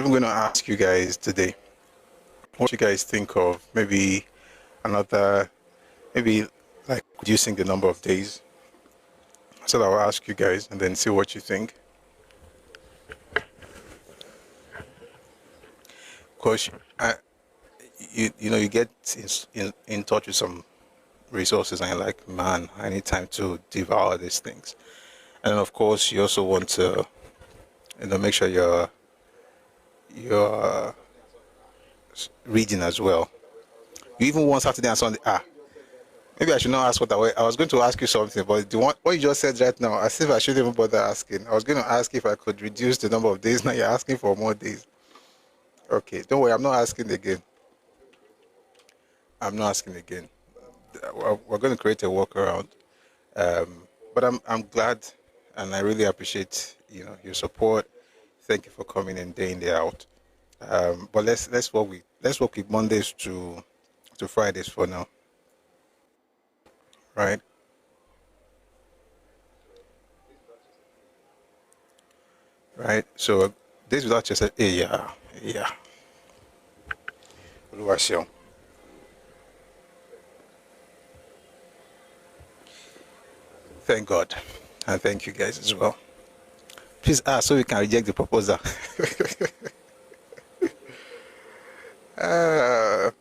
I'm going to ask you guys today what you guys think of another, maybe like reducing the number of days. So I'll ask you guys and then see what you think. Because you get in touch with some resources and you're like, man, I need time to devour these things. And then of course you also want to make sure you're reading as well. You even want Saturday and Sunday. Maybe I should not ask I was going to ask you something, but what you just said right now, as if I shouldn't even bother asking. I was going to ask if I could reduce the number of days. Now you're asking for more days. Okay, don't worry. I'm not asking again. I'm not asking again. We're going to create a workaround. But I'm glad, and I really appreciate your support. Thank you for coming in day in day out. But let's work with Mondays to Fridays for now, right? Right. So days without just yeah. Oluwaseun. Thank God, and thank you guys as well. Please so we can reject the proposal. uh,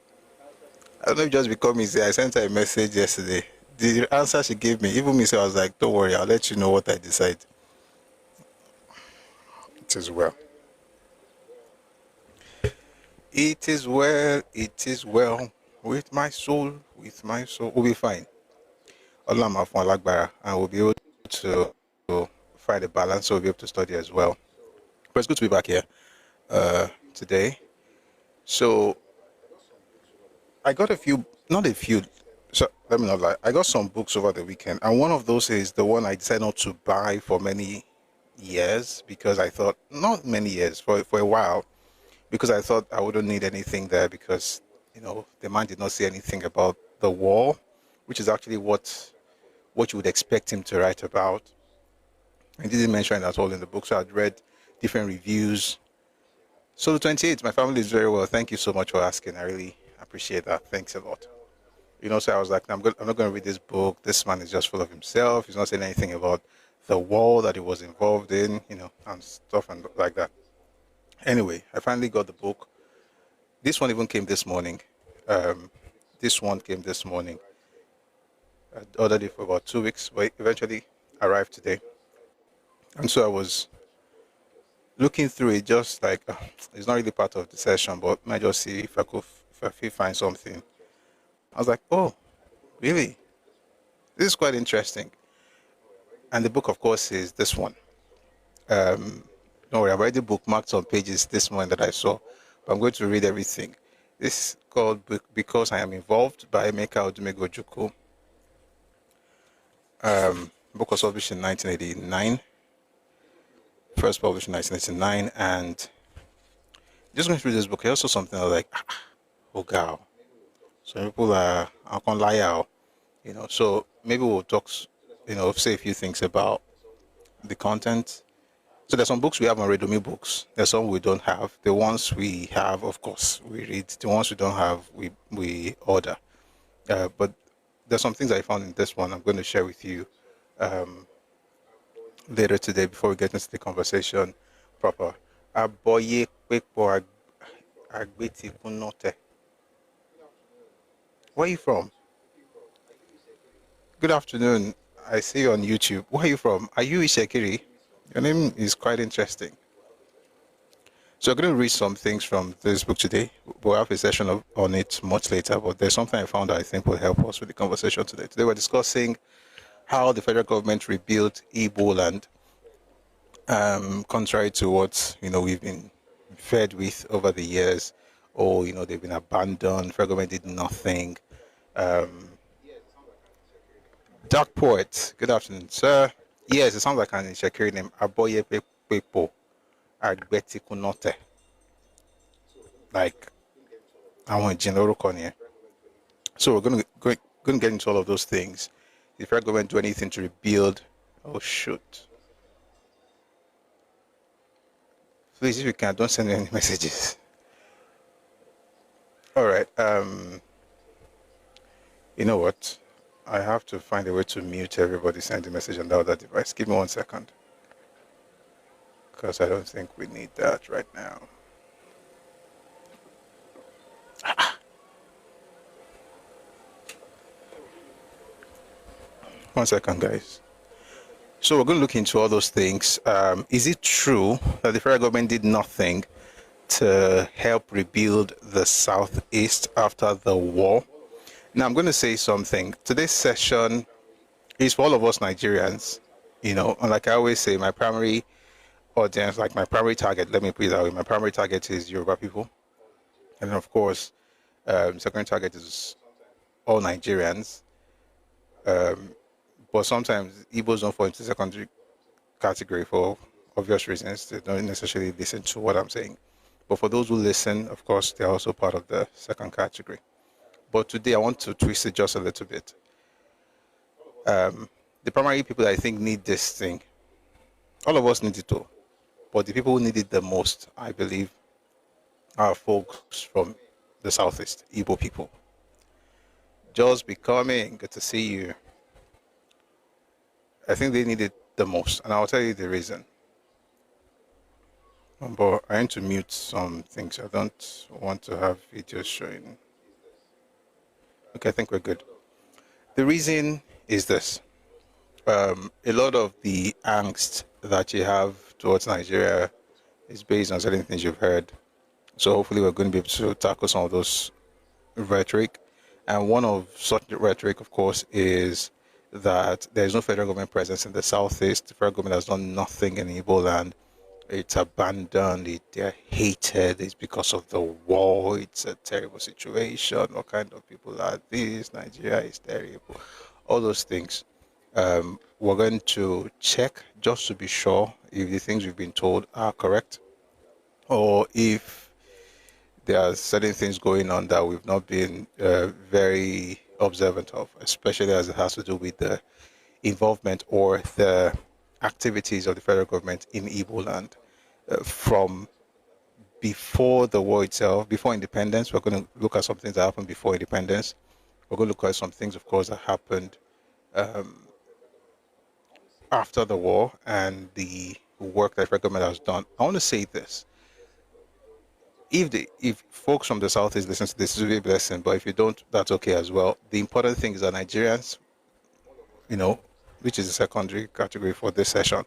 I don't know if just because me say I sent her a message yesterday. The answer she gave me, even me, so I was like, "Don't worry, I'll let you know what I decide." It is well. It is well. It is well with my soul. With my soul, we'll be fine. Allah from Alagbara, and we'll be able to find a balance, so we'll be able to study as well. But it's good to be back here today. So I got not a few. So let me not lie. I got some books over the weekend, and one of those is the one I decided not to buy for many years because I thought not many years for a while because I thought I wouldn't need anything there because the man did not say anything about the war, which is actually what you would expect him to write about. He didn't mention it at all in the book, so I'd read different reviews. So the 28th, my family is very well. Thank you so much for asking. I really appreciate that. Thanks a lot. So I was like, I'm not going to read this book. This man is just full of himself. He's not saying anything about the war that he was involved in, and stuff and like that. Anyway, I finally got the book. This one even came this morning. This one came this morning. I ordered it for about 2 weeks, but it eventually arrived today. And so I was looking through it, just like it's not really part of the session, but I might just see if I could find something. I was like, oh, really? This is quite interesting. And the book, of course, is this one. Don't worry, I've already bookmarked some pages this morning that I saw, but I'm going to read everything. This is called Because I Am Involved by Emeka Odumegojukwu. Book was published in 1989. First published in 1989, and just going through this book, I also something I was like, oh god. So people are on liar, So maybe we'll talk, say a few things about the content. So there's some books we have on Redomi books. There's some we don't have. The ones we have, of course, we read. The ones we don't have, we order. But there's some things I found in this one I'm going to share with you later today before we get into the conversation proper. Aboye Pepo Agbeti Kunote. Where are you from? Good afternoon. I see you on YouTube. Where are you from? Are you Ishekiri? Your name is quite interesting. So I'm going to read some things from this book today. We'll have a session on it much later, but there's something I found that I think will help us with the conversation today. Today we're discussing how the federal government rebuilt Iboland, contrary to what we've been fed with over the years. They've been abandoned. Federal government did nothing. Dark Poet, good afternoon, sir. Yes, it sounds like an Shakiri name. Aboye Pepo Agbeti Kunote. Like, I want General Konya. So we're going to get into all of those things. If you're going to do anything to rebuild, oh shoot. Please, if you can, don't send me any messages. All right. You know what? I have to find a way to mute everybody sending message on the other device. Give me 1 second. Because I don't think we need that right now. 1 second, guys. So we're going to look into all those things. Is it true that the federal government did nothing to help rebuild the Southeast after the war? Now, I'm going to say something. Today's session is for all of us Nigerians, and like I always say, my primary audience, like my primary target, let me put it that way, my primary target is Yoruba people. And then, of course, secondary target is all Nigerians. But sometimes Igbos don't fall into the secondary category for obvious reasons. They don't necessarily listen to what I'm saying. But for those who listen, of course, they're also part of the second category. But today I want to twist it just a little bit. The primary people that I think need this thing, all of us need it too. But the people who need it the most, I believe, are folks from the Southeast, Igbo people. Just becoming, good to see you. I think they need it the most, and I'll tell you the reason. But I need to mute some things. I don't want to have videos showing. Okay, I think we're good. The reason is this. A lot of the angst that you have towards Nigeria is based on certain things you've heard. So hopefully we're going to be able to tackle some of those rhetoric. And one of such rhetoric, of course, is that there is no federal government presence in the Southeast. The federal government has done nothing in Iboland. It's abandoned. They're hated. It's because of the war. It's a terrible situation. What kind of people are these? Nigeria is terrible. All those things. We're going to check just to be sure if the things we've been told are correct, or if there are certain things going on that we've not been very observant of, especially as it has to do with the involvement or the activities of the federal government in Iboland from before the war itself, before independence. We're going to look at some things that happened before independence. We're going to look at some things, of course, that happened after the war and the work that the federal government has done. I want to say this. If folks from the Southeast listen to this, it will be a blessing. But if you don't, that's okay as well. The important thing is that Nigerians, which is the secondary category for this session,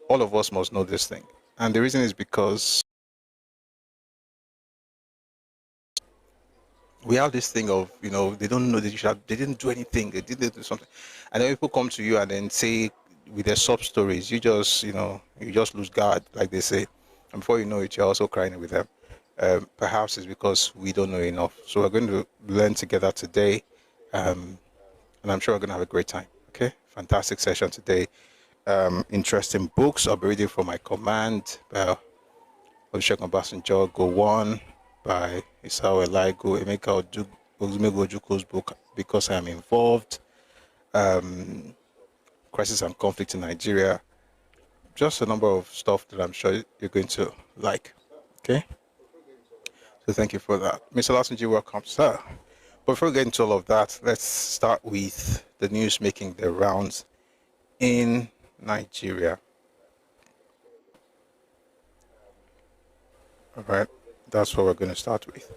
all of us must know this thing. And the reason is because we have this thing of, they don't know that they didn't do anything, they didn't do something. And then people come to you and then say, with their sub stories, you just lose guard, like they say. And before you know it, you're also crying with them. Perhaps it's because we don't know enough. So we're going to learn together today. And I'm sure we're going to have a great time. Okay? Fantastic session today. Interesting books. I'll be reading from My Command by Olusegun Obasanjo, Go One by Isao Elaigo, Emeka Ojuko's book, Because I Am Involved, Crisis and Conflict in Nigeria. Just a number of stuff that I'm sure you're going to like. Okay? So thank you for that. Mr. Lasunji, welcome, sir. But before we get into all of that, let's start with the news making the rounds in Nigeria. All right, that's what we're going to start with.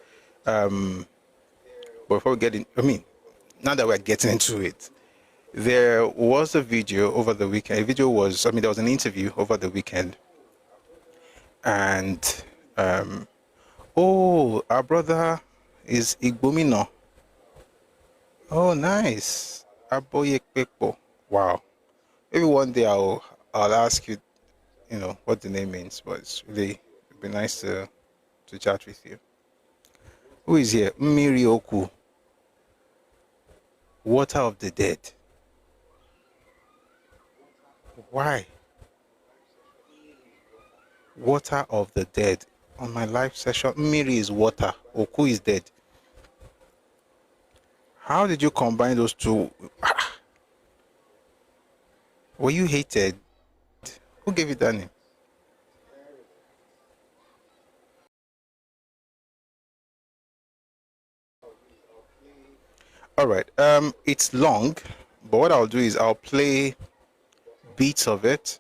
But before we get in, now that we're getting into it, there was a video over the weekend. There was an interview over the weekend. And, our brother is Igbomino. Oh, nice. Aboye Pepo. Wow. Maybe one day I'll ask you, what the name means, but it'd be nice to chat with you. Who is here? Mmiri Oku. Water of the dead. Why? Water of the dead. On my live session, Mmiri is water. Oku is dead. How did you combine those two? Were you hated? Who gave you that name? All right. It's long, but what I'll do is I'll play beats of it,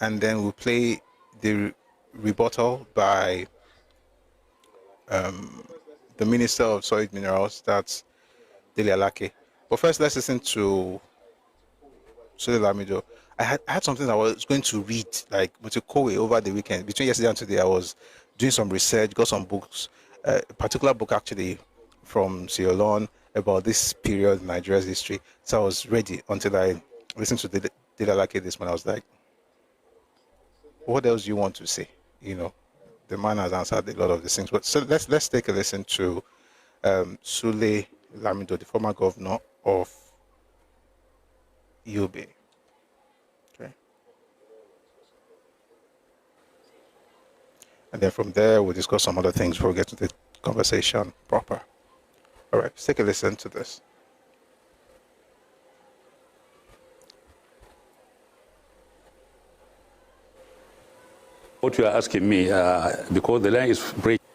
and then we'll play the rebuttal by the Minister of Solid Minerals, that's Dele Alake. But first, let's listen to Sule Lamido. I had something I was going to read, like Mutukowe, over the weekend. Between yesterday and today, I was doing some research, got some books, a particular book actually from Sierra Leone about this period in Nigeria's history. So I was ready until I listened to Dele Alake this morning. I was like, what else do you want to say? You know, the man has answered a lot of these things. But so let's take a listen to Sule Lamido, the former governor of Yobe. Okay. And then from there, we'll discuss some other things before we get to the conversation proper. All right, let's take a listen to this. What you are asking me, because the line is breaking.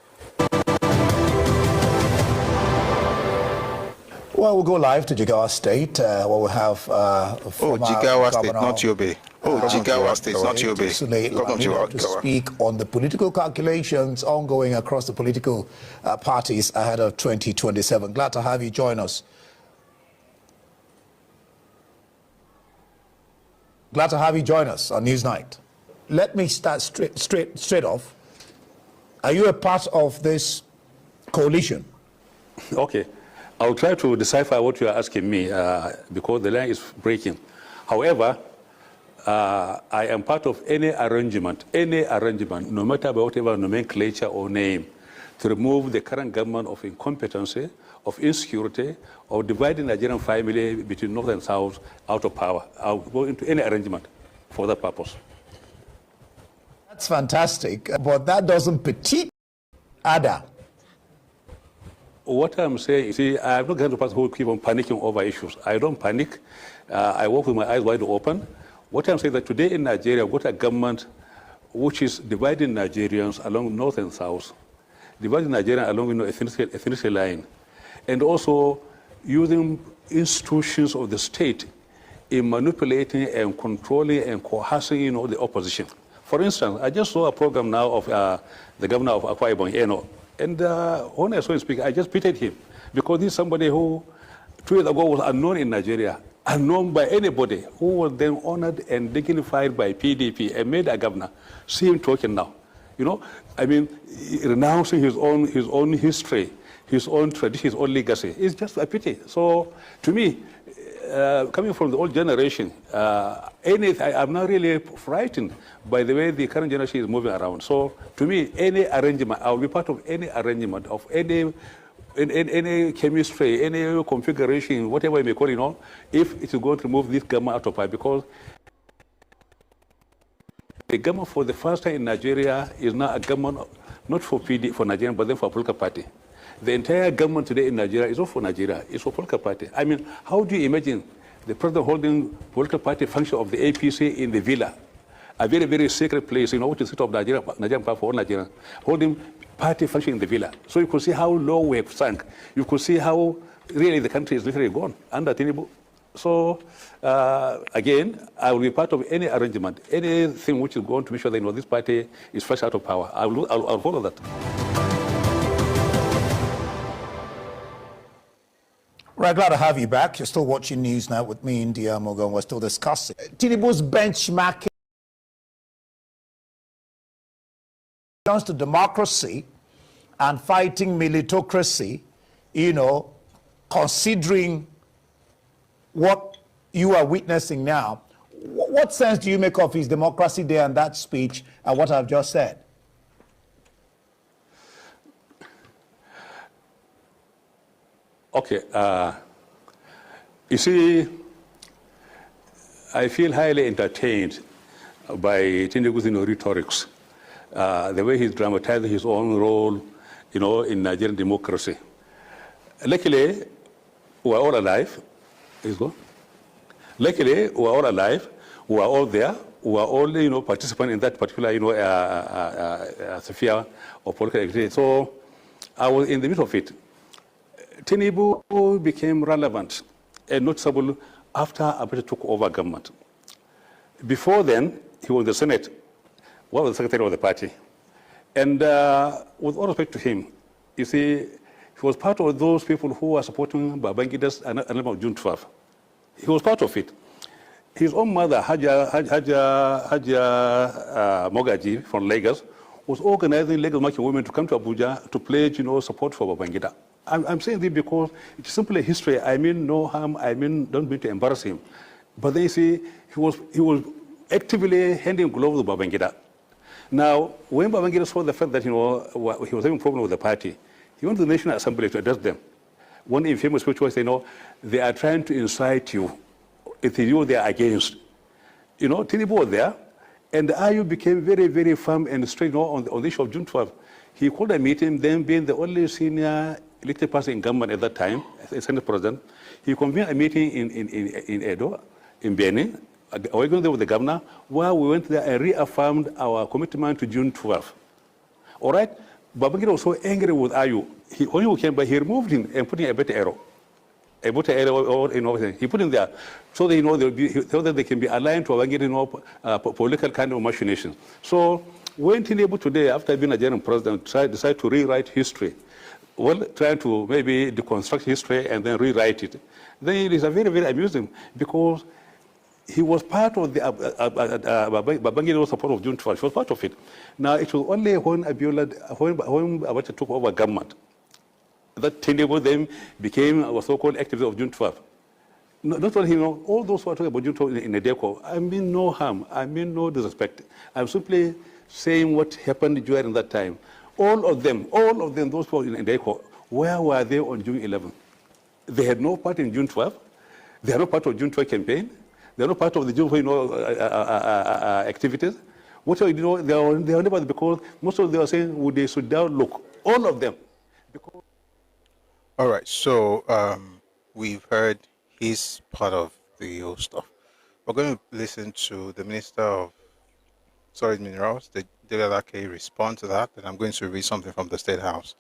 Well, we'll go live to Jigawa State, where we'll have Jigawa State, not Yobe. Jigawa State, not Yobe. To speak on the political calculations ongoing across the political parties ahead of 2027. Glad to have you join us. Glad to have you join us on Newsnight. Let me start straight off. Are you a part of this coalition? Okay. I'll try to decipher what you are asking me because the line is breaking. However, I am part of any arrangement, no matter whatever nomenclature or name, to remove the current government of incompetency, of insecurity, of dividing the Nigerian family between North and South out of power. I'll go into any arrangement for that purpose. That's fantastic, but that doesn't petite Ada. What I'm saying, see, I'm not going to pass who keep on panicking over issues. I don't panic. I walk with my eyes wide open. What I'm saying is that today in Nigeria, we've got a government which is dividing Nigerians along North and South, dividing Nigeria along ethnicity line, and also using institutions of the state in manipulating and controlling and coercing, the opposition. For instance, I just saw a program now of the governor of Ẹkáàbọ, and when I saw him speak, I just pitied him because he's somebody who 2 years ago was unknown in Nigeria, unknown by anybody, who was then honored and dignified by PDP and made a governor. See him talking now, renouncing his own history, his own tradition, his own legacy. It's just a pity. So to me, coming from the old generation, I'm not really frightened by the way the current generation is moving around. So to me, any arrangement, I'll be part of any arrangement of any chemistry, any configuration, whatever you may call it, if it is going to remove this government out of power, because the government for the first time in Nigeria is now a government not for Nigeria, but then for a political party. The entire government today in Nigeria is not for Nigeria, it's for political party. I mean, how do you imagine the president holding political party function of the APC in the villa, a very, very secret place, which is the seat of Nigerian power for all Nigerians, holding party function in the villa. So you could see how low we have sunk. You could see how really the country is literally gone under Tinubu. So again, I will be part of any arrangement, anything which is going to make sure that this party is fresh out of power. I'll follow that. Right, glad to have you back. You're still watching News Now with me, India Morgan. We're still discussing Tinubu's benchmarking to democracy and fighting militocracy, considering what you are witnessing now. What sense do you make of his Democracy Day and that speech and what I've just said? Okay. You see, I feel highly entertained by Tinubu's rhetorics, the way he's dramatizing his own role, in Nigerian democracy. Luckily, we're all alive. He's gone. Luckily, we're all alive. We're all there. We're all, participants in that particular, sphere of political activity. So I was in the middle of it. Tinubu became relevant and noticeable after Abacha took over government. Before then, he was in the Senate, was the secretary of the party. And with all respect to him, you see, he was part of those people who were supporting Babangida's annulment of June 12. He was part of it. His own mother, Haja Mogaji from Lagos, was organizing Lagos market women to come to Abuja to pledge, support for Babangida. I'm saying this because it's simply history. I mean no harm. I mean don't mean to embarrass him. But then you see, he was actively handing gloves to Babangida. Now, when Babangida saw the fact that he was having a problem with the party, he went to the National Assembly to address them. One infamous speech was, they are trying to incite you. It is you they are against. Tinubu was there, and the IU became very, very firm and straight on the issue of June 12. He called a meeting, then being the only senior elected person in government at that time, as Senate President. He convened a meeting in Edo, in Benin, we going there with the governor, where we went there and reaffirmed our commitment to June 12. All right? Babangida was so angry with IU. When he came back, he removed him and put in a better arrow. He put him there so that, so that they can be aligned to Babangida, political kind of machinations. So when Tinubu today, after being a Nigerian president, decided to rewrite history, trying to maybe deconstruct history and then rewrite it, then it is a very, very amusing because he was part of the Babangida support of June 12. He was part of it. Now, it was only when Abacha took over government that Tinubu then became a so-called activist of June 12. Not only all those who are talking about June 12 in Edeko, I mean no harm, I mean no disrespect. I'm simply saying what happened during that time. All of them, those who are in Edeko, where were they on June 11? They had no part in June 12. They are not part of June 12 campaign. They are not part of the June 12 activities. What they are never, because most of them are saying, would they should down look, all of them. Because all right, so we've heard his part of the whole stuff. We're going to listen to the Minister of Solid Minerals, the Delake, respond to that, and I'm going to read something from the State House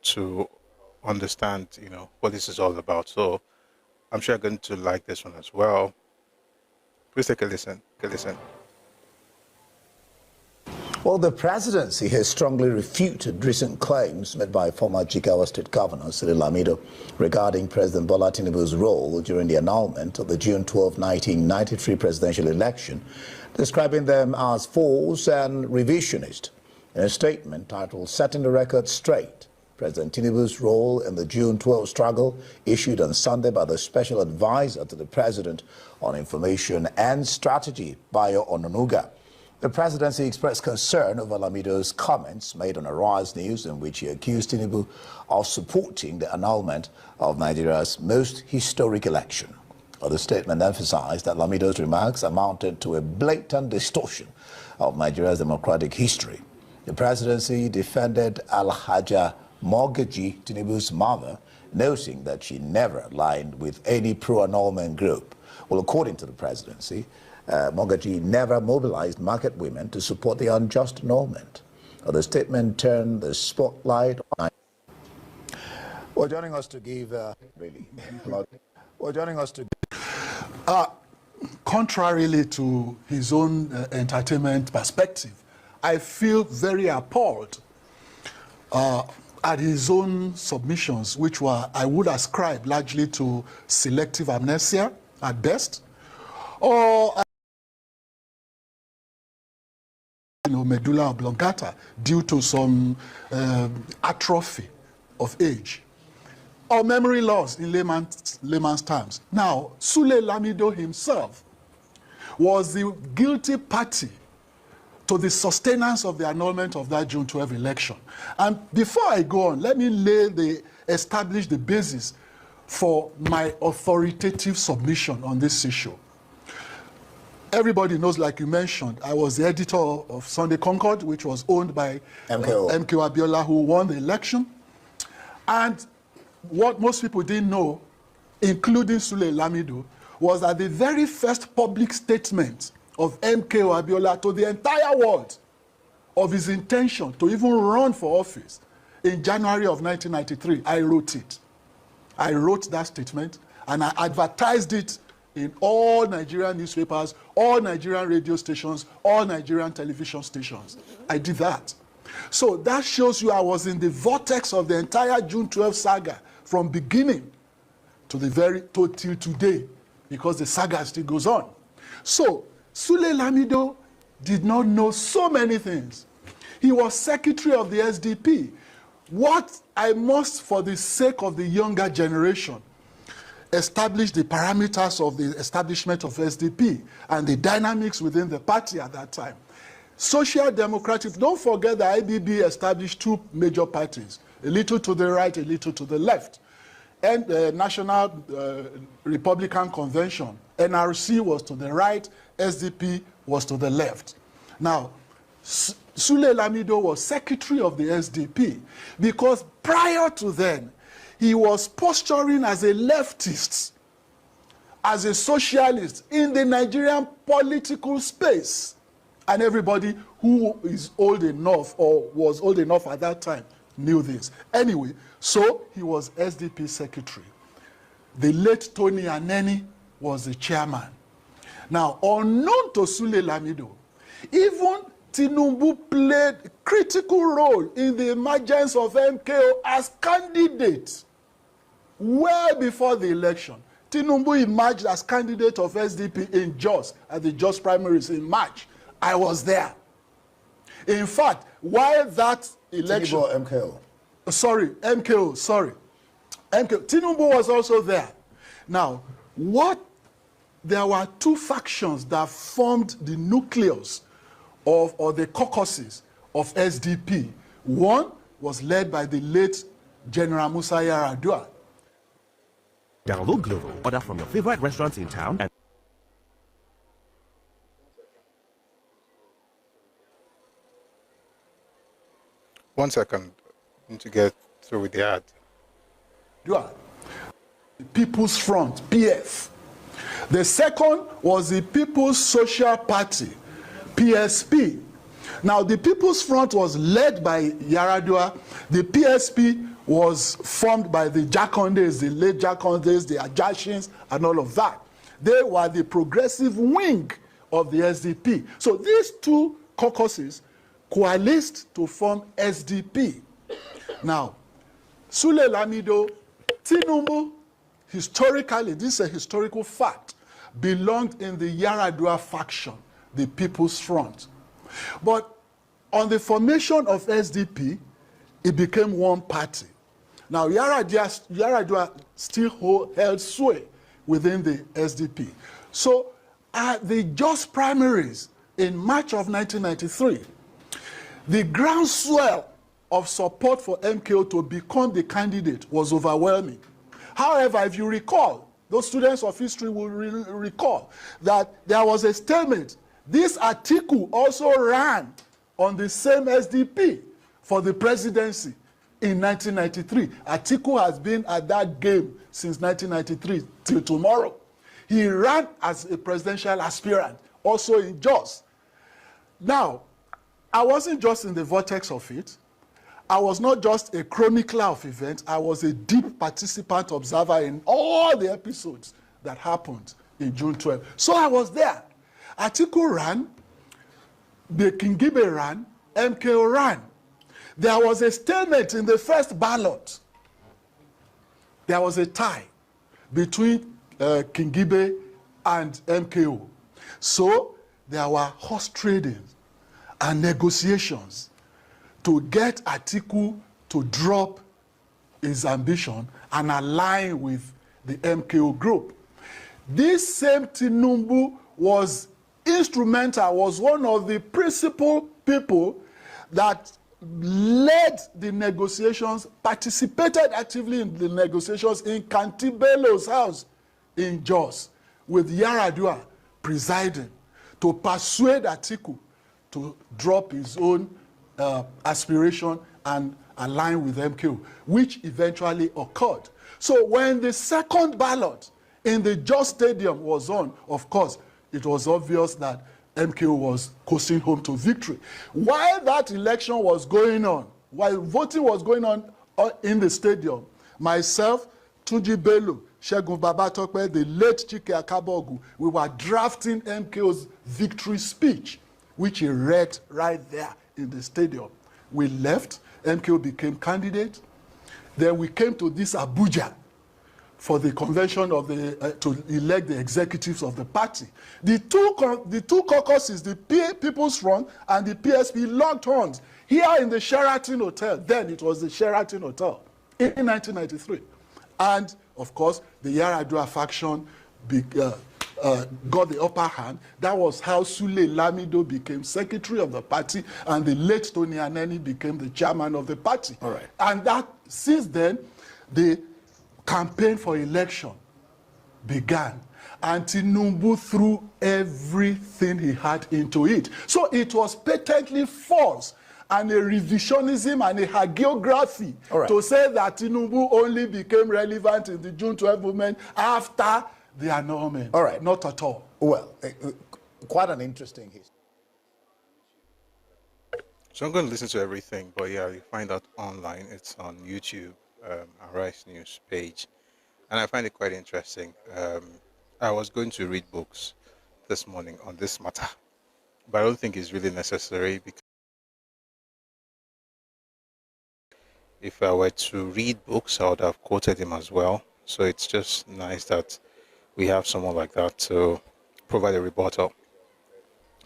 to understand, what this is all about. So I'm sure you're going to like this one as well. Please take a listen. Well, the presidency has strongly refuted recent claims made by former Jigawa State Governor Sule Lamido regarding President Bola Tinubu's role during the annulment of the June 12, 1993 presidential election, describing them as false and revisionist. In a statement titled "Setting the Record Straight," President Tinubu's role in the June 12 struggle, issued on Sunday by the Special Advisor to the President on Information and Strategy, Bayo Ononuga. The presidency expressed concern over Lamido's comments made on Arise News, in which he accused Tinubu of supporting the annulment of Nigeria's most historic election. The statement emphasized that Lamido's remarks amounted to a blatant distortion of Nigeria's democratic history. The presidency defended Alhaja Mogaji, Tinubu's mother, noting that she never aligned with any pro-annulment group. Well, according to the presidency, Mogaji never mobilized market women to support the unjust annulment. The statement turned the spotlight on. Well, joining us to give, contrarily to his own entertainment perspective, I feel very appalled at his own submissions, which were, I would ascribe largely to selective amnesia at best, or medulla oblongata due to some atrophy of age, or memory loss in layman's terms. Now, Sule Lamido himself was the guilty party to the sustenance of the annulment of that June 12 election. And before I go on, let me establish the basis for my authoritative submission on this issue. Everybody knows, like you mentioned, I was the editor of Sunday Concord, which was owned by MKO Abiola, who won the election. And what most people didn't know, including Sule Lamido, was that the very first public statement of MKO Abiola to the entire world of his intention to even run for office in January of 1993, I wrote it. I wrote that statement and I advertised it in all Nigerian newspapers, all Nigerian radio stations, all Nigerian television stations. I did that. So that shows you I was in the vortex of the entire June 12 saga from beginning to till today, because the saga still goes on. So Sule Lamido did not know so many things. He was secretary of the SDP. What I must, for the sake of the younger generation, establish the parameters of the establishment of SDP and the dynamics within the party at that time. Social Democratic, don't forget that IBB established two major parties, a little to the right, a little to the left. And the National Republican Convention, NRC was to the right, SDP was to the left. Now, Sule Lamido was secretary of the SDP because prior to then, he was posturing as a leftist, as a socialist in the Nigerian political space. And everybody who is old enough or was old enough at that time knew this. Anyway, so he was SDP secretary. The late Tony Aneni was the chairman. Now, unknown to Sule Lamido, even Tinubu played a critical role in the emergence of MKO as candidate well before the election. Tinubu emerged as candidate of SDP in Jos at the Jos primaries in March. I was there. In fact, while that election... MKO. Sorry, MKO, sorry. MKO. Tinubu was also there. Now, there were two factions that formed the nucleus of, or the caucuses of SDP. One was led by the late General Musa Yar'Adua. Download Glovo, order from your favorite restaurants in town, and One second, I need to get through with the ad. The People's Front, PF. The second was the People's Social Party, PSP. Now, the People's Front was led by Yar'Adua. The PSP was formed by the Jakondes, the late Jakondes, the Ajashins, and all of that. They were the progressive wing of the SDP. So these two caucuses coalesced to form SDP. Now, Sule Lamido, Tinubu, historically, this is a historical fact, belonged in the Yar'Adua faction, the People's Front. But on the formation of SDP, it became one party. Now, Yar'Adua still held sway within the SDP. So, at the Jos primaries in March of 1993, the groundswell of support for MKO to become the candidate was overwhelming. However, if you recall, those students of history will recall that there was a statement. This Atiku also ran on the same SDP for the presidency in 1993. Atiku has been at that game since 1993 till tomorrow. He ran as a presidential aspirant, also in Jos. Now, I wasn't just in the vortex of it. I was not just a chronicler of events. I was a deep participant observer in all the episodes that happened in June 12. So I was there. Atiku ran, the Kingibe ran, MKO ran. There was a stalemate in the first ballot. There was a tie between Kingibe and MKO. So there were horse trading and negotiations to get Atiku to drop his ambition and align with the MKO group. This same Tinubu was instrumental, was one of the principal people that led the negotiations, participated actively in the negotiations in Kantibelo's house in Jos, with Yar'Adua presiding, to persuade Atiku to drop his own aspiration and align with MKO, which eventually occurred. So when the second ballot in the Jos Stadium was on, of course, it was obvious that MKO was coasting home to victory. While that election was going on, while voting was going on in the stadium, myself, Tunji Bello, Segun Babatope, the late Chike Akabogu, we were drafting MKO's victory speech, which he read right there in the stadium. We left, MKO became candidate. Then we came to this Abuja for the convention of the to elect the executives of the party. The two caucuses, the People's Front and the PSP, locked horns here in the Sheraton Hotel. Then it was the Sheraton Hotel in 1993, and of course the Yaradua faction got the upper hand. That was how Sule Lamido became secretary of the party, and the late Tony Aneni became the chairman of the party. All right. And that since then, the campaign for election began, and Tinubu threw everything he had into it. So it was patently false and a revisionism and a hagiography to say that Tinubu only became relevant in the June 12 movement after the annulment. All right. Not at all. Well, quite an interesting history. So I'm going to listen to everything, but yeah, you find that online. It's on YouTube, Arise News page. And I find it quite interesting. I was going to read books this morning on this matter, but I don't think it's really necessary, because if I were to read books, I would have quoted him as well. So it's just nice that we have someone like that to provide a rebuttal.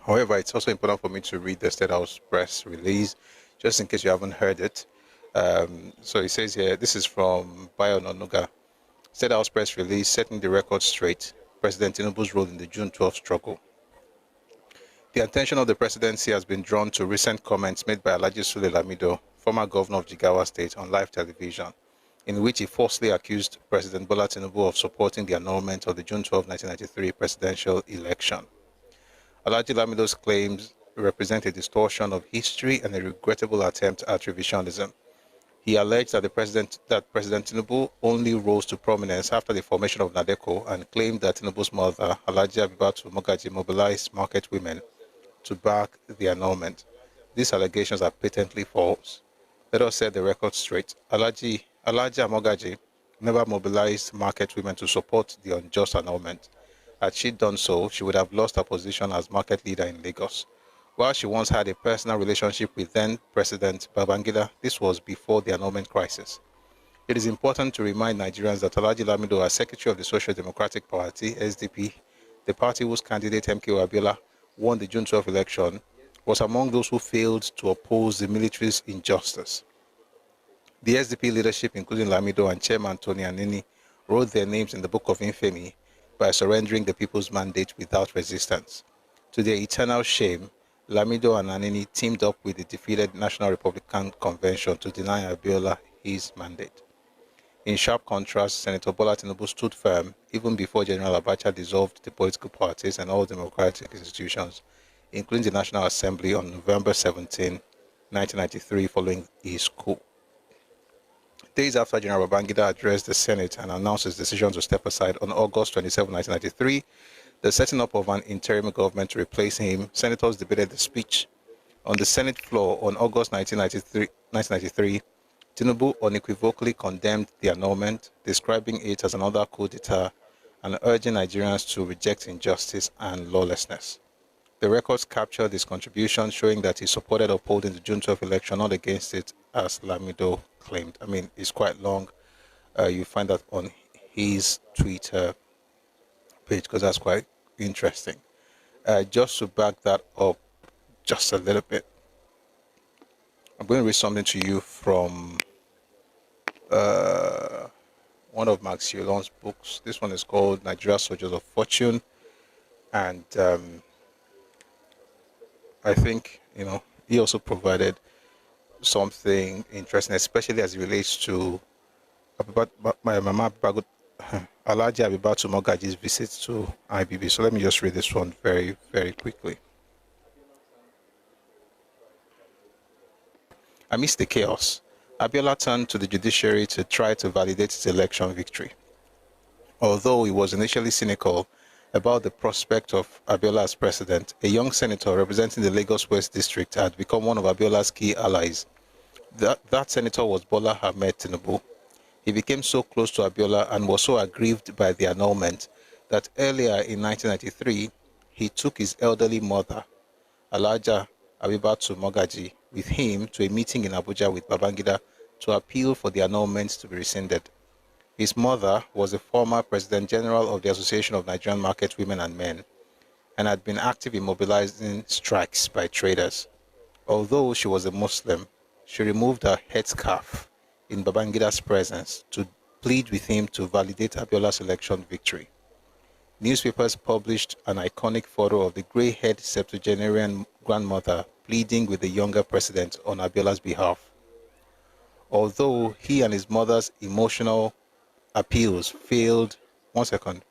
However, it's also important for me to read the State House press release, just in case you haven't heard it. So it says here, this is from Bayo Nonuga. State House press release, setting the record straight, President Tinubu's role in the June 12 struggle. The attention of the presidency has been drawn to recent comments made by Alhaji Sule Lamido, former governor of Jigawa State, on live television, in which he falsely accused President Bola Tinubu of supporting the annulment of the June 12, 1993 presidential election. Alhaji Lamido's claims represent a distortion of history and a regrettable attempt at revisionism. He alleged that President Tinubu only rose to prominence after the formation of NADECO, and claimed that Tinubu's mother, Alhaji Abibatu Mogaji, mobilized market women to back the annulment. These allegations are patently false. Let us set the record straight. Alhaji Mogaji never mobilized market women to support the unjust annulment. Had she done so, she would have lost her position as market leader in Lagos. While she once had a personal relationship with then-President Babangida, this was before the annulment crisis. It is important to remind Nigerians that Alhaji Lamido, as Secretary of the Social Democratic Party, SDP, the party whose candidate MKO Abiola won the June 12 election, was among those who failed to oppose the military's injustice. The SDP leadership, including Lamido and Chairman Tony Anini, wrote their names in the Book of Infamy by surrendering the people's mandate without resistance. To their eternal shame, Lamido and Anini teamed up with the defeated National Republican Convention to deny Abiola his mandate. In sharp contrast, Senator Bola Tinubu stood firm even before General Abacha dissolved the political parties and all democratic institutions, including the National Assembly, on November 17, 1993, following his coup. Days after General Babangida addressed the Senate and announced his decision to step aside on August 27, 1993, the setting up of an interim government to replace him, senators debated the speech. On the Senate floor on August 1993, Tinubu unequivocally condemned the annulment, describing it as another coup d'etat and urging Nigerians to reject injustice and lawlessness. The records captured his contribution, showing that he supported upholding the June 12 election, not against it, as Lamido claimed. I mean, it's quite long. You find that on his Twitter page, because that's quite interesting. Just to back that up just a little bit, I'm going to read something to you from one of Max Yolon's books. This one is called Nigeria Soldiers of Fortune, and I think, he also provided something interesting, especially as it relates to my Mama Alhaji Abibatu Mogaji's visit to IBB. So let me just read this one very, very quickly. Amidst the chaos, Abiola turned to the judiciary to try to validate his election victory. Although he was initially cynical about the prospect of Abiola as president, a young senator representing the Lagos West District had become one of Abiola's key allies. That senator was Bola Ahmed Tinubu. He became so close to Abiola and was so aggrieved by the annulment that earlier in 1993, he took his elderly mother, Alaja Abibatu Mogaji, with him to a meeting in Abuja with Babangida to appeal for the annulment to be rescinded. His mother was the former President General of the Association of Nigerian Market Women and Men and had been active in mobilizing strikes by traders. Although she was a Muslim, she removed her headscarf in Babangida's presence to plead with him to validate Abiola's election victory. Newspapers published an iconic photo of the grey-haired septuagenarian grandmother pleading with the younger president on Abiola's behalf. Although he and his mother's emotional appeals failed... One second.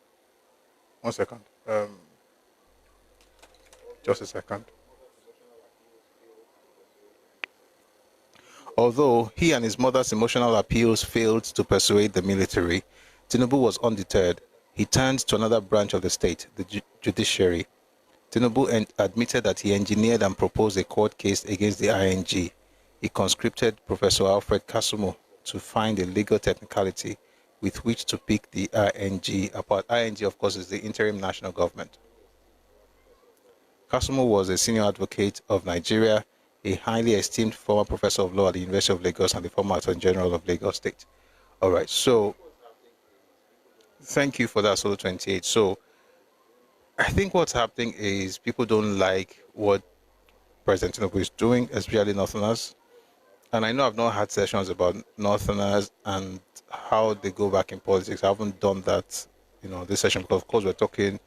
Just a second. Although he and his mother's emotional appeals failed to persuade the military, Tinubu was undeterred. He turned to another branch of the state, the judiciary. Tinubu admitted that he engineered and proposed a court case against the ING. He conscripted Professor Alfred Kasumu to find a legal technicality with which to pick the ING apart. ING, of course, is the interim national government. Kasumu was a senior advocate of Nigeria, a highly esteemed former professor of law at the University of Lagos and the former Attorney General of Lagos State. All right, so thank you for that, Solo 28. So I think what's happening is people don't like what President Tinubu is doing, especially Northerners. And I know I've not had sessions about Northerners and how they go back in politics. I haven't done that, this session, because of course we're talking.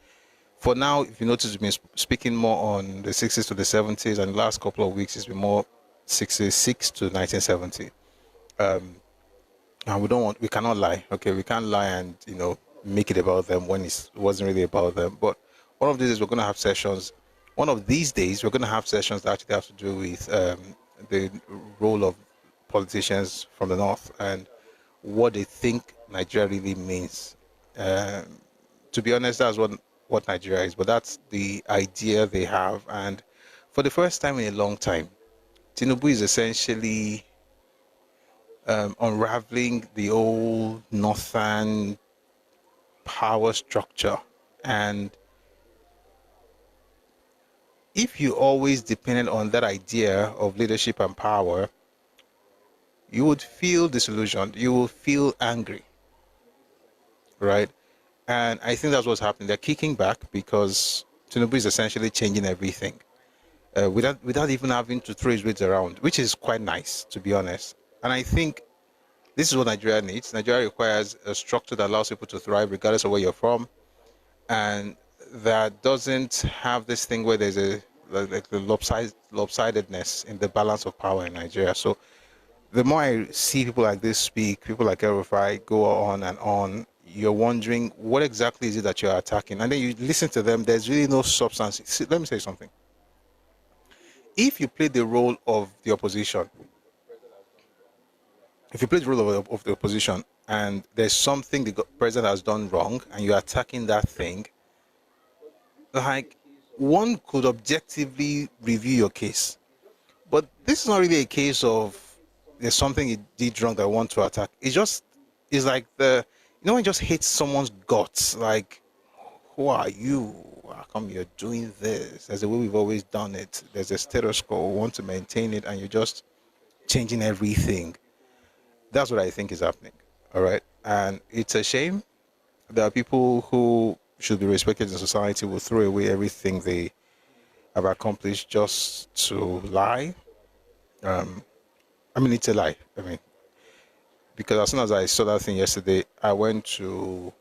For now, if you notice, we've been speaking more on the 60s to the 70s, and the last couple of weeks it's been more 66 to 1970. And we cannot lie, okay? We can't lie and, make it about them when it wasn't really about them. But one of these days we're going to have sessions. One of these days we're going to have sessions that actually have to do with the role of politicians from the North and what they think Nigeria really means. To be honest, that's what Nigeria is, but that's the idea they have. And for the first time in a long time, Tinubu is essentially unraveling the old northern power structure. And if you always depended on that idea of leadership and power, you would feel disillusioned, you will feel angry, right? And I think that's what's happening. They're kicking back because Tinubu is essentially changing everything without even having to throw his weight around, which is quite nice, to be honest. And I think this is what Nigeria needs. Nigeria requires a structure that allows people to thrive regardless of where you're from, and that doesn't have this thing where there's the lopsidedness in the balance of power in Nigeria. So the more I see people like this speak, people like El-Rufai go on and on, you're wondering what exactly is it that you're attacking, and then you listen to them. There's really no substance. See, let me say something. If you play the role of the opposition, of the opposition, and there's something the president has done wrong, and you're attacking that thing, like, one could objectively review your case. But this is not really a case of there's something he did wrong that I want to attack. It's like when you just hate someone's guts, like, who are you? How come you're doing this? There's a way we've always done it. There's a status quo. We want to maintain it, and you're just changing everything. That's what I think is happening. All right. And it's a shame. There are people who should be respected in society will throw away everything they have accomplished just to lie. It's a lie. Because as soon as I saw that thing yesterday, I went to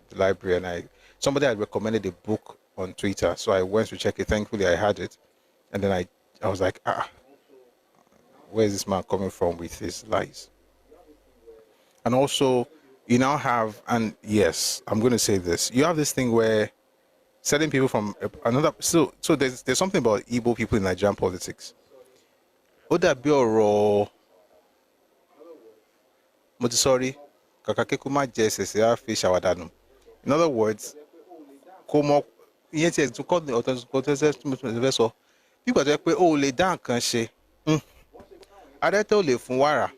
the library and somebody had recommended a book on Twitter, so I went to check it. Thankfully, I had it, and then I was like, where is this man coming from with his lies? And also, you now have, and yes, I'm going to say this, you have this thing where certain people from another, so there's something about Igbo people in Nigerian politics. Odabioro Motisori Kakakekuma Jessesia Fish Awadanu. In other words, Komo yet to call the authors vessel. People are like, oh, lay down can she. adẹ́tẹ̀ ò lè fún wàrà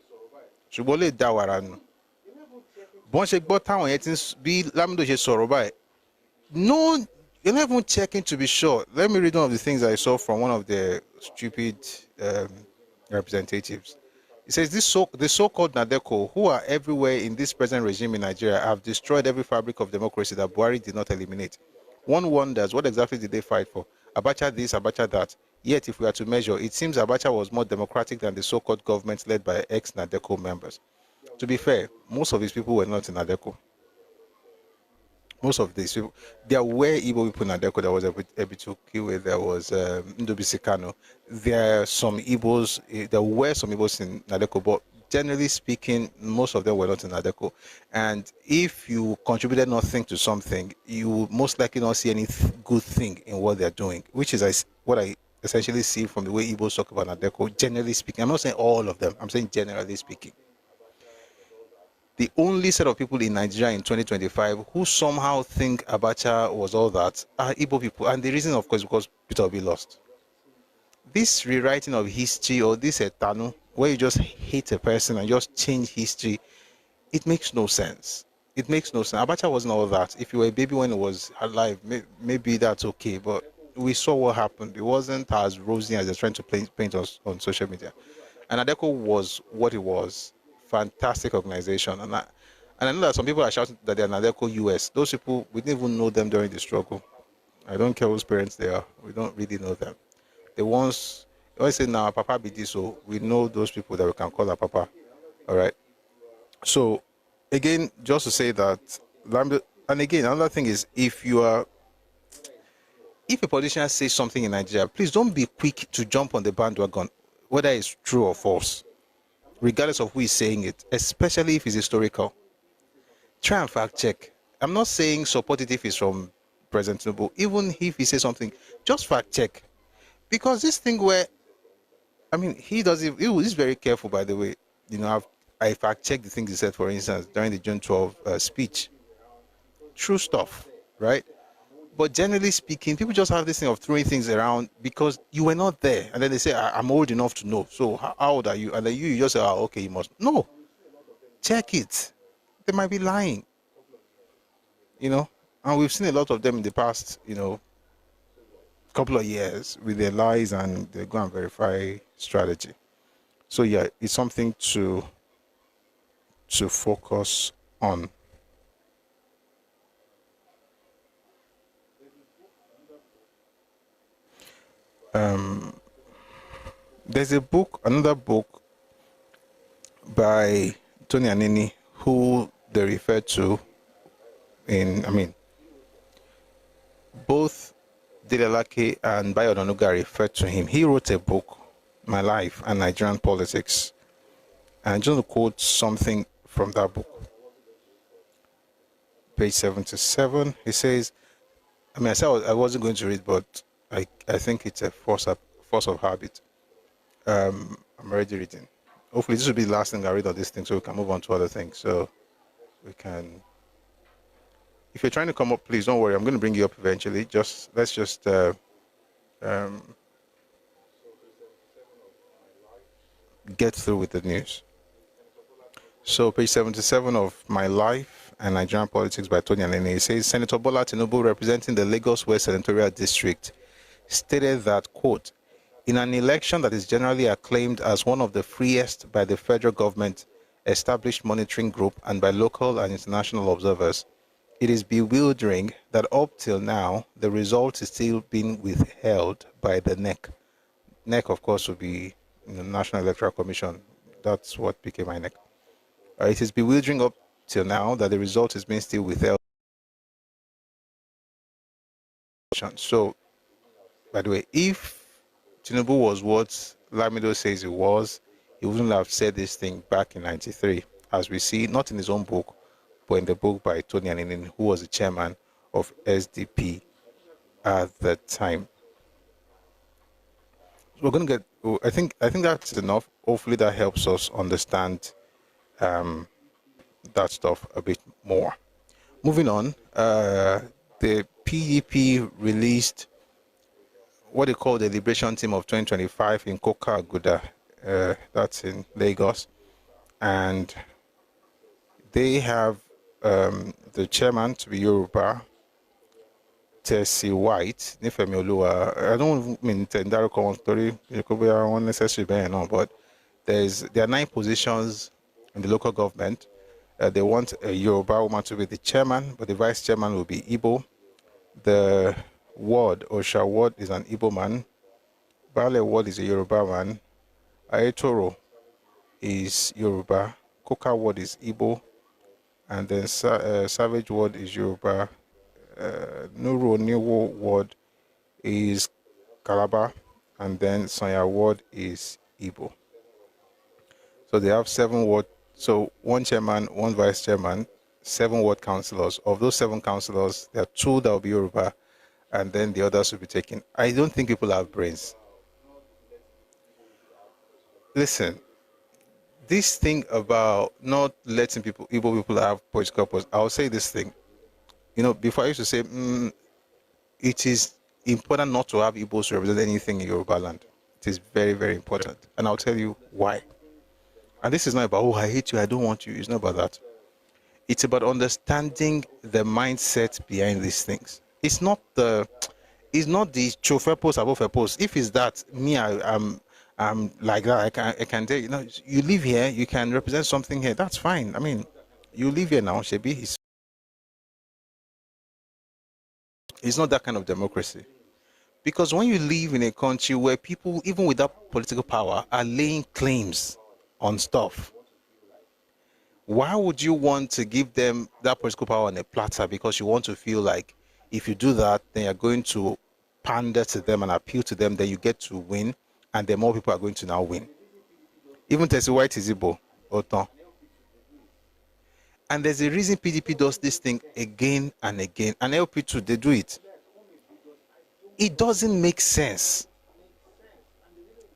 ṣùgbọ́n ó lè dá wàrà nù. Bọ́n ṣe gbọ́ táwọn yẹn ti bí Lamido ṣe sọ̀rọ̀ báyìí, no, you're not even checking to be sure. Let me read one of the things I saw from one of the stupid representatives. It says, the so-called Nadeko, who are everywhere in this present regime in Nigeria, have destroyed every fabric of democracy that Buhari did not eliminate. One wonders, what exactly did they fight for? Abacha this, Abacha that. Yet, if we are to measure, it seems Abacha was more democratic than the so-called government led by ex-Nadeko members. To be fair, most of these people were not in Nadeko. Most of these people, there were Igbo people in Nadeko. There was Ebitukiwe, there was Ndobisikano. There were some Igbos in Nadeko, but generally speaking, most of them were not in Nadeko. And if you contributed nothing to something, you most likely not see any good thing in what they're doing, which is what I essentially see from the way Igbos talk about Nadeko, generally speaking. I'm not saying all of them, I'm saying generally speaking. The only set of people in Nigeria in 2025 who somehow think Abacha was all that are Igbo people. And the reason, of course, because Peter Obi lost. This rewriting of history, or this etanu, where you just hate a person and just change history, it makes no sense. It makes no sense. Abacha wasn't all that. If you were a baby when he was alive, maybe that's okay. But we saw what happened. It wasn't as rosy as they're trying to paint us on social media. And Adeko was what it was. Fantastic organization. And I know that some people are shouting that they're Nadeko US. Those people, we didn't even know them during the struggle. I don't care whose parents they are. We don't really know them. The ones, I always say now, Papa be this, so we know those people that we can call our Papa. All right. So, again, just to say that, and again, another thing is, if a politician says something in Nigeria, please don't be quick to jump on the bandwagon, whether it's true or false, regardless of who is saying it, especially if it's historical. Try and fact check. I'm not saying support it if it's from President Tinubu. Even if he says something, just fact check. Because this thing where, I mean, he's very careful, by the way. You know, I fact checked the things he said, for instance, during the June 12 speech. True stuff, right? But generally speaking, people just have this thing of throwing things around because you were not there. And then they say, I'm old enough to know. So how old are you? And then you just say, oh, okay, you must. No. Check it. They might be lying. You know? And we've seen a lot of them in the past, you know, couple of years with their lies and they go and verify strategy. So yeah, it's something to focus on. There's another book by Tony Anini, who they refer to both Didelake and Bayo Onanuga referred to him. He wrote a book, My Life and Nigerian Politics. And I'm just going to quote something from that book. Page 77, he says, I said I wasn't going to read, but I think it's a force of habit. I'm already reading. Hopefully this will be the last thing I read of this thing so we can move on to other things. So we can, if you're trying to come up, please don't worry. I'm going to bring you up eventually. Let's just get through with the news. So page 77 of My Life and Nigerian Politics by Tony Anene. It says, Senator Bola Tinubu, representing the Lagos West Senatorial District, stated that, quote, in an election that is generally acclaimed as one of the freest by the federal government, established monitoring group, and by local and international observers, it is bewildering that up till now, the result is still being withheld by the NEC. NEC, of course, would be the National Electoral Commission. That's what became INEC. It is bewildering up till now that the result is being still withheld. So, by the way, if Tinubu was what Lamido says he was, he wouldn't have said this thing back in '93, as we see, not in his own book, but in the book by Tony Aninin, who was the chairman of SDP at the time. We're going to get, I think that's enough. Hopefully that helps us understand that stuff a bit more. Moving on, the PDP released what they call the Liberation Team of 2025 in Koka Aguda, that's in Lagos, and they have the chairman to be Yoruba, Tessie White, Nifemi Olua. I don't mean Tendaro Story, it could be unnecessary, but there are 9 positions in the local government. They want a Yoruba woman to be the chairman, but the vice chairman will be Igbo. The ward, Osha ward, is an Igbo man. Bale ward is a Yoruba man. Aetoro is Yoruba. Koka ward is Igbo. And then Savage ward is Yoruba. Nuru Niwo ward is Calabar. And then Sanya ward is Igbo. So they have 7 ward. So 1 chairman, 1 vice chairman, 7 ward councillors. Of those 7 councillors, there are 2 that will be Yoruba, and then the others will be taken. I don't think people have brains. Listen, this thing about not letting Igbo people have political posts, I'll say this thing. Before I used to say, it is important not to have Igbos represent anything in Yoruba land. It is very, very important. And I'll tell you why. And this is not about, I hate you, I don't want you. It's not about that. It's about understanding the mindset behind these things. It's not the chauffeur post above a post. If it's that, me, I'm like that, I can tell you, you live here, you can represent something here. That's fine. I mean, you live here now, Shebi. It's not that kind of democracy. Because when you live in a country where people, even without political power, are laying claims on stuff, why would you want to give them that political power on a platter? Because you want to feel like if you do that, then you're going to pander to them and appeal to them, then you get to win, and then more people are going to now win. Even Tessie White is Igbo, Oton. And there's a reason PDP does this thing again and again, and LP too, they do it. It doesn't make sense.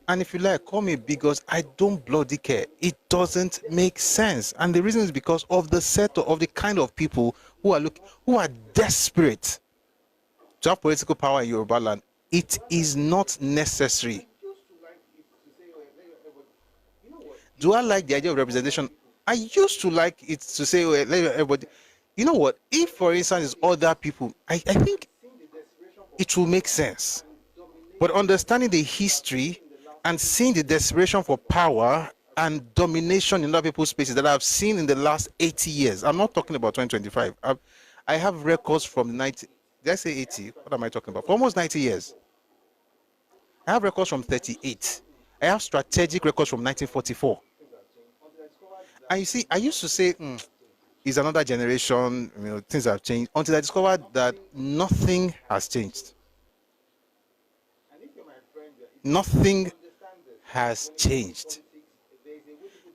And if you like, call me bigots, I don't bloody care. It doesn't make sense. And the reason is because of the set of the kind of people who are desperate to have political power in Yoruba land. It is not necessary. Do I like the idea of representation? I used to like it to say, let everybody. You know what? If, for instance, it's other people, I think it will make sense. But understanding the history and seeing the desperation for power and domination in other people's spaces that I've seen in the last 80 years. I'm not talking about 2025. I have records from the 90. Did I say 80? What am I talking about? For almost 90 years. I have records from 38. I have strategic records from 1944. And you see, I used to say, it's another generation, things have changed, until I discovered that nothing has changed. Nothing has changed.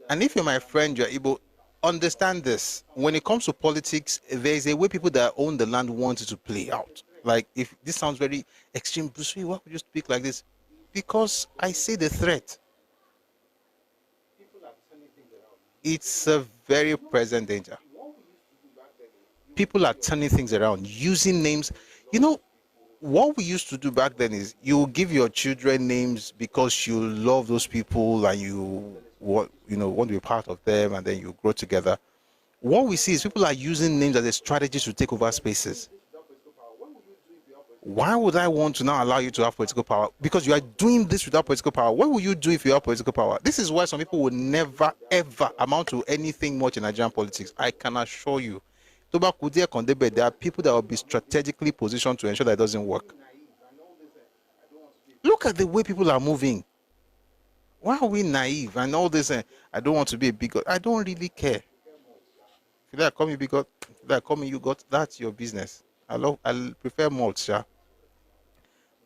And if you're my friend, you're able understand this. When it comes to politics, there's a way people that own the land want it to play out. Like, if this sounds very extreme, Bruce, why would you speak like this? Because I see the threat. It's a very present danger. People are turning things around, using names. What we used to do back then is you give your children names because you love those people and you want to be part of them, and then you grow together. What we see is people are using names as a strategy to take over spaces. Why would I want to now allow you to have political power? Because you are doing this without political power. What will you do if you have political power? This is why some people will never, ever amount to anything much in Nigerian politics. I can assure you. There are people that will be strategically positioned to ensure that it doesn't work. Look at the way people are moving. Why are we naive and all this? I don't want to be a bigot. I don't really care. If you like call me bigot, if you like call me you got, that's your business. I prefer malt, yeah.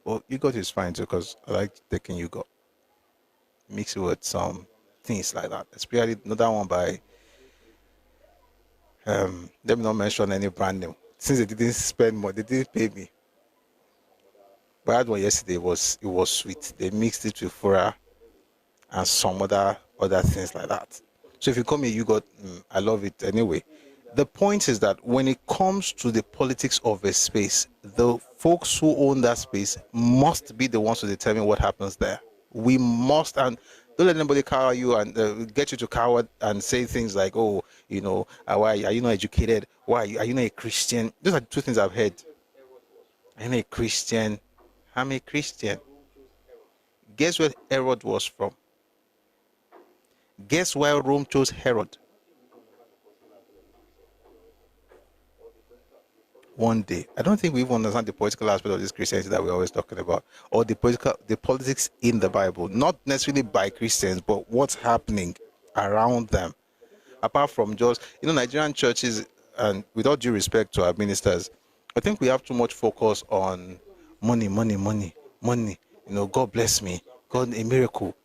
Well, you got is fine too, because I like taking you got. Mix it with some things like that. Especially another one by let me not mention any brand name. Since they didn't spend more, they didn't pay me. But I had one yesterday, it was sweet. They mixed it with fura and some other things like that. So if you call me you got, I love it anyway. The point is that when it comes to the politics of a space, the folks who own that space must be the ones to determine what happens there. We must, and Don't let anybody cower you and get you to cower and say things like, oh, why are you not educated? Why are you not a Christian? Those are two things I've heard. I'm a Christian. I'm a Christian. Guess where Herod was from? Guess why Rome chose Herod? One day. I don't think we even understand the political aspect of this Christianity that we're always talking about, or the politics in the Bible, not necessarily by Christians, but what's happening around them. Apart from just, Nigerian churches, and with all due respect to our ministers, I think we have too much focus on money, money, money, money. God bless me, God, a miracle.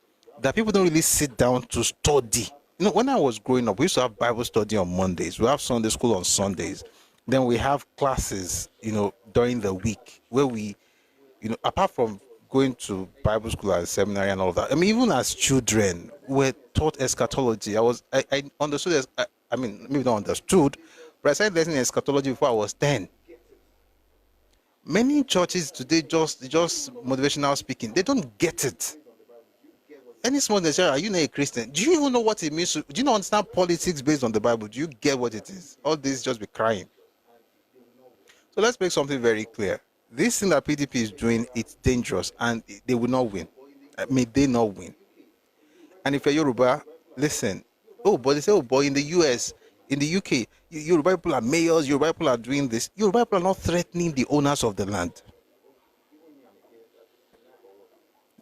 That people don't really sit down to study. When I was growing up, we used to have Bible study on Mondays. We have Sunday school on Sundays. Then we have classes, during the week where we, apart from going to Bible school and seminary and all that. I mean, even as children, we're taught eschatology. I understood maybe not understood, but I started learning eschatology before I was 10. Many churches today just motivational speaking. They don't get it. Any small they say, are you not a Christian? Do you even know what it means? Do you not understand politics based on the Bible? Do you get what it is? All this just be crying. So let's make something very clear. This thing that PDP is doing, it's dangerous, and they will not win. May they not win. And if you're Yoruba, listen. Oh, but they say, in the US, in the UK, Yoruba people are mayors, Yoruba people are doing this. Yoruba people are not threatening the owners of the land.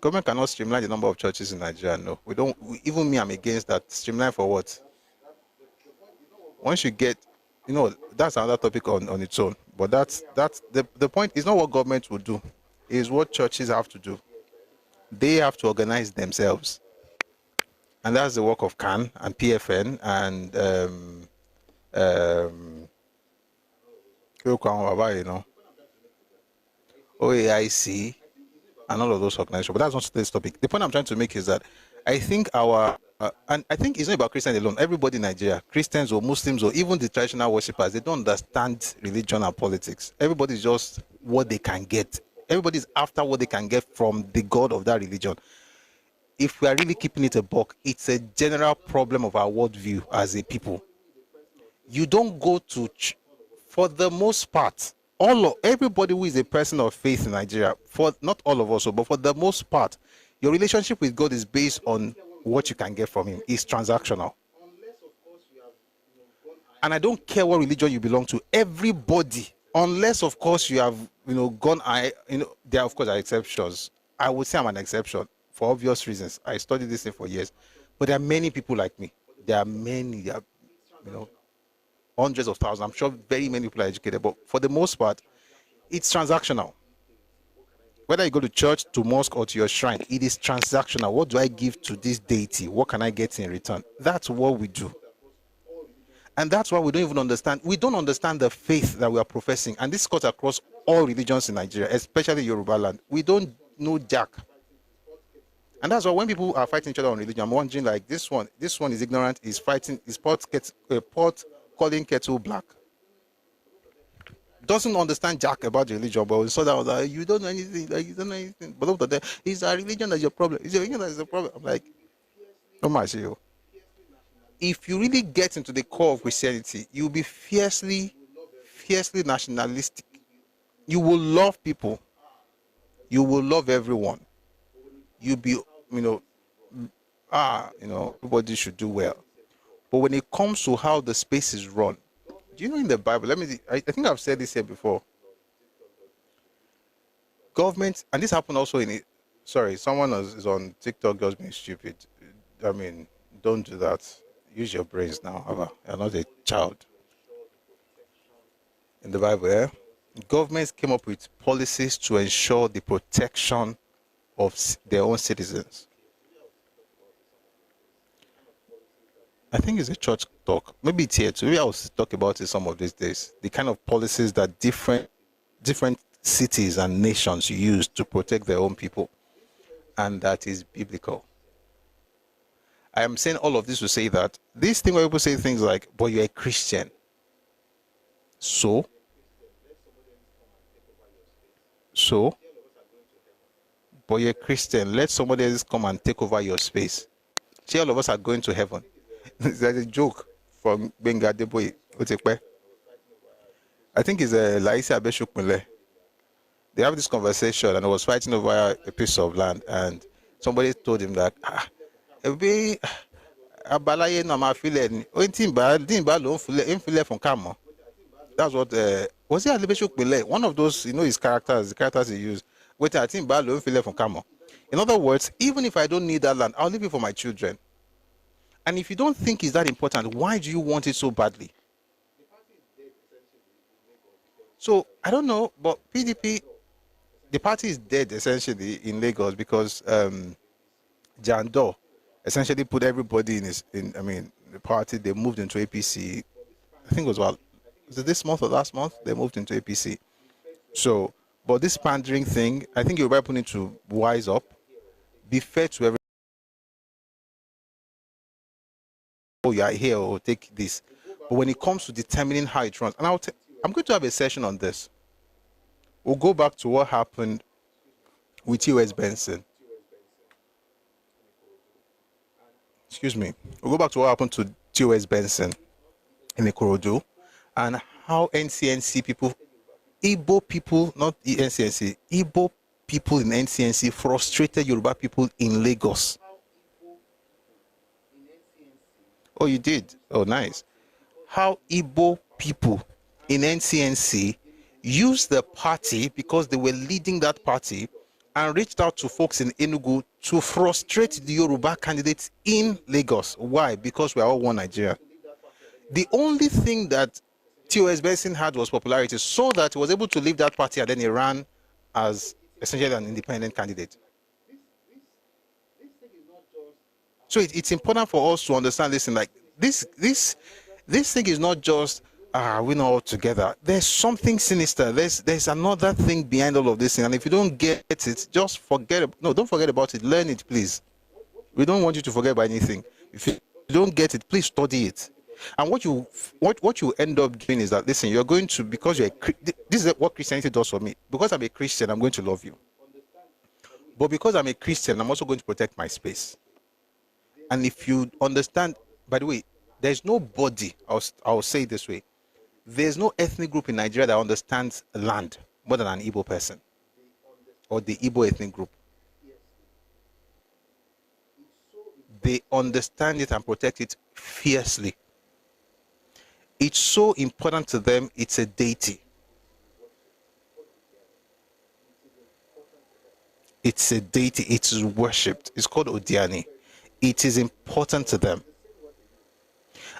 Government cannot streamline the number of churches in Nigeria. No, we don't. Even me, I'm against that. Streamline for what? Once you get, that's another topic on its own. But that's the point. Is not what government will do. Is what churches have to do. They have to organize themselves, and that's the work of CAN and PFN and OAIC and all of those organizations. But that's not today's topic. The point I'm trying to make is that I think and I think it's not about Christians alone. Everybody in Nigeria, Christians or Muslims or even the traditional worshippers, they don't understand religion and politics. Everybody's just what they can get. Everybody's after what they can get from the God of that religion. If we are really keeping it a buck, it's a general problem of our worldview as a people. You don't go to, for the most part, everybody who is a person of faith in Nigeria, for not all of us, but for the most part, your relationship with God is based on what you can get from Him. It's transactional. And I don't care what religion you belong to. Everybody, unless of course you have, gone. There of course are exceptions. I would say I'm an exception for obvious reasons. I studied this thing for years, but there are many people like me. There are many. There are, hundreds of thousands. I'm sure very many people are educated, but for the most part, it's transactional. Whether you go to church, to mosque, or to your shrine, it is transactional. What do I give to this deity? What can I get in return? That's what we do. And that's why we don't even understand. We don't understand the faith that we are professing. And this cuts across all religions in Nigeria, especially Yoruba land. We don't know jack. And that's why when people are fighting each other on religion, I'm wondering, like, this one is ignorant, is fighting, is pot calling kettle black. Doesn't understand jack about the religion, but so that was like, you don't know anything, you don't know anything. But look at that, it's our religion that's your problem. It's your religion that's the problem. I'm like, don't mind you. If you really get into the core of Christianity, you'll be fiercely nationalistic. You will love people. You will love everyone. You'll be, everybody should do well. But when it comes to how the space is run, do you know in the Bible, I think I've said this here before. Government, and this happened also someone is on TikTok just being stupid. I mean, don't do that. Use your brains now. You're not a child. In the Bible, governments came up with policies to ensure the protection of their own citizens. I think it's a church talk. Maybe it's here too. Maybe I'll talk about it some of these days. The kind of policies that different cities and nations use to protect their own people. And that is biblical. I am saying all of this to say that this thing where people say things like, but you're a Christian. So, but you're a Christian. Let somebody else come and take over your space. See, all of us are going to heaven. There's a joke from Benga Deboye. I think it's Laisa Abeshukmule. They have this conversation, and I was fighting over a piece of land, and somebody told him that, Ebi abalaye na ma file ni. O timba lo nfile from Kamo. That's what was it Abeshukmule? One of those, his characters, the characters he used. Wait, I think lo nfile from Kamo. In other words, even if I don't need that land, I'll leave it for my children. And if you don't think it's that important, why do you want it so badly? So I don't know, but PDP, the party is dead essentially in Lagos because Jando essentially put everybody the party. They moved into APC. I think it was it this month or last month? They moved into APC. So, but this pandering thing, I think you're right putting to wise up, be fair to everyone. Oh, you are here, or take this. But when it comes to determining how it runs, and I'm going to have a session on this. We'll go back to what happened with TOS Benson. Excuse me. We'll go back to what happened to TOS Benson in Ikorodu, and how NCNC people, Igbo people, not the NCNC, Igbo people in NCNC frustrated Yoruba people in Lagos. Oh, you did? Oh, nice. How Igbo people in NCNC used the party because they were leading that party and reached out to folks in Enugu to frustrate the Yoruba candidates in Lagos. Why? Because we are all one Nigeria. The only thing that TOS Benson had was popularity, so that he was able to leave that party, and then he ran as essentially an independent candidate. So it's important for us to understand this, and like this thing is not just we're not all together. There's something sinister. There's another thing behind all of this thing, and if you don't get it, just don't forget about it. Learn it, please. We don't want you to forget about anything. If you don't get it, please study it. And what you end up doing is that, listen, you're going to, because this is what Christianity does for me. Because I'm a Christian, I'm going to love you. But because I'm a Christian, I'm also going to protect my space. And if you understand, by the way, there's nobody, I'll say it this way, there's no ethnic group in Nigeria that understands land more than an Igbo person or the Igbo ethnic group. They understand it and protect it fiercely. It's so important to them, it's a deity. It's a deity, it is worshipped. It's called Odiani. It is important to them.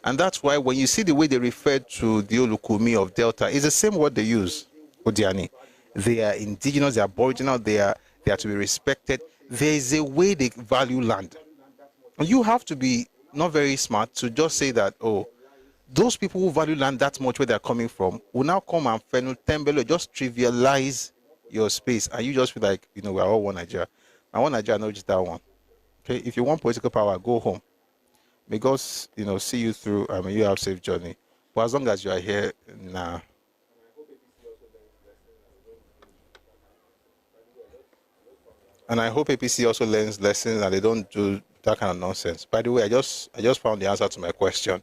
And that's why when you see the way they refer to the Olukumi of Delta, it's the same word they use, Odiani. They are indigenous, they are aboriginal, they are to be respected. There is a way they value land. And you have to be not very smart to just say that, oh, those people who value land that much where they're coming from will now come and tembelo, just trivialize your space, and you just feel like, we're all one Nigeria. I want Nigeria, not just that one. Okay, if you want political power, go home. May God, see you through. You have a safe journey. But as long as you are here, nah. And I hope APC also learns lessons and they don't do that kind of nonsense. By the way, I just found the answer to my question.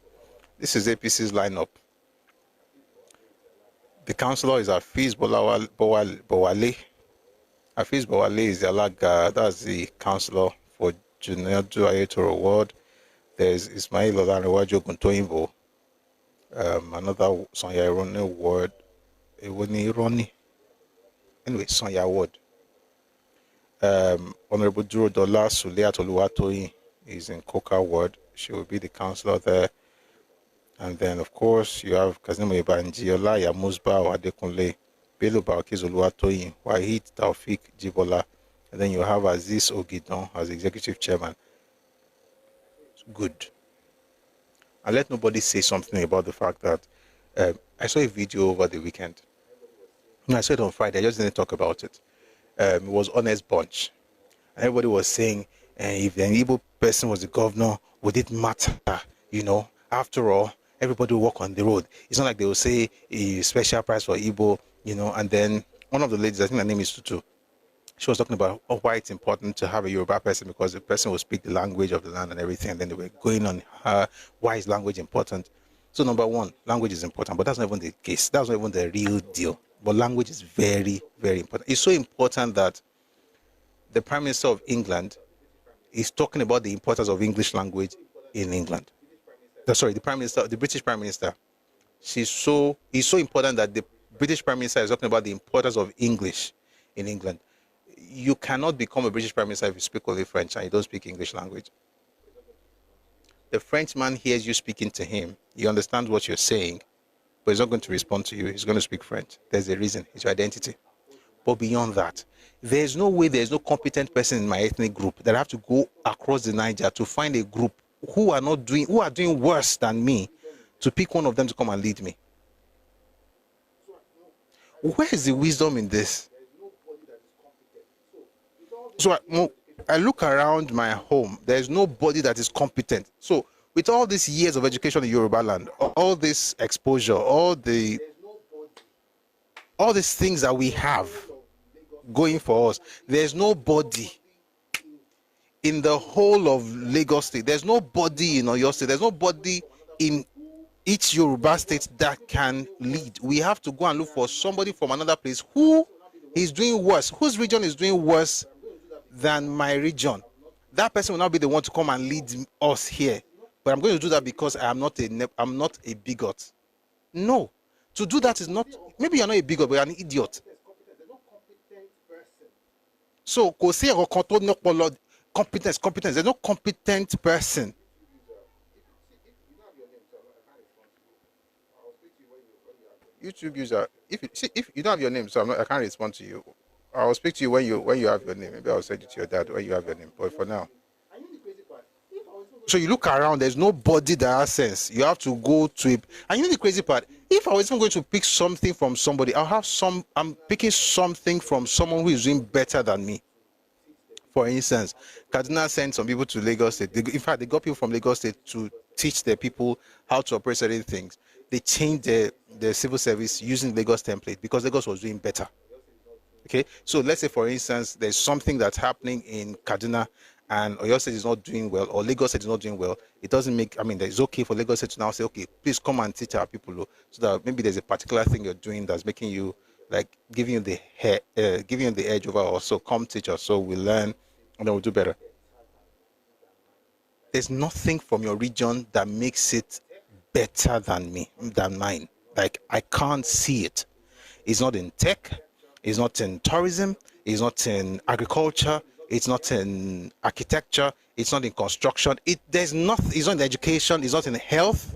This is APC's lineup. The councillor is Hafiz Bowale. Hafiz Bowale is the Alaga, that's the councillor for Junior Ayetoro Ward. There's Ismail Olanrewaju Guntoyinbo, another Sonya Ironi Ward. Anyway, Sonya Ward. Honorable Duro Dola Suliat Oluwatoyin is in Koka Ward. She will be the councillor there. And then, of course, you have Kazimu Ibanji, Olaya Musba Adekunle, Bello Barakiz Oluwatoyin, Wahid Taufik Jibola. And then you have Aziz Ogidon as executive chairman. Good. And let nobody say something about the fact that I saw a video over the weekend. No, I saw it on Friday. I just didn't talk about it. It was Honest Bunch. And everybody was saying, if an Igbo person was the governor, would it matter? After all, everybody will walk on the road. It's not like they will say a special price for Igbo, and then one of the ladies, I think her name is Tutu, she was talking about why it's important to have a Yoruba person, because the person will speak the language of the land and everything. And then they were going on why is language important. So number one, language is important, but that's not even the case. That's not even the real deal. But language is very, very important. It's so important that the Prime Minister of England is talking about the importance of English language in England. Sorry, the British Prime Minister. It's so important that the British Prime Minister is talking about the importance of English in England. You cannot become a British Prime Minister if you speak only French and you don't speak English language. The Frenchman hears you speaking to him. He understands what you're saying, but he's not going to respond to you. He's going to speak French. There's a reason. It's your identity. But beyond that, there's no way, there's no competent person in my ethnic group that I have to go across the Niger to find a group who are doing worse than me, to pick one of them to come and lead me. Where is the wisdom in this? So I look around my home. There's nobody that is competent. So with all these years of education in Yoruba land, all this exposure, all these things that we have going for us, there's nobody in the whole of Lagos State. There's nobody in Oyo State. There's nobody in each Yoruba state that can lead. We have to go and look for somebody from another place who is doing worse, whose region is doing worse than my region. That person will not be the one to come and lead us here. But I'm going to do that because I'm not a bigot. No. To do that is not, maybe you're not a bigot, but you're an idiot. So, competence. There's no competent person. YouTube user, if you don't have your name, so I can't respond to you. I'll speak to you when you have your name. Maybe I'll send it to your dad when you have your name. But for now, so you look around, there's nobody that has sense. You have to go to it. And you know the crazy part? If I was even going to pick something from somebody, I'm picking something from someone who is doing better than me. For instance, Kaduna sent some people to Lagos State. In fact, they got people from Lagos State to teach their people how to operate certain things. They changed the civil service using Lagos template because Lagos was doing better. Okay, so let's say, for instance, there's something that's happening in Kaduna and Oyo State is not doing well, or Lagos State is not doing well. It doesn't make, it's okay for Lagos State to now say, okay, please come and teach our people, so that maybe there's a particular thing you're doing that's making you, like, giving you the edge over us. So come teach us, so we learn, and then we'll do better. There's nothing from your region that makes it better than mine. Like, I can't see it. It's not in tech. It's not in tourism. It's not in agriculture. It's not in architecture. It's not in construction. There's nothing. It's not in education. It's not in health.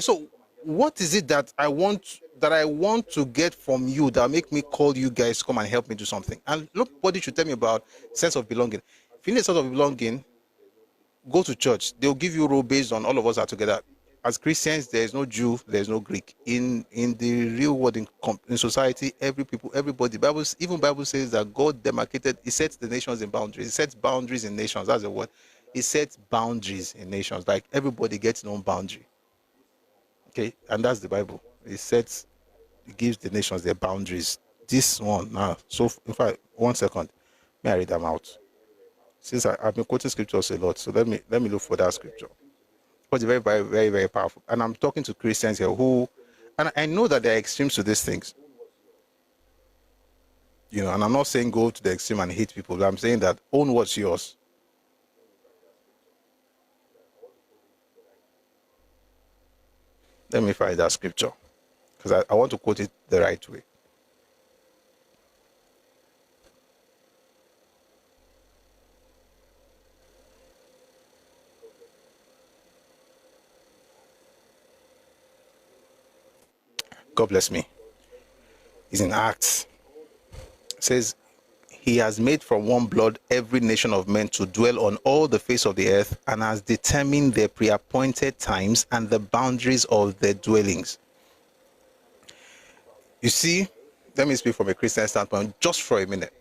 So what is it that I want to get from you that make me call you guys to come and help me do something? And nobody should tell me about sense of belonging. If you need a sense of belonging, go to church. They'll give you role based on all of us are together. As Christians, there is no Jew, there is no Greek. In the real world, in society, everybody. Bible says that God demarcated. He sets the nations in boundaries. He sets boundaries in nations. That's the word. He sets boundaries in nations. Like, everybody gets no boundary. Okay, and that's the Bible. It gives the nations their boundaries. This one now. So, in fact, 1 second, may I read them out? Since I've been quoting scriptures a lot, so let me look for that scripture. But it's very, very, very, very powerful. And I'm talking to Christians here and I know that there are extremes to these things. And I'm not saying go to the extreme and hate people, but I'm saying that own what's yours. Let me find that scripture, because I want to quote it the right way. God bless me. It's in Acts. It says, he has made from one blood every nation of men to dwell on all the face of the earth, and has determined their pre-appointed times and the boundaries of their dwellings. You see, let me speak from a Christian standpoint just for a minute.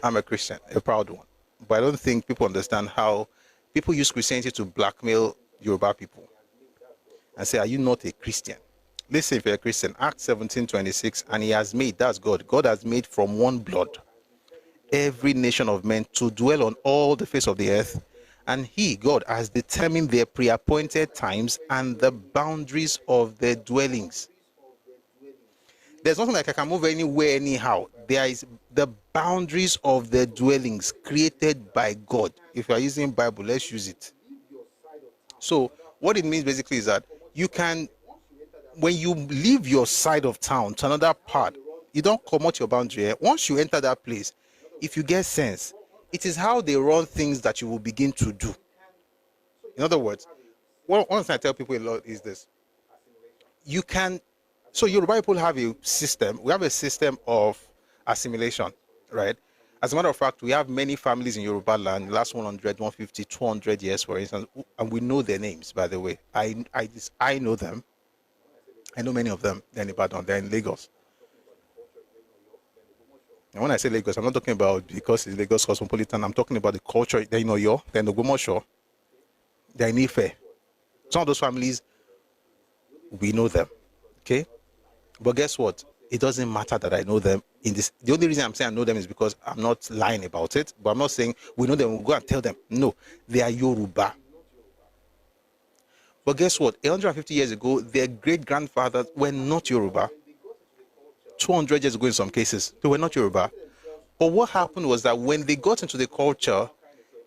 I'm a Christian, a proud one. But I don't think people understand how people use Christianity to blackmail Yoruba people and say, are you not a Christian? Listen, if you're a Christian, Acts 17:26, and he has made, that's God. God has made from one blood every nation of men to dwell on all the face of the earth. And he, God, has determined their pre-appointed times and the boundaries of their dwellings. There's nothing like I can move anywhere, anyhow. There is the boundaries of the dwellings created by God. If you are using Bible, let's use it. So what it means basically is that you can, when you leave your side of town to another part, you don't come out your boundary. Once you enter that place, if you get sense, it is how they run things that you will begin to do. In other words, one thing I tell people a lot is this. You can, so Yoruba people have a system. We have a system of assimilation, right? As a matter of fact, we have many families in Yoruba land, last 100, 150, 200 years, for instance, and we know their names, by the way. I know them. I know many of them. They're in Ibadan, they're in Lagos. And when I say Lagos, I'm not talking about because it's Lagos cosmopolitan. I'm talking about the culture. They're in Oyo, they're in Ogbomoso, they're in Ife. Some of those families, we know them, okay? But guess what? It doesn't matter that I know them in this. The only reason I'm saying I know them is because I'm not lying about it. But I'm not saying we know them, we'll go and tell them. No, they are Yoruba. But guess what? 150 years ago, their great-grandfathers were not Yoruba. 200 years ago in some cases, they were not Yoruba. But what happened was that when they got into the culture,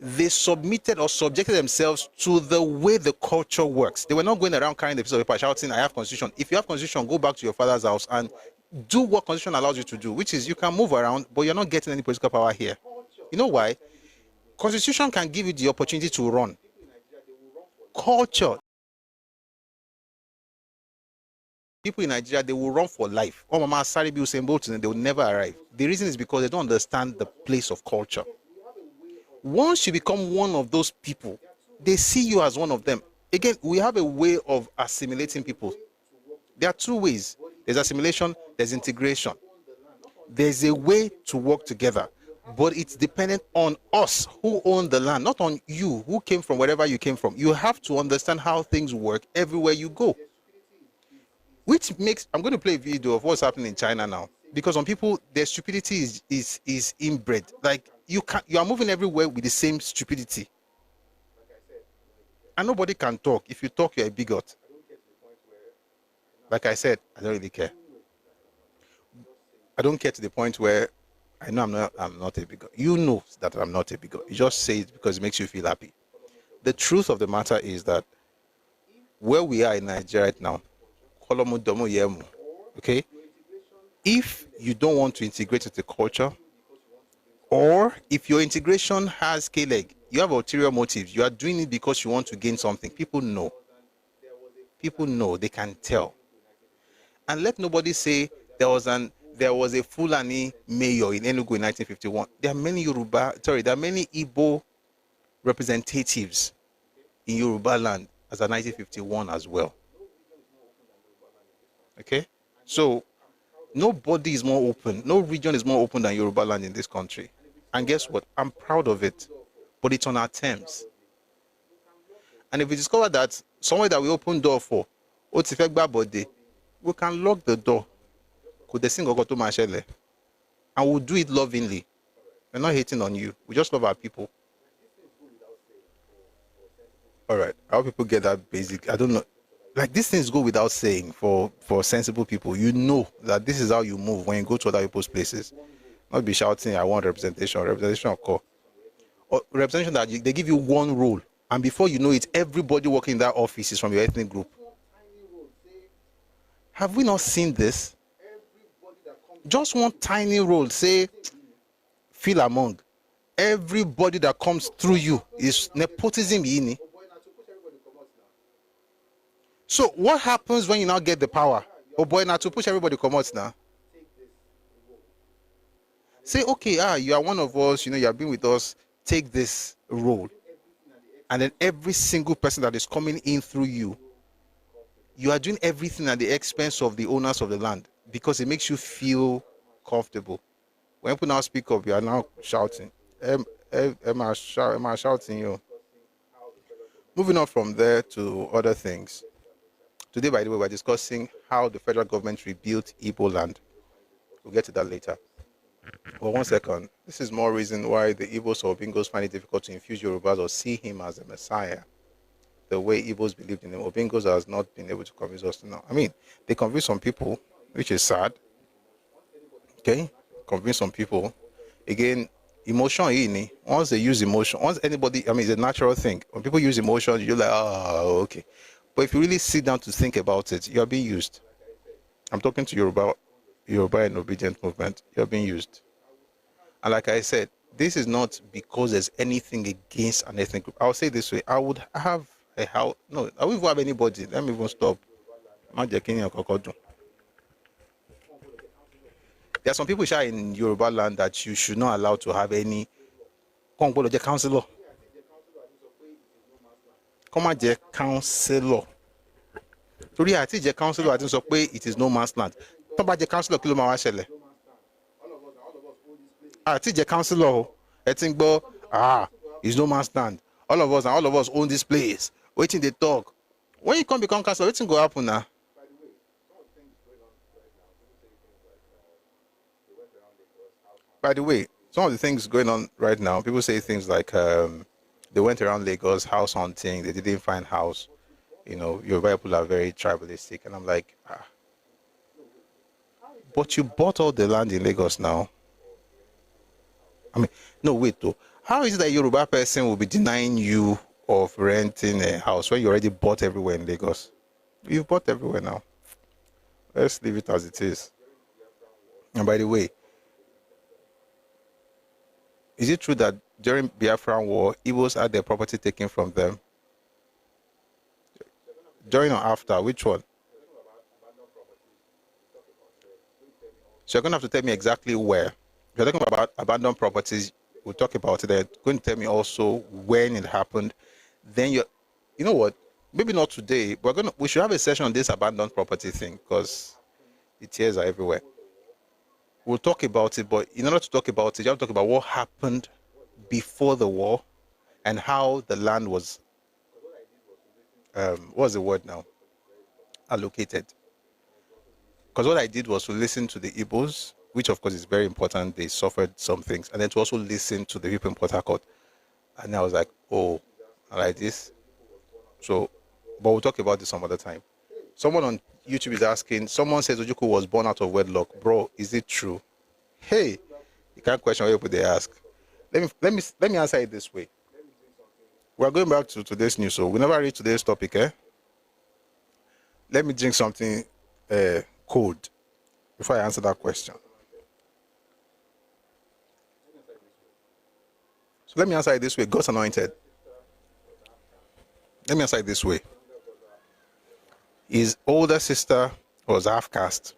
they submitted or subjected themselves to the way the culture works. They were not going around carrying the piece of paper shouting, I have constitution. If you have constitution, go back to your father's house and do what constitution allows you to do, which is you can move around, but you're not getting any political power here. You know why? Constitution can give you the opportunity to run. Culture, people in Nigeria, they will run for life. Oh, Mama Saribi Usain Bolt, they will never arrive. The reason is because they don't understand the place of culture. Once you become one of those people, they see you as one of them. Again, we have a way of assimilating people. There are two ways. There's assimilation, there's integration. There's a way to work together, but it's dependent on us who own the land, not on you who came from wherever you came from. You have to understand how things work everywhere you go. Which makes, I'm going to play a video of what's happening in China now. Because some people, their stupidity is inbred. Like you are moving everywhere with the same stupidity. And nobody can talk. If you talk, you're a bigot. Like I said, I don't really care. I don't care to the point where I know I'm not a bigot. You know that I'm not a bigot. You just say it because it makes you feel happy. The truth of the matter is that where we are in Nigeria right now, okay? If you don't want to integrate with the culture, or if your integration has K-leg, you have ulterior motives, you are doing it because you want to gain something, people know. People know, they can tell. And let nobody say there was a Fulani mayor in Enugu in 1951. There are many there are many Igbo representatives in Yoruba land as of 1951 as well. Okay? So nobody is more open. No region is more open than Yoruba land in this country. And guess what? I'm proud of it. But it's on our terms. And if we discover that somewhere that we open door for, we can lock the door. And we'll do it lovingly. We're not hating on you. We just love our people. All right. I hope people get that basic. I don't know. Like, these things go without saying for sensible people. You know that this is how you move when you go to other people's places. Not be shouting, I want representation. Representation occur. Or representation that they give you one role. And before you know it, everybody working in that office is from your ethnic group. Have we not seen this? Just one tiny role, say, feel among. Everybody that comes through you is nepotism. So what happens when you now get the power? Oh boy, now to push everybody come out now. Say, okay, you are one of us, you have been with us, take this role. And then every single person that is coming in through you, you are doing everything at the expense of the owners of the land because it makes you feel comfortable. When people now speak up, you are now shouting. Am I shouting you? Moving on from there to other things. Today, by the way, we're discussing how the federal government rebuilt Iboland. We'll get to that later. Well, 1 second. This is more reason why the Igbos or Obingos find it difficult to infuse Yorubas or see him as a messiah. The way Igbos believed in him, Obingos has not been able to convince us now. I mean, they convince some people, which is sad. Okay, convince some people. Again, emotion, once they use emotion, once anybody, I mean, it's a natural thing. When people use emotion, you're like, oh, okay. But if you really sit down to think about it, you're being used. I'm talking to Yoruba and obedient movement. You're being used. And like I said, this is not because there's anything against an ethnic group. I'll say it this way. I would have a house. No, I wouldn't have anybody. Let me even stop. There are some people in Yoruba land that you should not allow to have any councillor. Come on, councillor. Torí àti jẹ́ councillor àti sọ pé it is no man's land. Tó bá jẹ́ councillor kí ló máa wá ṣẹlẹ̀? Àti jẹ́ councillor ẹ ti ń gbọ́ it's no man's land. All of us own this place. Waiting they talk. When you come become councillor, wetin go happen now? By the way, some of the things going on right now, people say things like they went around Lagos house hunting, they didn't find house. You know, Yoruba people are very tribalistic. And I'm like, but you bought all the land in Lagos now. I mean, no, wait though. How is it that a Yoruba person will be denying you of renting a house when you already bought everywhere in Lagos? You've bought everywhere now. Let's leave it as it is. And by the way, is it true that during Biafran War, Igbos had their property taken from them? During or after? Which one? So you're going to have to tell me exactly where. If you're talking about abandoned properties, we'll talk about it. They're going to tell me also when it happened. Then you know what? Maybe not today, but we should have a session on this abandoned property thing because the tears are everywhere. We'll talk about it, but in order to talk about it, you have to talk about what happened before the war and how the land was, what's the word now? Allocated. Because what I did was to listen to the Igbos, which of course is very important. They suffered some things. And then to also listen to the people in Port Harcourt. And I was like, oh, I like this. So, but we'll talk about this some other time. Someone on YouTube is asking, someone says Ojukwu was born out of wedlock. Bro, is it true? Hey, you can't question what people they ask. Let me answer it this way. We're going back to today's news, so we never read today's topic, eh? Let me drink something cold before I answer that question. So let me answer it this way. God's anointed. Let me answer it this way. His older sister was half caste.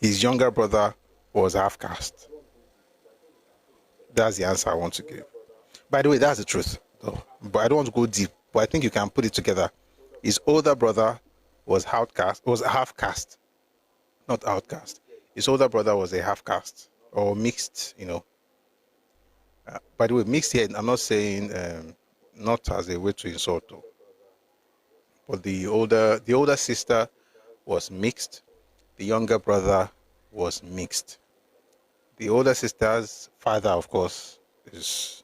His younger brother was half caste. That's the answer I want to give. By the way, that's the truth, though. But I don't want to go deep. But I think you can put it together. His older brother was half caste, not outcast. His older brother was a half caste or mixed, you know. By the way, mixed here, I'm not saying not as a way to insult, though. But the older sister was mixed. The younger brother was mixed. The older sister's father, of course, is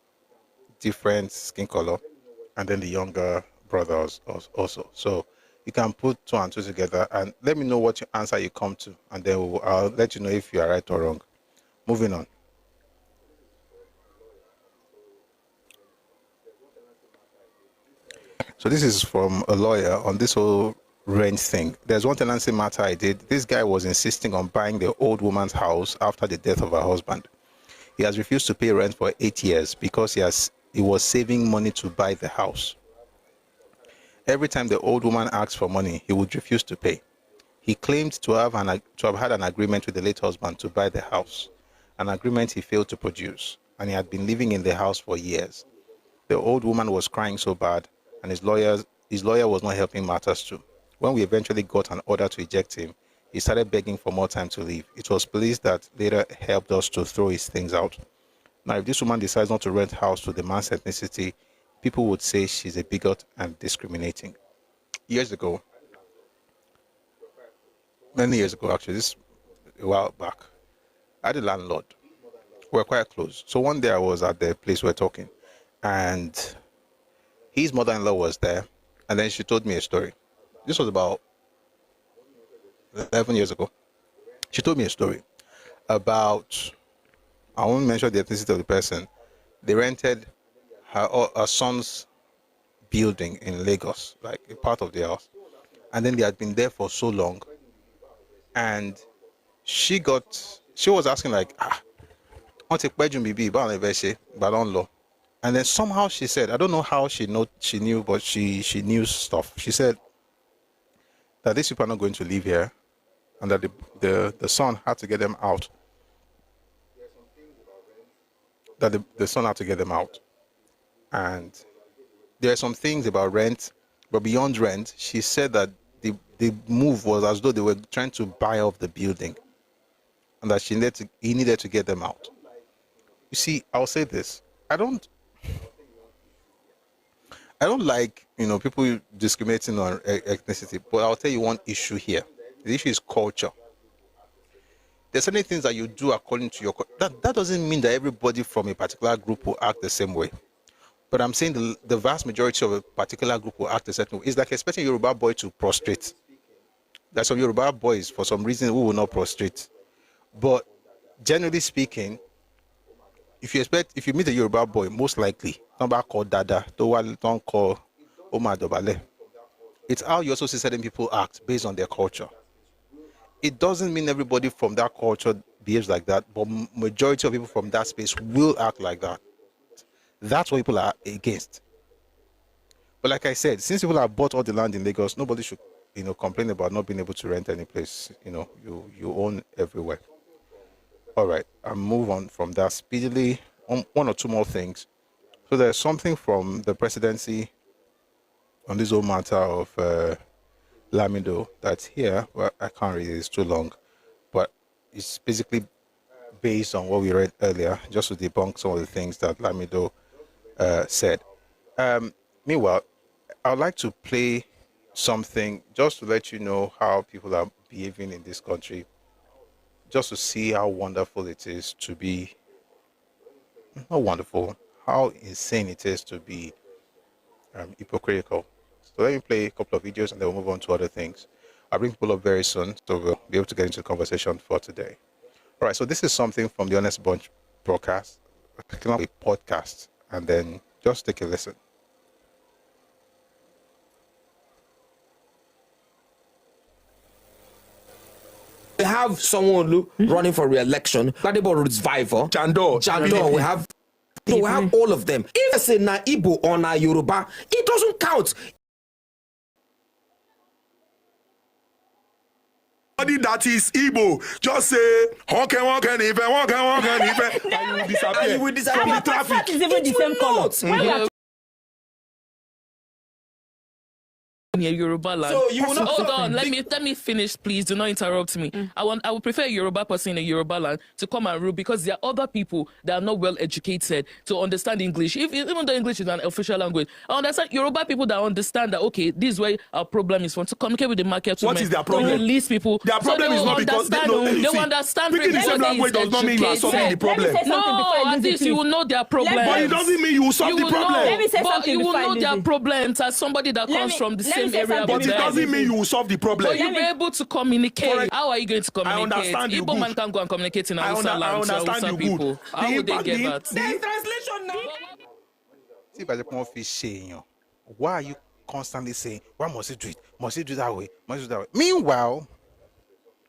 different skin color, and then the younger brother also. So you can put 2 and 2 together, and let me know what answer you come to, and then I'll let you know if you are right or wrong. Moving on. So this is from a lawyer on this whole rent thing. There's one tenancy matter I did. This guy was insisting on buying the old woman's house after the death of her husband. He has refused to pay rent for 8 years because he was saving money to buy the house. Every time the old woman asked for money, he would refuse to pay. He claimed to have had an agreement with the late husband to buy the house, an agreement he failed to produce, and he had been living in the house for years. The old woman was crying so bad, and his lawyer was not helping matters too. When we eventually got an order to eject him, he started begging for more time to leave. It was police that later helped us to throw his things out. Now, if this woman decides not to rent house to the man's ethnicity, people would say she's a bigot and discriminating. Years ago, many years ago, actually, this a while back. I had a landlord. We're quite close. So one day I was at the place we were talking, and his mother-in-law was there, and then she told me a story. This was about 11 years ago. She told me a story about, I won't mention the ethnicity of the person. They rented her son's building in Lagos, like a part of the house. And then they had been there for so long. And she was asking like, I take bedroom baby, but don't law. And then somehow she said, I don't know how she knew, but she knew stuff. She said that these people are not going to live here, and that the son had to get them out. That the son had to get them out. And there are some things about rent, but beyond rent, she said that the move was as though they were trying to buy off the building, and that he needed to get them out. You see, I'll say this. I don't like, people discriminating on ethnicity, but I'll tell you one issue here. The issue is culture. There's certain things that you do according to your culture. That doesn't mean that everybody from a particular group will act the same way. But I'm saying the vast majority of a particular group will act a certain way. It's like expecting a Yoruba boy to prostrate. There's some Yoruba boys, for some reason, who will not prostrate. But generally speaking, if you meet a Yoruba boy, most likely, don't call Dada, don't call Omar Dobale. It's how you also see certain people act based on their culture. It doesn't mean everybody from that culture behaves like that, but majority of people from that space will act like that. That's what people are against. But like I said, since people have bought all the land in Lagos, nobody should, complain about not being able to rent any place. You own everywhere. All right, I'll move on from that speedily. One or two more things. So there's something from the presidency on this whole matter of Lamido that's here. Well, I can't read it, it's too long. But it's basically based on what we read earlier, just to debunk some of the things that Lamido said. Meanwhile, I'd like to play something just to let you know how people are behaving in this country, just to see how wonderful it is to be, not wonderful, how insane it is to be hypocritical. So let me play a couple of videos and then we'll move on to other things. I'll bring people up very soon, so we'll be able to get into the conversation for today. All right, so this is something from the Honest Bunch broadcast, picking up a podcast, and then just take a listen. We have someone running for re-election, Gbadebo Revival, Jandor, we have all of them. If it's a na Igbo or na Yoruba, it doesn't count. That is Igbo, just say, and you will disappear from the traffic. It's even the same color. Yoruba land. So you will not hold on, let me finish, please. Do not interrupt me. I would prefer a Yoruba person in a Yoruba land to come and rule, because there are other people that are not well educated to understand English. Even though English is an official language, I understand Yoruba people that understand that this is where our problem is from, to communicate with the market. What is their problem? To release people. Their problem is not because they will understand. Speaking the same language does not mean you are solving the problem. No, at least you will know their problems. But it doesn't mean you will solve the problem. Let me say but something. You will know their problems as somebody that comes from the same area. But it doesn't mean you will solve the problem. But you'll be able to communicate. How are you going to communicate? I understand you Igbo man good. can go and communicate in Hausa land. I understand you people. good. How would they get that? There is translation now. See, but the fish saying, why are you constantly saying, why must you do it? Must you do that way? Must you do that way? Meanwhile,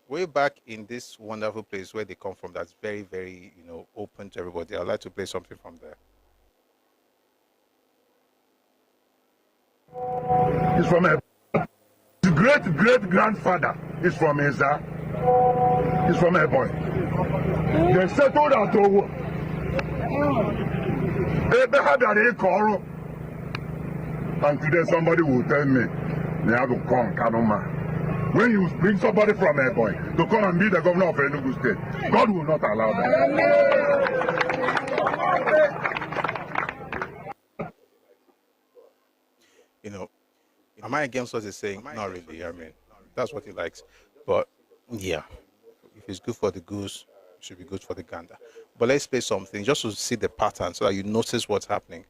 way back in this wonderful place where they come from, that's very, very, open to everybody. I'd like to play something from there. He's from a great-great-grandfather is from Eza. He's from Ebony. They settled at Owo. And today somebody will tell me, when you bring somebody from Ebony to come and be the governor of Enugu State, God will not allow that. Am I against what he's saying? Not really. I mean, that's what he likes. But Yeah. If it's good for the goose, it should be good for the gander. But let's play something just to see the pattern so that you notice what's happening.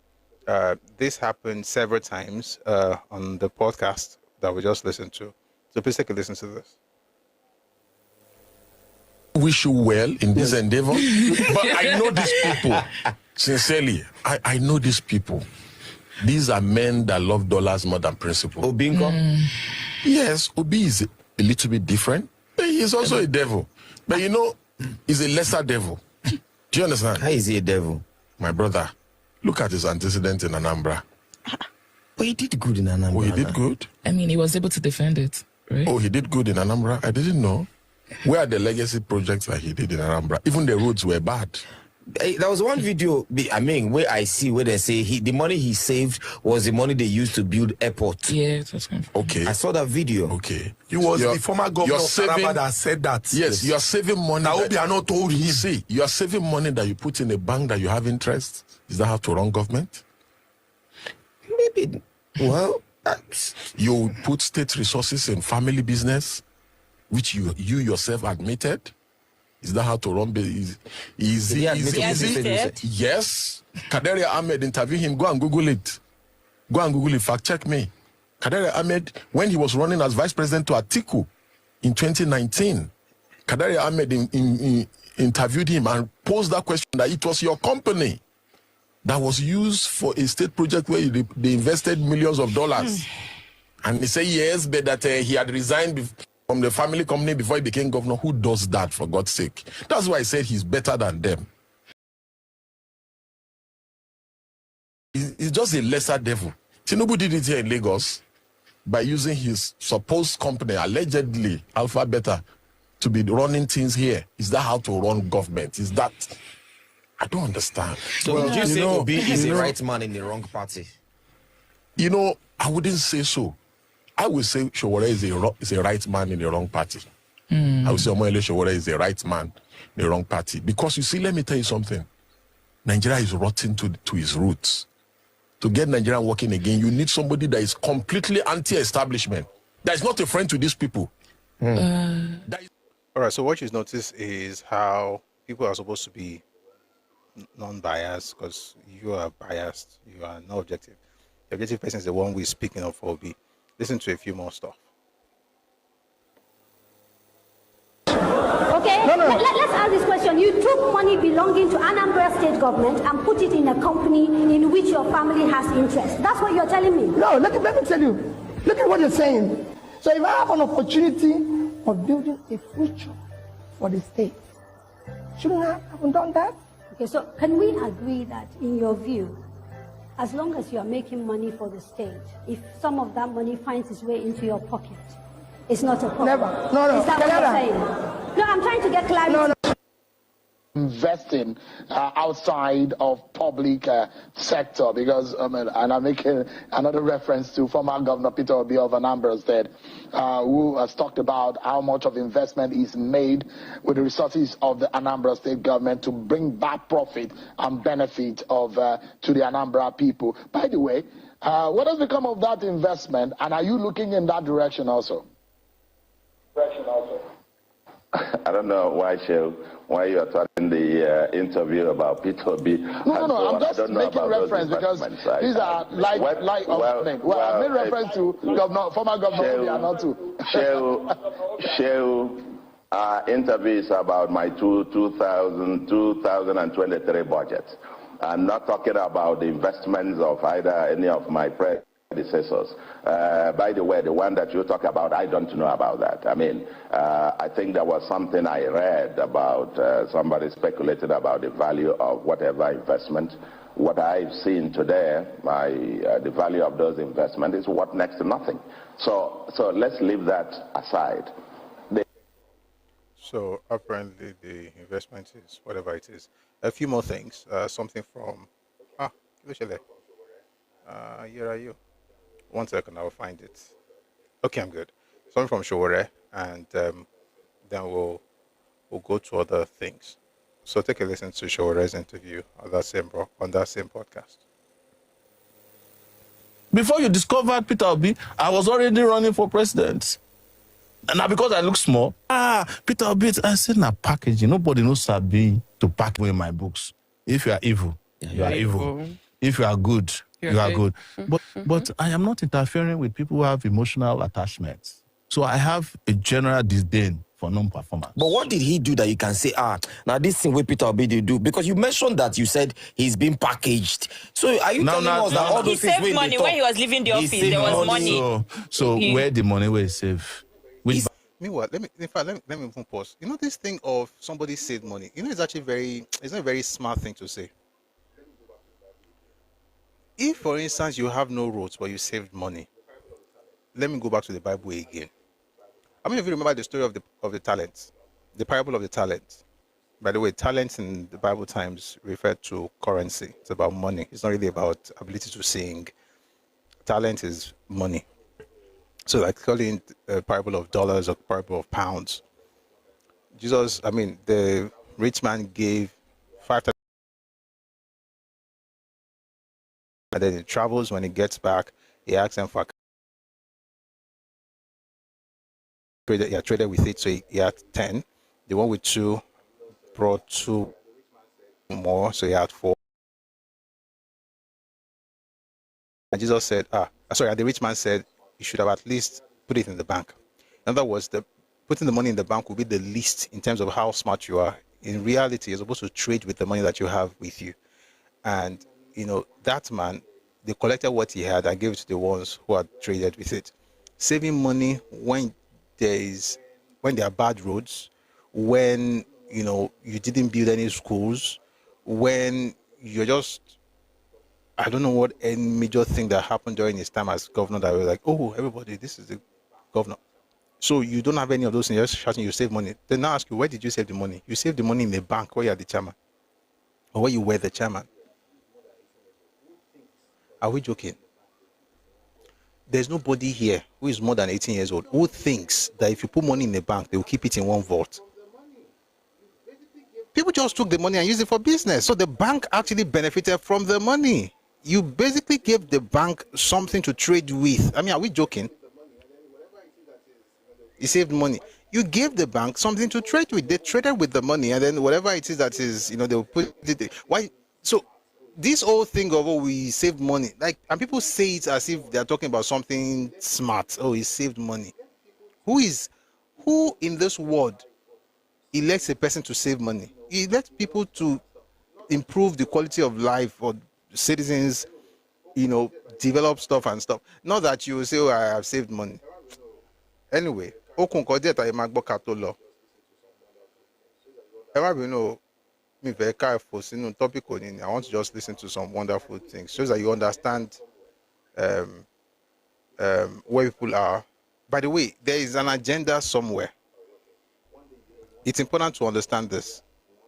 This happened several times on the podcast that we just listened to. So please take a listen to this. Wish you well in this endeavor. But I know these people. Sincerely, I know these people. These are men that love dollars more than principle. Obingo? Yes, Obi is a little bit different. But he is also a devil. But you know, he's a lesser devil. Do you understand? How is he a devil? My brother, look at his antecedent in Anambra. But he did good in Anambra. Oh, he did good? I mean, he was able to defend it, right? Oh, he did good in Anambra? I didn't know. Where are the legacy projects that he did in Anambra? Even the roads were bad. There was one video, I mean, where I see where they say the money he saved was the money they used to build airport. Yeah, that's kind of okay. I saw that video. Okay. It was the former governor of Taraba that said that. Yes, you are saving money. Naobi are not told him. See, you are saving money that you put in a bank that you have interest. Is that how to run government? Maybe. Well, you put state resources in family business, which you yourself admitted. Is that how to run business? Yes. Kaderi Ahmed interviewed him. Go and Google it. Go and Google it. Fact check me. Kaderi Ahmed, when he was running as vice president to Atiku in 2019, Kaderi Ahmed interviewed him and posed that question that it was your company that was used for a state project where they invested millions of dollars. And he said yes, but that he had resigned from the family company before he became governor. Who does that, for God's sake? That's why I said he's better than them. He's just a lesser devil. Tinubu did it here in Lagos by using his supposed company, allegedly Alpha Beta, to be running things here. Is that how to run government? Is that... I don't understand. So would you say Obi is the right man in the wrong party? You know, I wouldn't say so. I would say Sowore is a right man in the wrong party. I would say Omoyele Sowore is the right man in the wrong party. Because you see, let me tell you something. Nigeria is rotten to its roots. To get Nigeria working again, you need somebody that is completely anti-establishment. That is not a friend to these people. All right, so what you notice is how people are supposed to be non-biased, because you are biased, you are not objective. The objective person is the one who is speaking of Obi. Listen to a few more stuff. Okay, let's ask this question. You took money belonging to Anambra state government and put it in a company in which your family has interest. That's what you're telling me? No, let me tell you. Look at what you're saying. So if I have an opportunity of building a future for the state, shouldn't I have done that? Okay, so can we agree that, in your view, as long as you are making money for the state, if some of that money finds its way into your pocket, it's not a problem? Never. No. Is that what you're saying? No, I'm trying to get clarity. No. Investing outside of public sector, because and I'm making another reference to former Governor Peter Obi of Anambra State, who has talked about how much of investment is made with the resources of the Anambra State government to bring back profit and benefit of to the Anambra people. By the way, what has become of that investment, and are you looking in that direction also? I don't know why you are talking the interview about Peter Obi. No, I'm just making reference because these are light opening. Well, I made reference to former Governor Obi and not to. Sheu interviews about my 2023 budget. I'm not talking about the investments of either any of my predecessors. By the way, the one that you talk about, I don't know about that. I mean, I think there was something I read about somebody speculated about the value of whatever investment. What I've seen today, the value of those investments is worth next to nothing. So let's leave that aside. So apparently the investment is whatever it is. A few more things. Something from here are you? 1 second, I'll find it. Okay, I'm good. Something from Sowore, and then we'll go to other things. So take a listen to Showore's interview on that same podcast. Before you discovered Peter Obi, I was already running for president. Now because I look small, Peter Obi, I said na packaging. Nobody knows sabi to pack in my books. If you are evil, you are evil. If you are good, you are good. But I am not interfering with people who have emotional attachments. So I have a general disdain for non-performance. But what did he do that you can say, now this thing what Peter Obi do? Because you mentioned that you said he's been packaged. So are you telling us that all those things saved money when he was leaving the office? There was money. So where the money was saved? Meanwhile, let me even pause. You know, this thing of somebody saved money, you know, it's actually it's not a very smart thing to say. If, for instance, you have no roads but you saved money, let me go back to the Bible again. I mean, if you remember the story of the talents, the parable of the talents. By the way, talents in the Bible times refer to currency. It's about money. It's not really about ability to sing. Talent is money. So like calling a parable of dollars or parable of pounds. Jesus, I mean, the rich man gave 5,000. And then he travels. When he gets back, he asks them for traded with it, so he had 10. The one with 2 brought 2 more, so he had 4. And Jesus said, the rich man said, you should have at least put it in the bank. In other words, putting the money in the bank will be the least in terms of how smart you are. In reality, you're supposed to trade with the money that you have with you. And, you know, that man, they collected what he had and gave it to the ones who had traded with it. Saving money when there are bad roads, when, you know, you didn't build any schools, when you're just, I don't know what any major thing that happened during his time as governor that was like, oh, everybody, this is the governor. So you don't have any of those things, you're just shouting, you save money. Then now ask you, where did you save the money? You saved the money in the bank where you're the chairman, or where you were the chairman. Are we joking? There's nobody here who is more than 18 years old who thinks that if you put money in the bank, they will keep it in one vault. People just took the money and used it for business. So the bank actually benefited from the money. You basically gave the bank something to trade with. I mean, are we joking? You saved money. You gave the bank something to trade with. They traded with the money, and then whatever it is that is, you know, they'll put it. Why? So this whole thing of, oh, we saved money, like, and people say it as if they're talking about something smart. Oh, he saved money. Who in this world elects a person to save money? He elects people to improve the quality of life for citizens, you know, develop stuff and stuff. Not that you will say, oh, I have saved money. Anyway, I want to just listen to some wonderful things. Shows that you understand where people are. By the way, there is an agenda somewhere. It's important to understand this.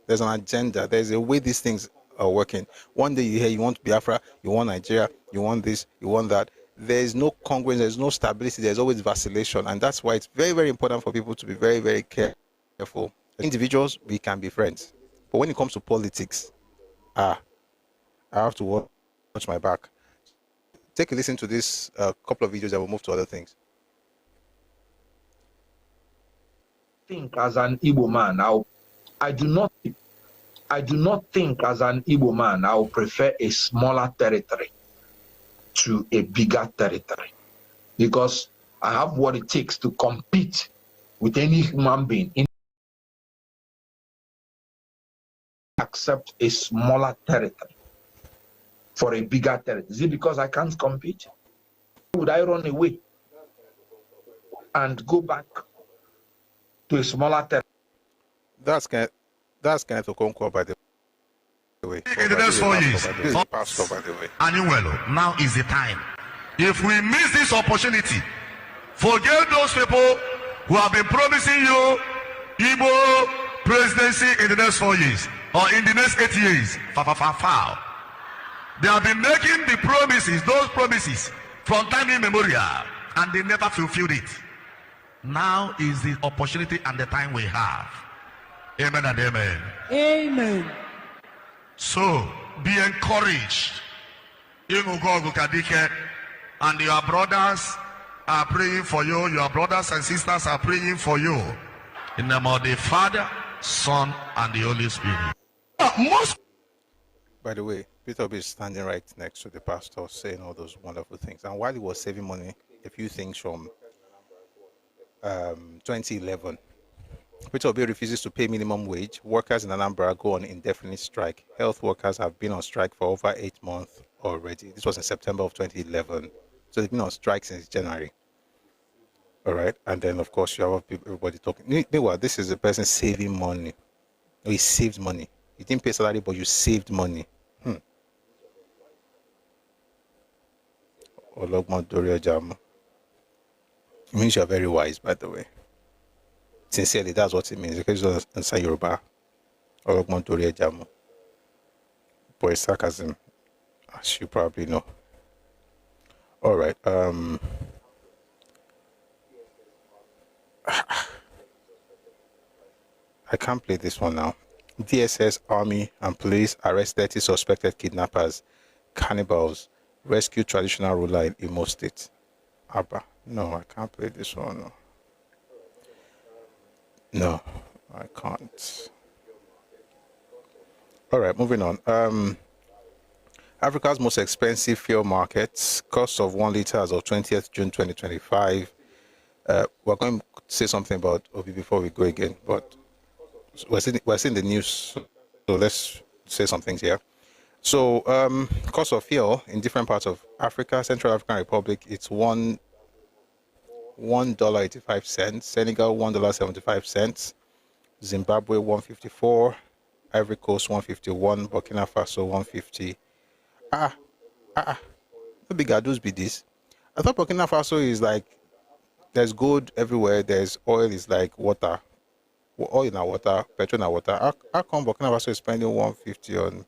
There's an agenda. There's a way these things are working. One day you hear you want Biafra, you want Nigeria, you want this, you want that. There's no congruence, there's no stability, there's always vacillation. And that's why it's very, very important for people to be very, very careful. Individuals, we can be friends. But when it comes to politics, I have to watch my back. Take a listen to this couple of videos and we'll move to other things. Think as an Igbo man, I do not think as an Igbo man I will prefer a smaller territory to a bigger territory, because I have what it takes to compete with any human being. Accept a smaller territory for a bigger territory. Is it because I can't compete? Would I run away and go back to a smaller territory? That's kind of Okonkwo, by the way. In the next 4 years, now is the time. If we miss this opportunity, forget those people who have been promising you Igbo presidency in the next 4 years or in the next 8 years. They have been making the promises, those promises, from time immemorial, and they never fulfilled it. Now is the opportunity and the time we have. Amen and amen. Amen. So be encouraged. And your brothers are praying for you. Your brothers and sisters are praying for you. In the name of the Father, Son, and the Holy Spirit. By the way, Peter Obi is standing right next to the pastor saying all those wonderful things. And while he was saving money, a few things from 2011. Peter Obi refuses to pay minimum wage. Workers in Anambra go on indefinite strike. Health workers have been on strike for over 8 months already. This was in September of 2011. So they've been on strike since January. All right. And then, of course, you have everybody talking. Meanwhile, this is a person saving money. No, he saved money. You didn't pay salary, but you saved money. It means you're very wise, by the way. Sincerely, that's what it means. Because you don't understand Yoruba. But it's sarcasm, as you probably know. All right. I can't play this one now. DSS, Army, and police arrest 30 suspected kidnappers, cannibals, rescue traditional ruler in Imo State. Abba. No, I can't play this one. No, I can't. All right, moving on. Africa's most expensive fuel markets, cost of 1 liter as of 20th June 2025. We're going to say something about Obi before we go again, but we're seeing the news, so let's say some things here. So, cost of fuel in different parts of Africa, Central African Republic, it's $1.85, Senegal $1.75, Zimbabwe 154, Ivory Coast 151, Burkina Faso 150. No big ados be this. I thought Burkina Faso is like there's gold everywhere, there's oil is like water. Oil in our water, petrol in our water. How come Burkina Faso is spending 150 on?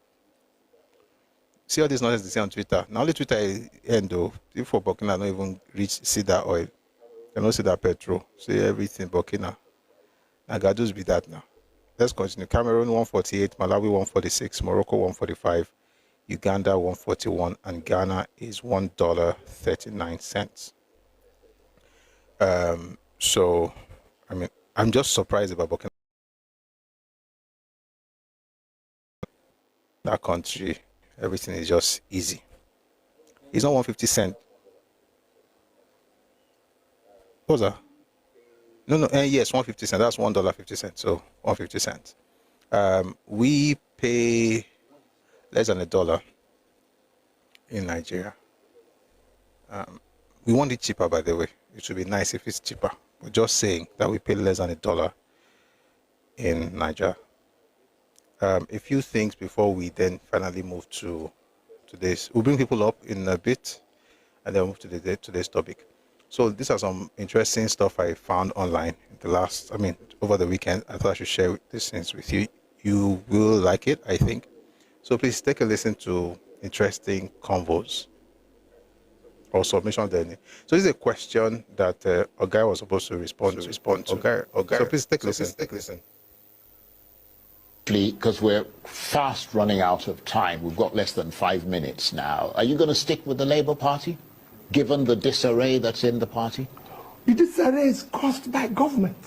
See all this nonsense they say on Twitter. Now only Twitter end though. People for Burkina don't even see that oil. They don't see that petrol. See everything Burkina. Now Gados be that now. Let's continue. Cameroon 148, Malawi 146, Morocco 145, Uganda 141, and Ghana is $1.39. So I mean, I'm just surprised about Burkina. That country, everything is just easy. It's not 150 cents. What was that? No, yes, 150 cents. That's $1.50. So 150 cents. We pay less than $1 in Nigeria. We want it cheaper, by the way. It should be nice if it's cheaper. We're just saying that we pay less than $1 in Nigeria. A few things before we then finally move to this. We'll bring people up in a bit and then move to today's topic. So these are some interesting stuff I found online over the weekend. I thought I should share these things with you. You will like it, I think. So please take a listen to interesting convos or submission. So this is a question that a guy was supposed to respond to. Okay. So please take a listen. Because we're fast running out of time. We've got less than 5 minutes now. Are you going to stick with the Labour Party, given the disarray that's in the party? The disarray is caused by government.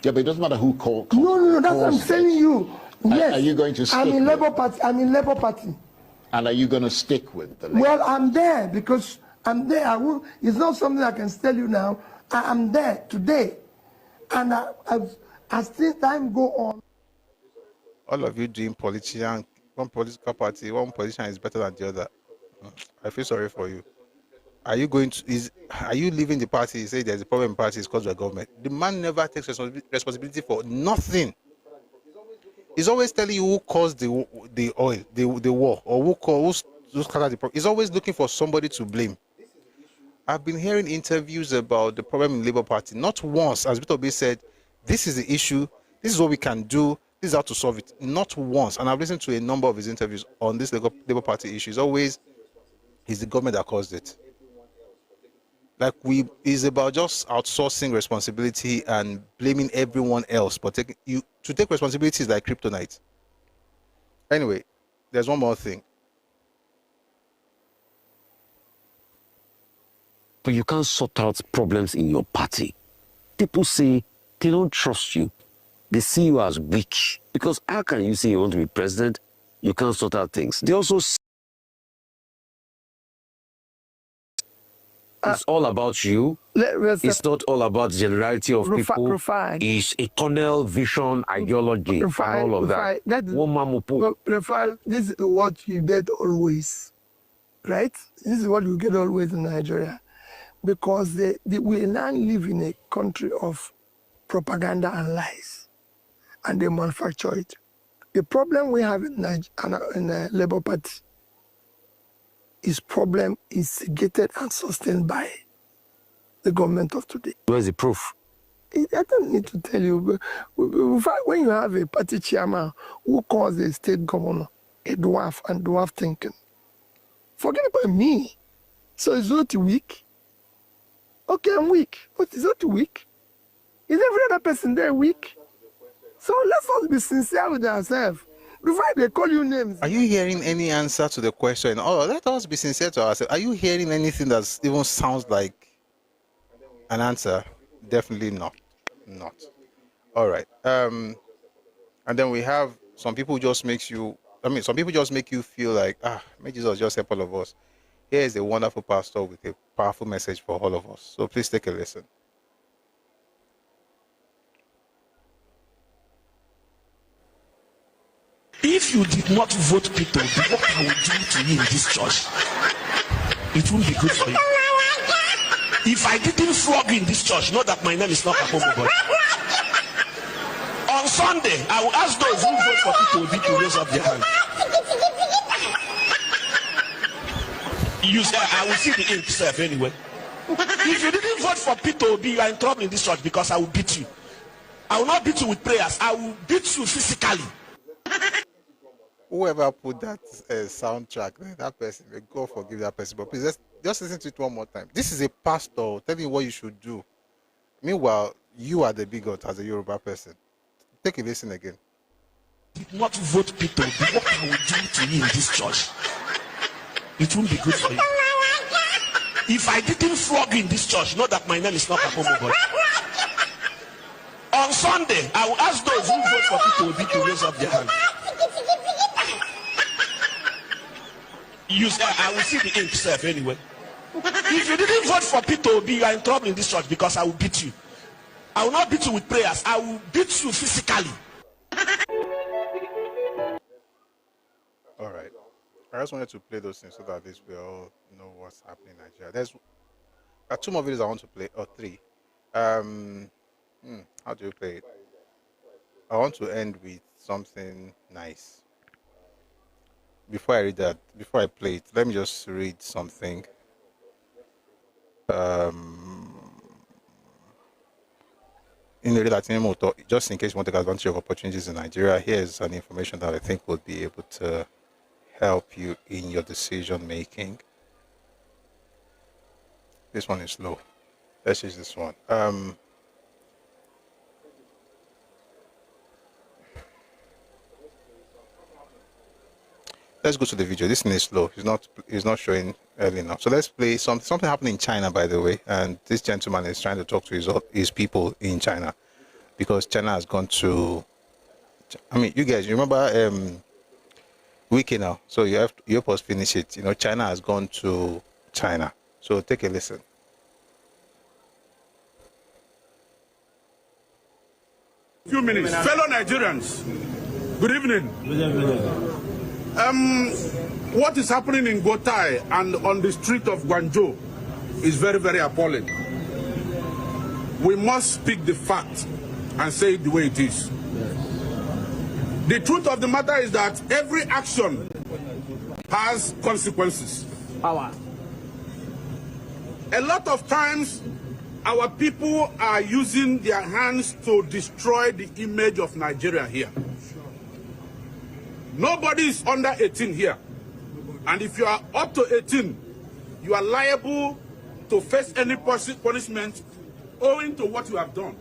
Yeah, but it doesn't matter who calls. No, that's what I'm telling you. Yes. Are you going to stick I'm in Labour Party. And are you going to stick with the Labour Well, I'm there because I'm there. It's not something I can tell you now. I'm there today. And as time go on, all of you doing politician, one political party, one politician is better than the other. I feel sorry for you. Are you leaving the party? You say there's a problem in the party, it's caused by government. The man never takes responsibility for nothing. He's always telling you who caused the war, or who started the problem. He's always looking for somebody to blame. I've been hearing interviews about the problem in the Labour Party. Not once, as Peter Obi said, this is the issue, this is what we can do, this is how to solve it. Not once. And I've listened to a number of his interviews on this Labour Party issue. It's the government that caused it. It's about just outsourcing responsibility and blaming everyone else. But to take responsibility is like kryptonite. Anyway, there's one more thing. but you can't sort out problems in your party. People say they don't trust you. They see you as weak. Because how can you say you want to be president? You can't sort out things. They also see it's all about you. It's not all about the generality of people. It's a tunnel vision, ideology, and all of that. This is what you get always, right? This is what you get always in Nigeria. Because we now live in a country of propaganda and lies, and they manufacture it. The problem we have in the Labour Party is problem instigated and sustained by the government of today. Where's the proof? I don't need to tell you, but when you have a party chairman who calls a state governor a dwarf and dwarf thinking, forget about me. So it's not weak. Okay, I'm weak, but it's not weak. Is every other person there weak? So let's all be sincere with ourselves. Before they call you names. Are you hearing any answer to the question? Oh, let us be sincere to ourselves. Are you hearing anything that even sounds like an answer? Definitely not. Not. All right. And then we have some people just makes you, some people just make you feel like, may Jesus just help all of us. Here is a wonderful pastor with a powerful message for all of us. So please take a listen. If you did not vote Peter, what I will do to you in this church, it won't be good for you. If I didn't flog you in this church, know that my name is not Ẹkáàbọ. On Sunday, I will ask those who vote for Peter to raise up their hand. You say, I will see the ink self anyway. If you didn't vote for Peter Obi, you are in trouble in this church because I will beat you. I will not beat you with prayers. I will beat you physically. Whoever put that soundtrack there, that person, may God forgive that person. But please, just listen to it one more time. This is a pastor telling you what you should do. Meanwhile, you are the bigot as a Yoruba person. Take a listen again. Did not vote Peter, what I will do to you in this church, it won't be good for you. If I didn't flog you in this church, know that my name is not Ẹkáàbọ. On Sunday, I will ask those who vote for Peter to raise up their hand. You say, I will see the ink self anyway. If you didn't vote for Peter Obi, you are in trouble in this church because I will beat you. I will not beat you with prayers. I will beat you physically. All right. I just wanted to play those things so that at least we all know what's happening in Nigeria. There are two more videos I want to play, or three. How do you play it? I want to end with something nice. Before I read that, before I play it, let me just read something. In the Latin motor, just in case you want to take advantage of opportunities in Nigeria, here's an information that I think will be able to help you in your decision making. This one is slow. Let's use this one. Let's go to the video. This thing is slow. It's not showing early enough. So let's play something happened in China, by the way. And this gentleman is trying to talk to his people in China, because China has gone to. I mean, you guys, you remember Wiki now? So you help us finish it. You know, China has gone to China. So take a listen. Few minutes, fellow Nigerians. Good evening. Good evening. What is happening in Gotai and on the street of Guangzhou is very, very appalling. We must speak the fact and say it the way it is. The truth of the matter is that every action has consequences. Power. A lot of times, our people are using their hands to destroy the image of Nigeria here. Nobody is under 18 here. And if you are up to 18, you are liable to face any punishment owing to what you have done.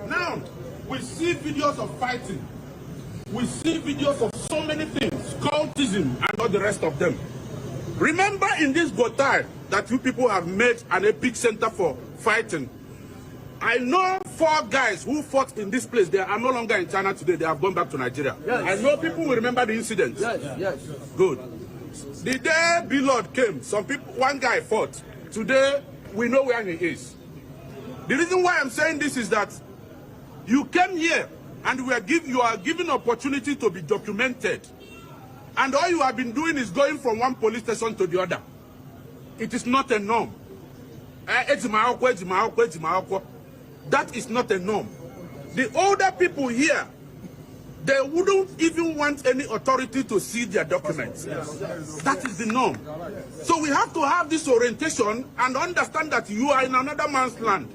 Now, we see videos of fighting. We see videos of so many things, cultism and all the rest of them. Remember in this Gotai that you people have made an epic center for fighting. I know 4 guys who fought in this place. They are no longer in China today. They have gone back to Nigeria. Yes. I know people will remember the incident. Yes, yes. Good. The day B-Lord came, one guy fought. Today, we know where he is. The reason why I'm saying this is that you came here and you are given opportunity to be documented. And all you have been doing is going from one police station to the other. It is not a norm. That is not a norm. The older people here, they wouldn't even want any authority to see their documents. That is the norm. So we have to have this orientation and understand that you are in another man's land.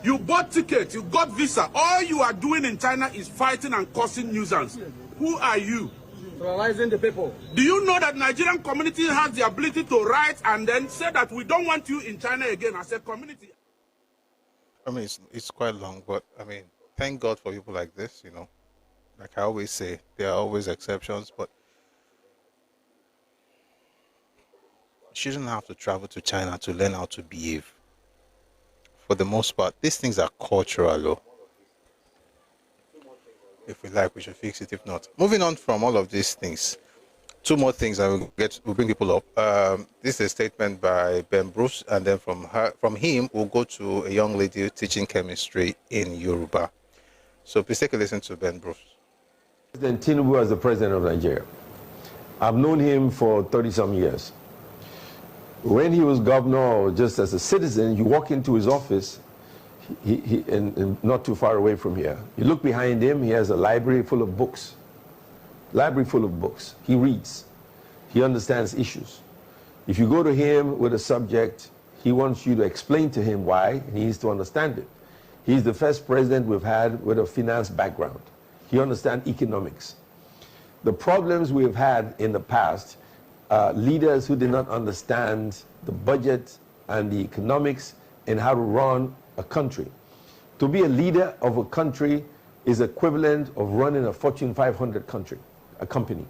You bought tickets, you got visa. All you are doing in China is fighting and causing nuisance. Who are you? Terrorizing the people. Do you know that Nigerian community has the ability to write and then say that we don't want you in China again as a community? I mean, it's quite long, but I mean, thank God for people like this, you know. Like I always say, there are always exceptions, but you shouldn't have to travel to China to learn how to behave. For the most part, these things are cultural, though. If we like, we should fix it. If not, moving on from all of these things, 2 more things I will bring people up. This is a statement by Ben Bruce, and then from him, we'll go to a young lady teaching chemistry in Yoruba. So please take a listen to Ben Bruce. President Tinubu as the president of Nigeria. I've known him for 30-some years. When he was governor, or just as a citizen, you walk into his office, and not too far away from here. You look behind him, he has a library full of books. Library full of books. He reads. He understands issues. If you go to him with a subject, he wants you to explain to him why, and he needs to understand it. He's the first president we've had with a finance background. He understands economics. The problems we've had in the past, leaders who did not understand the budget and the economics and how to run a country. To be a leader of a country is equivalent of running a Fortune 500 company.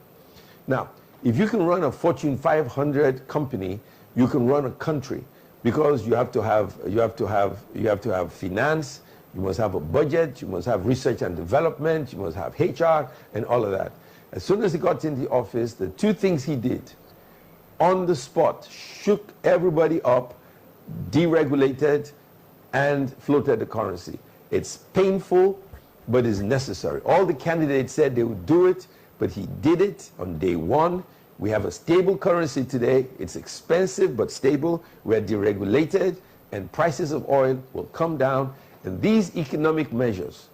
Now, if you can run a Fortune 500 company, you can run a country, because you have to have finance, you must have a budget, you must have research and development, you must have HR and all of that. As soon as he got in the office, the 2 things he did on the spot: shook everybody up, deregulated, and floated the currency. It's painful, but it's necessary. All the candidates said they would do it, but he did it on day 1. We have a stable currency today. It's expensive, but stable. We're deregulated, and prices of oil will come down. And these economic measures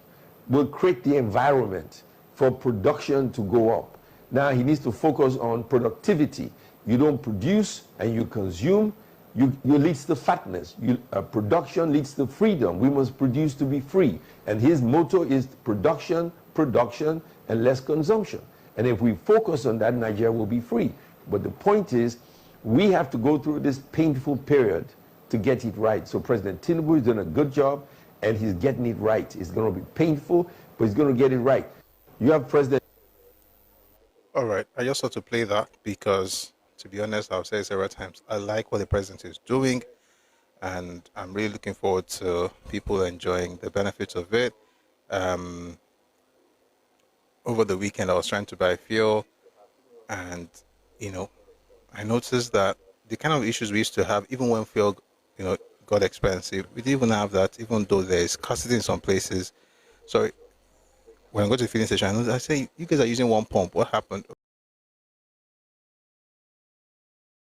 will create the environment for production to go up. Now he needs to focus on productivity. You don't produce and you consume. You leads to fatness. Production leads to freedom. We must produce to be free. And his motto is production, production, and less consumption. And if we focus on that, Nigeria will be free. But the point is, we have to go through this painful period to get it right. So President Tinubu is doing a good job, and he's getting it right. It's going to be painful, but he's going to get it right. You have President... All right, I just have to play that because, to be honest, I've said it several times, I like what the president is doing, and I'm really looking forward to people enjoying the benefits of it. Over the weekend, I was trying to buy fuel, and, you know, I noticed that the kind of issues we used to have, even when fuel, you know, got expensive, we didn't even have that, even though there is scarcity in some places. So when I go to the filling station, I say, you guys are using 1 pump. What happened?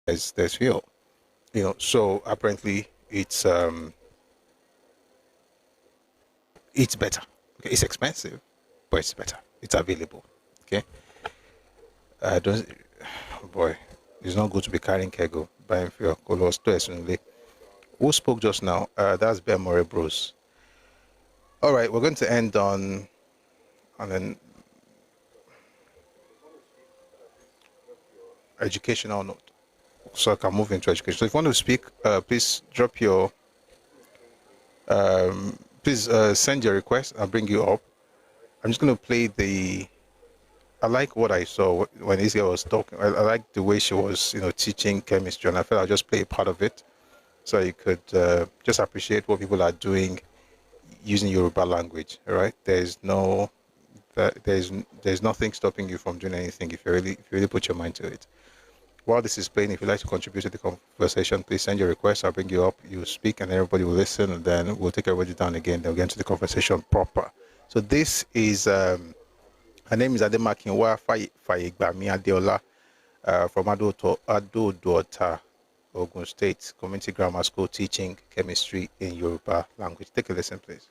There's fuel, you know. So apparently it's better. Okay, it's expensive, but it's better. It's available. Okay. Don't, boy, it's not good to be carrying cargo, buying fuel. Who spoke just now? That's Ben Bruce. All right, we're going to end on an educational note, so I can move into education. So if you want to speak, please drop your, please send your request. I'll bring you up. I'm just going to play the I like what I saw when Izzy was talking. I like the way she was, teaching chemistry, and I felt I'll just play a part of it, so you could just appreciate what people are doing using Yoruba language. All right, there's nothing stopping you from doing anything if you really put your mind to it. While this is playing, if you'd like to contribute to the conversation, please send your request. I'll bring you up. You speak, and everybody will listen, and then we'll take everybody down again. Then we'll get into the conversation proper. So this is her name is Debunking Fayegbami Adeola from Adodota, Ogun State Community Grammar School, teaching chemistry in Yoruba language. Take a listen, please.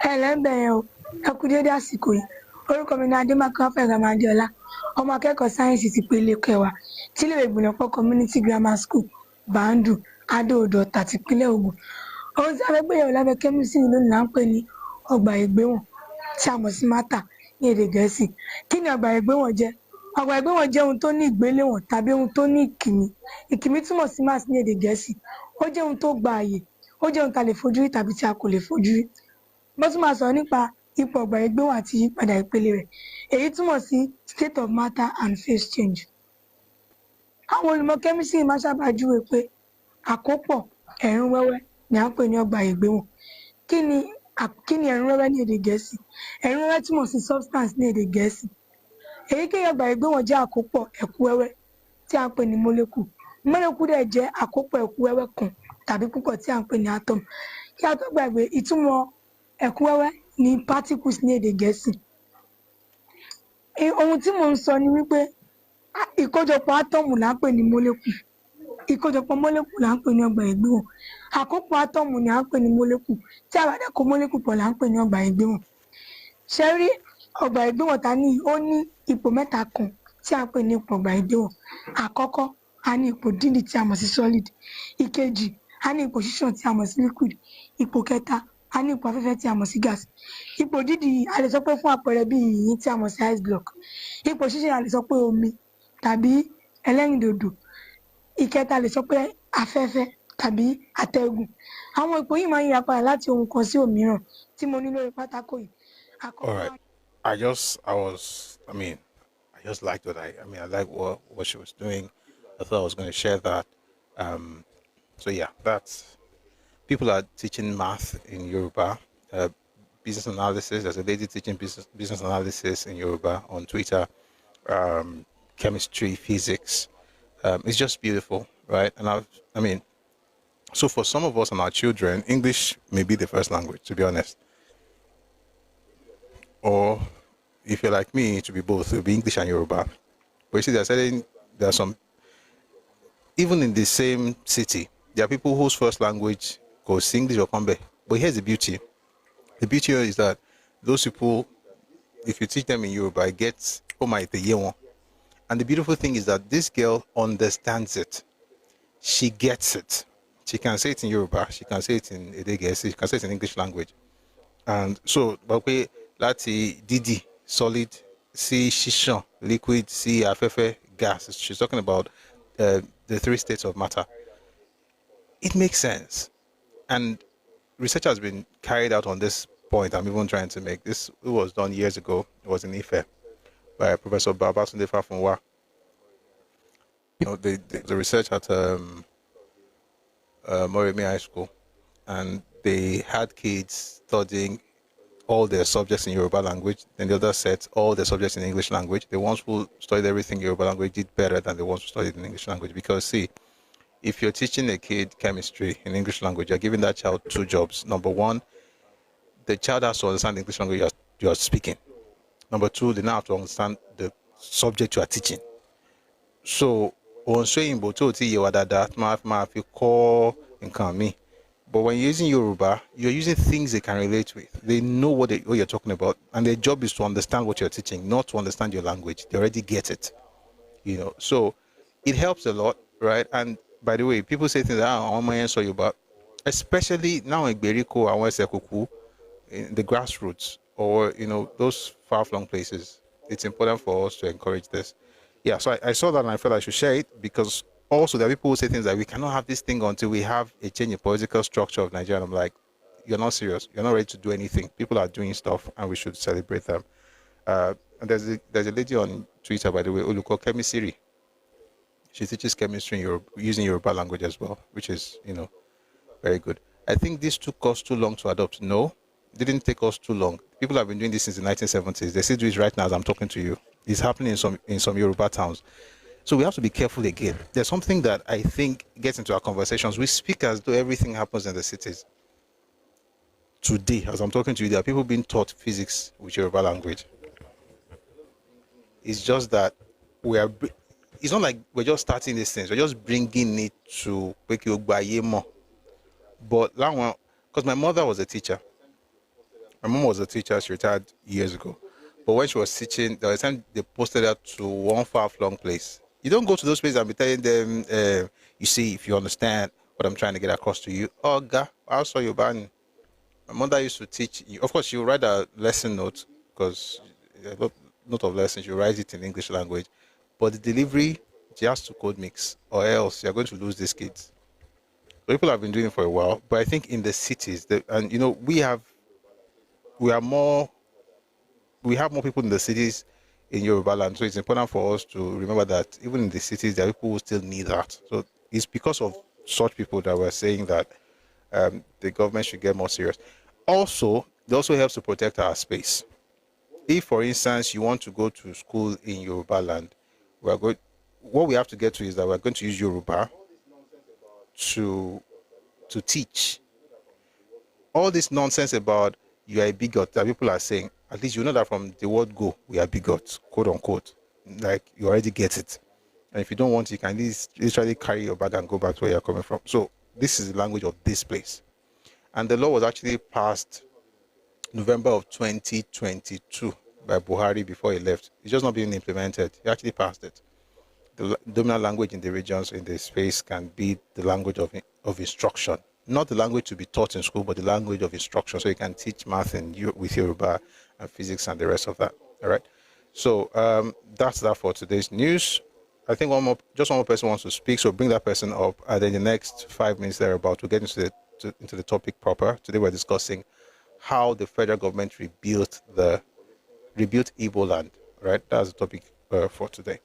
Hello, Akudede àsìkò yìí. Orúkọ mi ni Adémákin Fayegbami Adéọlá. Ọmọ akẹ́kọ̀ọ́ sáyẹ́ǹsì ti pele kẹwàá tí ilé ìgbìmọ̀ Community Grammar School, Bandu, Adó-Odò, tìpínlẹ̀ Ògùn. Ohun tí a fẹ́ gbéyẹ̀wò lábẹ́ chemistry lónìí là ń pè ní ọgbà ìgbéwọ̀n tí a mọ̀ sí matter ní èdè Gẹ̀ẹ́sì. Kí ni ọgbà ìgbéwọ̀n jẹ́? Ọgbà ìgbéwọ̀n jẹ́ ohun tó ní ìgbéléwọ̀n tàbí ohun tó ní ìkìmí. Ìkìmí túmọ̀ sí mass ní èdè Gẹ̀ẹ́sì. Ó jẹ́ ohun tó gba àyè. Ó jẹ́ ohun tá a lè fojú rí tàbí tí a kò lè fojú rí. Mo tún máa sọ̀rọ̀ nípa ipò ọgbà ìgbéwọ̀n àti ìyípadà ìpele rẹ̀. Èyí túmọ̀ sí state of matter and phase change. Àwọn olùmọ̀ chemistry máa sábà júwe pé àkópọ̀ ẹ̀rún wẹ́wẹ́ ni à ń pè ní ọgbà ìgbéwọ̀n. Kí ni ẹ̀rún wẹ́wẹ́ ní èdè Gẹ̀ẹ́sì? Ẹ̀rún wẹ́wẹ́ túmọ̀ sí substance ní èdè Gẹ̀ẹ́sì. Èyíkéyìí ọgbà ìgbéwọ̀n jẹ́ àkópọ̀ ẹ̀kú wẹ́wẹ́ tí à ń pè ní molecule. Molecule dẹ̀ jẹ́ àkópọ̀ ẹ̀kú wẹ́wẹ́ kan tàbí púpọ̀ tí à ń pè ní atom. Kí a tó gbàgbé, ìtumọ̀ ẹ̀kú wẹ́wẹ́ ní particles ní èdè Gẹ̀ẹ́sì. Ohun tí mò ń sọ ni wípé ìkójọpọ̀ átómù là ń pè ní molecule. Ìkójọpọ̀ molecule là ń pè ní ọgbà ìgbéwọ̀n. Àkópọ̀ átómù ni à ń pè ní molecule. Tí a bá dẹ̀ kó molecule pọ̀ là ń pè ní ọgbà ìgbéwọ̀n. Ṣé rí ọgbà ìgbéwọ̀n ta ní ó ní ipò mẹ́ta kan tí à ń pè ní ipò ọgbà ìgbéwọ̀n. Àkọ́kọ́, a ní ipò dídì tí a mọ̀ sí solid. Ìkejì, a ní ipò ṣíṣàn tí a mọ̀ sí liquid. Ipò kẹta, a ní ipò afẹ́fẹ́ tí a mọ̀ sí gas. Ipò dídì a lè sọ pé fún àpẹẹrẹ bí yìnyín tí a mọ̀ sí ice block. Ipò ṣíṣàn a lè sọ pé omi tàbí ẹlẹ́rìndòdò. Ìkẹta a lè sọ pé afẹ́fẹ́ tàbí atẹ́gùn. Àwọn ipò yìí máa ń yíra padà láti ohun kan sí òmíràn tí mo ní lórí pátákó yìí. All right. I just liked I like what she was doing. I thought I was going to share that. So yeah, that's people are teaching math in Yoruba, business analysis. There's a lady teaching business analysis in Yoruba on Twitter, chemistry, physics. It's just beautiful, right? And so for some of us and our children, English may be the first language, to be honest. Or if you're like me, it will be both. It will be English and Yoruba. But you see, there are some, even in the same city, there are people whose first language goes English or Kombe. But here's the beauty. The beauty here is that those people, if you teach them in Yoruba, it gets, and the beautiful thing is that this girl understands it. She gets it. She can say it in Yoruba. She can say it in Edege. She can say it in English language. And so, but Lati Didi, solid, C Shishan, liquid, C afefe, gas. She's talking about the three states of matter. It makes sense. And research has been carried out on this point. I'm even trying to make this. It was done years ago. It was in Ife by Professor Babatunde Fafunwa. The research at Moremi High School, and they had kids studying all their subjects in Yoruba language, and the other set all their subjects in English language. The ones who studied everything in Yoruba language did better than the ones who studied in English language, because see, if you're teaching a kid chemistry in English language, you're giving that child two jobs. Number one, the child has to understand the English language you are speaking. Number two, they now have to understand the subject you are teaching. So, on saying but when you're using Yoruba, you're using things they can relate with. They know what you're talking about, and their job is to understand what you're teaching, not to understand your language. They already get it, So it helps a lot, right? And by the way, people say things like Yoruba, especially now in Beriko and in the grassroots, or those far-flung places. It's important for us to encourage this. Yeah, so I saw that and I felt I should share it, because also there are people who say things like, we cannot have this thing until we have a change in political structure of Nigeria. And I'm like, you're not serious. You're not ready to do anything. People are doing stuff and we should celebrate them. And there's a lady on Twitter, by the way, Oluko Kemisiri. She teaches chemistry in using Yoruba language as well, which is, very good. I think this took us too long to adopt. No, it didn't take us too long. People have been doing this since the 1970s. They still do it right now as I'm talking to you. It's happening in some Yoruba towns. So we have to be careful again. There's something that I think gets into our conversations. We speak as though everything happens in the cities. Today, as I'm talking to you, there are people being taught physics with Yoruba language. It's just that it's not like we're just starting these things. We're just bringing it to more. But because my mother was a teacher. My mom was a teacher. She retired years ago. But when she was teaching, there was a time they posted her to one far-flung place. You don't go to those places and be telling them, you see, if you understand what I'm trying to get across to you. Oh, God, I saw you ban. My mother used to teach. Of course, she would write a lesson note because a lot of lessons, you write it in English language. But the delivery, she has to code mix or else you're going to lose these kids. People have been doing it for a while. But I think in the cities, we have more people in the cities in Yoruba land. So it's important for us to remember that even in the cities, there are people who still need that. So it's because of such people that we're saying that the government should get more serious. Also, it also helps to protect our space. If, for instance, you want to go to school in Yoruba land, what we have to get to is that we're going to use Yoruba to teach. All this nonsense about you are a bigot that people are saying, at least you know that from the word go, we are bigots, quote unquote. Like you already get it. And if you don't want it, you can at least literally carry your bag and go back to where you're coming from. So this is the language of this place. And the law was actually passed November of 2022 by Buhari before he left. It's just not being implemented. He actually passed it. The dominant language in the regions, in the space, can be the language of instruction. Not the language to be taught in school, but the language of instruction. So you can teach math with Yoruba and physics and the rest of that. All right. So that's that for today's news. I think one more person wants to speak. So bring that person up. And then the next 5 minutes thereabout, we'll get into the topic proper. Today we're discussing how the federal government rebuilt Iboland. Right. That's the topic for today.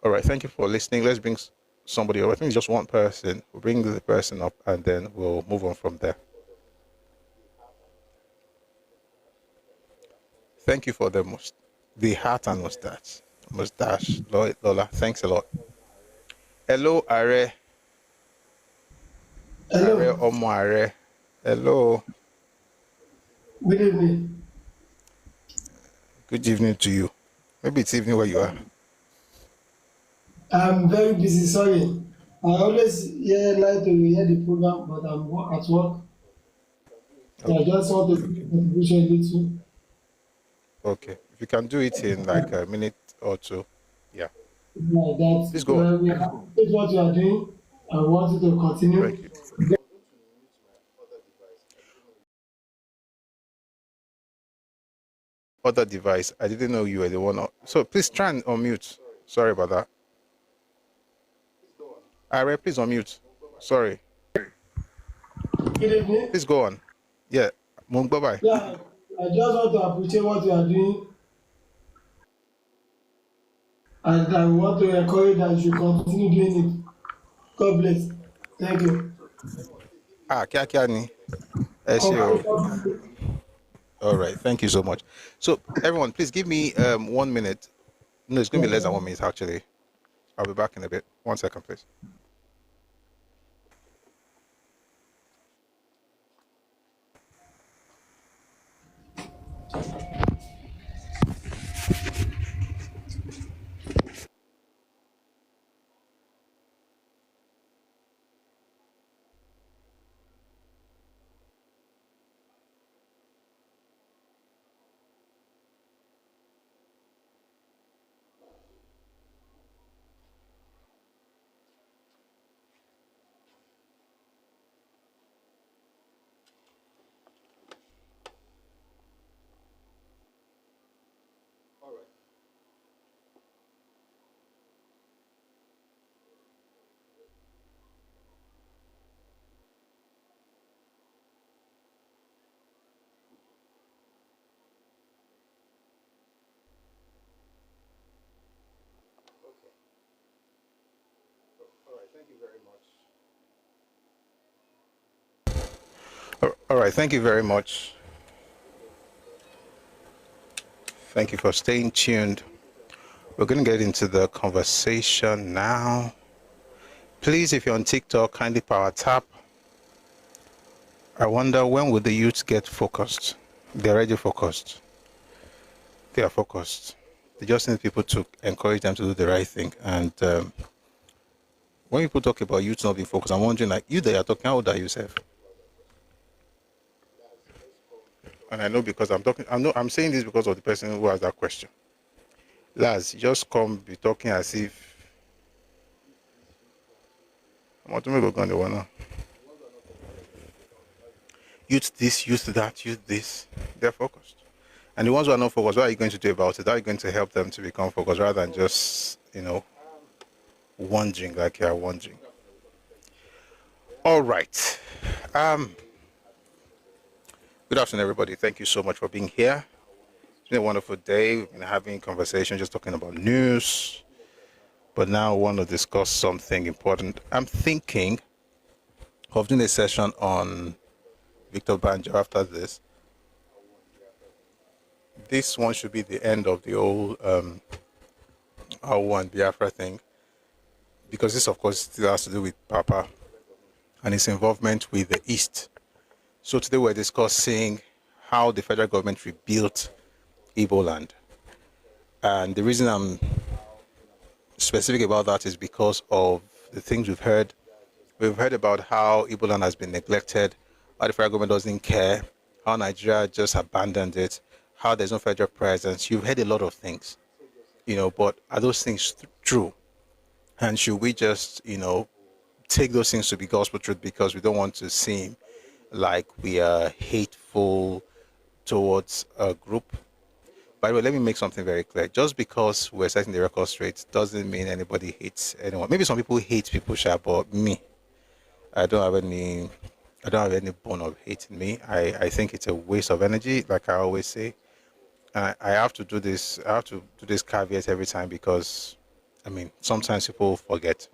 All right. Thank you for listening. Let's bring somebody up. I think it's just one person. We'll bring the person up and then we'll move on from there. Thank you for the hat and mustache. Lola, thanks a lot. Hello, Are. Hello. Are Omo Are. Hello. Good evening. Good evening to you. Maybe it's evening where you are. I'm very busy, sorry. I always like to hear the program, but I'm at work. So I just want to contribution a little. Okay. If you can do it in like a minute or two. Yeah. Like that. Please go on. We appreciate what you are doing. I want you to continue. Thank you. Other device. I didn't know you were the one. So please try and unmute. Sorry about that. Are, please unmute. Sorry. Good evening. Please go on. Yeah. Bye-bye. Yeah, I just want to appreciate what you are doing. And I want to encourage that you should continue doing it. God bless. Thank you. Kíákíá ni. All right. Thank you so much. So everyone, please give me 1 minute. No, it's going to be less than 1 minute actually. I'll be back in a bit. 1 second, please. All right, thank you very much. Thank you for staying tuned. We're going to get into the conversation now. Please, if you're on TikTok, kindly power tap. I wonder, when will the youth get focused? They're already focused. They are focused. They just need people to encourage them to do the right thing. And when people talk about youth not being focused, I'm wondering, like, you that are talking, how old are you, Seth? And I know because I'm saying this because of the person who asked that question. Laz, you just come be talking as if I'm going to wanna youth this, youth that, youth this. They're focused. And the ones who are not focused, what are you going to do about it? How are you going to help them to become focused rather than just, wandering like you are wandering? All right. Good afternoon, everybody. Thank you so much for being here. It's been a wonderful day. We've been having conversation, just talking about news. But now I want to discuss something important. I'm thinking of doing a session on Victor Banjo after this. This one should be the end of the old R1 Biafra thing, because this, of course, still has to do with Papa and his involvement with the East. So today we're discussing how the federal government rebuilt Iboland. And the reason I'm specific about that is because of the things we've heard. We've heard about how Iboland has been neglected, how the federal government doesn't care, how Nigeria just abandoned it, how there's no federal presence. You've heard a lot of things, but are those things true? And should we just, take those things to be gospel truth because we don't want to seem like we are hateful towards a group? By the way, let me make something very clear. Just because we're setting the record straight doesn't mean anybody hates anyone. Maybe some people hate people, but me, I don't have any bone of hate in me. I think it's a waste of energy, like I always say. I have to do this. I have to do this caveat every time because, sometimes people forget.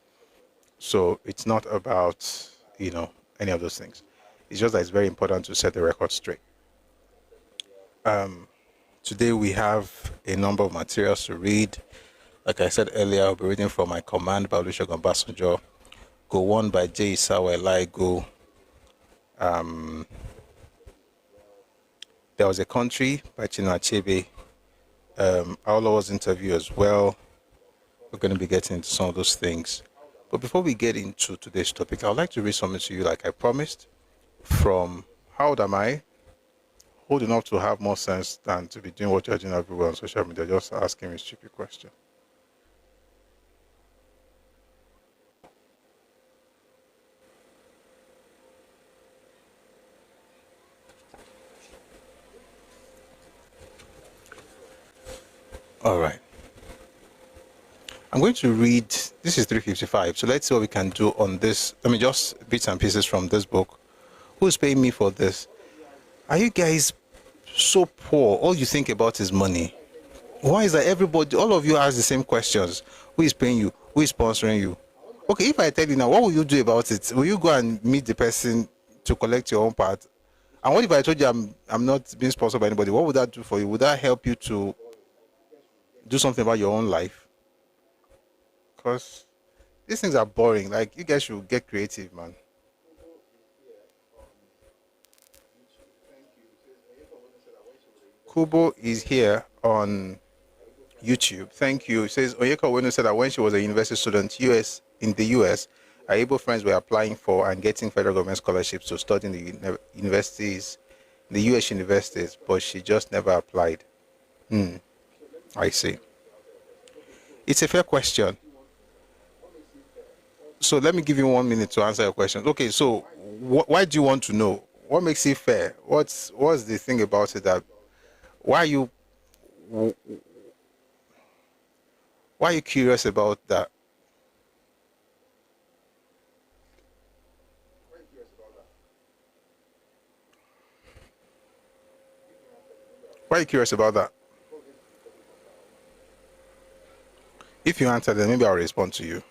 So it's not about, any of those things. It's just that it's very important to set the record straight. Today we have a number of materials to read. Like I said earlier, I'll be reading from My Command by Olusegun Obasanjo, Go 1 by J. Isawa Elaigo. There Was a Country by Chinua Achebe. Awolowo's interview as well. We're going to be getting into some of those things. But before we get into today's topic, I would like to read something to you like I promised from, how old am I? Old enough to have more sense than to be doing what you're doing everywhere on social media, just asking me a stupid question. All right. I'm going to read, this is 355, so let's see what we can do on this. Just bits and pieces from this book. Who's paying me for this? Are you guys so poor? All you think about is money. Why is that everybody, all of you ask the same questions? Who is paying you? Who is sponsoring you? Okay, if I tell you now, what will you do about it? Will you go and meet the person to collect your own part? And what if I told you I'm not being sponsored by anybody? What would that do for you? Would that help you to do something about your own life? Because these things are boring. Like, you guys should get creative, man. Kubo is here on YouTube. Thank you. It says Oyeka Owenu said that when she was a university student in the US, her Igbo friends were applying for and getting federal government scholarships to study in the universities, the US universities, but she just never applied. I see. It's a fair question. So let me give you 1 minute to answer your question. Okay, so why do you want to know? What makes it fair? What's the thing about it that why are you curious about that? Why are you curious about that? If you answer, then maybe I'll respond to you.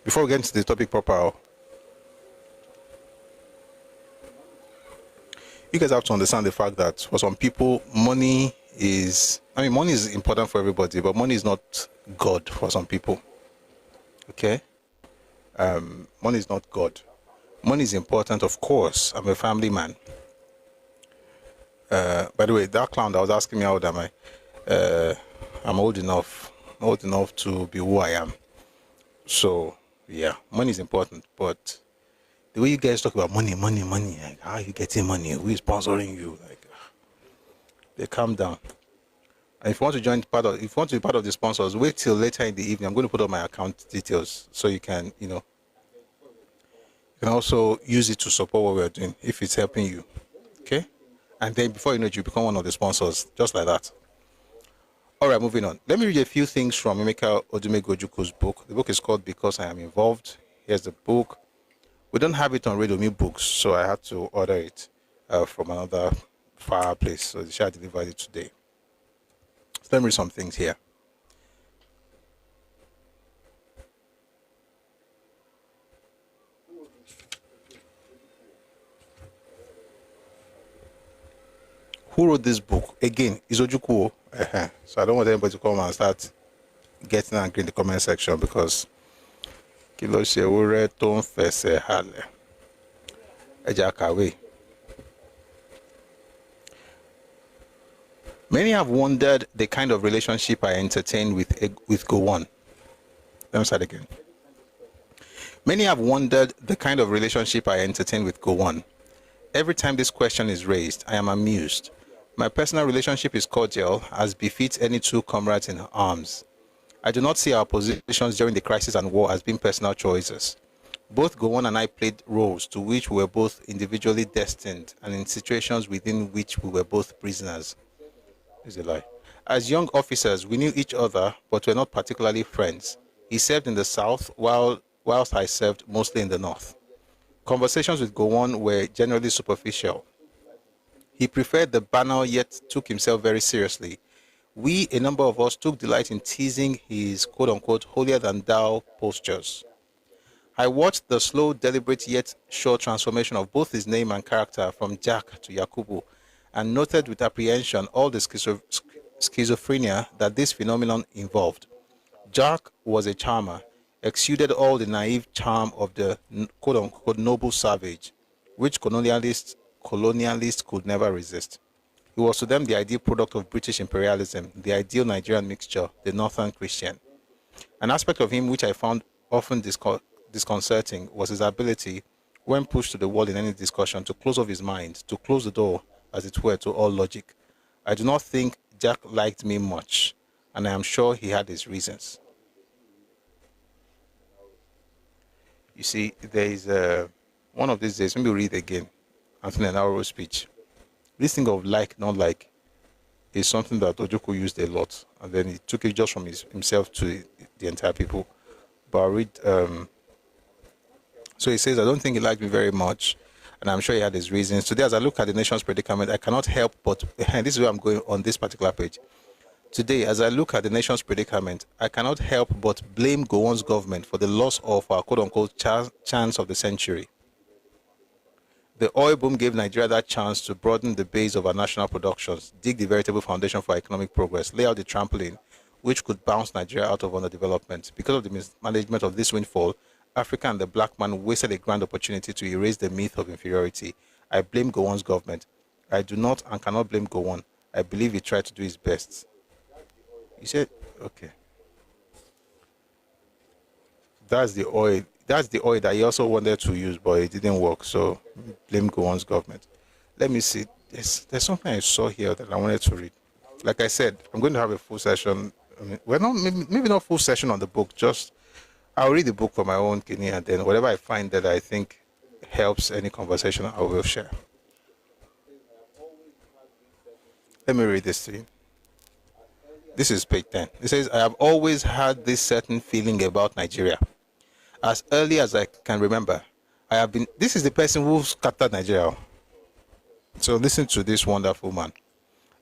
Before we get into the topic proper, you guys have to understand the fact that for some people, money is important for everybody, but money is not God for some people. Okay? Money is not God. Money is important, of course. I'm a family man. By the way, that clown that was asking me how old am I? I'm old enough. I'm old enough to be who I am. So, yeah, money is important. But the way you guys talk about money, like, how are you getting money? Who is sponsoring you? Like, they calm down. And if you want to join if you want to be part of the sponsors, wait till later in the evening. I'm going to put up my account details so you can, you can also use it to support what we're doing if it's helping you. Okay? And then before you know it, you become one of the sponsors, just like that. All right, moving on. Let me read a few things from Emeka Odumegojuku's book. The book is called Because I Am Involved. Here's the book. We don't have it on Radio Me Books, so I had to order it from another far place. So they shall deliver it today. So let me read some things here. Who wrote this book? Again, is Ojukwu. So I don't want anybody to come and start getting angry in the comment section because Kilo Shewure Ton Fese Hale. Ejakawe. Many have wondered the kind of relationship I entertain with Gowon. Let me start again. Many have wondered the kind of relationship I entertain with Gowon. Every time this question is raised, I am amused. My personal relationship is cordial, as befits any two comrades in arms. I do not see our positions during the crisis and war as being personal choices. Both Gowon and I played roles to which we were both individually destined and in situations within which we were both prisoners. Is a lie. As young officers, we knew each other, but were not particularly friends. He served in the south, whilst I served mostly in the north. Conversations with Gowon were generally superficial. He preferred the banal yet took himself very seriously. We, a number of us, took delight in teasing his quote-unquote holier-than-thou postures. I watched the slow, deliberate yet sure transformation of both his name and character from Jack to Yakubu, and noted with apprehension all the schizophrenia that this phenomenon involved. Jack was a charmer, exuded all the naive charm of the quote-unquote noble savage, which colonialists could never resist. He was to them the ideal product of British imperialism, the ideal Nigerian mixture, the northern Christian. An aspect of him which I found often disconcerting was his ability, when pushed to the wall in any discussion, to close off his mind, to close the door, as it were, to all logic. I do not think Jack liked me much, and I am sure he had his reasons. You see, there is one of these days, let me read again Anthony Naoro's speech. This thing of like, not like, is something that Ojukwu used a lot, and then he took it just from himself to the entire people. But I'll read, so he says, I don't think he liked me very much, and I'm sure he had his reasons. Today, as I look at the nation's predicament, I cannot help but, and this is where I'm going on this particular page. Today, as I look at the nation's predicament, I cannot help but blame Gowon's government for the loss of our quote-unquote chance of the century. The oil boom gave Nigeria that chance to broaden the base of our national productions, dig the veritable foundation for economic progress, lay out the trampoline which could bounce Nigeria out of underdevelopment. Because of the mismanagement of this windfall, Africa and the black man wasted a grand opportunity to erase the myth of inferiority. I blame Gowon's government. I do not and cannot blame Gowon. I believe he tried to do his best. He said, okay. That's the oil. That's the oil that he also wanted to use, but it didn't work. So blame Gowon's government. Let me see. There's something I saw here that I wanted to read. Like I said, I'm going to have a full session. Maybe not full session on the book. Just I'll read the book for my own kidney, and then whatever I find that I think helps any conversation, I will share. Let me read this to you. This is page 10. It says, I have always had this certain feeling about Nigeria. As early as I can remember, I have been... This is the person who scattered Nigeria. So listen to this wonderful man.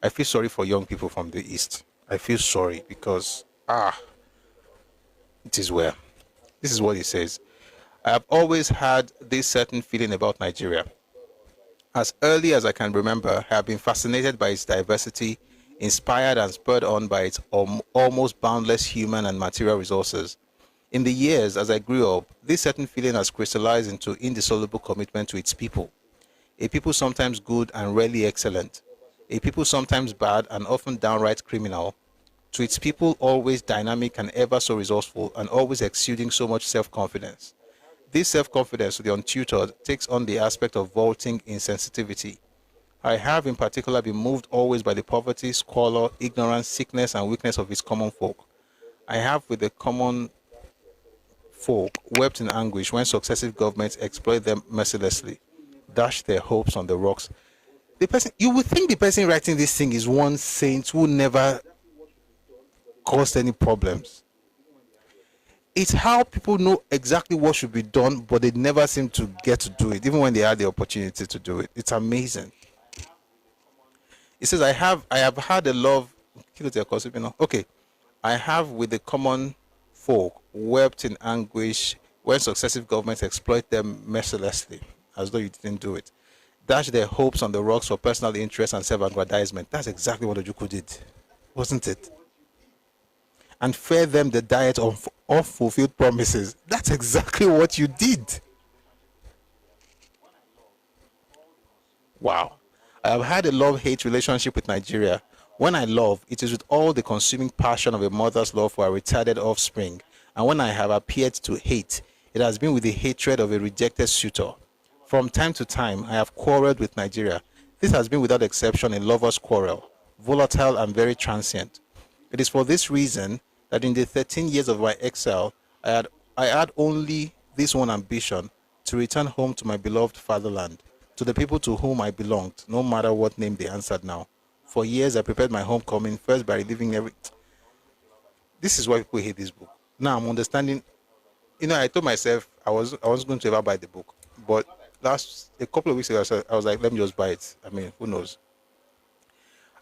I feel sorry for young people from the East. I feel sorry because, it is well. This is what he says. I have always had this certain feeling about Nigeria. As early as I can remember, I have been fascinated by its diversity, inspired and spurred on by its almost boundless human and material resources. In the years as I grew up, this certain feeling has crystallized into indissoluble commitment to its people. A people sometimes good and rarely excellent. A people sometimes bad and often downright criminal. To its people always dynamic and ever so resourceful and always exuding so much self-confidence. This self-confidence to the untutored takes on the aspect of vaulting insensitivity. I have in particular been moved always by the poverty, squalor, ignorance, sickness, and weakness of its common folk. I have with the common folk wept in anguish when successive governments exploit them mercilessly, dash their hopes on the rocks. You would think the person writing this thing is one saint who never caused any problems. It's how people know exactly what should be done, but they never seem to get to do it, even when they had the opportunity to do it. It's amazing. It says, I have had a love. Okay. I have with the common folk wept in anguish when successive governments exploit them mercilessly, as though you didn't do it. Dash their hopes on the rocks for personal interest and self-aggrandizement. That's exactly what Ojukwu did, wasn't it? And fed them the diet of fulfilled promises. That's exactly what you did. Wow. I have had a love-hate relationship with Nigeria. When I love, it is with all the consuming passion of a mother's love for a retarded offspring. And when I have appeared to hate, it has been with the hatred of a rejected suitor. From time to time, I have quarreled with Nigeria. This has been without exception a lover's quarrel, volatile and very transient. It is for this reason that in the 13 years of my exile, I had only this one ambition, to return home to my beloved fatherland, to the people to whom I belonged, no matter what name they answered now. For years, I prepared my homecoming, first by reliving every... This is why people hate this book. Now I'm understanding. I told myself I was going to ever buy the book, but a couple of weeks ago, I was like, let me just buy it. I mean, who knows?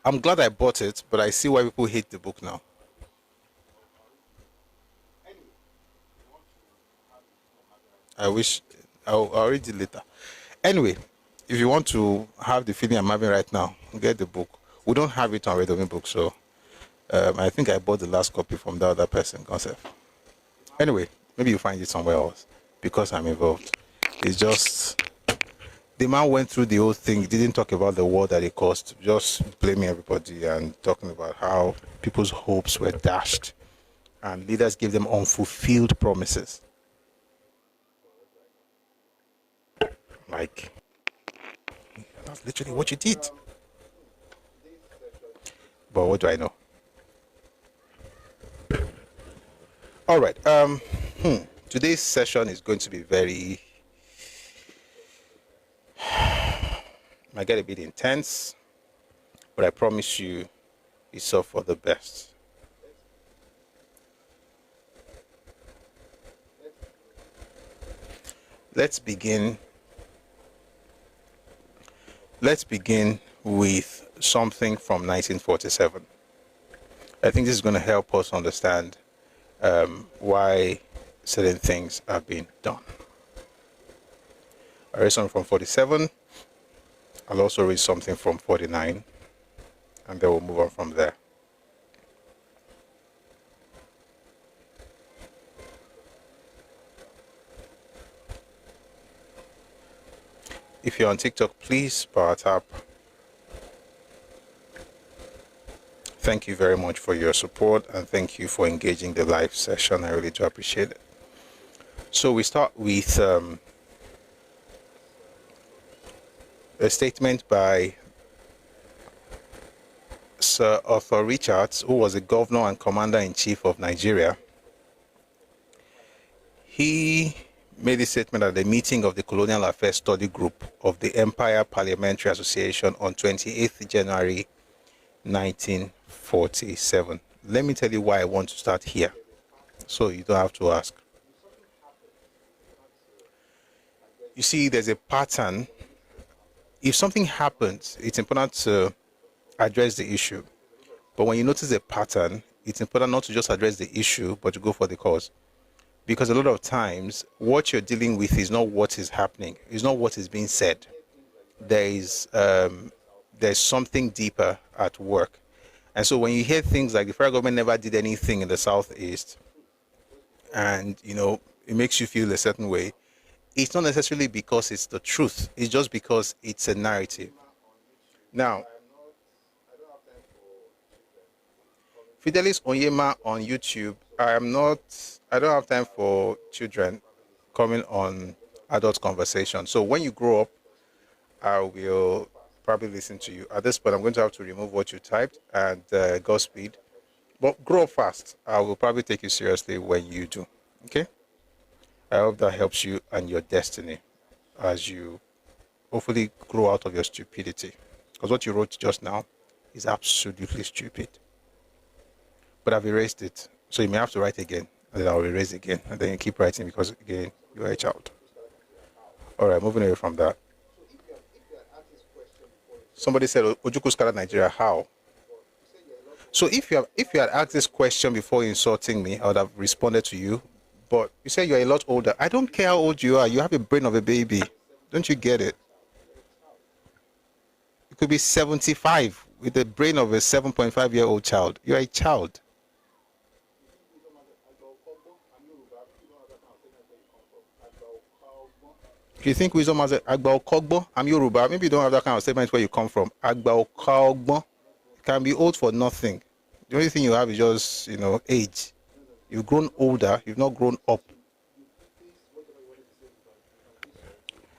I'm glad I bought it, but I see why people hate the book now. I'll read it later. Anyway, if you want to have the feeling I'm having right now, get the book. We don't have it on Redomi Book, so I think I bought the last copy from the other person, concept. Anyway, maybe you find it somewhere else because I'm involved. It's just the man went through the whole thing. He didn't talk about the war that it caused, just blaming everybody and talking about how people's hopes were dashed and leaders gave them unfulfilled promises. Like, that's literally what you did. But what do I know? All right. Today's session is going to be very... might get a bit intense, but I promise you it's all for the best. Let's begin with something from 1947. I think this is going to help us understand why certain things are being done. I read something from 47. I'll also read something from 49, and then we'll move on from there. If you're on TikTok, please power tap. Thank you very much for your support, and thank you for engaging the live session. I really do appreciate it. So we start with a statement by Sir Arthur Richards, who was the governor and commander-in-chief of Nigeria. He made a statement at the meeting of the Colonial Affairs Study Group of the Empire Parliamentary Association on 28th January 1947. Let me tell you why I want to start here, so you don't have to ask. You see, there's a pattern. If something happens, it's important to address the issue. But when you notice a pattern, it's important not to just address the issue, but to go for the cause. Because a lot of times, what you're dealing with is not what is happening. It's not what is being said. there's something deeper at work. And so when you hear things like the federal government never did anything in the Southeast, and it makes you feel a certain way, it's not necessarily because it's the truth. It's just because it's a narrative. Now, Fidelis Onyema on YouTube. I don't have time for children coming on adult conversation. So when you grow up, I will probably listen to you. At this point, I'm going to have to remove what you typed, and Godspeed. But grow up fast. I will probably take you seriously when you do. Okay? I hope that helps you and your destiny as you hopefully grow out of your stupidity. Because what you wrote just now is absolutely stupid. But I've erased it. So you may have to write again, and then I'll erase again, and then you keep writing because, again, you are a child. All right, moving away from that. Somebody said, Ojukwu scattered Nigeria. How? So if you had asked this question before insulting me, I would have responded to you. But you say you're a lot older. I don't care how old you are. You have a brain of a baby. Don't you get it? You could be 75 with the brain of a 7.5-year-old child. You're a child. If you think wisdom has Agba Okogbo, I'm Yoruba, maybe you don't have that kind of statement where you come from. Agba Okogbo can be old for nothing. The only thing you have is just, age. You've grown older, you've not grown up.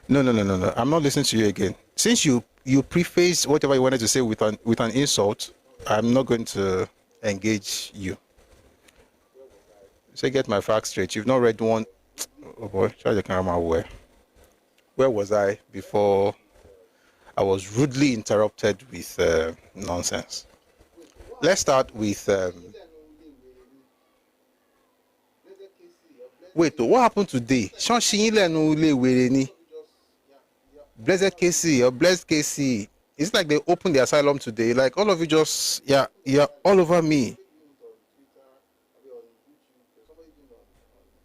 No. I'm not listening to you again. Since you preface whatever you wanted to say with an insult, I'm not going to engage you. Say, get my facts straight. You've not read one. Oh boy, charge the camera away. Where was I before I was rudely interrupted with nonsense? Let's start with... Wait, what happened today? Blessed Casey or Blessed Casey. It's like they opened the asylum today. Like all of you just, you're all over me.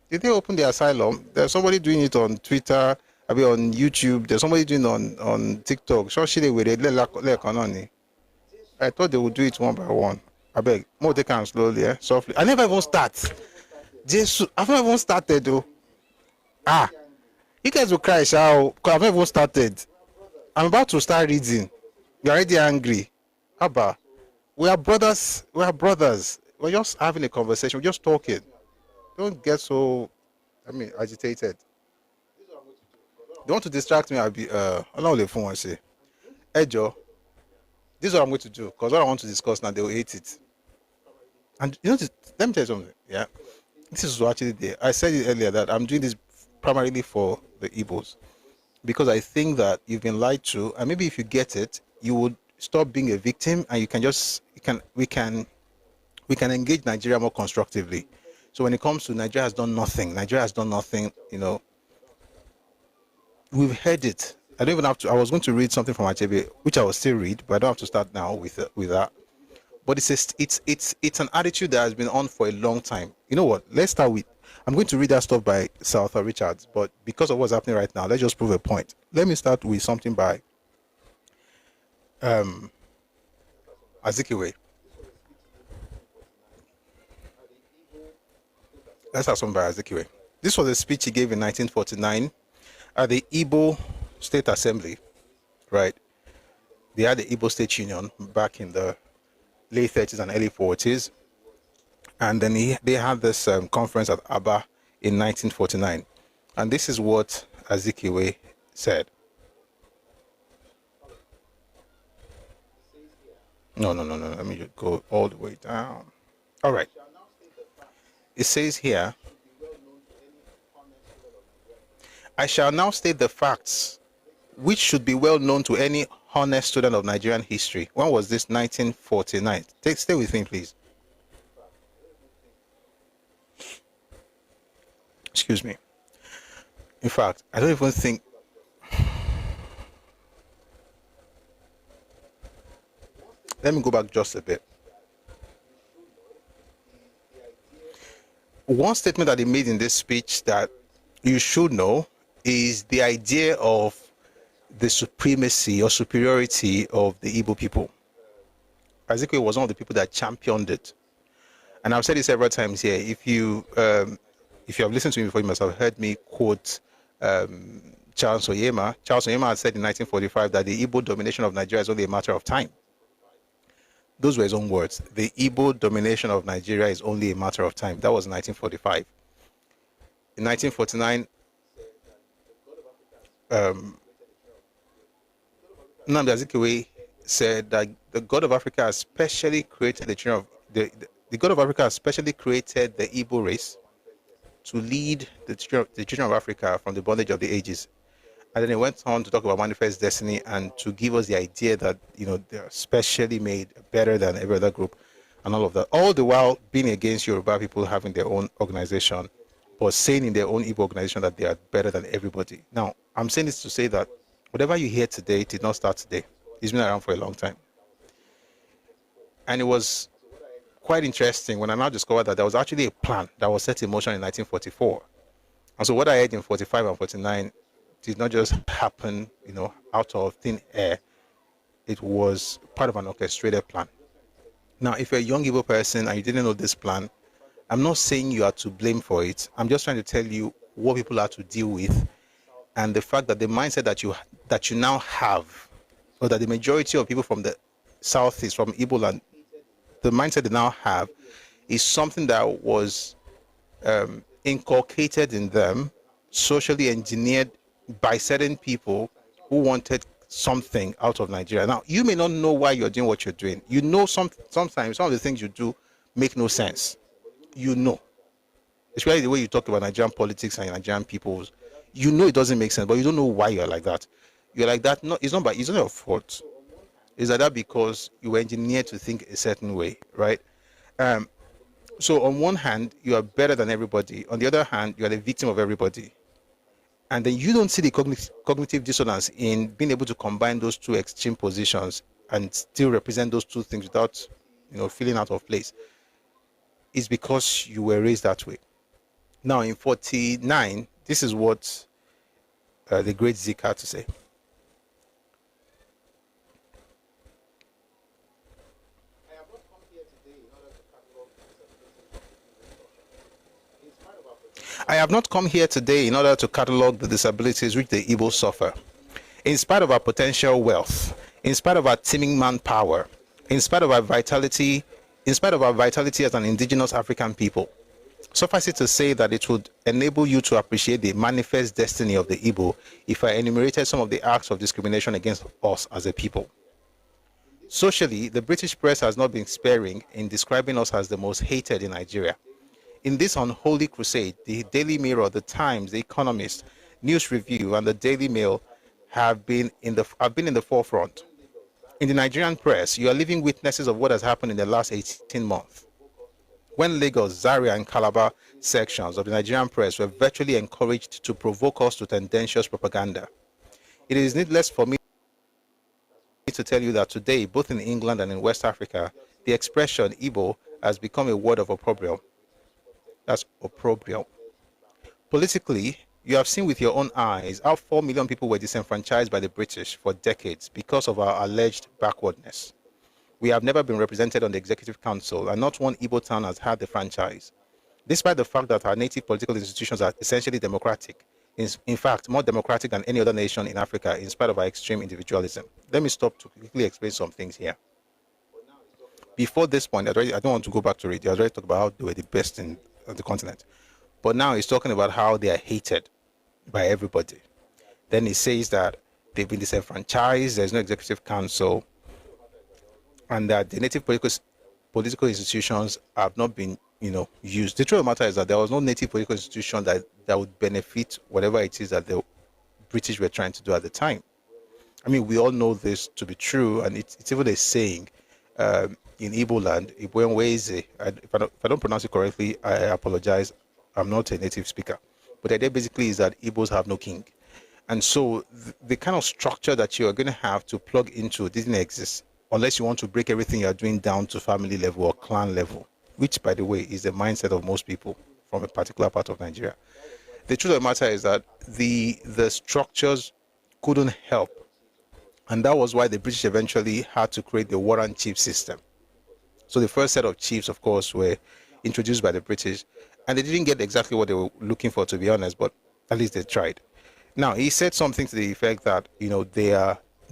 Did they open the asylum? There's somebody doing it on Twitter, on YouTube. There's somebody doing it on TikTok. I thought they would do it one by one. I beg, more they can slowly, softly. I never even start. Jesus, I've not even started though. You guys will cry, shall? Because I've not even started. I'm about to start reading. You're already angry. Abba, we are brothers. We're just having a conversation. We're just talking. Don't get so, agitated. They want to distract me. I'll be, I don't know what the phone wants to say. Hey, Joe, this is what I'm going to do. Because what I want to discuss now, they will hate it. And let me tell you something. Yeah. This is actually there. I said it earlier that I'm doing this primarily for the Igbos. Because I think that you've been lied to. And maybe if you get it, you would stop being a victim and we can engage Nigeria more constructively. So when it comes to Nigeria has done nothing, we've heard it. I don't even have to. I was going to read something from Achebe, which I will still read, but I don't have to start now with that. But it's an attitude that has been on for a long time. You know what? Let's start with. I'm going to read that stuff by Sir Arthur Richards, but because of what's happening right now, let's just prove a point. Let me start with something by Azikiwe. Let's have something by Azikiwe. This was a speech he gave in 1949 at the Igbo State Assembly, right? They had the Igbo State Union back in the late 30s and early 40s. And then they had this conference at Aba in 1949. And this is what Azikiwe said. No. Let me just go all the way down. All right. It says here, I shall now state the facts which should be well known to any honest student of Nigerian history. When was this? 1949. Stay with me, please. Excuse me. In fact, I don't even think... Let me go back just a bit. One statement that he made in this speech that you should know is the idea of the supremacy or superiority of the Igbo people. Azikiwe was one of the people that championed it. And I've said it several times here. If you have listened to me before, you must have heard me quote Charles Oyema. Charles Oyema had said in 1945 that the Igbo domination of Nigeria is only a matter of time. Those were his own words. The Igbo domination of Nigeria is only a matter of time. That was 1945. In 1949, Nnamdi Azikiwe said that the God of Africa has specially created the God of Africa has specially created the Igbo race to lead the children of Africa from the bondage of the ages. And then he went on to talk about manifest destiny and to give us the idea that, they're specially made better than every other group and all of that. All the while being against Yoruba people having their own organization, but saying in their own Igbo organization that they are better than everybody. Now, I'm saying this to say that whatever you hear today did not start today. It's been around for a long time. And it was quite interesting when I now discovered that there was actually a plan that was set in motion in 1944. And so what I heard in 45 and 49 did not just happen, out of thin air. It was part of an orchestrated plan. Now, if you're a young Igbo person and you didn't know this plan, I'm not saying you are to blame for it. I'm just trying to tell you what people are to deal with, and the fact that the mindset that you now have, or that the majority of people from the southeast, from Iboland, the mindset they now have is something that was inculcated in them, socially engineered by certain people who wanted something out of Nigeria. Now, you may not know why you're doing what you're doing. Sometimes some of the things you do make no sense. Especially the way you talk about Nigerian politics and Nigerian people. It doesn't make sense, but you don't know why you're like that. You're like that. No, it's not your fault. It's like that because you were engineered to think a certain way, right? So on one hand, you are better than everybody. On the other hand, you are the victim of everybody. And then you don't see the cognitive dissonance in being able to combine those two extreme positions and still represent those two things without, feeling out of place. It's because you were raised that way. Now, in 49, this is what the great Zik had to say. I have not come here today in order to catalogue the disabilities which the Igbo suffer. In spite of our potential wealth, in spite of our teeming manpower, in spite of our vitality as an indigenous African people, suffice it to say that it would enable you to appreciate the manifest destiny of the Igbo if I enumerated some of the acts of discrimination against us as a people. Socially, the British press has not been sparing in describing us as the most hated in Nigeria. In this unholy crusade, the Daily Mirror, the Times, the Economist, News Review, and the Daily Mail have been in the forefront. In the Nigerian press, you are living witnesses of what has happened in the last 18 months. When Lagos, Zaria, and Calabar sections of the Nigerian press were virtually encouraged to provoke us to tendentious propaganda. It is needless for me to tell you that today, both in England and in West Africa, the expression Igbo has become a word of opprobrium. That's opprobrium. Politically, you have seen with your own eyes how 4 million people were disenfranchised by the British for decades because of our alleged backwardness. We have never been represented on the Executive Council, and not one Igbo town has had the franchise. Despite the fact that our native political institutions are essentially democratic, in fact, more democratic than any other nation in Africa, in spite of our extreme individualism. Let me stop to quickly explain some things here. Before this point, I don't want to go back to radio. I already talked about how they were the best in the continent. But now he's talking about how they are hated by everybody. Then he says that they've been disenfranchised, there's no executive council, and that the native political institutions have not been, used. The truth of the matter is that there was no native political institution that would benefit whatever it is that the British were trying to do at the time. I mean, we all know this to be true, and it's even a saying in Iboland, if I don't pronounce it correctly, I apologize. I'm not a native speaker. But the idea basically is that Igbos have no king. And so the kind of structure that you're going to have to plug into didn't exist unless you want to break everything you're doing down to family level or clan level, which, by the way, is the mindset of most people from a particular part of Nigeria. The truth of the matter is that the structures couldn't help And that was why the British eventually had to create the warrant chief system. So the first set of chiefs, of course, were introduced by the British, and they didn't get exactly what they were looking for, to be honest, but at least they tried. Now, he said something to the effect that,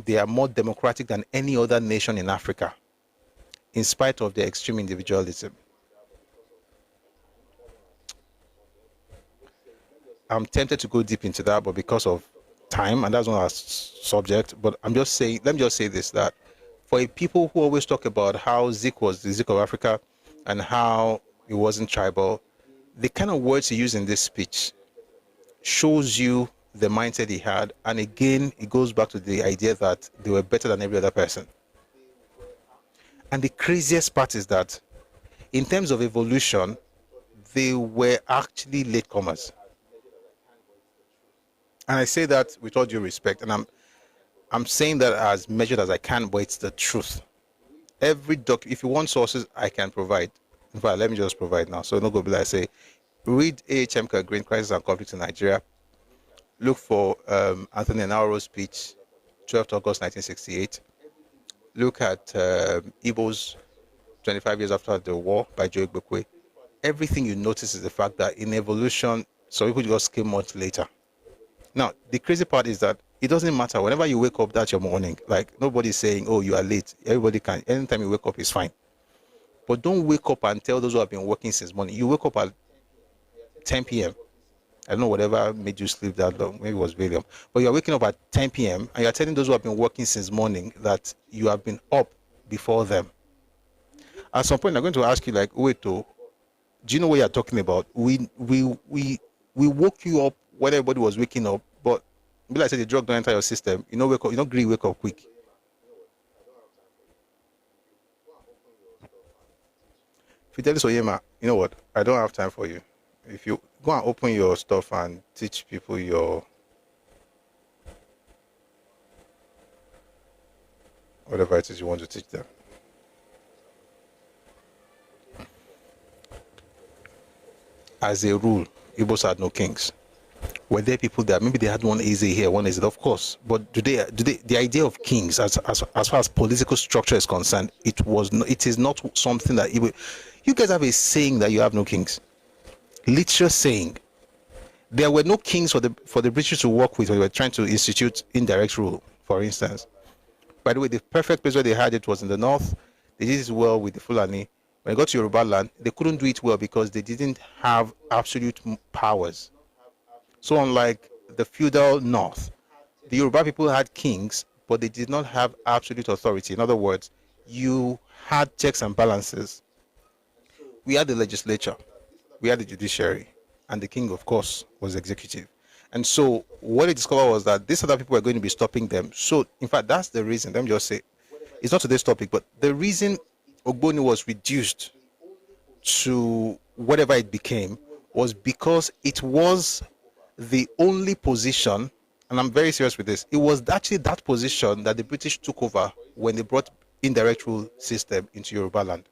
they are more democratic than any other nation in Africa, in spite of their extreme individualism. I'm tempted to go deep into that, but because of time, and that's not our subject, but let me just say this, that for a people who always talk about how Zik was the Zik of Africa and how it wasn't tribal, the kind of words he used in this speech shows you the mindset he had. And again, it goes back to the idea that they were better than every other person. And the craziest part is that in terms of evolution, they were actually latecomers. And I say that with all due respect, and I'm saying that as measured as I can, but it's the truth. If you want sources, I can provide. In fact, let me just provide now. So no go be like say, read A.H.M. Green Crisis and Conflict in Nigeria. Look for Anthony Enauro's speech, 12th August 1968. Look at Igbo's 25 years after the war by Joe Igbokwe. Everything you notice is the fact that in evolution, some people just came much later. Now, the crazy part is that it doesn't matter. Whenever you wake up, that's your morning. Like, nobody's saying, oh, you are late. Everybody can. Anytime you wake up, it's fine. But don't wake up and tell those who have been working since morning. You wake up at 10 p.m. I don't know whatever made you sleep that long. Maybe it was William. But you're waking up at 10 p.m. and you're telling those who have been working since morning that you have been up before them. At some point, I'm going to ask you, like, wait, do you know what you're talking about? We woke you up when everybody was waking up, but like I said, the drug don't enter your system. You know, wake up. You don't agree, wake up quick. Fidelis Oyema, you know what? I don't have time for you. If you go and open your stuff and teach people your whatever it is you want to teach them. As a rule, Igbos had no kings. Were there people that maybe they had one easy here, one easy, of course. But do they the idea of kings as far as political structure is concerned, it is not something that you guys have a saying that you have no kings. Literal saying. There were no kings for the British to work with when they were trying to institute indirect rule, for instance. By the way, the perfect place where they had it was in the north. They did it well with the Fulani. When they got to Yoruba land, they couldn't do it well because they didn't have absolute powers. So unlike the feudal north, the Yoruba people had kings, but they did not have absolute authority. In other words, you had checks and balances. We had the legislature, we had the judiciary, and the king, of course, was executive. And so what they discovered was that these other people were going to be stopping them. So, in fact, that's the reason, let me just say, it's not today's topic, but the reason Ogboni was reduced to whatever it became was because it was the only position, and I'm very serious with this, it was actually that position that the British took over when they brought indirect rule system into Yoruba land.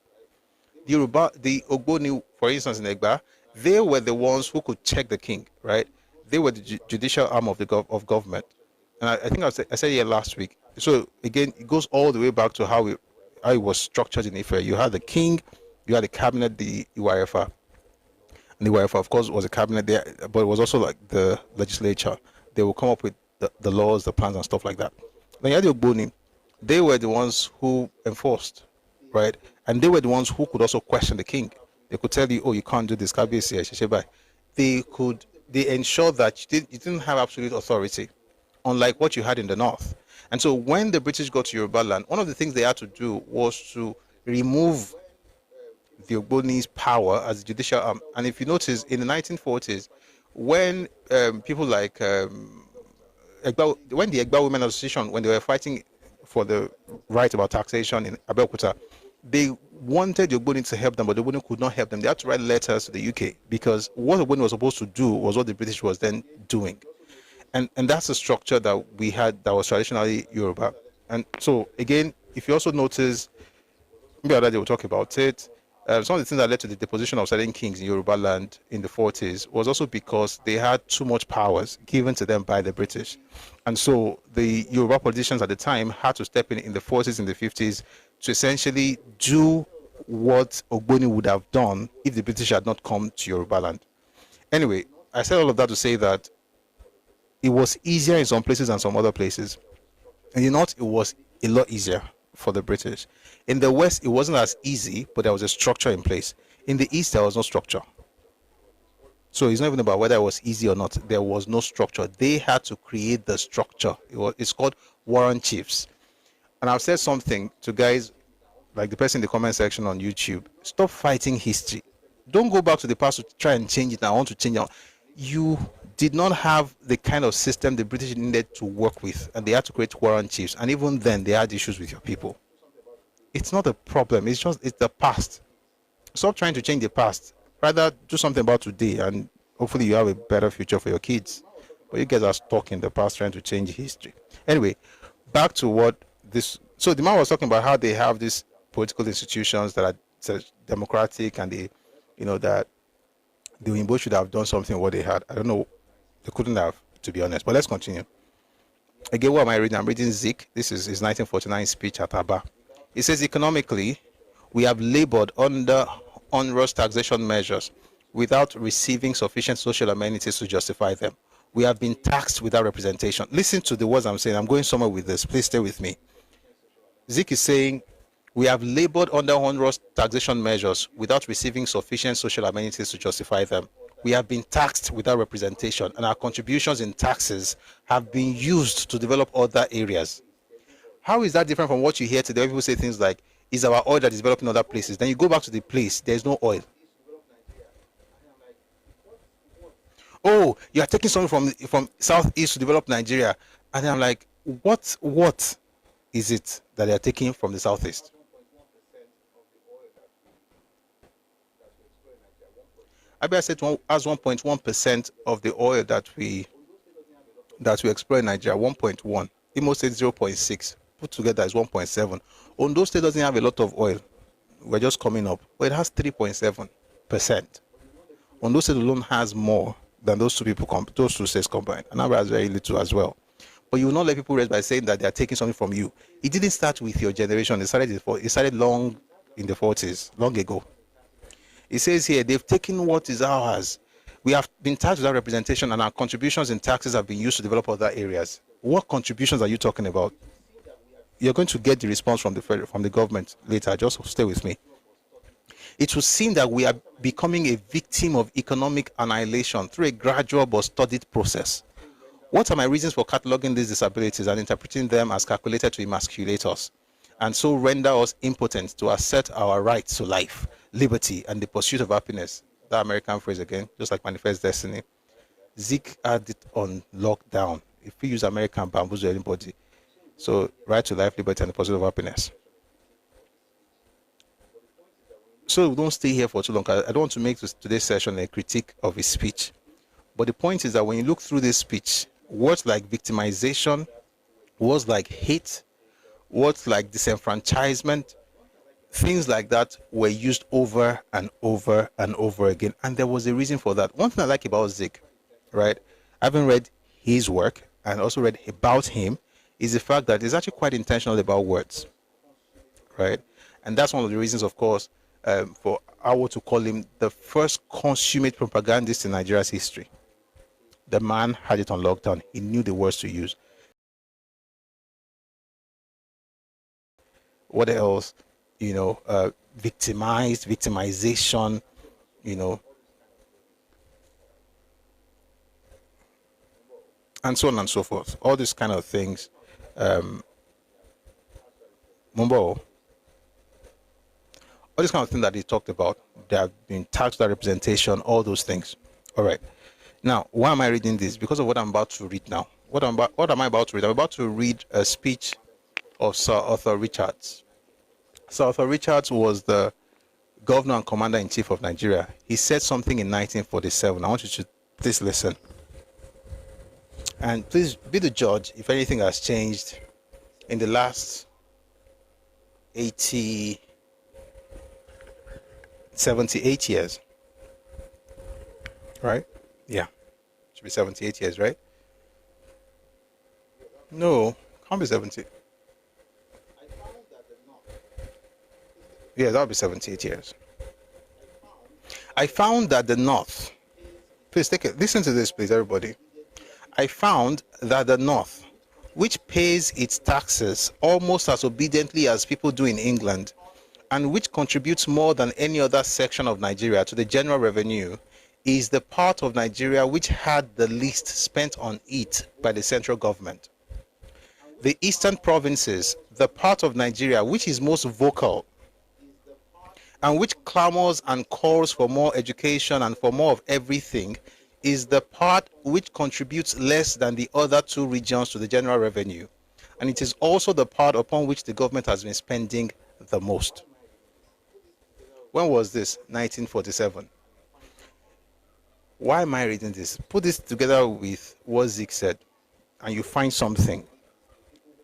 The Ogboni, for instance, in Egba, they were the ones who could check the king, right? They were the judicial arm of the government. And I think I said here last week. So again, it goes all the way back to how it was structured in Ife. You had the king, you had the cabinet, the Iwaefa. And the Iwaefa, of course, was a cabinet there, but it was also like the legislature. They will come up with the laws, the plans, and stuff like that. Then you had the Ogboni. They were the ones who enforced, right? And they were the ones who could also question the king. They could tell you, oh, you can't do this. They ensured that you didn't have absolute authority, unlike what you had in the north. And so when the British got to Yoruba land, one of the things they had to do was to remove the Ogboni's power as a judicial arm. And if you notice, in the 1940s, when people like when the Egba Women Association, when they were fighting for the right about taxation in Abeokuta, they wanted the Ogboni to help them, but the Ogboni could not help them. They had to write letters to the UK because what the Ogboni was supposed to do was what the British was then doing. And that's a structure that we had that was traditionally Yoruba. And so, again, if you also notice, maybe other day we'll talk about it, some of the things that led to the deposition of certain kings in Yoruba land in the 40s was also because they had too much powers given to them by the British. And so the Yoruba politicians at the time had to step in the 40s and the 50s to essentially do what Ogboni would have done if the British had not come to Yoruba land. Anyway, I said all of that to say that it was easier in some places than some other places. And you know what? It was a lot easier for the British. In the West, it wasn't as easy, but there was a structure in place. In the East, there was no structure. So it's not even about whether it was easy or not. There was no structure. They had to create the structure. It's called warrant chiefs. And I've said something to guys like the person in the comment section on YouTube. Stop fighting history. Don't go back to the past to try and change it. I want to change it. You did not have the kind of system the British needed to work with, and they had to create warrant chiefs. And even then, they had issues with your people. It's not a problem. It's the past. Stop trying to change the past. Rather, do something about today, and hopefully you have a better future for your kids. But you guys are stuck in the past trying to change history. Anyway, back to what this... So the man was talking about how they have these political institutions that are democratic, and they, that the Oyinbo should have done something what they had. I don't know. They couldn't have, to be honest. But let's continue. Again, what am I reading? I'm reading Zik. This is his 1949 speech at Aba. It says, economically, we have labored under onerous taxation measures without receiving sufficient social amenities to justify them. We have been taxed without representation. Listen to the words I'm saying. I'm going somewhere with this. Please stay with me. Zik is saying, we have labored under onerous taxation measures without receiving sufficient social amenities to justify them. We have been taxed without representation, and our contributions in taxes have been used to develop other areas. How is that different from what you hear today? People say things like, is our oil that is developed in other places? Then you go back to the place, there's no oil. Oh, you are taking something from Southeast to develop Nigeria. And I'm like, what is it that they are taking from the Southeast? Abia said as 1.1% of the oil that we explore in Nigeria, 1.1. Imo State 0.6. Put together is 1.7. Ondo State doesn't have a lot of oil. We're just coming up. But it has 3.7%. Ondo State alone has more than those two states combined. Anambra has very little as well. But you will not let people rest by saying that they are taking something from you. It didn't start with your generation. It started long in the 40s, long ago. It says here, they've taken what is ours. We have been taxed without representation, and our contributions in taxes have been used to develop other areas. What contributions are you talking about? You're going to get the response from the government later. Just stay with me. It would seem that we are becoming a victim of economic annihilation through a gradual but studied process. What are my reasons for cataloging these disabilities and interpreting them as calculated to emasculate us, and so render us impotent to assert our rights to life, liberty, and the pursuit of happiness? That American phrase again, just like Manifest Destiny. Zeke had it on lockdown. If we use American bamboozle anybody. So, right to life, liberty, and the pursuit of happiness. So, we don't stay here for too long. I don't want to make today's session a critique of his speech. But the point is that when you look through this speech, words like victimization, words like hate, words like disenfranchisement, things like that were used over and over and over again. And there was a reason for that. One thing I like about Zik, right, having read his work and also read about him, is the fact that he's actually quite intentional about words, right? And that's one of the reasons, of course, for I want to call him the first consummate propagandist in Nigeria's history. The man had it on lockdown. He knew the words to use. What else? Victimized, victimization, and so on and so forth. All these kind of things. Mumbo, all these kind of things that he talked about, they have been taxed by representation, all those things. All right. Now, why am I reading this? Because of what I'm about to read now. What am I about to read? I'm about to read a speech of Sir Arthur Richards. Sir Arthur Richards was the governor and commander-in-chief of Nigeria. He said something in 1947. I want you to please listen. And please be the judge if anything has changed in the last 80 78 years. Right? Yeah. Should be 78 years, right? No, can't be 70. Yeah, that'll be 78 years. I found that the North, please take it, listen to this, please, everybody. I found that the North, which pays its taxes almost as obediently as people do in England, and which contributes more than any other section of Nigeria to the general revenue, is the part of Nigeria which had the least spent on it by the central government. The eastern provinces, the part of Nigeria which is most vocal and which clamors and calls for more education and for more of everything, is the part which contributes less than the other two regions to the general revenue. And it is also the part upon which the government has been spending the most. When was this? 1947. Why am I reading this? Put this together with what Zeke said, and you find something.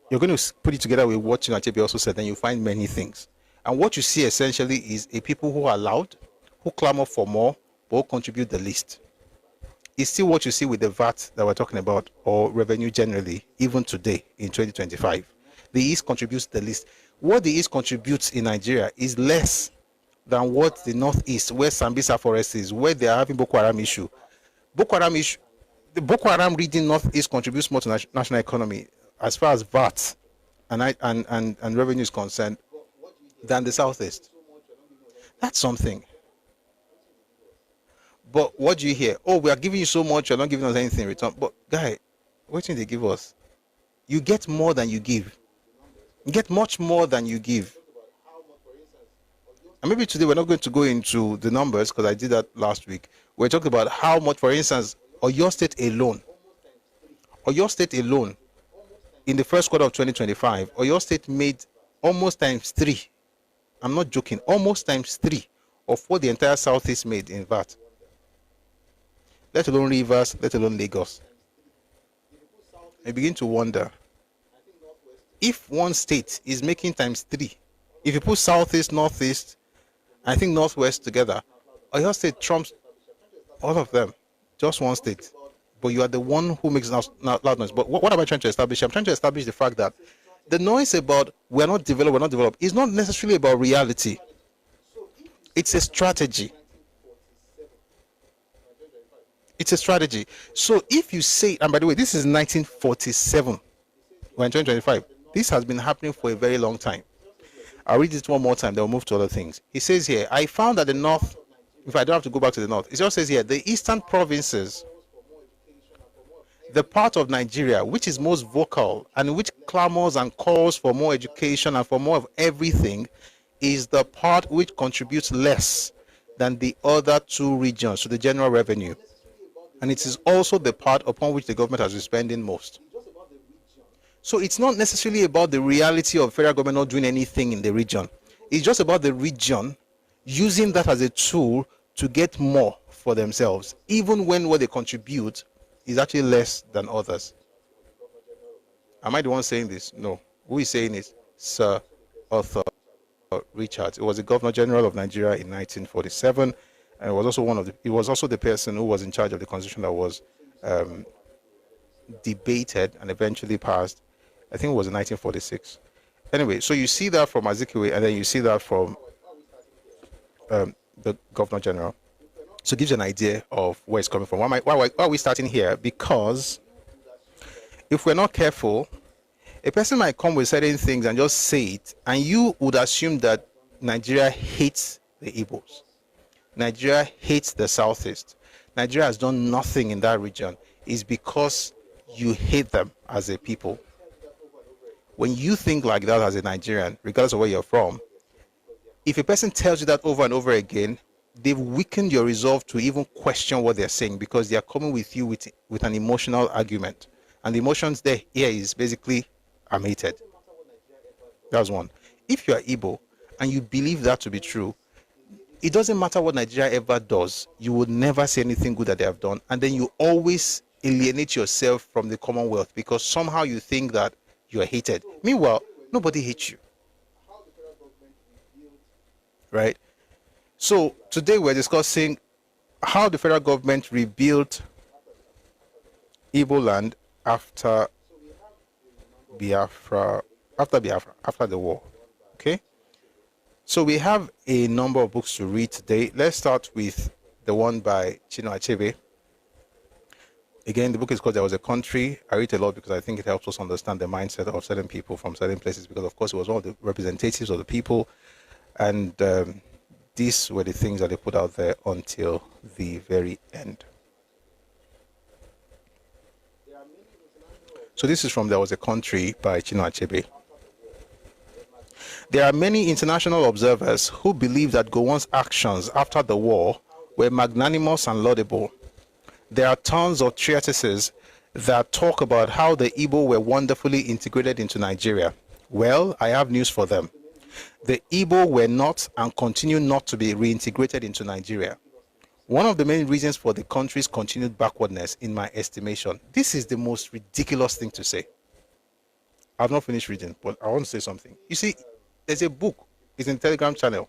You're going to put it together with what Chinachebe also said, and you find many things. And what you see essentially is a people who are loud, who clamor for more, but who contribute the least. It's still what you see with the VAT that we're talking about, or revenue generally, even today in 2025. The East contributes the least. What the East contributes in Nigeria is less than what the Northeast, where Sambisa Forest is, where they are having Boko Haram issue. The Boko Haram region Northeast contributes more to national economy as far as VAT and revenue is concerned than the Southeast. That's something. But what do you hear? Oh, we are giving you so much, you're not giving us anything in return. But guy, what do they give us? You get more than you give. You get much more than you give. And maybe today we're not going to go into the numbers because I did that last week. We're talking about how much, for instance, Oyo State alone, in the first quarter of 2025, Oyo State made almost times 3. I'm not joking, almost times 3 of what the entire Southeast made in VAT. Let alone Rivers, let alone Lagos. I begin to wonder, if one state is making times 3, if you put Southeast, Northeast, I think Northwest together, Oyo State trumps all of them, just one state. But you are the one who makes loud noise. But what am I trying to establish? I'm trying to establish the fact that the noise about we're not developed is not necessarily about reality. It's a strategy. It's a strategy. So if you say, and by the way, this is 1947, we're in 2025. This has been happening for a very long time. I'll read it one more time, then we'll move to other things. He says here, I found that the North, if I don't have to go back to the North, it just says here, the eastern provinces, the part of Nigeria which is most vocal and which clamors and calls for more education and for more of everything, is the part which contributes less than the other two regions to the general revenue. And it is also the part upon which the government has been spending most. So it's not necessarily about the reality of federal government not doing anything in the region. It's just about the region using that as a tool to get more for themselves, even when what they contribute is actually less than others. Am I the one saying this? No. Who is saying it? Sir Arthur Richards. It was the Governor General of Nigeria in 1947, and it was also the person who was in charge of the constitution that was debated and eventually passed. I think it was in 1946. Anyway, so you see that from Azikiwe, and then you see that from the Governor General. So it gives you an idea of where it's coming from. Why are we starting here? Because if we're not careful, a person might come with certain things and just say it, and you would assume that Nigeria hates the Igbos. Nigeria hates the Southeast. Nigeria has done nothing in that region. It's because you hate them as a people. When you think like that as a Nigerian, regardless of where you're from, if a person tells you that over and over again, they've weakened your resolve to even question what they're saying, because they are coming with you with an emotional argument. And the emotions there here is basically, I'm hated. That's one. If you are Igbo and you believe that to be true, it doesn't matter what Nigeria ever does, you would never say anything good that they have done. And then you always alienate yourself from the Commonwealth because somehow you think that you are hated. Meanwhile, nobody hates you. Right? So today we're discussing how the federal government rebuilt Iboland after Biafra, after the war. Okay? So we have a number of books to read today. Let's start with the one by Chinua Achebe. Again, the book is called There Was a Country. I read a lot because I think it helps us understand the mindset of certain people from certain places, because of course it was one of the representatives of the people, and these were the things that they put out there until the very end. So this is from There Was a Country by Chinua Achebe. There are many international observers who believe that Gowon's actions after the war were magnanimous and laudable. There are tons of treatises that talk about how the Igbo were wonderfully integrated into Nigeria. Well, I have news for them. The Igbo were not and continue not to be reintegrated into Nigeria. One of the main reasons for the country's continued backwardness, in my estimation, this is the most ridiculous thing to say. I've not finished reading, but I want to say something. You see, there's a book. It's in the Telegram channel.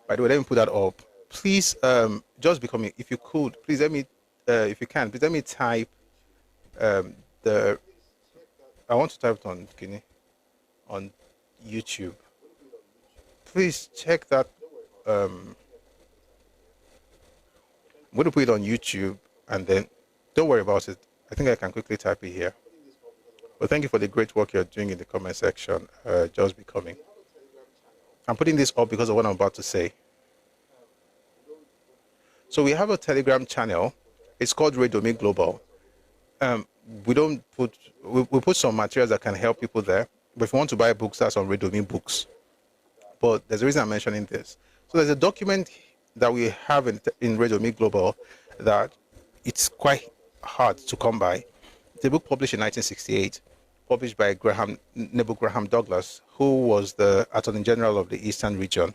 By the way, let me put that up. Please, just become, if you could, please let me, if you can, please let me type I want to type it on Guinea, on YouTube. Please check that. I'm going to put it on YouTube, and then don't worry about it. I think I can quickly type it here. But thank you for the great work you're doing in the comment section. Just becoming. I'm putting this up because of what I'm about to say. So we have a Telegram channel. It's called Redomi Global. We put some materials that can help people there. But if you want to buy books, that's on Redomi Books. But there's a reason I'm mentioning this. So there's a document that we have in Redomi Global that it's quite hard to come by. It's a book published in 1968, published by Nebu Graham Douglas, who was the Attorney General of the Eastern Region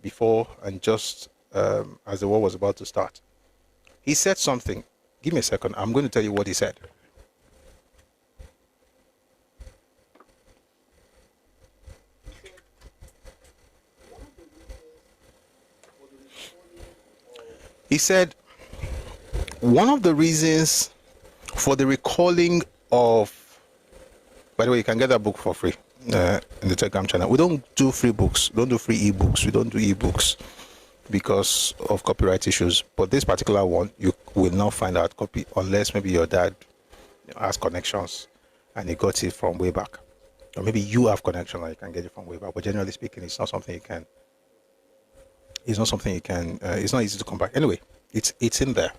before and just as the war was about to start. He said something. Give me a second. I'm going to tell you what he said. He said, one of the reasons for the recalling of, by the way, you can get that book for free in the Telegram channel. We don't do free books. We don't do free ebooks. We don't do ebooks because of copyright issues. But this particular one, you will not find out copy unless maybe your dad has connections and he got it from way back. Or maybe you have connection and you can get it from way back. But generally speaking, it's not something you can. It's not something you can. It's not easy to come back. Anyway, it's in there.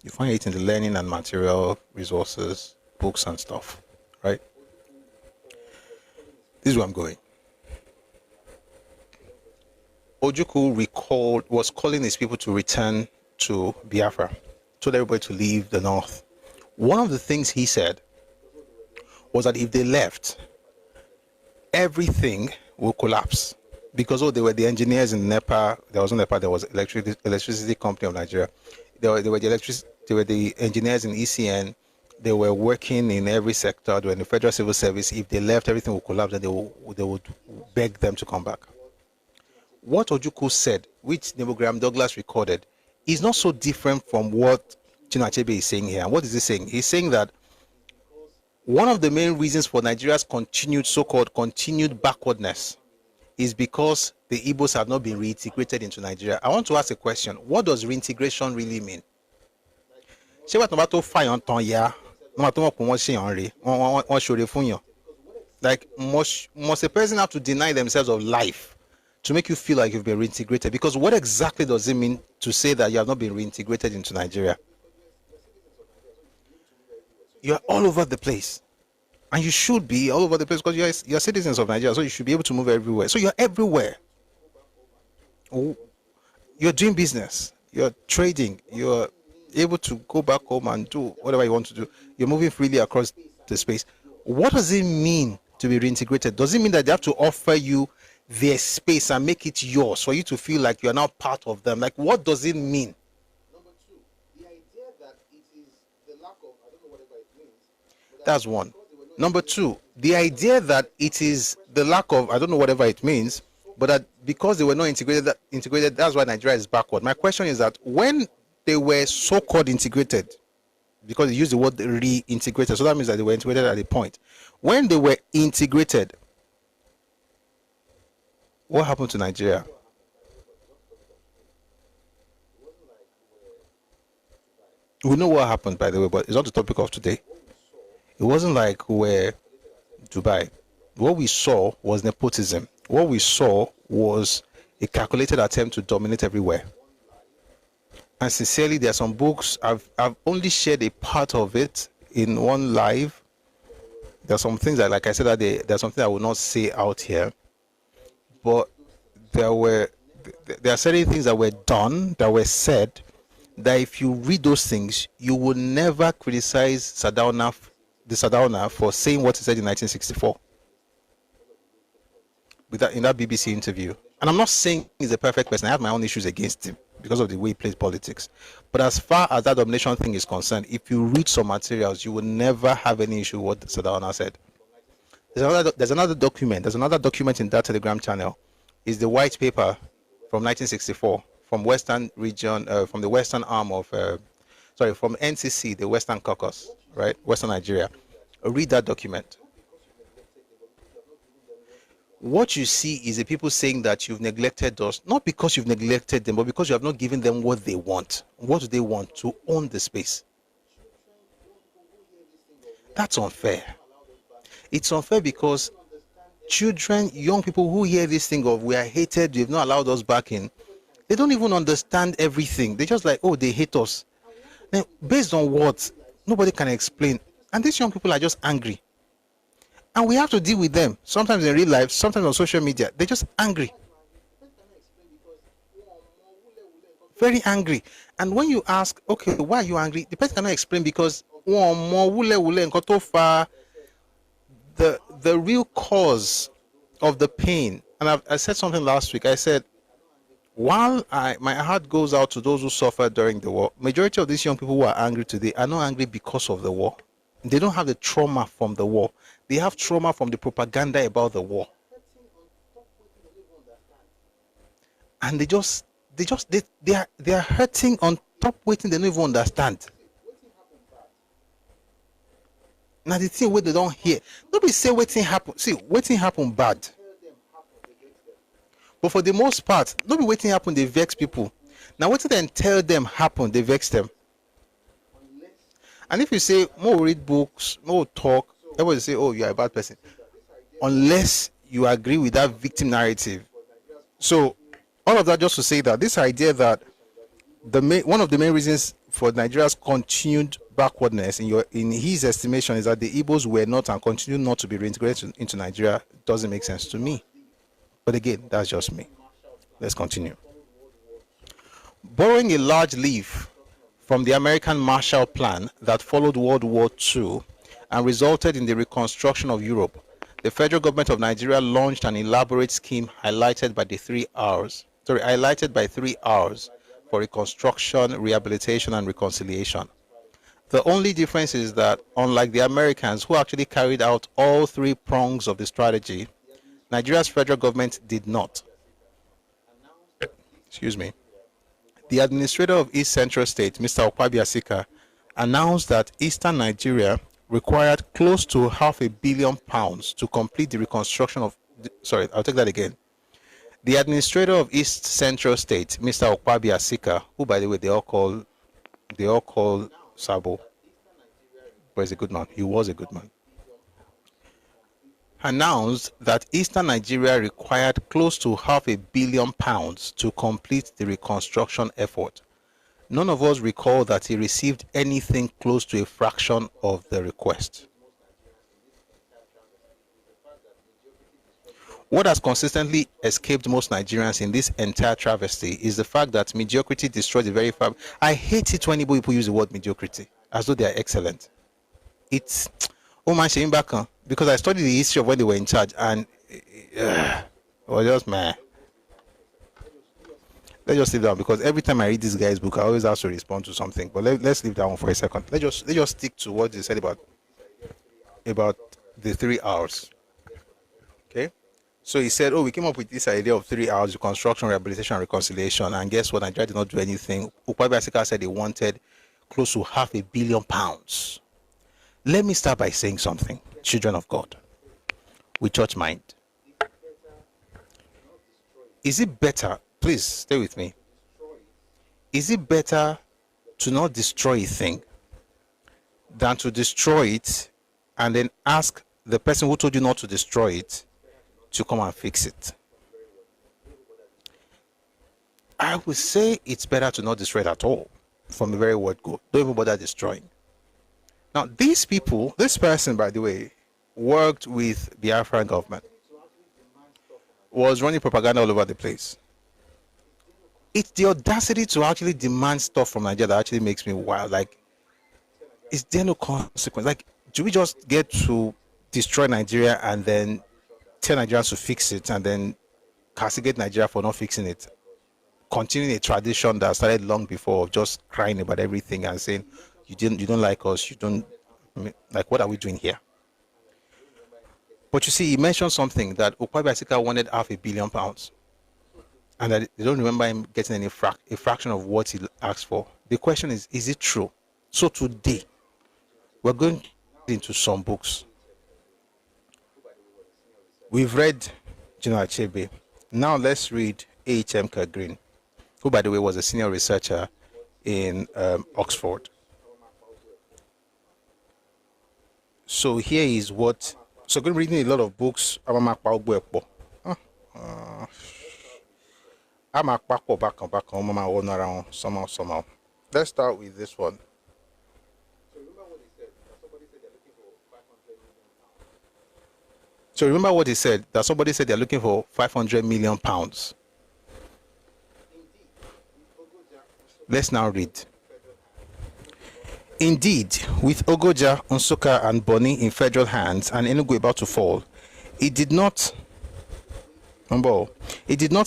You find it in the learning and material resources, books and stuff, right? This is where I'm going. Ojukwu was calling his people to return to Biafra, told everybody to leave the north. One of the things he said was that if they left, everything will collapse. Because they were the engineers in NEPA, there was no NEPA, there was electricity company of Nigeria. They were the engineers in ECN. They were working in every sector. They were in the federal civil service. If they left, everything would collapse, and they would beg them to come back. What Ojukwu said, which Nebu Graham Douglas recorded, is not so different from what Chinua Achebe is saying here. And what is he saying? He's saying that one of the main reasons for Nigeria's so-called continued backwardness is because the Igbos have not been reintegrated into Nigeria. I want to ask a question. What does reintegration really mean? Like, must a person have to deny themselves of life to make you feel like you've been reintegrated? Because what exactly does it mean to say that you have not been reintegrated into Nigeria? You're all over the place. And you should be all over the place because you're citizens of Nigeria, so you should be able to move everywhere. So you're everywhere. You're doing business. You're trading. You're able to go back home and do whatever you want to do. You're moving freely across the space. What does it mean to be reintegrated? Does it mean that they have to offer you their space and make it yours for you to feel like you're now part of them? Like, what does it mean? That's one. Number two, the idea that it is the lack of, I don't know whatever it means, but that because they were not integrated, that's why Nigeria is backward. My question is that when they were so-called integrated, because they use the word reintegrated, so that means that they were integrated at a point. When they were integrated, what happened to Nigeria? We know what happened, by the way, but it's not the topic of today. It wasn't like we were Dubai. What we saw was nepotism. What we saw was a calculated attempt to dominate everywhere. And sincerely, there are some books, I've only shared a part of it in one live. There are some things that, like I said, there's something I will not say out here. But there are certain things that were done, that were said, that if you read those things, you will never criticize the Sardauna for saying what he said in 1964. In that BBC interview. And I'm not saying he's a perfect person. I have my own issues against him because of the way he plays politics. But as far as that domination thing is concerned, if you read some materials, you will never have any issue with what Sardauna said. There's another document in that Telegram channel. Is the white paper from 1964 from Western region, from the Western arm of, from NCC, the Western Caucasus, right? Western Nigeria. Read that document. What you see is the people saying that you've neglected us, not because you've neglected them, but because you have not given them what they want. What do they want? To own the space. That's unfair. It's unfair because children, young people who hear this thing of we are hated, you've not allowed us back in, they don't even understand everything. They're just like, oh, they hate us. Now, based on what? Nobody can explain. And these young people are just angry. And we have to deal with them. Sometimes in real life, sometimes on social media. They're just angry. Very angry. And when you ask, okay, why are you angry? The person cannot explain because the real cause of the pain. And I said something last week. I said, while my heart goes out to those who suffered during the war, majority of these young people who are angry today are not angry because of the war. They don't have the trauma from the war. They have trauma from the propaganda about the war. And they are hurting on top waiting they don't even understand. Now the thing where they don't hear. Nobody say waiting happen. See, waiting happen bad. But for the most part, nobody waiting happen, they vex people. Now waiting then tell them happen, they vex them. And if you say more read books, more talk, everybody say, oh, you are a bad person. Unless you agree with that victim narrative. So all of that just to say that this idea that one of the main reasons for Nigeria's continued backwardness in his estimation is that the Igbos were not and continue not to be reintegrated into Nigeria doesn't make sense to me. But again, that's just me. Let's continue. Borrowing a large leaf from the American Marshall Plan that followed World War II and resulted in the reconstruction of Europe, the federal government of Nigeria launched an elaborate scheme highlighted by 3 R's for reconstruction, rehabilitation, and reconciliation. The only difference is that, unlike the Americans who actually carried out all 3 prongs of the strategy, Nigeria's federal government did not. Excuse me. The administrator of East Central State, Mr. Okwabi Asika, announced that Eastern Nigeria required close to £500 million to complete the reconstruction of... Sorry, I'll take that again. The administrator of East Central State, Mr. Okwabi Asika, who, by the way, they all call Sabo, but he's a good man. He was a good man. Announced that Eastern Nigeria required close to £500 million to complete the reconstruction effort. None of us recall that he received anything close to a fraction of the request. What has consistently escaped most Nigerians in this entire travesty is the fact that mediocrity destroys the very fabric. I hate it when people use the word mediocrity as though they are excellent. It's because I studied the history of when they were in charge and it was just man. Let's just leave that one because every time I read this guy's book, I always have to respond to something. But let's leave that one for a second. Let's just stick to what they said about the 3 R's. Okay. So he said, oh, we came up with this idea of 3 hours, reconstruction, rehabilitation, and reconciliation. And guess what? Nigeria did not do anything. Ukwabi Asika said they wanted close to £500 million. Let me start by saying something, children of God, with church mind. Is it better, please stay with me, is it better to not destroy a thing than to destroy it and then ask the person who told you not to destroy it to come and fix it? I would say it's better to not destroy it at all, from the very word go. Don't even bother destroying. Now, these people, this person, by the way, worked with the Biafran government, was running propaganda all over the place. It's the audacity to actually demand stuff from Nigeria that actually makes me wild. Like, is there no consequence? Like, do we just get to destroy Nigeria and then tell Nigerians to fix it and then castigate Nigeria for not fixing it? Continuing a tradition that started long before of just crying about everything and saying, you don't like us, you don't, like, what are we doing here? But you see, he mentioned something that Ukwabi Asika wanted £500 million, and that they don't remember him getting any a fraction of what he asked for. The question is it true? So today, we're going into some books. We've read General Achebe. Now let's read A.H.M. Green, who, by the way, was a senior researcher in Oxford. So here is what. So I'm reading a lot of books. Somehow. Let's start with this one. So remember what he said, that somebody said they're looking for £500 million. Let's now read. Indeed, with Ogoja, Nsukka, and Bonny in federal hands and Enugu about to fall, it did not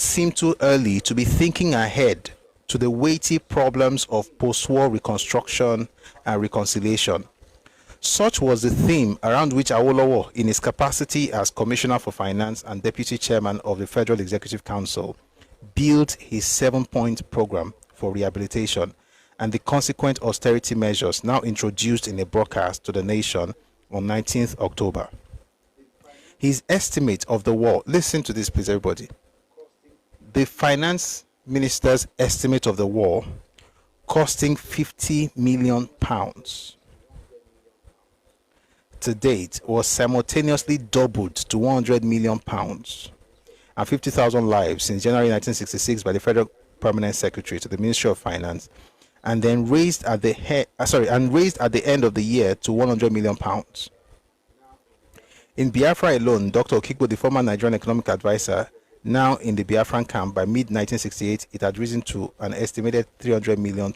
seem too early to be thinking ahead to the weighty problems of post-war reconstruction and reconciliation. Such was the theme around which Awolowo, in his capacity as Commissioner for Finance and Deputy Chairman of the Federal Executive Council, built his 7-point program for rehabilitation and the consequent austerity measures now introduced in a broadcast to the nation on 19th October. His estimate of the war, listen to this please everybody, the finance minister's estimate of the war costing £50 million to date was simultaneously doubled to £100 million and 50,000 lives since January 1966 by the Federal Permanent Secretary to the Ministry of Finance, and then raised at the end of the year to £100 million. In Biafra alone, Dr. Okigbo, the former Nigerian economic advisor, now in the Biafran camp, by mid-1968, it had risen to an estimated £300 million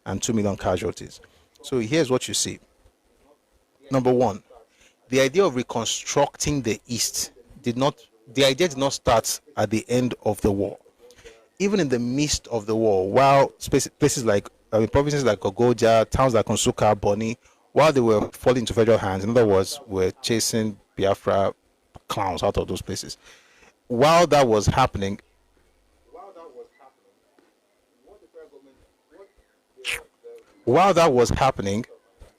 and 2 million casualties. So here's what you see. Number one, the idea of reconstructing the East did not start at the end of the war. Even in the midst of the war, while places like provinces like Ogoja, towns like Nsukka, Bonny, while they were falling into federal hands, in other words, were chasing Biafra clowns out of those places. While that was happening,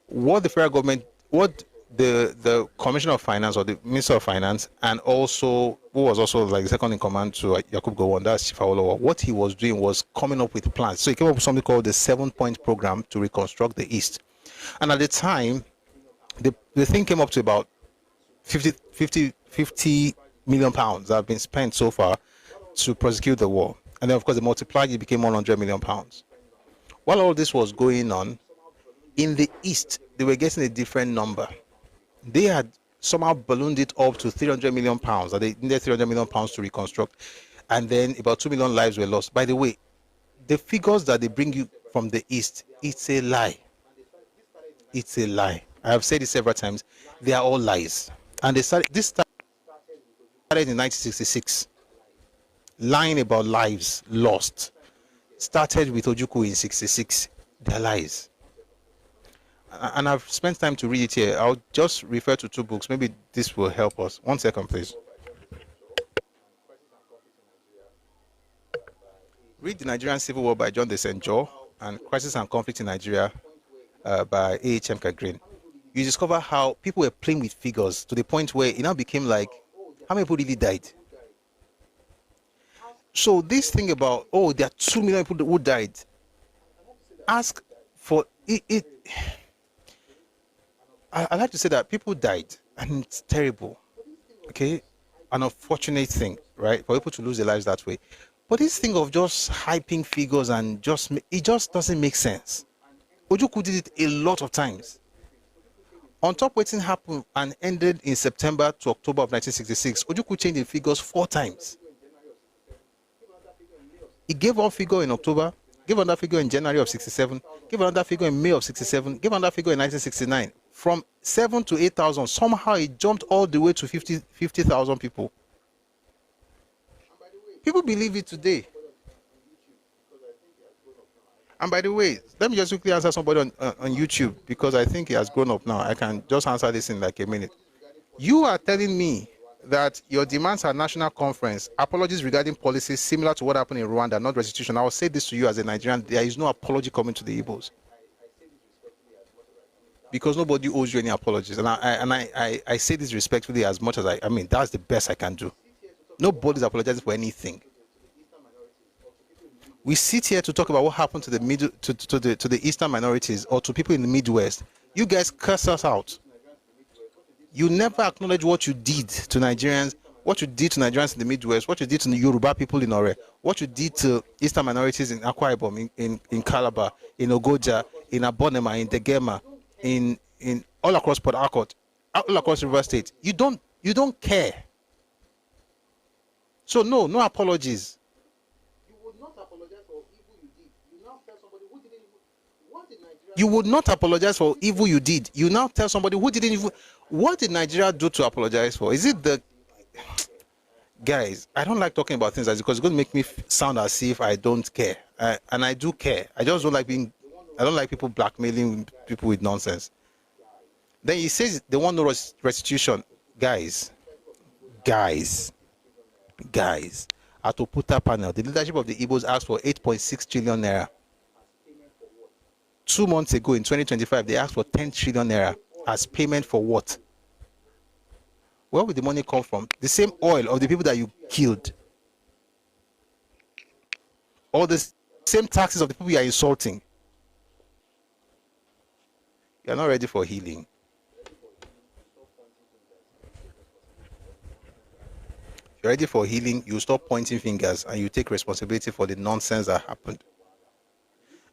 what the federal government, what the Commissioner of Finance or the Minister of Finance, and also who was also like second in command to Yakub Gowon, that's Chief Awolowo, what he was doing was coming up with plans. So he came up with something called the 7-point program to reconstruct the East. And at the time, the thing came up to about 50 million pounds that have been spent so far to prosecute the war. And then, of course, they multiplied, it became 100 million pounds. While all this was going on, in the East, they were getting a different number. They had somehow ballooned it up to 300 million pounds, that they needed 300 million pounds to reconstruct. And then about 2 million lives were lost. By the way, the figures that they bring you from the East, it's a lie. It's a lie. I have said it several times. They are all lies. And this started in 1966. Lying about lives lost. Started with Ojukwu in 66. They're lies. And I've spent time to read it here. I'll just refer to 2 books. Maybe this will help us. 1 second, please. Read The Nigerian Civil War by John de St. John and Crisis and Conflict in Nigeria by A.H.M. Green. You discover how people were playing with figures to the point where it now became like, how many people really died? So this thing about, oh, there are 2 million people who died. Ask for it. I like to say that people died, and it's terrible. Okay, an unfortunate thing, right, for people to lose their lives that way. But this thing of just hyping figures and it just doesn't make sense. Ojukwu did it a lot of times. On top, waiting happened and ended in September to October of 1966. Ojukwu changed the figures 4 times. He gave one figure in October, gave another figure in January of 67, gave another figure in May of 67, gave another figure in 1969. From 7 to 8,000, somehow it jumped all the way to 50,000 people. People believe it today. And by the way, let me just quickly answer somebody on YouTube, because I think he has grown up now. I can just answer this in like a minute. You are telling me that your demands at national conference, apologies regarding policies similar to what happened in Rwanda, not restitution. I will say this to you as a Nigerian, there is no apology coming to the Igbos. Because nobody owes you any apologies. And I say this respectfully as much as I mean, that's the best I can do. Nobody's apologizing for anything. We sit here to talk about what happened to the to the eastern minorities or to people in the Midwest. You guys curse us out. You never acknowledge what you did to Nigerians, what you did to Nigerians in the Midwest, what you did to the Yoruba people in Ore, what you did to eastern minorities in Akwa Ibom, in Calabar, in Ogoja, in Abonema, in Degema, in all across Port Harcourt, all across River State. You don't care. So no apologies. You would not apologize for evil you did. You now tell somebody who didn't even. What did Nigeria do to apologize for? Is it the guys? I don't like talking about things like this because it's going to make me sound as if I don't care, and I do care. I just don't like being. I don't like people blackmailing people with nonsense. Then he says they want no restitution, guys. At Oputa panel, the leadership of the Igbos asked for 8.6 trillion naira. 2 months ago, in 2025, they asked for 10 trillion naira as payment for what? Where would the money come from? The same oil of the people that you killed, or the same taxes of the people you are insulting. You are not ready for healing. If you're ready for healing, you stop pointing fingers and you take responsibility for the nonsense that happened.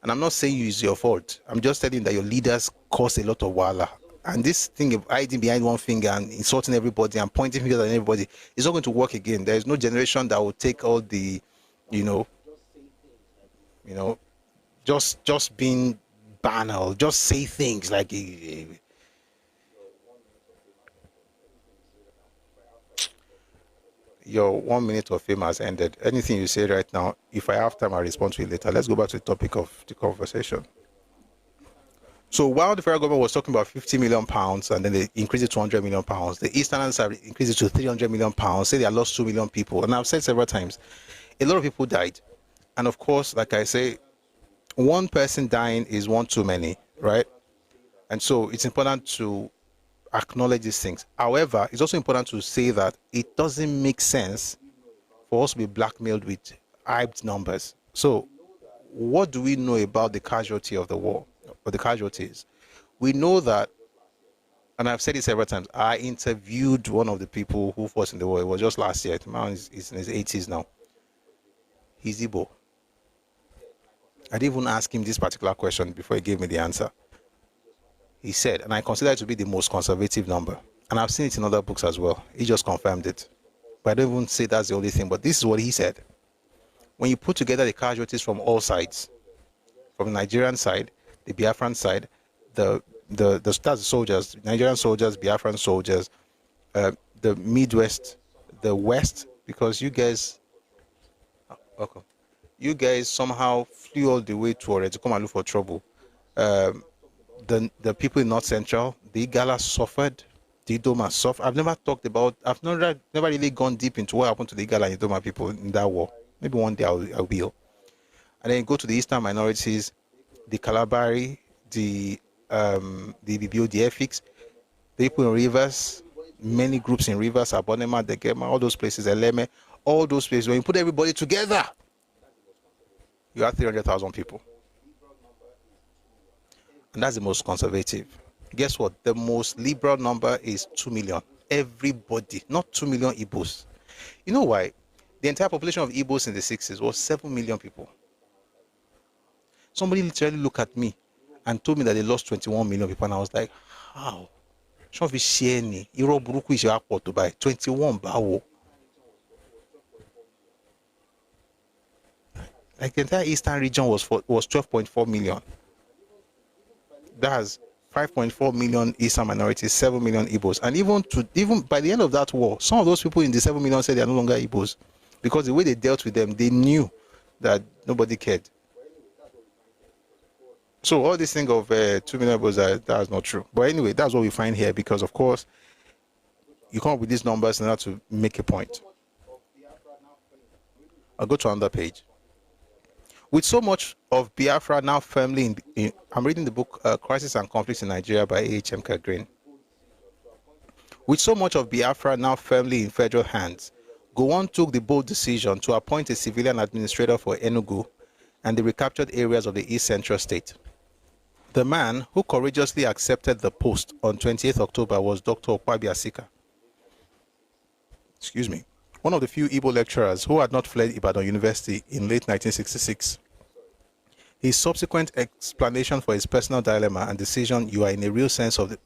And I'm not saying it's your fault. I'm just telling you that your leaders caused a lot of wahala. And this thing of hiding behind one finger and insulting everybody and pointing fingers at everybody is not going to work again. There is no generation that will take all the, just being banal, just say things like your 1 minute of fame has ended. Anything you say right now, if I have time, I'll respond to it later. Let's go back to the topic of the conversation. So while the federal government was talking about 50 million pounds and then they increased it to 100 million pounds, the Easterners have increased it to 300 million pounds, say they lost 2 million people. And I've said several times, a lot of people died. And of course, like I say, one person dying is one too many, right? And so it's important to acknowledge these things. However, it's also important to say that it doesn't make sense for us to be blackmailed with hyped numbers. So what do we know about the casualty of the war, or the casualties? We know that, and I've said it several times, I interviewed one of the people who fought in the war. It was just last year. The man is in his 80s now. He's Igbo. I didn't even ask him this particular question before he gave me the answer. He said, and I consider it to be the most conservative number. And I've seen it in other books as well. He just confirmed it. But I don't even say that's the only thing. But this is what he said. When you put together the casualties from all sides, from the Nigerian side, the Biafran side, the soldiers, Nigerian soldiers, Biafran soldiers, the Midwest, the West, because you guys somehow flew all the way to Ore to come and look for trouble. The people in North Central, the Igala suffered, the Idoma suffered. I've never really gone deep into what happened to the Igala and Idoma people in that war. Maybe one day I will. And then go to the eastern minorities, the Kalabari, the Ibibio, the Efik, the people in Rivers, many groups in Rivers, Abonema, Degema, all those places, Eleme, all those places. When you put everybody together, you have 300,000 people. And that's the most conservative. Guess what? The most liberal number is 2 million. Everybody, not 2 million Igbos. You know why? The entire population of Igbos in the 60s was 7 million people. Somebody literally looked at me and told me that they lost 21 million people. And I was like, how? Show me share ni. Iro buruku is your to buy 21 bawo. Like the entire eastern region was 12.4 million. That's 5.4 million eastern minorities, 7 million Igbos. And even by the end of that war, some of those people in the 7 million said they are no longer Igbos, because the way they dealt with them, they knew that nobody cared. So all this thing of 2 million Igbos, that's not true. But anyway, that's what we find here, because of course, you come up with these numbers in order to make a point. I'll go to another page. With so much of Biafra now firmly in I'm reading the book Crisis and Conflicts in Nigeria by A.H.M. Green. With so much of Biafra now firmly in federal hands, Gowon took the bold decision to appoint a civilian administrator for Enugu and the recaptured areas of the East Central State. The man who courageously accepted the post on 28th October was Dr. Okwabi Asika. Excuse me. One of the few Igbo lecturers who had not fled Ibadan University in late 1966. His subsequent explanation for his personal dilemma and decision, you are in a real sense of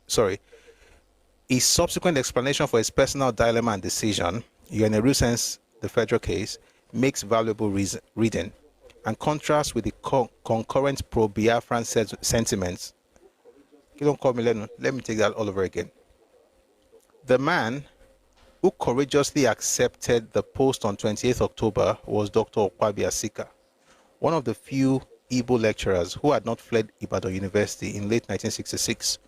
his subsequent explanation for his personal dilemma and decision, you are in a real sense the federal case, makes valuable reading and contrasts with the concurrent pro-Biafran sentiments. You don't call me, let me take that all over again. The man who courageously accepted the post on 28th October was Dr. Okwabi Asika, one of the few Igbo lecturers who had not fled Ibadan University in late 1966.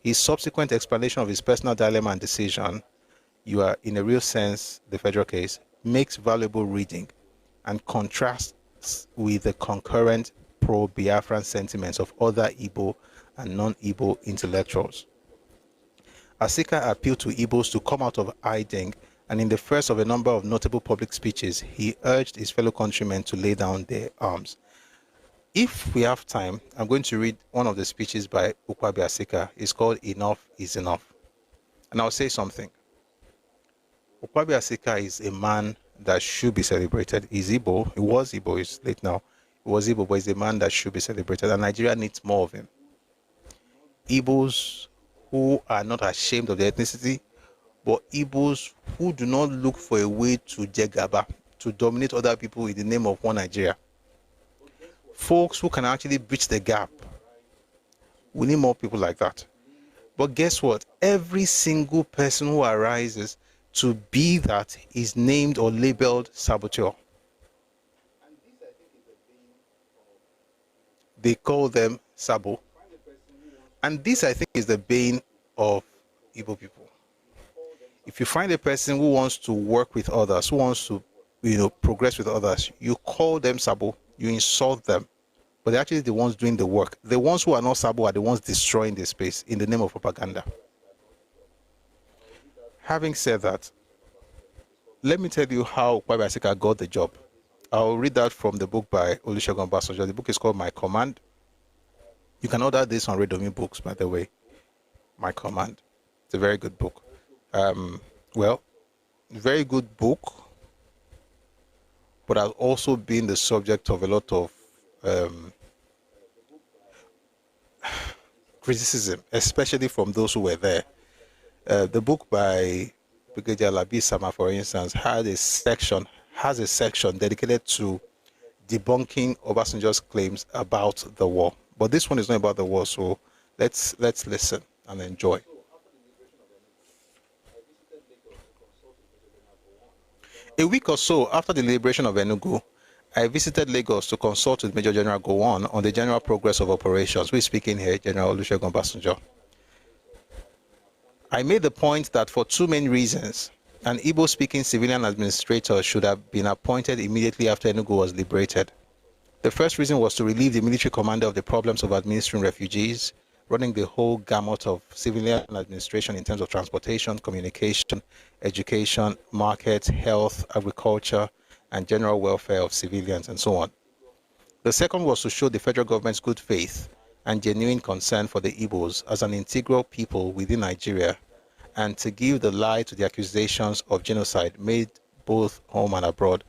His subsequent explanation of his personal dilemma and decision, you are in a real sense the federal case, makes valuable reading and contrasts with the concurrent pro-Biafran sentiments of other Igbo and non-Igbo intellectuals. Asika appealed to Igbos to come out of hiding, and in the first of a number of notable public speeches, he urged his fellow countrymen to lay down their arms. If we have time, I'm going to read one of the speeches by Okwabi Asika. It's called Enough is Enough. And I'll say something. Okwabi Asika is a man that should be celebrated. He's Igbo. He was Igbo. He's late now. He was Igbo, but he's a man that should be celebrated. And Nigeria needs more of him. Igbos who are not ashamed of their ethnicity, but Igbos who do not look for a way to jegaba, to dominate other people in the name of one Nigeria. Folks who can actually bridge the gap. We need more people like that. But guess what? Every single person who arises to be that is named or labeled saboteur. They call them Sabo. And this, I think, is the bane of Igbo people. If you find a person who wants to work with others, who wants to, progress with others, you call them Sabo, you insult them. But they're actually the ones doing the work. The ones who are not Sabo are the ones destroying the space in the name of propaganda. Having said that, let me tell you how Okwabi Asika got the job. I'll read that from the book by Olusegun Obasanjo. The book is called My Command. You can order this on Redomi Books, by the way. My Command. It's a very good book. Very good book, but has also been the subject of a lot of criticism, especially from those who were there. The book by Brigadier Labi Sama, for instance, has a section dedicated to debunking Obasanjo's claims about the war. But this one is not about the war, so let's listen and enjoy. A week or so after the liberation of Enugu, I visited Lagos to consult with Major General Gowon on the general progress of operations. We're speaking here, General Olusegun Obasanjo. I made the point that for two main reasons, an Igbo-speaking civilian administrator should have been appointed immediately after Enugu was liberated. The first reason was to relieve the military commander of the problems of administering refugees, running the whole gamut of civilian administration in terms of transportation, communication, education, markets, health, agriculture, and general welfare of civilians, and so on. The second was to show the federal government's good faith and genuine concern for the Igbos as an integral people within Nigeria, and to give the lie to the accusations of genocide made both home and abroad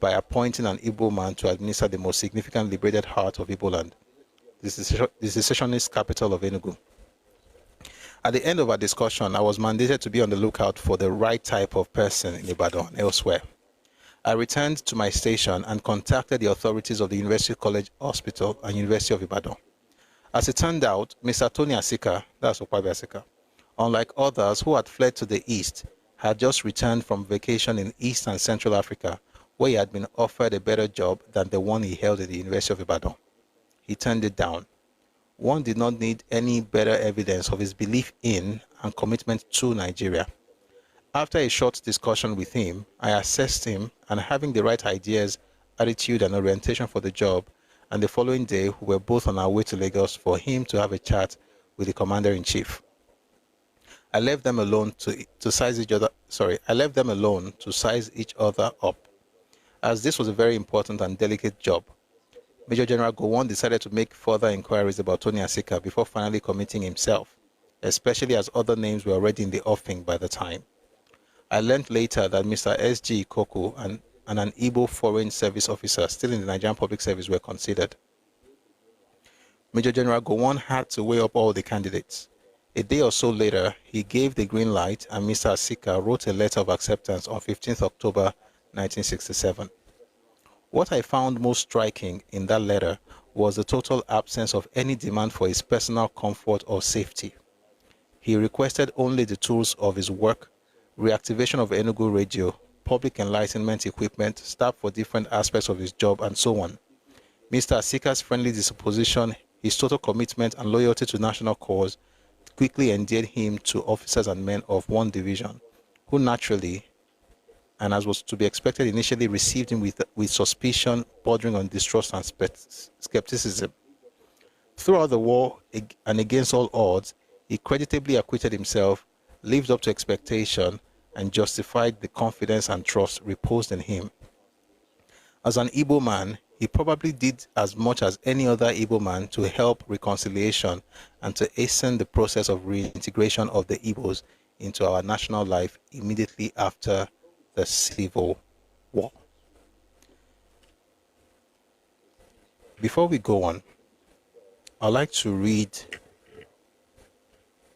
by appointing an Igbo man to administer the most significant liberated heart of Iboland, the secessionist capital of Enugu. At the end of our discussion, I was mandated to be on the lookout for the right type of person in Ibadan and elsewhere. I returned to my station and contacted the authorities of the University College Hospital and University of Ibadan. As it turned out, Mr. Tony Asika, that's Okwabi Asika, unlike others who had fled to the east, had just returned from vacation in East and Central Africa, where he had been offered a better job than the one he held at the University of Ibadan. He turned it down. One did not need any better evidence of his belief in and commitment to Nigeria. After a short discussion with him, I assessed him, and having the right ideas, attitude, and orientation for the job, and the following day we were both on our way to Lagos for him to have a chat with the commander-in-chief. I left them alone to size each other. I left them alone to size each other up, as this was a very important and delicate job. Major General Gowon decided to make further inquiries about Tony Asika before finally committing himself, especially as other names were already in the offing by the time. I learned later that Mr. S.G. Ikoku and an Igbo foreign service officer still in the Nigerian Public Service were considered. Major General Gowon had to weigh up all the candidates. A day or so later, he gave the green light, and Mr. Asika wrote a letter of acceptance on 15th October 1967. What I found most striking in that letter was the total absence of any demand for his personal comfort or safety. He requested only the tools of his work, reactivation of Enugu radio, public enlightenment equipment, staff for different aspects of his job, and so on. Mr. Asika's friendly disposition, his total commitment and loyalty to national cause quickly endeared him to officers and men of one division, who naturally, and as was to be expected, initially received him with suspicion bordering on distrust and skepticism. Throughout the war and against all odds, he creditably acquitted himself, lived up to expectation, and justified the confidence and trust reposed in him. As an Igbo man, he probably did as much as any other Igbo man to help reconciliation and to hasten the process of reintegration of the Igbos into our national life immediately after the Civil War. Before we go on, I'd like to read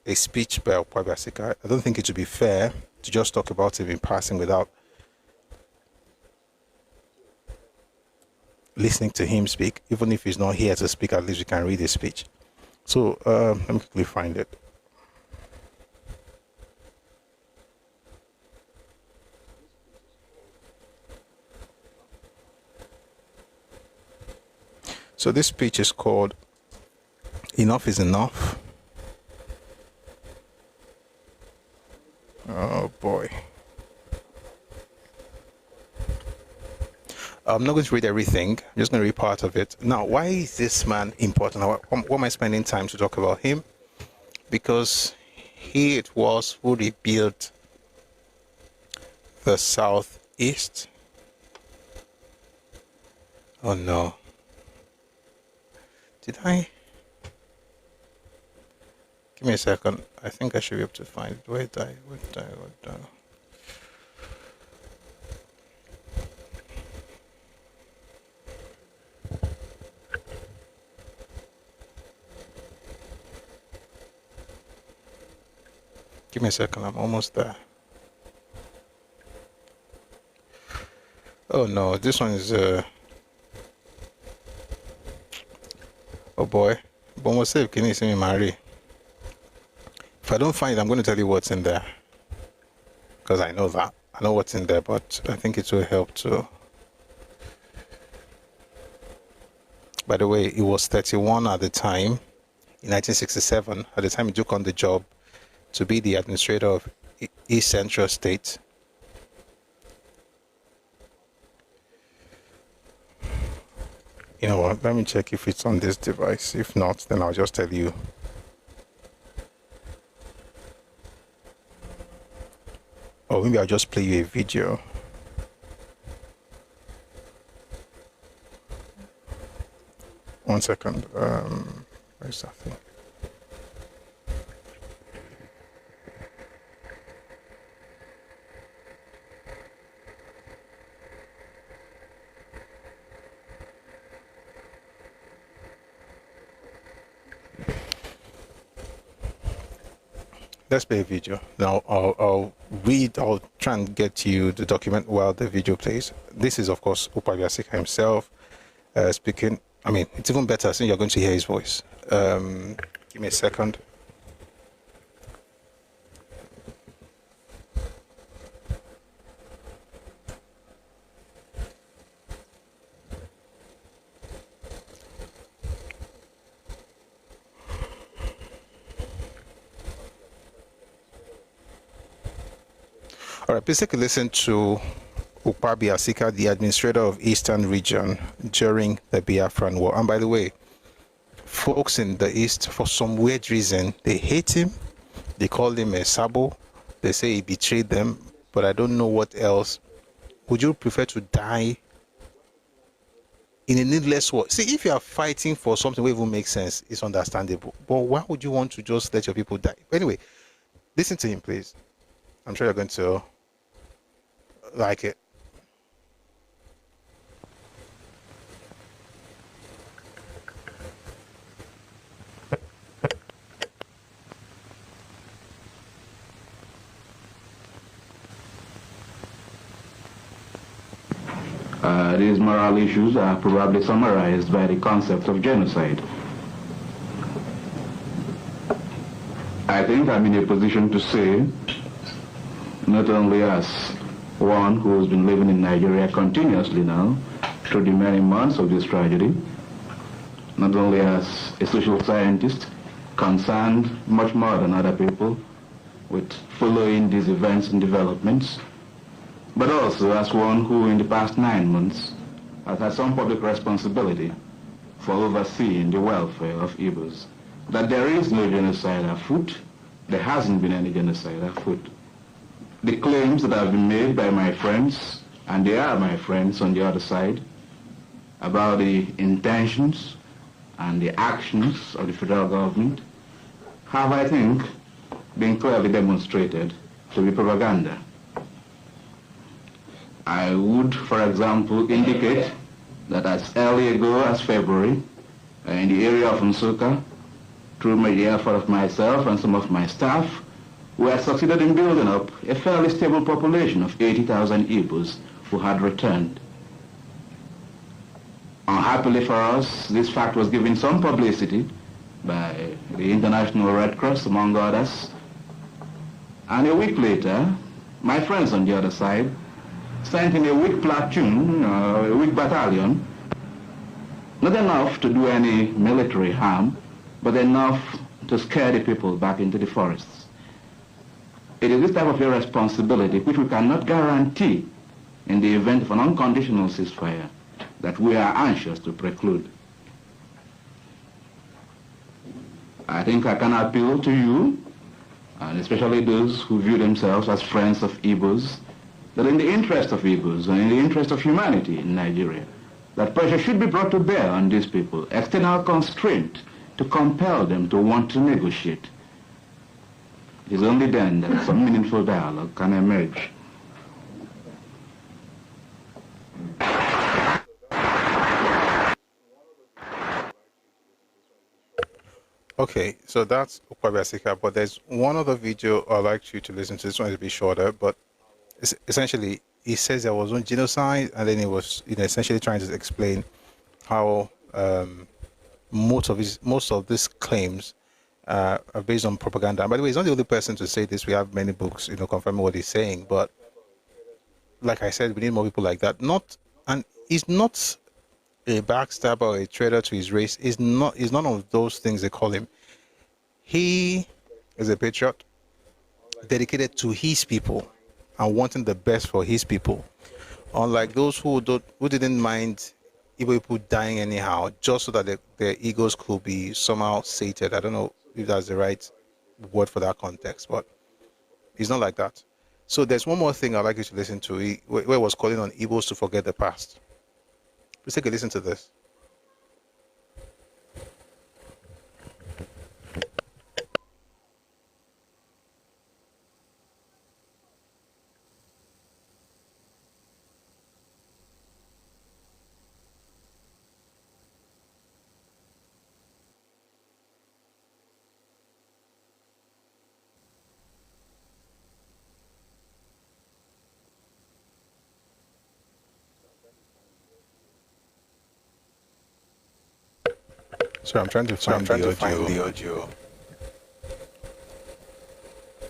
a speech by Okwabi Asika. I don't think it would be fair to just talk about him in passing without listening to him speak. Even if he's not here to speak, at least we can read his speech. So let me quickly find it. So this speech is called Enough is Enough. Oh boy. I'm not going to read everything. I'm just going to read part of it. Now, why is this man important? Why am I spending time to talk about him? Because he it was who rebuilt the Southeast. Oh no. Did I? Give me a second. I think I should be able to find it. Where did I? Give me a second. I'm almost there. Oh no, this one is oh boy. But what's up? Can you see me, Mary? If I don't find it, I'm going to tell you what's in there. Because I know that. I know what's in there, but I think it will help too. By the way, he was 31 at the time, in 1967, at the time he took on the job to be the administrator of East Central State. You know what? Let me check if it's on this device. If not, then I'll just tell you. Or maybe I'll just play you a video. One second. Where's that thing? Let's play a video. Now I'll try and get you the document while the video plays. This is, of course, Ukpabi Asika himself speaking. I mean, it's even better since you're going to hear his voice. Give me a second. All right, please take a listen to Ukpabi Asika, the administrator of Eastern Region during the Biafran War. And by the way, folks in the East, for some weird reason, they hate him. They call him a sabo. They say he betrayed them, but I don't know what else. Would you prefer to die in a needless war? See, if you are fighting for something that even makes sense, it's understandable. But why would you want to just let your people die? Anyway, listen to him, please. I'm sure you're going to like it. These moral issues are probably summarized by the concept of genocide. I think I'm in a position to say, not only as one who has been living in Nigeria continuously now, through the many months of this tragedy, not only as a social scientist concerned much more than other people with following these events and developments, but also as one who in the past 9 months has had some public responsibility for overseeing the welfare of Igbos. That there is no genocide afoot, there hasn't been any genocide afoot. The claims that have been made by my friends, and they are my friends on the other side, about the intentions and the actions of the federal government have, I think, been clearly demonstrated to be propaganda. I would, for example, indicate that as early ago as February, in the area of Nsukka, through the effort of myself and some of my staff, we had succeeded in building up a fairly stable population of 80,000 Igbos who had returned. Unhappily for us, this fact was given some publicity by the International Red Cross, among others. And a week later, my friends on the other side sent in a weak platoon, a weak battalion, not enough to do any military harm, but enough to scare the people back into the forests. It is this type of irresponsibility which we cannot guarantee in the event of an unconditional ceasefire that we are anxious to preclude. I think I can appeal to you, and especially those who view themselves as friends of Igbos, that in the interest of Igbos and in the interest of humanity in Nigeria, that pressure should be brought to bear on these people, external constraint to compel them to want to negotiate. It is only then that some meaningful dialogue can emerge. Okay, so that's Ukpabi Asika, but there's one other video I'd like you to listen to. This one is a bit shorter, but essentially he says there was no genocide, and then he was essentially trying to explain how most of these claims are based on propaganda. And by the way, he's not the only person to say this. We have many books confirming what he's saying, but like I said, we need more people like that. He's not a backstabber or a traitor to his race. He's none of those things they call him. He is a patriot dedicated to his people and wanting the best for his people, unlike those who didn't mind Igbo people dying anyhow, just so that their egos could be somehow sated. I don't know if that's the right word for that context, but it's not like that. So there's one more thing I'd like you to listen to, where it was calling on Igbos to forget the past. Let's take a listen to this. So I'm trying to find the audio.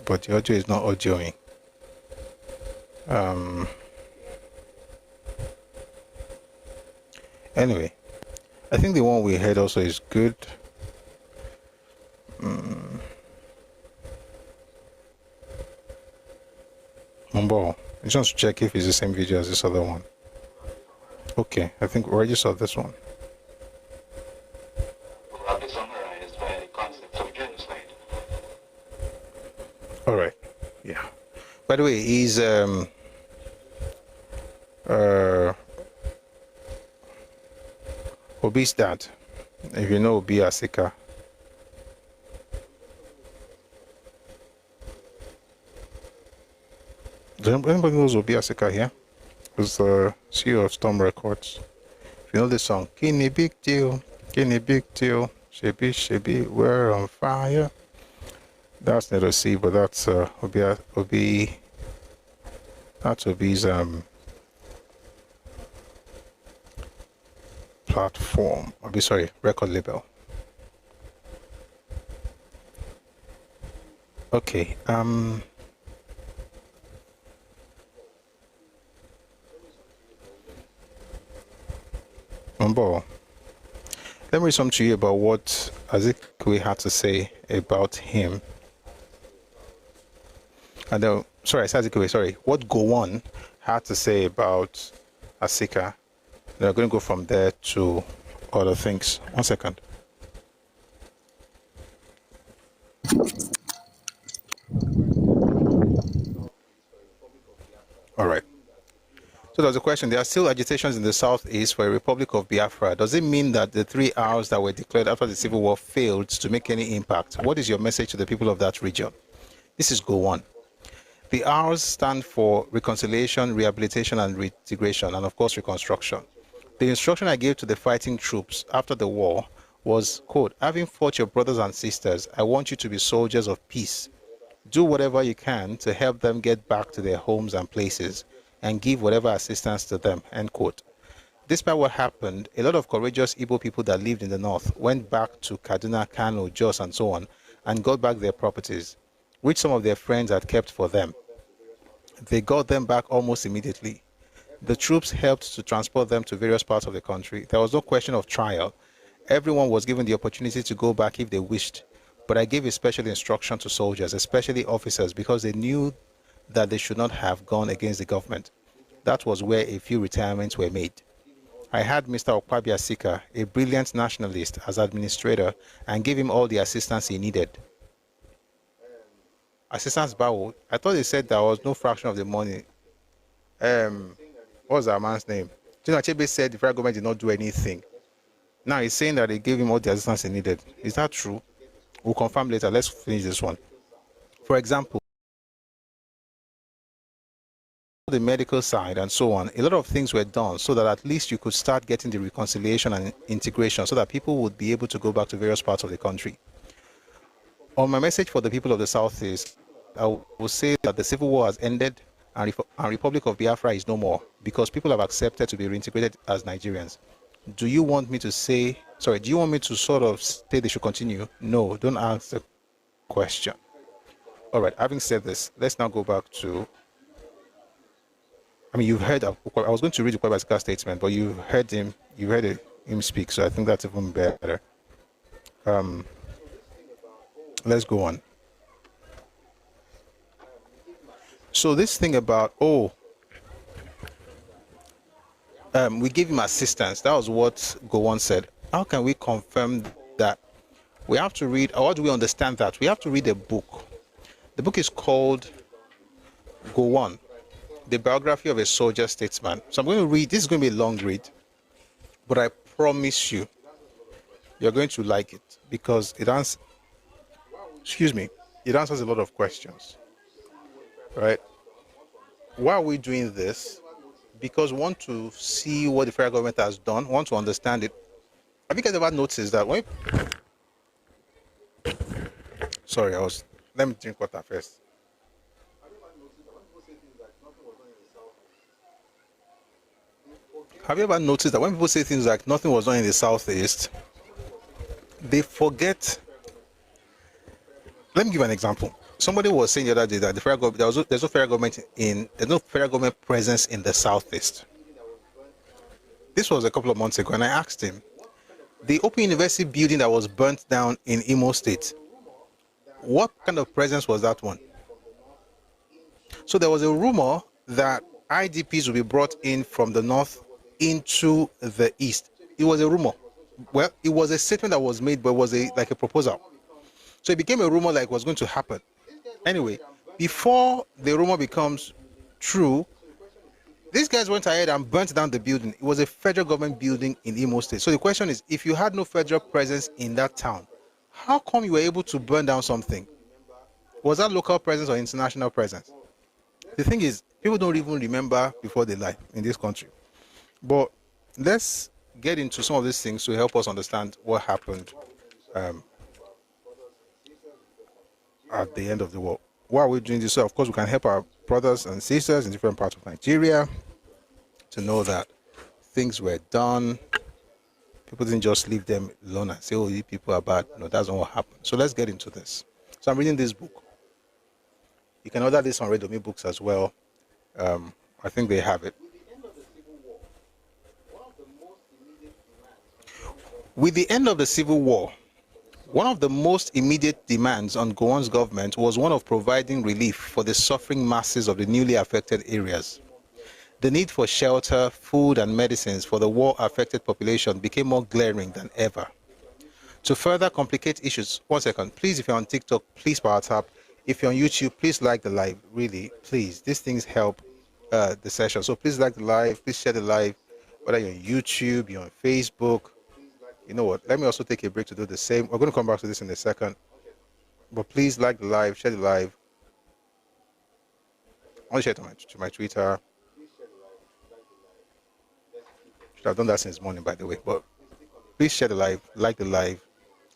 But the audio is not audioing. Anyway, I think the one we heard also is good. Mumbo, I just want to check if it's the same video as this other one. Okay, I think we already saw this one. All right, yeah. By the way, he's Obi's dad. If you know Obi Asika. Does anybody knows Obi Asika here? Who's the CEO of Storm Records. If you know this song, Kini Big Deal, Kini Big Deal, Shebi, we're on fire. That's not a C, but that's Obi. That's Obi's platform. Record label. Okay. Mumbo, let me read something to you about what Azikwe had to say about him. And then, what Gowon had to say about Asika. Then we're going to go from there to other things. 1 second. All right. So there's a question. There are still agitations in the southeast for a Republic of Biafra. Does it mean that the 3 R's that were declared after the Civil War failed to make any impact? What is your message to the people of that region? This is Gowon. The R's stand for Reconciliation, Rehabilitation, and Reintegration, and of course, Reconstruction. The instruction I gave to the fighting troops after the war was, quote, having fought your brothers and sisters, I want you to be soldiers of peace. Do whatever you can to help them get back to their homes and places, and give whatever assistance to them, end quote. Despite what happened, a lot of courageous Igbo people that lived in the north went back to Kaduna, Kano, Jos, and so on, and got back their properties, which some of their friends had kept for them. They got them back almost immediately. The troops helped to transport them to various parts of the country. There was no question of trial. Everyone was given the opportunity to go back if they wished, but I gave a special instruction to soldiers, especially officers, because they knew that they should not have gone against the government. That was where a few retirements were made. I had Mr. Okpabi Asika, a brilliant nationalist, as administrator, and gave him all the assistance he needed. Assistance Bawo, I thought they said there was no fraction of the money. What was that man's name? General Achebe said the federal government did not do anything. Now he's saying that they gave him all the assistance he needed. Is that true? We'll confirm later. Let's finish this one. For example, the medical side and so on, a lot of things were done so that at least you could start getting the reconciliation and integration so that people would be able to go back to various parts of the country. On my message for the people of the Southeast, I will say that the Civil War has ended and Republic of Biafra is no more because people have accepted to be reintegrated as Nigerians. Do you want me to sort of say they should continue? No, don't ask the question. All right, having said this, let's now go back to, you've heard, I was going to read the Kwabasika statement, but you heard him speak, so I think that's even better. Let's go on. So this thing about, we give him assistance. That was what Gowon said. How can we confirm that? We have to read, or how do we understand that? We have to read a book. The book is called Gowon, The Biography of a Soldier Statesman. So I'm going to read, this is going to be a long read, but I promise you, you're going to like it because it answers, it answers a lot of questions, right? Why are we doing this? Because we want to see what the federal government has done, want to understand it. Have you guys ever noticed that when... Sorry, let me drink water first. Have you ever noticed that when people say things like nothing was done in the Southeast, they forget... Let me give an example. Somebody was saying the other day that the federal government, there's no federal government presence in the Southeast. This was a couple of months ago, and I asked him, the Open University building that was burnt down in Imo State, what kind of presence was that one? So there was a rumor that IDPs will be brought in from the north into the east. It was a rumor. Well, it was a statement that was made, but it was like a proposal. So it became a rumor like it was going to happen. Anyway, before the rumor becomes true, these guys went ahead and burnt down the building. It was a federal government building in Imo State. So the question is, if you had no federal presence in that town, how come you were able to burn down something? Was that local presence or international presence? The thing is, people don't even remember before they lie in this country. But let's get into some of these things to help us understand what happened at the end of the war. Why are we doing this? So, of course, we can help our brothers and sisters in different parts of Nigeria to know that things were done. People didn't just leave them alone and say, oh, you people are bad. No, that's not what happened. So let's get into this. So I'm reading this book. You can order this on Redomi Books as well. I think they have it. With the end of the Civil War, one of the most immediate demands on Gowon's government was one of providing relief for the suffering masses of the newly affected areas. The need for shelter, food, and medicines for the war-affected population became more glaring than ever. To further complicate issues, one second, please, if you're on TikTok, please power tap. If you're on YouTube, please like the live, really, please. These things help the session. So please like the live, please share the live, whether you're on YouTube, you're on Facebook. You know what? Let me also take a break to do the same. We're going to come back to this in a second. But please like the live, share the live. I want to share it to my Twitter. Should have done that since morning, by the way. But please share the live, like the live.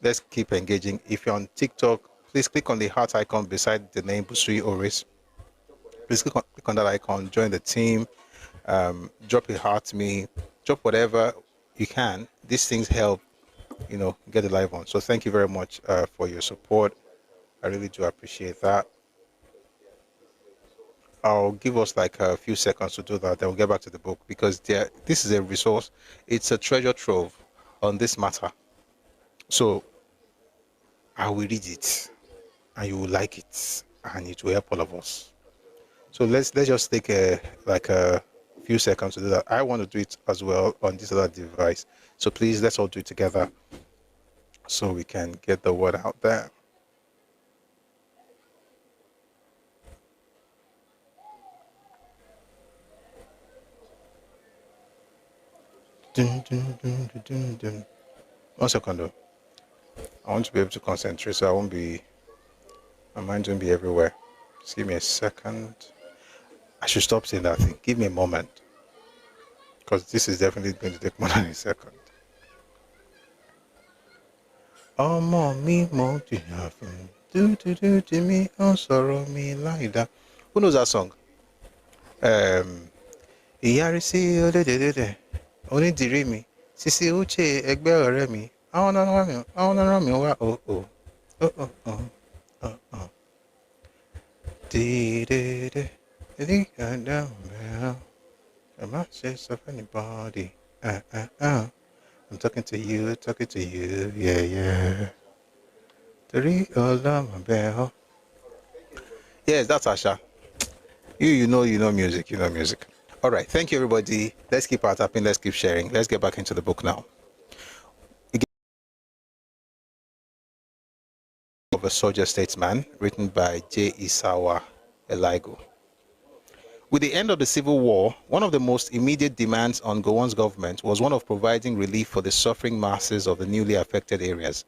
Let's keep engaging. If you're on TikTok, please click on the heart icon beside the name Busui Oris. Please click on that icon, join the team, drop a heart to me, drop whatever you can. These things help, get the live on. So thank you very much for your support. I really do appreciate that. I'll give us like a few seconds to do that. Then we'll get back to the book because this is a resource. It's a treasure trove on this matter. So I will read it and you will like it and it will help all of us. So let's just take a few seconds to do that. I want to do it as well on this other device. So please, let's all do it together so we can get the word out there. Dun, dun, dun, dun, dun, dun. 1 second though. I want to be able to concentrate so my mind won't be everywhere. Just give me a second. I should stop saying that thing. Give me a moment. Because this is definitely going to take more than a second. Oh, mommy, mo do do to me, oh, sorrow me like that. Who knows that song? Iyarisi odedede, onidiri mi, sisi uche egbe ore mi. I wanna me wa oh. I'm not just of anybody. I'm talking to you, yeah. The real my bell. Yes, that's Asha. You know music, All right. Thank you, everybody. Let's keep our tapping. Let's keep sharing. Let's get back into the book now. Of a Soldier Statesman, written by J. Isawa Eligo. With the end of the Civil War, one of the most immediate demands on Gowon's government was one of providing relief for the suffering masses of the newly affected areas.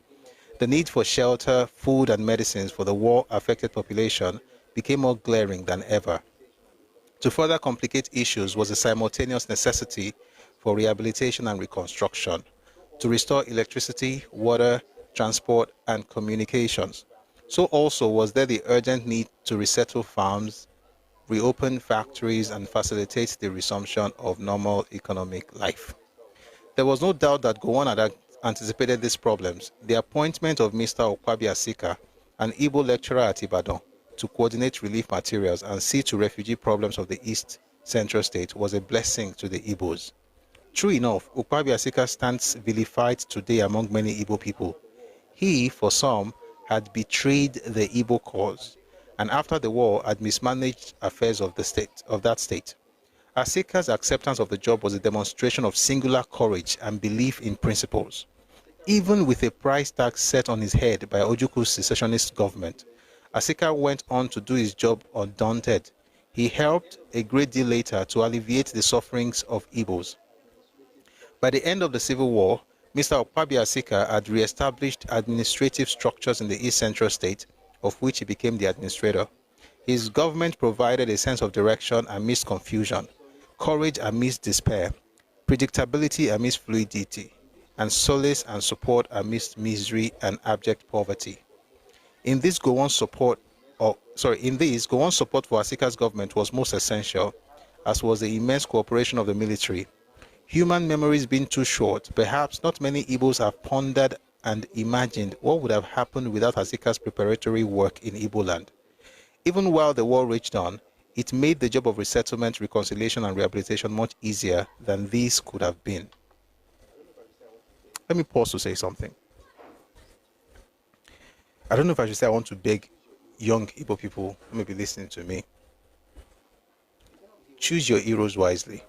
The need for shelter, food, and medicines for the war-affected population became more glaring than ever. To further complicate issues was a simultaneous necessity for rehabilitation and reconstruction, to restore electricity, water, transport, and communications. So also was there the urgent need to resettle farms, reopen factories, and facilitate the resumption of normal economic life. There was no doubt that Gowon had anticipated these problems. The appointment of Mr. Okwabi Asika, an Igbo lecturer at Ibadan, to coordinate relief materials and see to refugee problems of the East Central State was a blessing to the Igbos. True enough, Okwabi Asika stands vilified today among many Igbo people. He, for some, had betrayed the Igbo cause, and after the war had mismanaged affairs of that state. Asika's acceptance of the job was a demonstration of singular courage and belief in principles. Even with a price tag set on his head by Ojuku's secessionist government, Asika went on to do his job undaunted. He helped a great deal later to alleviate the sufferings of Igbos. By the end of the Civil War, Mr. Okwabi Asika had re-established administrative structures in the East Central State, of which he became the administrator. His government provided a sense of direction amidst confusion, courage amidst despair, predictability amidst fluidity, and solace and support amidst misery and abject poverty. In this, Gowon's support for Asika's government was most essential, as was the immense cooperation of the military. Human memories being too short, perhaps not many Igbos have pondered and imagined what would have happened without Asika's preparatory work in Iboland. Even while the war raged on, it made the job of resettlement, reconciliation, and rehabilitation much easier than these could have been. Let me pause to say something. I don't know if I should say I want to beg young Igbo people who may be listening to me. Choose your heroes wisely.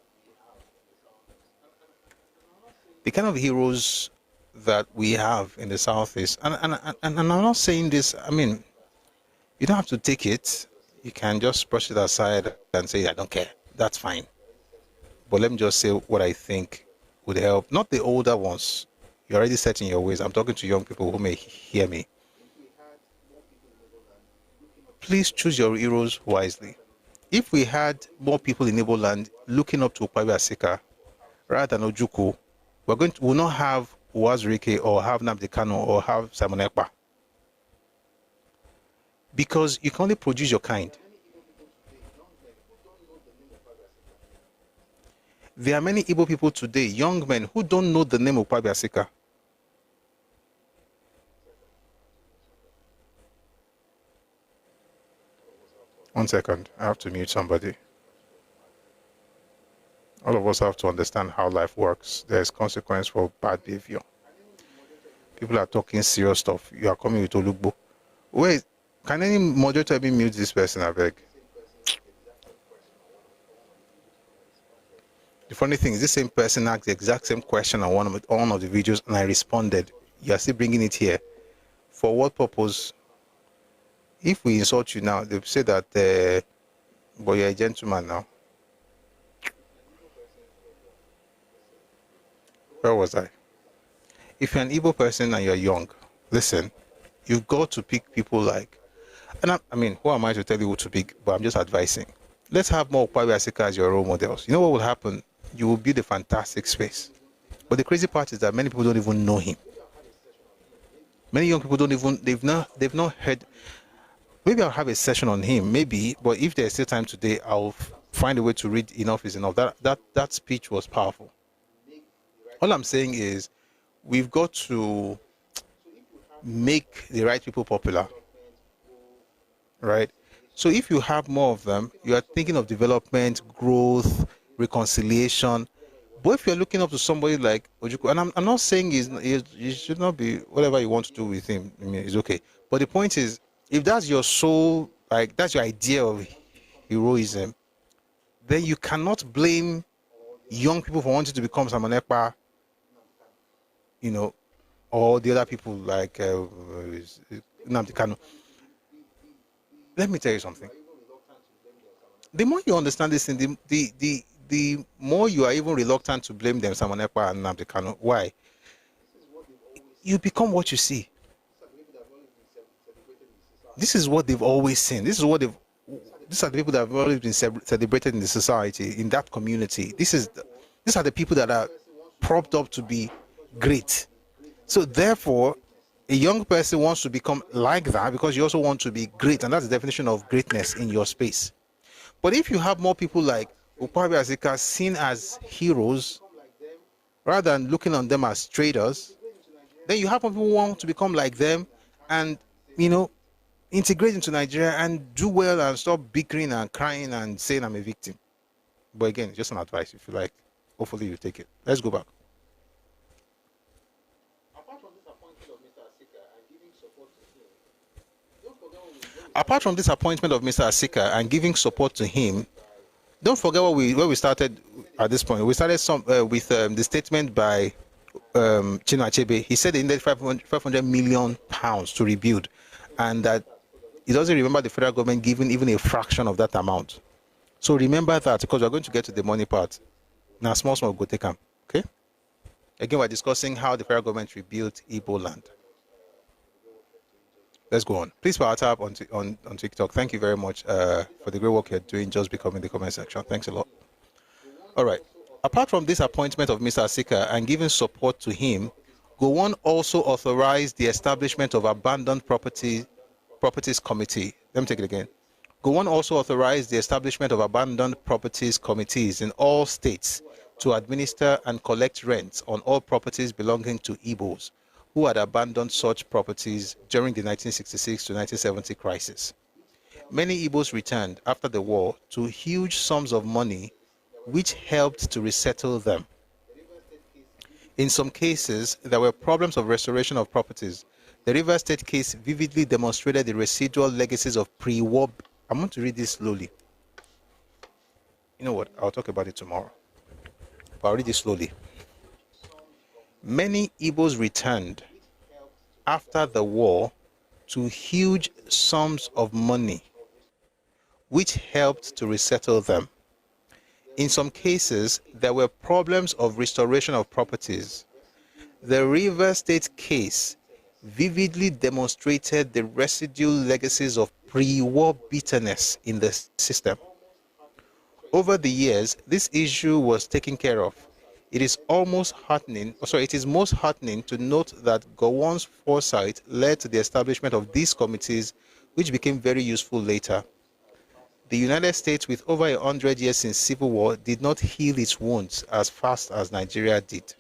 The kind of heroes that we have in the Southeast, and I'm not saying this, I mean, you don't have to take it. You can just brush it aside and say, I don't care. That's fine. But let me just say what I think would help. Not the older ones. You're already set in your ways. I'm talking to young people who may hear me. Please choose your heroes wisely. If we had more people in Iboland looking up to Okwabi Asika rather than Ojukwu, we'll not have Uwazurike or have Nnamdi Kanu or have Simon Ekpa. Because you can only produce your kind. There are many Igbo people today, young men, who don't know the name of Okwabi Asika. One second, I have to mute somebody. All of us have to understand how life works. There is consequence for bad behavior. People are talking serious stuff. You are coming with Olugbo. Wait, can any moderator be mute this person, I beg? The funny thing is, this same person asked the exact same question on one of the videos, and I responded. You are still bringing it here. For what purpose? If we insult you now, they'll say that, but you're a gentleman now. Where was I? If you're an Igbo person and you're young, listen, you've got to pick people like, and I mean, who am I to tell you who to pick? But I'm just advising. Let's have more Okwabi Asika as your role models. You know what will happen? You will build a fantastic space. But the crazy part is that many people don't even know him. Many young people they've not heard. Maybe I'll have a session on him, maybe, but if there's still time today, I'll find a way to read Enough is Enough. That speech was powerful. All I'm saying is we've got to make the right people popular, right? So if you have more of them, you are thinking of development, growth, reconciliation. But if you're looking up to somebody like Ojukwu, and I'm not saying you should not be, whatever you want to do with him, I mean, it's okay. But the point is, if that's your soul, like that's your idea of heroism, then you cannot blame young people for wanting to become Simon Ekpa, you know, or the other people like Nnamdi Kanu. Let me tell you something. The more you understand this thing, the more you are even reluctant to blame them, Simon Ekpa and Nnamdi Kanu. Why? You become what you see. This is what they've always seen. These are the people that have always been celebrated in the society, in that community. These are the people that are propped up to be great. So therefore, a young person wants to become like that because you also want to be great, and that's the definition of greatness in your space. But if you have more people like Ukwabi Azika seen as heroes rather than looking on them as traitors, then you have people who want to become like them and, you know, integrate into Nigeria and do well and stop bickering and crying and saying I'm a victim. But again, it's just an advice. If you like, hopefully you take it. Let's go back. Apart from this appointment of Mr. Asika and giving support to him, don't forget where we started at this point. We started with the statement by Chinua Achebe. He said they needed 500 million pounds to rebuild, and that he doesn't remember the federal government giving even a fraction of that amount. So remember that, because we're going to get to the money part. Now, small go take them. Okay? Again, we're discussing how the federal government rebuilt Iboland. Let's go on. Please power tap on TikTok. Thank you very much for the great work you're doing. Just becoming the comment section. Thanks a lot. All right. Apart from this appointment of Mr. Asika and giving support to him, Gowon also authorized the establishment of Abandoned Properties Committee. Let me take it again. Gowon also authorized the establishment of Abandoned Properties Committees in all states to administer and collect rents on all properties belonging to Igbos who had abandoned such properties during the 1966 to 1970 crisis. Many Igbos returned after the war to huge sums of money, which helped to resettle them. In some cases, there were problems of restoration of properties. The River State case vividly demonstrated the residual legacies of pre-war. I'm going to read this slowly. You know what? I'll talk about it tomorrow. But I'll read it slowly. Many Igbos returned after the war to huge sums of money, which helped to resettle them. In some cases, there were problems of restoration of properties. The River State case vividly demonstrated the residual legacies of pre-war bitterness in the system. Over the years, this issue was taken care of. It is most heartening to note that Gowon's foresight led to the establishment of these committees, which became very useful later. The United States, with over 100 years since civil war, did not heal its wounds as fast as Nigeria did.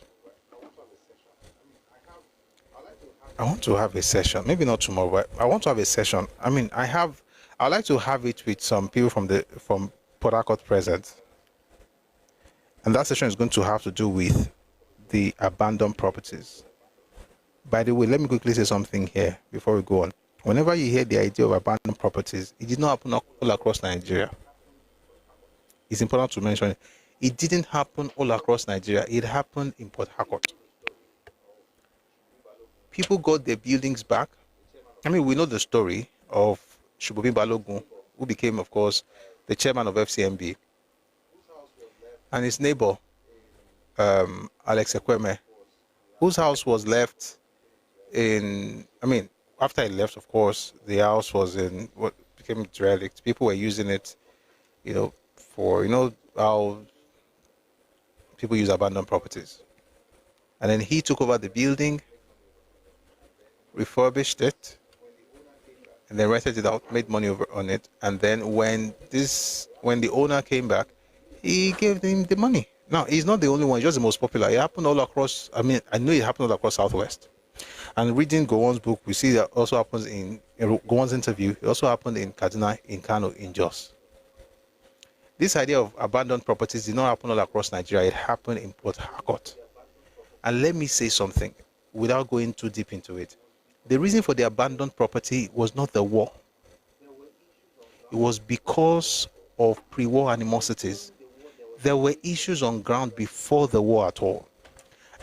I want to have a session, maybe not tomorrow, but I want to have a session. I mean, I'd like to have it with some people from Port Harcourt present. And that session is going to have to do with the abandoned properties. By the way, let me quickly say something here before we go on. Whenever you hear the idea of abandoned properties, it did not happen all across Nigeria. It's important to mention it. It didn't happen all across Nigeria. It happened in Port Harcourt. People got their buildings back. I mean, we know the story of Shubobin Balogun, who became, of course, the chairman of FCMB. And his neighbor, Alex Ekweme, whose house was left in, after he left, of course, the house was in what became derelict. People were using it, for, how people use abandoned properties. And then he took over the building, refurbished it, and then rented it out, made money on it. And then when the owner came back, he gave him the money. Now, he's not the only one, he's just the most popular. It happened all across, I know it happened all across Southwest. And reading Gowon's book, we see that also happens in Gowon's interview. It also happened in Kaduna, in Kano, in Jos. This idea of abandoned properties did not happen all across Nigeria. It happened in Port Harcourt. And let me say something, without going too deep into it. The reason for the abandoned property was not the war. It was because of pre-war animosities. there were issues on ground before the war at all.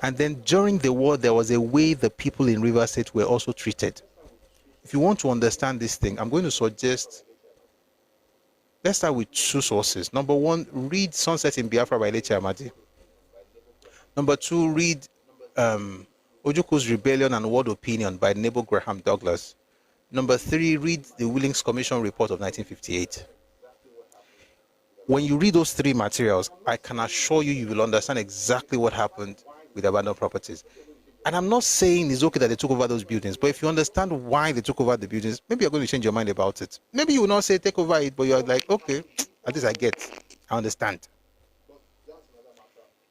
And then during the war, there was a way the people in Rivers State were also treated. If you want to understand this thing, I'm going to suggest, let's start with two sources. Number one, read Sunset in Biafra by Leche Amadi. Number two, read Ojuku's Rebellion and World Opinion by Nebo Graham Douglas. Number three, read the Willings Commission report of 1958. When you read those three materials, I can assure you, you will understand exactly what happened with abandoned properties. And I'm not saying it's okay that they took over those buildings, but if you understand why they took over the buildings, maybe you're going to change your mind about it. Maybe you will not say take over it, but you're like, okay, at least I understand.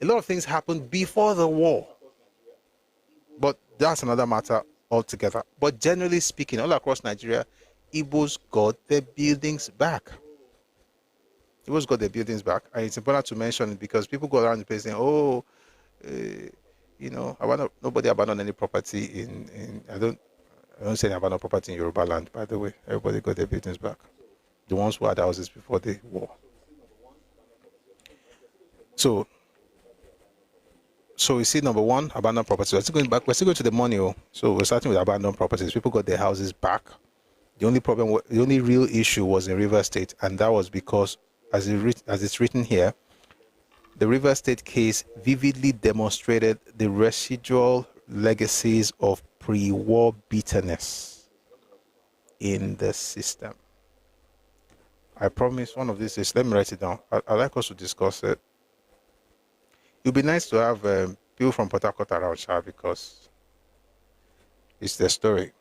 A lot of things happened before the war, but that's another matter altogether. But generally speaking, all across Nigeria, Igbos got their buildings back. Igbos got their buildings back, and it's important to mention it because people go around the place saying, "Oh, you know, nobody abandoned any property in I don't say abandoned property in Yoruba land. By the way, everybody got their buildings back. The ones who had houses before the war. So we see number one, abandoned properties. We're still going back. We're still going to the money. So we're starting with abandoned properties. People got their houses back. The only real issue was in Rivers State, and that was because, as it's written here, the Rivers State case vividly demonstrated the residual legacies of pre-war bitterness in the system. I promise one of these days, let me write it down. I'd like us to discuss it. It would be nice to have people from Port Harcourt around, because it's their story.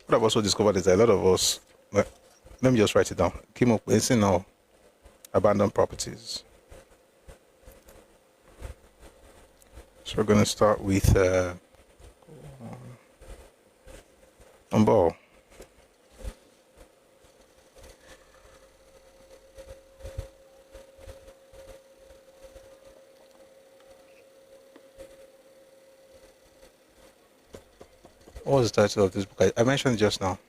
What I've also discovered is that a lot of us, let me just write it down, came up with now abandoned properties. So we're going to start with Umbo. What was the title of this book? I mentioned it just now.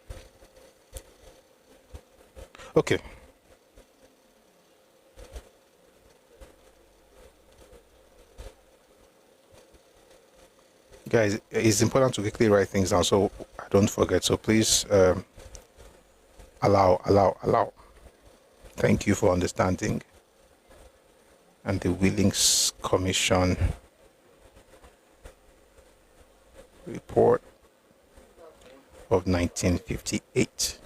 Okay. Guys, it's important to quickly write things down so I don't forget. So please allow. Thank you for understanding. And the Willings Commission report of 1958.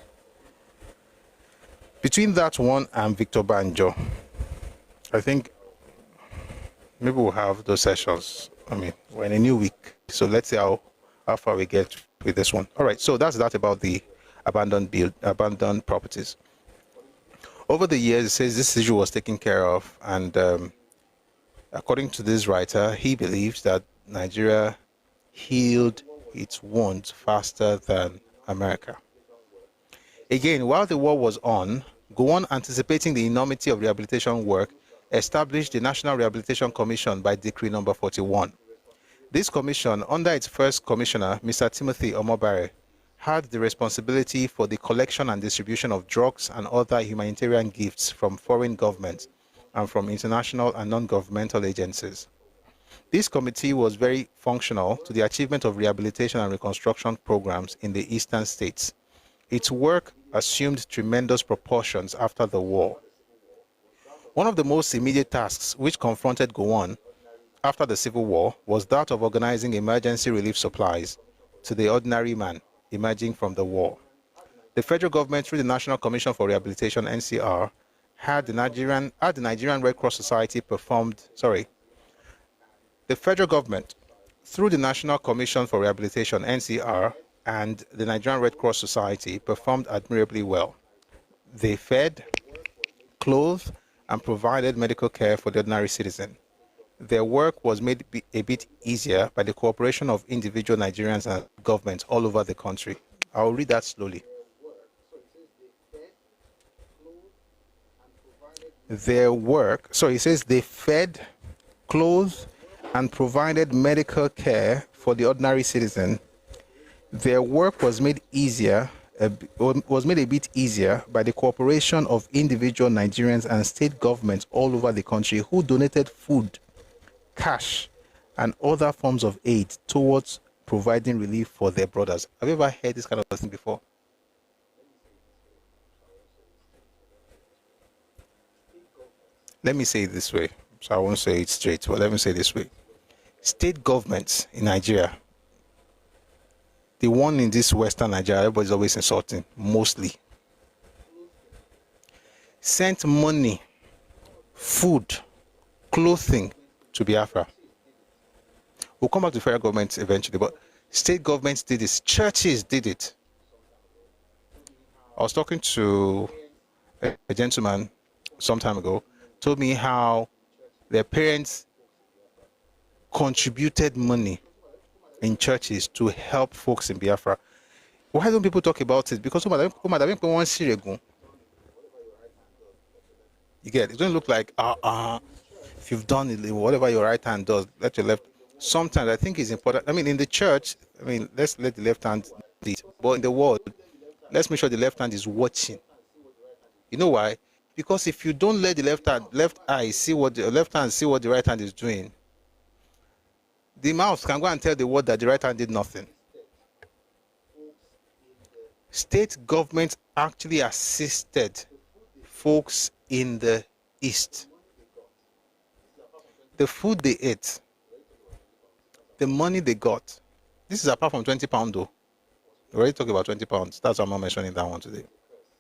Between that one and Victor Banjo, I think maybe we'll have those sessions. I mean, we're in a new week, so let's see how far we get with this one. All right, so that's that about the abandoned properties. Over the years, it says this issue was taken care of, and according to this writer, he believes that Nigeria healed its wounds faster than America. Again, while the war was on, Gowon, anticipating the enormity of rehabilitation work, established the National Rehabilitation Commission by Decree number 41. This commission, under its first commissioner, Mr. Timothy Omobare, had the responsibility for the collection and distribution of drugs and other humanitarian gifts from foreign governments and from international and non-governmental agencies. This committee was very functional to the achievement of rehabilitation and reconstruction programs in the eastern states. Its work assumed tremendous proportions after the war. One of the most immediate tasks which confronted Gowon after the Civil War was that of organizing emergency relief supplies to the ordinary man emerging from the war. The federal government, through the National Commission for Rehabilitation, NCR, had the Nigerian Red Cross Society The federal government, through the National Commission for Rehabilitation, NCR, and the Nigerian Red Cross Society, performed admirably well. They fed, clothed, and provided medical care for the ordinary citizen. Their work was made a bit easier by the cooperation of individual Nigerians and governments all over the country. I'll read that slowly. Their work, he says they fed, clothed, and provided medical care for the ordinary citizen. Their work was made easier was made a bit easier by the cooperation of individual Nigerians and state governments all over the country who donated food, cash, and other forms of aid towards providing relief for their brothers. Have you ever heard this kind of thing before? Let me say it this way. So I won't say it straight, but let me say it this way. State governments in Nigeria, the one in this Western Nigeria, everybody's always insulting, mostly, sent money, food, clothing to Biafra. We'll come back to federal governments eventually, but state governments did this. Churches did it. I was talking to a gentleman some time ago, told me how their parents contributed money in churches to help folks in Biafra. Why don't people talk about it? Because you get it. It doesn't look like if you've done it, whatever your right hand does, let your left. Sometimes I think it's important. I mean, in the church, let's let the left hand do it. But in the world, let's make sure the left hand is watching. You know why? Because if you don't let the left hand see what the right hand is doing, the mouth can go and tell the world that the right hand did nothing. State governments actually assisted folks in the East. The food they ate, the money they got. This is apart from £20 though. We already talked about £20. That's why I'm not mentioning that one today.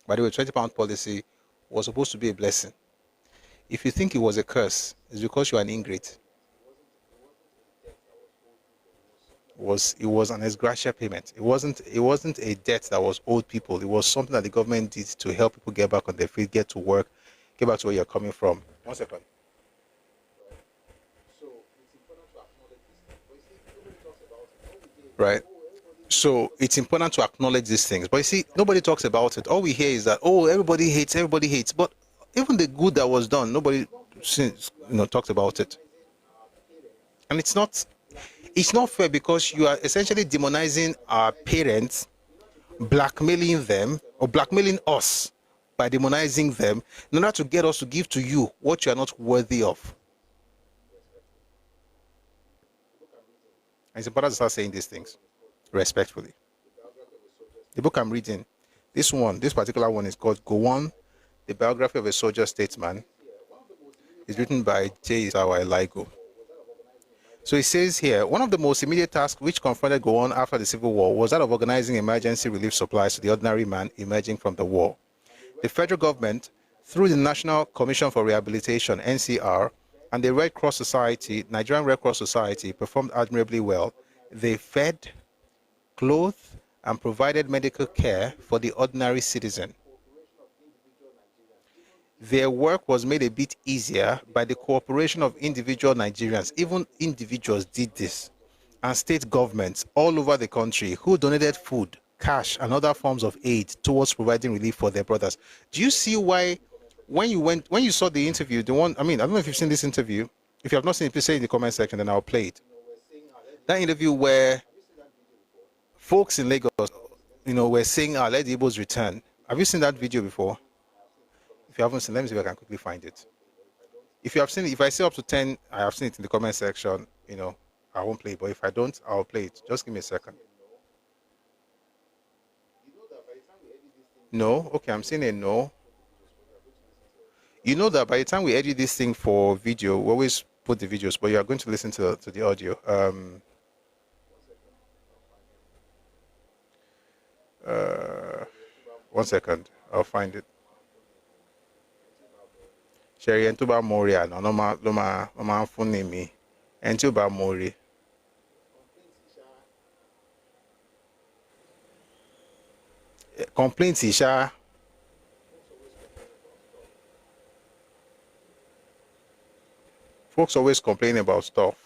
By the way, £20 policy was supposed to be a blessing. If you think it was a curse, it's because you're an ingrate. It was an ex gratia payment. It wasn't a debt that was owed people. It was something that the government did to help people get back on their feet, get to work, get back to where you're coming from. 1 second. Right. So it's important to acknowledge these things. But you see, nobody talks about it. All we hear is that, everybody hates. But even the good that was done, nobody talks about it. And it's not fair, because you are essentially demonizing our parents, blackmailing them, or blackmailing us by demonizing them in order to get us to give to you what you are not worthy of. And it's important to start saying these things respectfully. The book I'm reading, this particular one is called Go On, The Biography of a Soldier Statesman. It's written by J. Isawa Eligo. So it says here, one of the most immediate tasks which confronted Go On after the Civil War was that of organizing emergency relief supplies to the ordinary man emerging from the war. The federal government, through the National Commission for Rehabilitation, NCR, and the Red Cross Society, Nigerian Red Cross Society, performed admirably well. They fed, clothed, and provided medical care for the ordinary citizen. Their work was made a bit easier by the cooperation of individual Nigerians. Even individuals did this, and state governments all over the country who donated food, cash, and other forms of aid towards providing relief for their brothers. Do you see why, when you saw the interview, I don't know if you've seen this interview. If you have not seen it, please say in the comment section, then I'll play it. That interview where folks in Lagos, were saying, let the Igbos return. Have you seen that video before? If you haven't seen, let me see if I can quickly find it. If you have seen it, if I say up to 10, I have seen it in the comment section, I won't play it. But if I don't, I'll play it. Just give me a second. No? Okay, I'm seeing a no. You know that by the time we edit this thing for video, we always put the videos, but you are going to listen to the audio. 1 second, I'll find it. Sherry and Tuba Moria, no ma phone me. And Tuba Mori. Complaints, Isha. Folks always complain about stuff.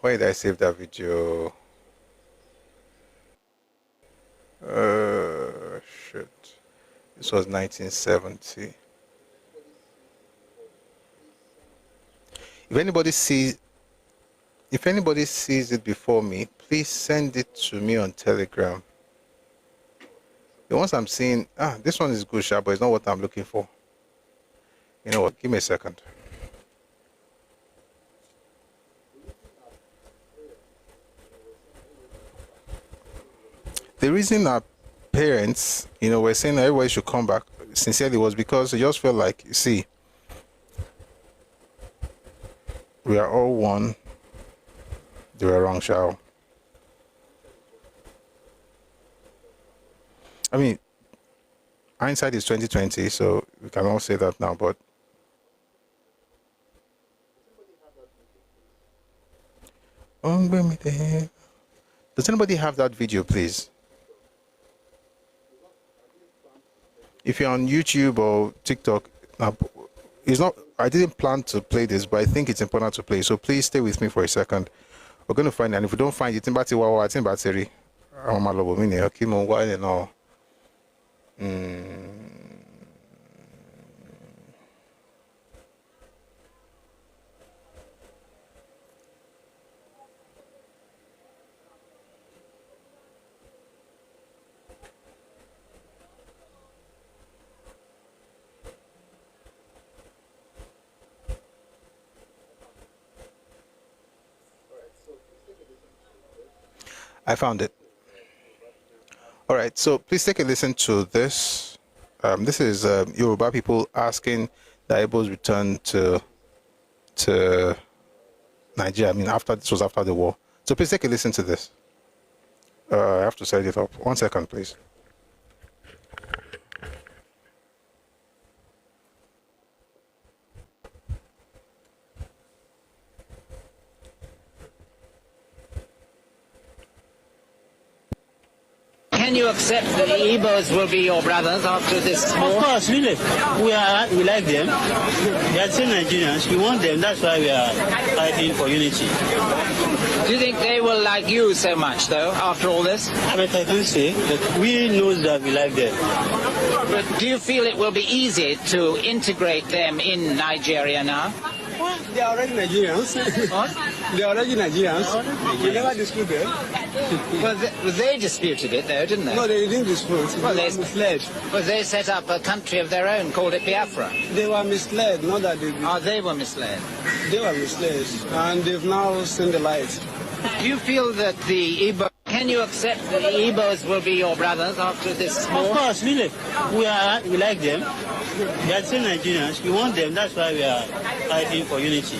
Why did I save that video? Shit. This was 1970. If anybody sees it before me, please send it to me on Telegram. The ones I'm seeing, this one is good, sharp, but it's not what I'm looking for. You know what? Give me a second. The reason our parents, were saying that everybody should come back sincerely was because they just felt like, you see, we are all one. They were wrong, shall. I mean, hindsight is 2020, so we can all say that now, but does anybody have that video, please? If you're on YouTube or TikTok, it's not. I didn't plan to play this, but I think it's important to play. So please stay with me for a second. We're going to find it. And if we don't find it, I found it. All right, so please take a listen to this. This is Yoruba people asking the Igbos return to Nigeria. I mean, this was after the war. So please take a listen to this. I have to set it up. 1 second, please. Can you accept that the Igbos will be your brothers after this war? Of course, really. We like them. They are still Nigerians. We want them. That's why we are fighting for unity. Do you think they will like you so much, though, after all this? But I can say that we know that we like them. But do you feel it will be easy to integrate them in Nigeria now? Well, they are already Nigerians. What? They are already Nigerians. We never dispute them. Well, they disputed it, though, didn't they? No, they didn't dispute. Well, they were misled. Well, they set up a country of their own, called it Biafra. They were misled, not that they... They were misled. They were misled, and they've now seen the light. Do you feel that the Igbo... Can you accept that the Igbos will be your brothers after this war? Of course, really. We like them. They are still Nigerians. We want them. That's why we are fighting for unity.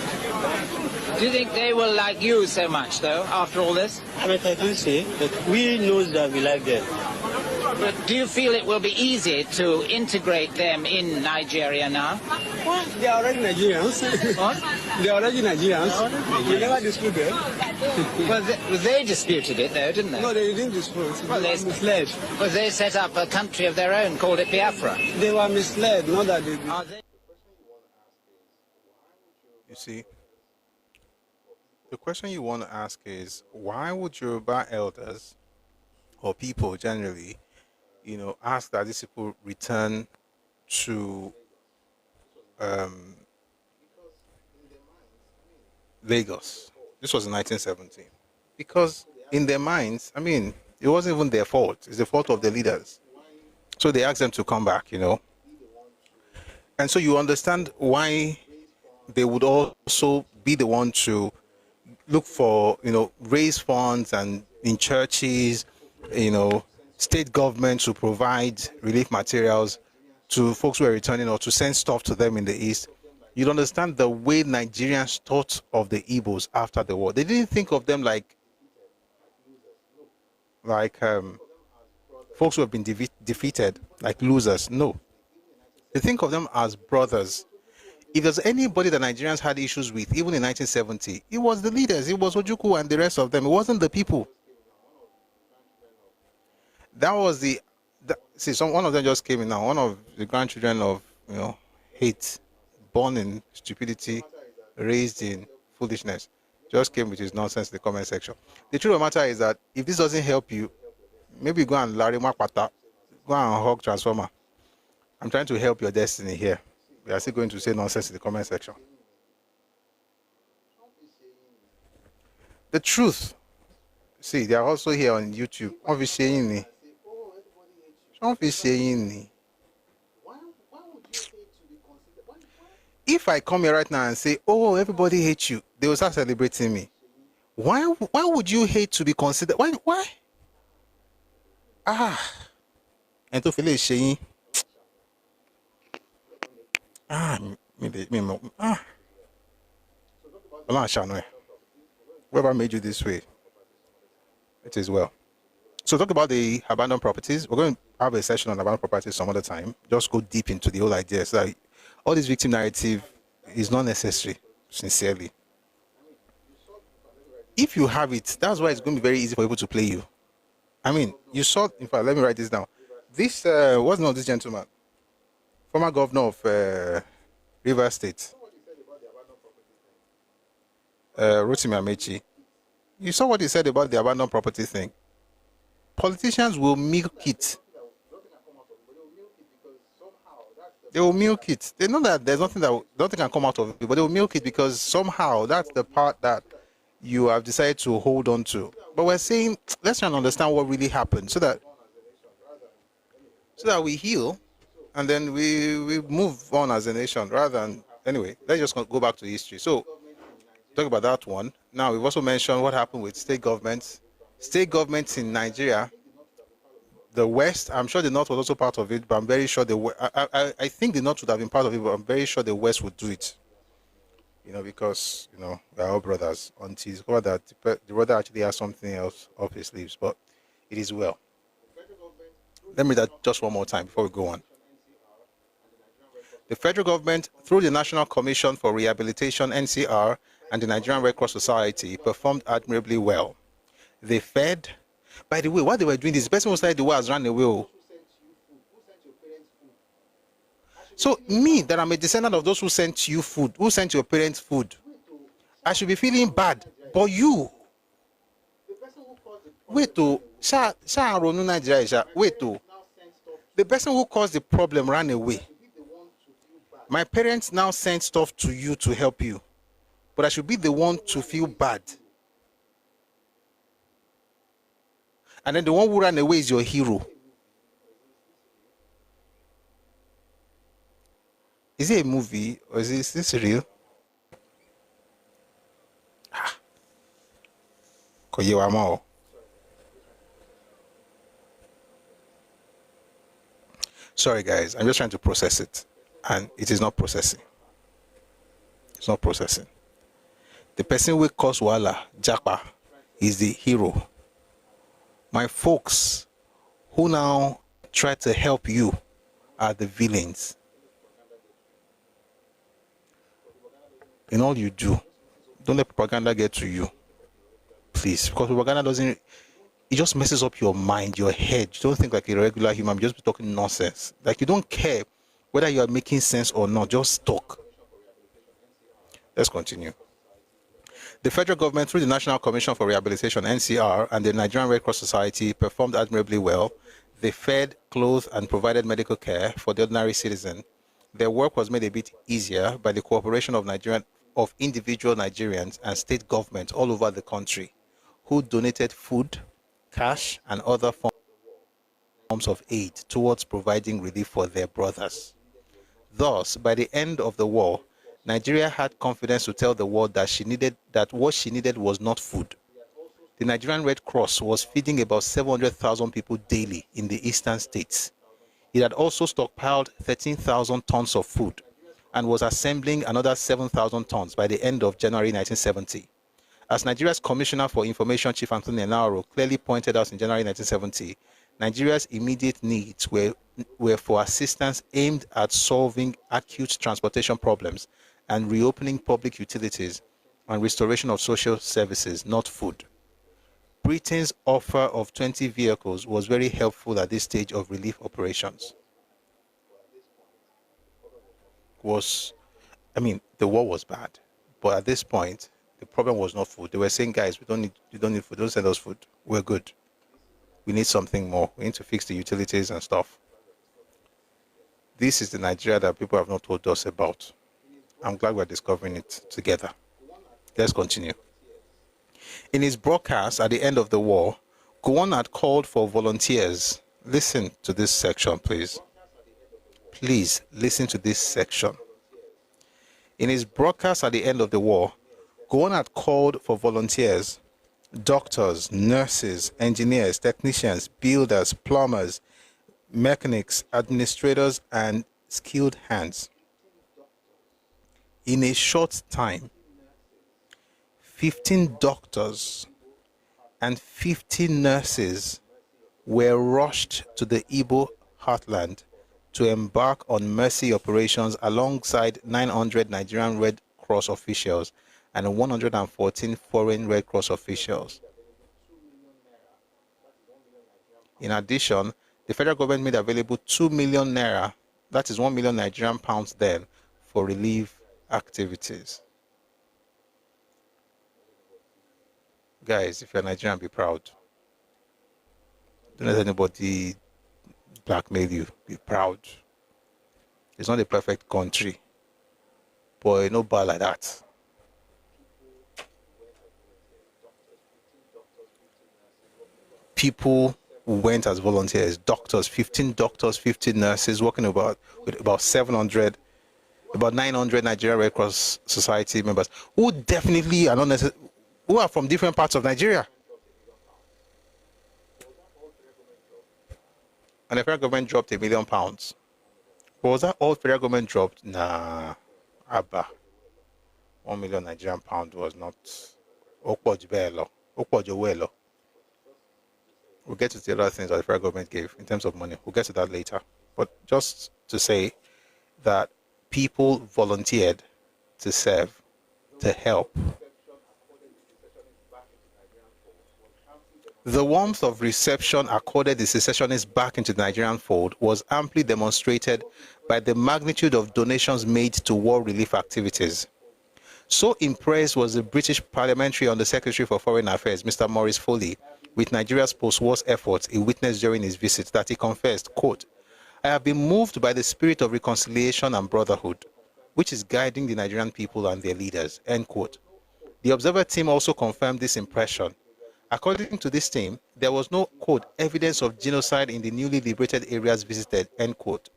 Do you think they will like you so much, though, after all this? But I can say that we know that we like them. But do you feel it will be easy to integrate them in Nigeria now? Well, they are already Nigerians. What? They are already Nigerians. We never dispute them. Well, they disputed it, though, didn't they? No, they didn't dispute. Well, they were misled. Well, they set up a country of their own, called it Biafra. They were misled, not that they... You see, the question you want to ask is, why would Yoruba elders or people generally, ask that these people return to Lagos? This was in 1917. Because in their minds, I mean, it wasn't even their fault. It's the fault of the leaders. So they asked them to come back, And so you understand why they would also be the one to look for, raise funds and in churches, state government to provide relief materials to folks who are returning or to send stuff to them in the East. You'd understand the way Nigerians thought of the Igbos after the war. They didn't think of them like folks who have been defeated, like losers. No. They think of them as brothers. If there's anybody that Nigerians had issues with, even in 1970, it was the leaders. It was Ojukwu and the rest of them. It wasn't the people. That was one of them just came in now. One of the grandchildren of, hate, born in stupidity, raised in foolishness, just came with his nonsense in the comment section. The truth of the matter is that if this doesn't help you, maybe go and Larry Makpata, go and hug Transformer. I'm trying to help your destiny here. We are still going to say nonsense in the comment section. The truth. See, they are also here on YouTube. Don't be saying me. Don't be saying me. If I come here right now and say, oh, everybody hates you, they will start celebrating me. Why would you hate to be considered? Why? And to feel saying, whoever made you this way, it is well. So talk about the abandoned properties. We're going to have a session on abandoned properties some other time. Just go deep into the whole idea. So that all this victim narrative is not necessary, sincerely. If you have it, that's why it's going to be very easy for people to play you. I mean, you saw, in fact, let me write this down. This, what's not this gentleman? Former governor of Rivers State. Rotimi Amechi. You saw what he said about the abandoned property thing. Politicians will milk it. They will milk it. They know that there's nothing can come out of it, but they will milk it because somehow that's the part that you have decided to hold on to. But we're saying, let's try and understand what really happened so that we heal and then we move on as a nation rather than, anyway, let's just go back to history. So, talk about that one. Now, we've also mentioned what happened with state governments. State governments in Nigeria, the West, I'm sure the North was also part of it, but I'm very sure I think the North would have been part of it, but I'm very sure the West would do it. Because, we're all brothers until you discover that the brother actually has something else up his sleeves, but it is well. Let me read that just one more time before we go on. The federal government, through the National Commission for Rehabilitation, NCR, and the Nigerian Red Cross Society, performed admirably well. They fed. By the way, what they were doing, this person who started the war has run away. So me, that I'm a descendant of those who sent you food, who sent your parents food, I should be feeling bad. But you, wait to, wait to, the person who caused the problem ran away. My parents now sent stuff to you to help you, but I should be the one to feel bad. And then the one who ran away is your hero. Is it a movie or is this real? Sorry guys, I'm just trying to process it. And it is not processing. It's not processing. The person who caused Wala, Japa, is the hero. My folks who now try to help you are the villains. In all you do, don't let propaganda get to you. Please, because propaganda doesn't, it just messes up your mind, your head. You don't think like a regular human, you just be talking nonsense. Like you don't care whether you are making sense or not, just talk. Let's continue. The federal government, through the National Commission for Rehabilitation, NCR, and the Nigerian Red Cross Society, performed admirably well. They fed, clothed, and provided medical care for the ordinary citizen. Their work was made a bit easier by the cooperation of individual Nigerians and state governments all over the country, who donated food, cash, and other forms of aid towards providing relief for their brothers. Thus, by the end of the war, Nigeria had confidence to tell the world that what she needed was not food. The Nigerian Red Cross was feeding about 700,000 people daily in the eastern states. It had also stockpiled 13,000 tons of food and was assembling another 7,000 tons by the end of January 1970. As Nigeria's Commissioner for Information, Chief Anthony Enaro, clearly pointed out in January 1970, Nigeria's immediate needs were for assistance aimed at solving acute transportation problems and reopening public utilities and restoration of social services, not food. Britain's offer of 20 vehicles was very helpful at this stage of relief operations. The war was bad, but at this point, the problem was not food. They were saying, guys, you don't need food, don't send us food. We're good. We need something more. We need to fix the utilities and stuff. This is the Nigeria that people have not told us about. I'm glad we're discovering it together. Let's continue. In his broadcast at the end of the war, Gowon had called for volunteers. Listen to this section, please. Please listen to this section. In his broadcast at the end of the war, Gowon had called for volunteers, doctors, nurses, engineers, technicians, builders, plumbers, mechanics, administrators, and skilled hands. In a short time, 15 doctors and 50 nurses were rushed to the Igbo heartland to embark on mercy operations alongside 900 Nigerian Red Cross officials and 114 foreign Red Cross officials. In addition, the federal government made available 2 million naira, that is 1 million Nigerian pounds then, for relief activities. Guys, if you're Nigerian, be proud. Don't let anybody blackmail you. Be proud. It's not a perfect country, but no bad like that. People who went as volunteers, doctors, 15 doctors, 15 nurses, working with about 700, about 900 Nigerian Red Cross Society members, who definitely are not necessarily, who are from different parts of Nigeria. And the federal government dropped £1 million. But was that all federal government dropped? Nah, Abba. 1 million Nigerian pound was not. We'll get to the other things that the federal government gave in terms of money. We'll get to that later. But just to say that people volunteered to serve, to help. The warmth of reception accorded the secessionists back into the Nigerian fold was amply demonstrated by the magnitude of donations made to war relief activities. So impressed was the British Parliamentary Under-Secretary for Foreign Affairs, Mr. Maurice Foley, with Nigeria's post-war efforts he witnessed during his visit that he confessed, quote, "I have been moved by the spirit of reconciliation and brotherhood, which is guiding the Nigerian people and their leaders," end quote. The Observer team also confirmed this impression. According to this team, there was no, quote, "evidence of genocide in the newly liberated areas visited," end quote.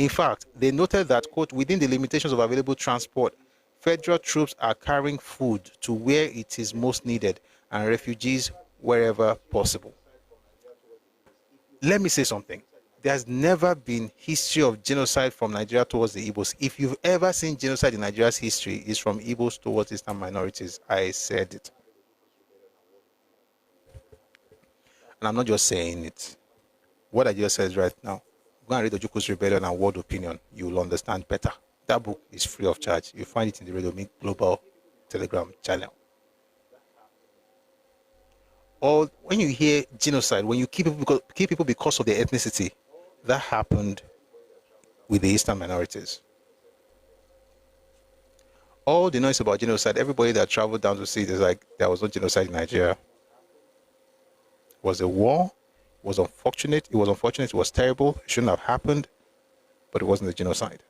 In fact, they noted that, quote, "within the limitations of available transport, federal troops are carrying food to where it is most needed and refugees wherever possible." Let me say something. There's never been history of genocide from Nigeria towards the Igbos. If you've ever seen genocide in Nigeria's history, it's from Igbos towards Eastern minorities. I said it. And I'm not just saying it. What I just said right now, go and read Ojuku's Rebellion and World Opinion. You will understand better. That book is free of charge. You find it in the Radio Meet Global Telegram channel. Or when you hear genocide, when you keep people because of their ethnicity, that happened with the Eastern minorities. All the noise about genocide, everybody that traveled down to see it is like, there was no genocide in Nigeria. It was a war. It was unfortunate. It was terrible. It shouldn't have happened, but it wasn't a genocide.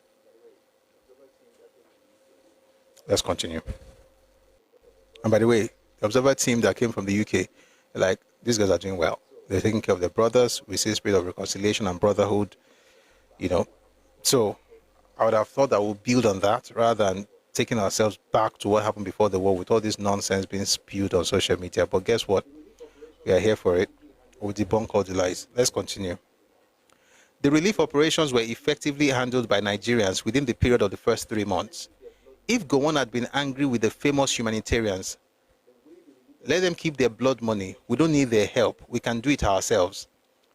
Let's continue. And by the way, the Observer team that came from the UK, like, these guys are doing well. They're taking care of their brothers. We see a spirit of reconciliation and brotherhood, you know. So I would have thought that we'll build on that rather than taking ourselves back to what happened before the war with all this nonsense being spewed on social media. But guess what? We are here for it. We'll debunk all the lies. Let's continue. The relief operations were effectively handled by Nigerians within the period of the first 3 months. If Gowon had been angry with the famous humanitarians, let them keep their blood money. We don't need their help. We can do it ourselves.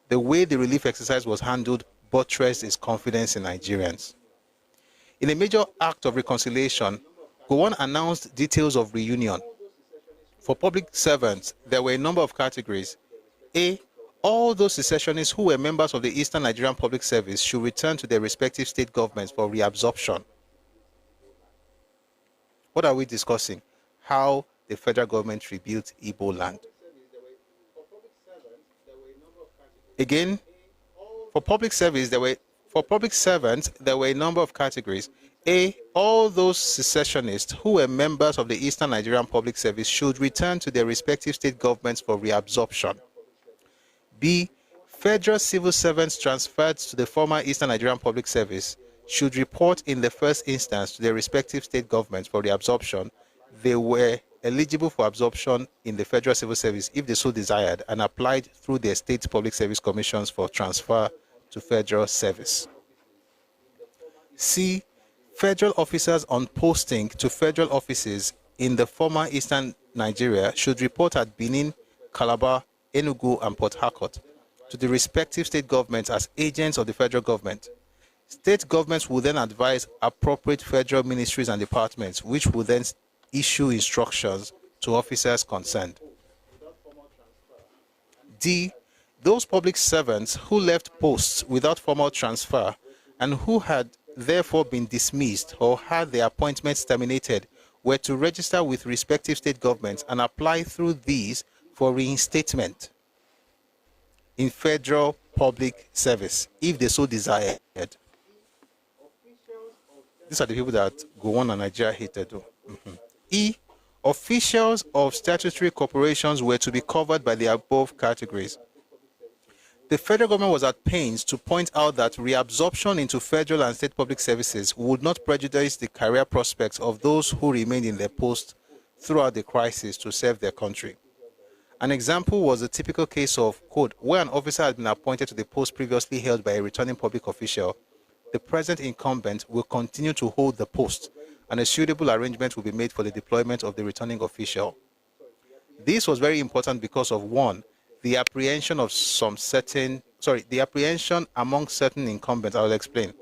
The way the relief exercise was handled buttressed his confidence in Nigerians. In a major act of reconciliation, Gowon announced details of reunion. For public servants, there were a number of categories. A, all those secessionists who were members of the Eastern Nigerian Public Service should return to their respective state governments for reabsorption. What are we discussing? How the federal government rebuilt Iboland. Again, for public servants, there were a number of categories. A. All those secessionists who were members of the Eastern Nigerian Public Service should return to their respective state governments for reabsorption. B. Federal civil servants transferred to the former Eastern Nigerian Public Service should report in the first instance to their respective state governments for reabsorption. They were eligible for absorption in the Federal Civil Service if they so desired and applied through their state public service commissions for transfer to federal service. C. Federal officers on posting to federal offices in the former Eastern Nigeria should report at Benin, Calabar, Enugu, and Port Harcourt to the respective state governments as agents of the federal government. State governments will then advise appropriate federal ministries and departments, which will then issue instructions to officers concerned. D. Those public servants who left posts without formal transfer and who had therefore been dismissed or had their appointments terminated were to register with respective state governments and apply through these for reinstatement in federal public service if they so desired. These are the people that Gowon and Nigeria hated. E. Officials of statutory corporations were to be covered by the above categories. The federal government was at pains to point out that reabsorption into federal and state public services would not prejudice the career prospects of those who remained in their post throughout the crisis to serve their country. An example was a typical case of, quote, where an officer had been appointed to the post previously held by a returning public official. The present incumbent will continue to hold the post, and a suitable arrangement will be made for the deployment of the returning official. This was very important because of, one, the apprehension among certain incumbents, I will explain,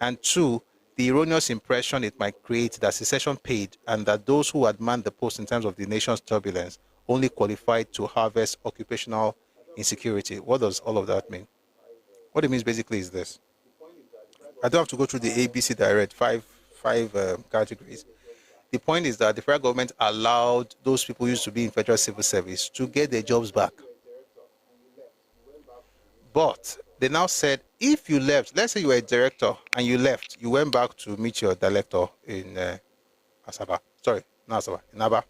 and two, the erroneous impression it might create that secession paid and that those who had manned the post in terms of the nation's turbulence only qualified to harvest occupational insecurity. What does all of that mean? What it means basically is this. I don't have to go through the ABC direct, five categories. The point is that the federal government allowed those people who used to be in federal civil service to get their jobs back. But they now said, if you left, let's say you were a director and you left, you went back to meet your director in Asaba. Sorry, not Asaba, in Aba.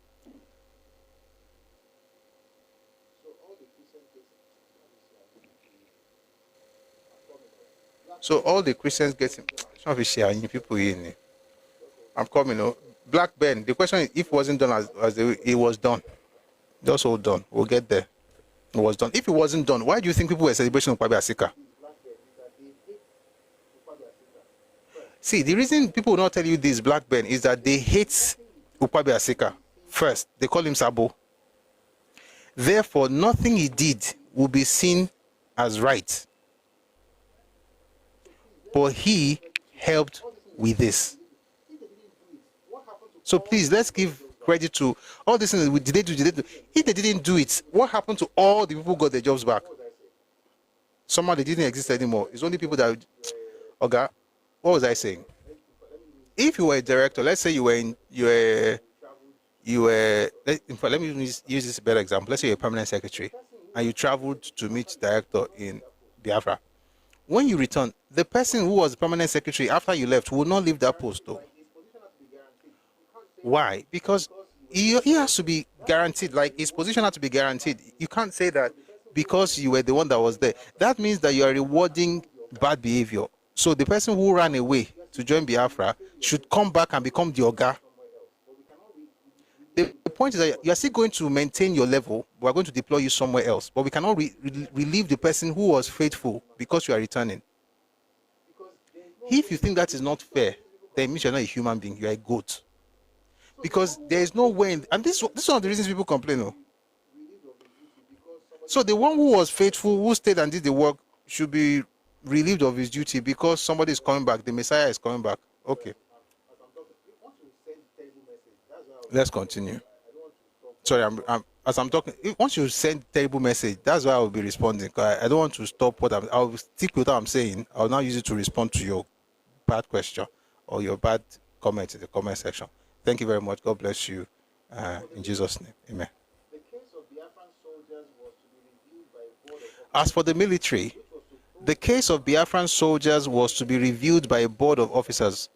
So all the Christians get him. Some of you sharing people in. I'm coming. Black Ben. The question is, if it wasn't done as it was done, just hold on. We'll get there. It was done. If it wasn't done, why do you think people were celebrating Ukwabi Asika? See, the reason people will not tell you this, Black Ben, is that they hate Ukwabi Asika. First, they call him Sabo. Therefore, nothing he did will be seen as right. But he helped with this. So please, let's give credit to all this. Did they do? If they didn't do it, what happened to all the people who got their jobs back? Somehow they didn't exist anymore. It's only people that. Okay, what was I saying? If you were a director, let's say let me use this better example. Let's say you're a permanent secretary and you traveled to meet the director in Biafra. When you return, the person who was the permanent secretary after you left will not leave that post though. Why? Because he has to be guaranteed, like his position has to be guaranteed. You can't say that because you were the one that was there. That means that you are rewarding bad behavior. So the person who ran away to join Biafra should come back and become the Oga. The point is that you are still going to maintain your level. We are going to deploy you somewhere else. But we cannot relieve the person who was faithful because you are returning. If you think that is not fair, then it means you're not a human being. You are a goat. Because there is no way, and this is one of the reasons people complain. No? So the one who was faithful, who stayed and did the work, should be relieved of his duty because somebody is coming back. The Messiah is coming back. Okay. Let's continue. Sorry, as I'm talking. Once you send terrible message, that's why I will be responding. I don't want to stop what I'll stick with what I'm saying. I'll now use it to respond to your bad question or your bad comment in the comment section. Thank you very much. God bless you. In Jesus' name, amen. As for the military, the case of Biafran soldiers was to be reviewed by a board of officers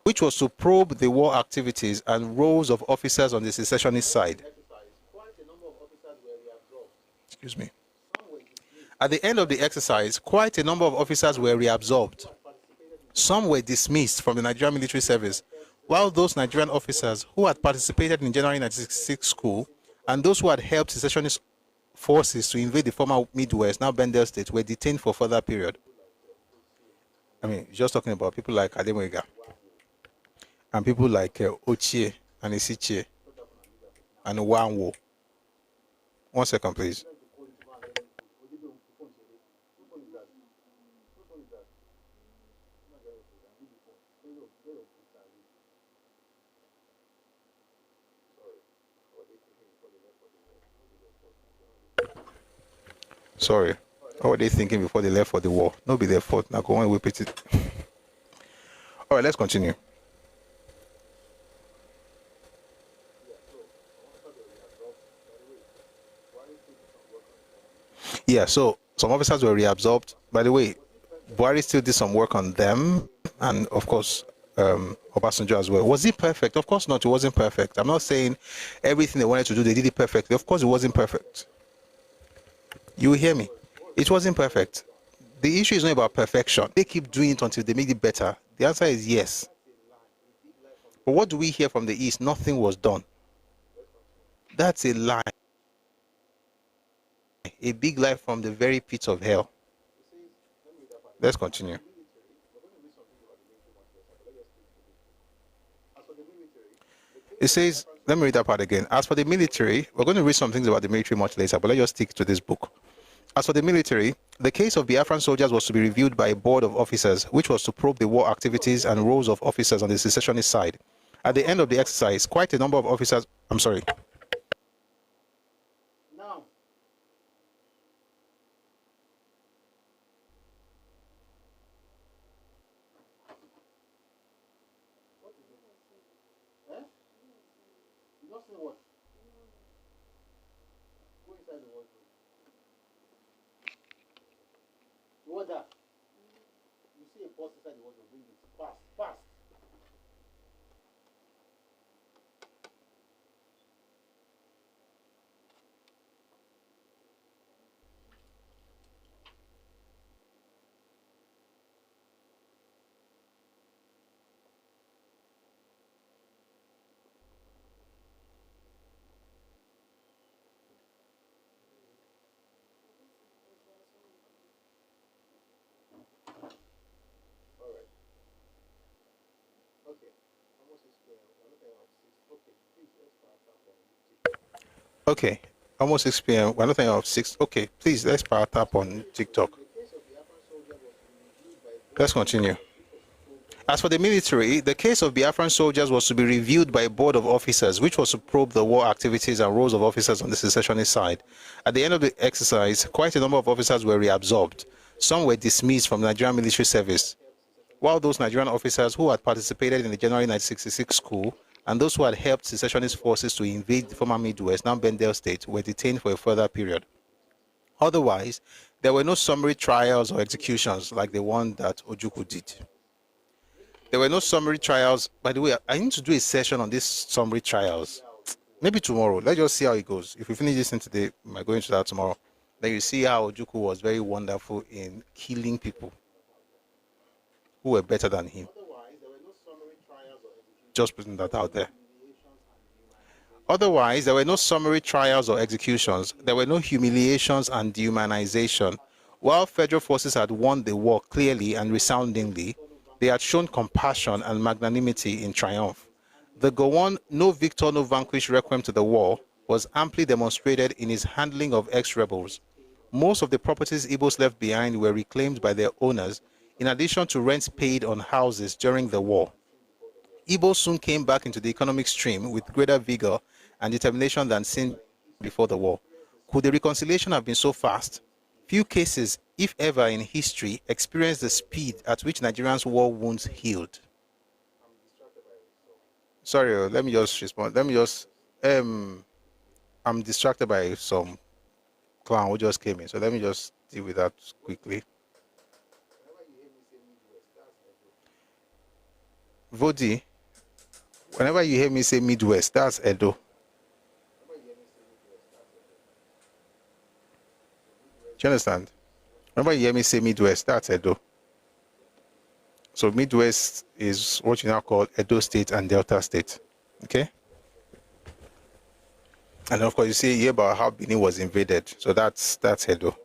which was to probe the war activities and roles of officers on the secessionist side. Excuse me. At the end of the exercise, quite a number of officers were reabsorbed. Some were dismissed from the Nigerian military service, while those Nigerian officers who had participated in January 1966 coup and those who had helped secessionist forces to invade the former Midwest, now Bendel State, were detained for further period. I mean, just talking about people like Ademwega and people like Ochie and Isichie and Wanwo. 1 second, please. Sorry. What were they thinking before they left for the war? No be their fault. Now go on and repeat it. All right, let's continue. Yeah, so some officers were reabsorbed. By the way, Buhari still did some work on them, and of course, Obasanjo as well. Was it perfect? Of course not. It wasn't perfect. I'm not saying everything they wanted to do, they did it perfectly. Of course, it wasn't perfect. You hear me? It wasn't perfect. The issue is not about perfection. They keep doing it until they make it better. The answer is yes. But what do we hear from the East? Nothing was done. That's a lie. A big lie from the very pits of hell. Let's continue. It says, let me read that part again. As for the military, we're going to read some things about the military much later, but let's just stick to this book. As for the military, the case of Biafran soldiers was to be reviewed by a board of officers, which was to probe the war activities and roles of officers on the secessionist side. At the end of the exercise, quite a number of officers... I'm sorry. Okay, almost 6 p.m. We're not thinking of 6. Okay, please, let's power tap on TikTok. Let's continue. As for the military, the case of Biafran soldiers was to be reviewed by a board of officers, which was to probe the war activities and roles of officers on the secessionist side. At the end of the exercise, quite a number of officers were reabsorbed. Some were dismissed from the Nigerian military service, while those Nigerian officers who had participated in the January 1966 coup and those who had helped secessionist forces to invade the former Midwest, now Bendel State, were detained for a further period. Otherwise, there were no summary trials or executions like the one that Ojukwu did. There were no summary trials. By the way, I need to do a session on these summary trials. Maybe tomorrow. Let's just see how it goes. If we finish this today, we might go into that tomorrow. Then you see how Ojukwu was very wonderful in killing people who were better than him. Just putting that out there. Otherwise, there were no summary trials or executions. There were no humiliations and dehumanization. While federal forces had won the war clearly and resoundingly, they had shown compassion and magnanimity in triumph. The Gowon "no victor, no vanquished" requiem to the war was amply demonstrated in his handling of ex-rebels. Most of the properties Igbos left behind were reclaimed by their owners, in addition to rents paid on houses during the war. Igbos soon came back into the economic stream with greater vigor and determination than seen before the war. Could the reconciliation have been so fast? Few cases, if ever in history, experienced the speed at which Nigerians' war wounds healed. Sorry, let me just respond. I'm distracted by some clown who just came in, so let me just deal with that quickly. Vodi, whenever you hear me say Midwest, that's Edo. Do you understand? Whenever you hear me say Midwest, that's Edo. So Midwest is what you now call Edo State and Delta State. Okay? And of course, you see here about how Benin was invaded. So that's Edo.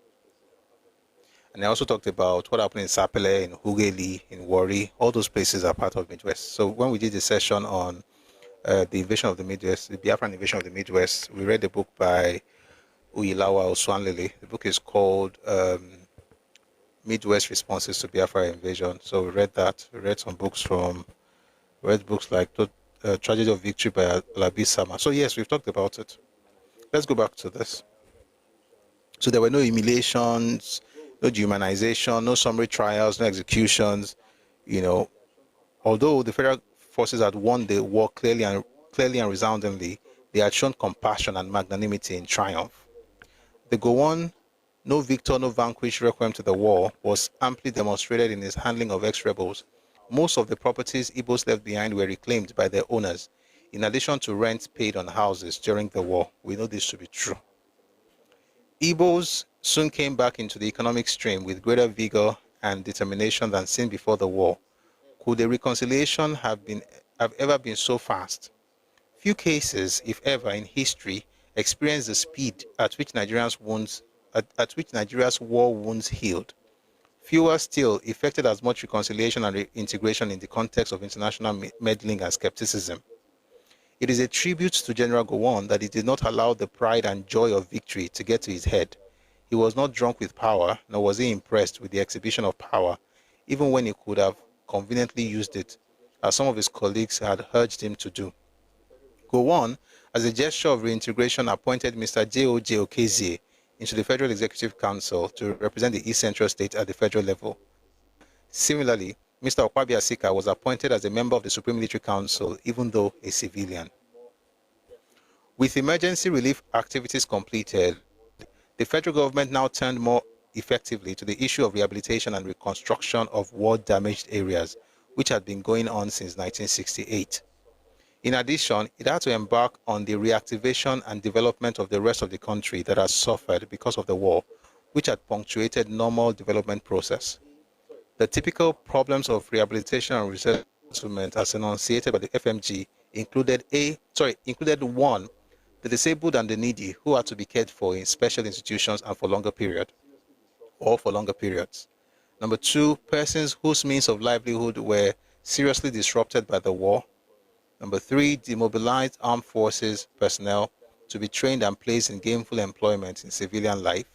And I also talked about what happened in Sapele, in Hugeli, in Wari. All those places are part of Midwest. So when we did the session on the invasion of the Midwest, the Biafran invasion of the Midwest, we read a book by Uyilawa Oswanlele. The book is called Midwest Responses to Biafra Invasion. So we read that. We read some books read books like Tragedy of Victory by Alabi Sama. So yes, we've talked about it. Let's go back to this. So there were no humiliations, no dehumanization, no summary trials, no executions. Although the federal forces had won the war clearly and resoundingly, they had shown compassion and magnanimity in triumph. The Gowon, no victor, no vanquished requiem to the war, was amply demonstrated in his handling of ex-rebels. Most of the properties Igbos left behind were reclaimed by their owners, in addition to rent paid on houses during the war. We know this to be true. Igbos soon came back into the economic stream with greater vigor and determination than seen before the war. Could a reconciliation have ever been so fast? Few cases, if ever, in history experienced the speed at which Nigeria's war wounds healed. Fewer still effected as much reconciliation and reintegration in the context of international meddling and skepticism. It is a tribute to General Gowon that he did not allow the pride and joy of victory to get to his head. He was not drunk with power, nor was he impressed with the exhibition of power, even when he could have conveniently used it, as some of his colleagues had urged him to do. Gowon, as a gesture of reintegration, appointed Mr. J.O.J. Okezie into the Federal Executive Council to represent the East Central State at the federal level. Similarly, Mr. Okwabi Asika was appointed as a member of the Supreme Military Council, even though a civilian. With emergency relief activities completed, the federal government now turned more effectively to the issue of rehabilitation and reconstruction of war-damaged areas, which had been going on since 1968. In addition, it had to embark on the reactivation and development of the rest of the country that has suffered because of the war, which had punctuated normal development process. The typical problems of rehabilitation and resettlement as enunciated by the FMG included one, the disabled and the needy who had to be cared for in special institutions and for longer periods. Number two, persons whose means of livelihood were seriously disrupted by the war. Number three, demobilized armed forces personnel to be trained and placed in gainful employment in civilian life.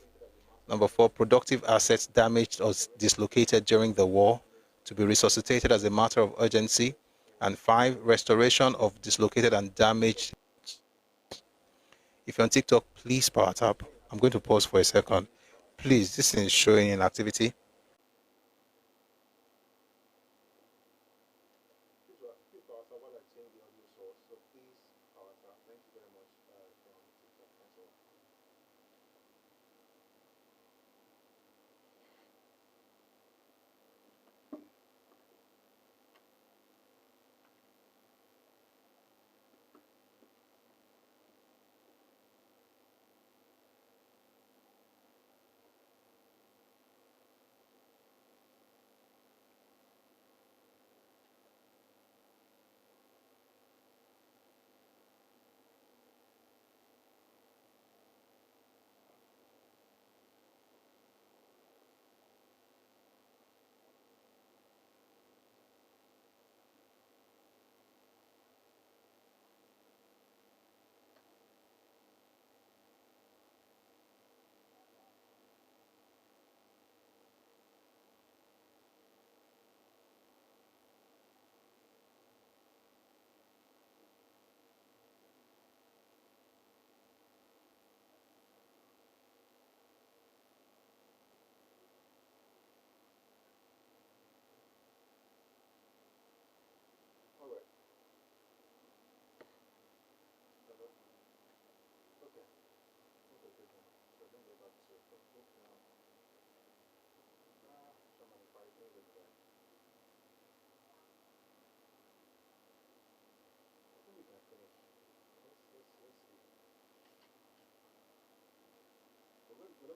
Number four, productive assets damaged or dislocated during the war to be resuscitated as a matter of urgency. And five, restoration of dislocated and damaged. If you're on TikTok, please power tap. I'm going to pause for a second. Please, this is showing an activity.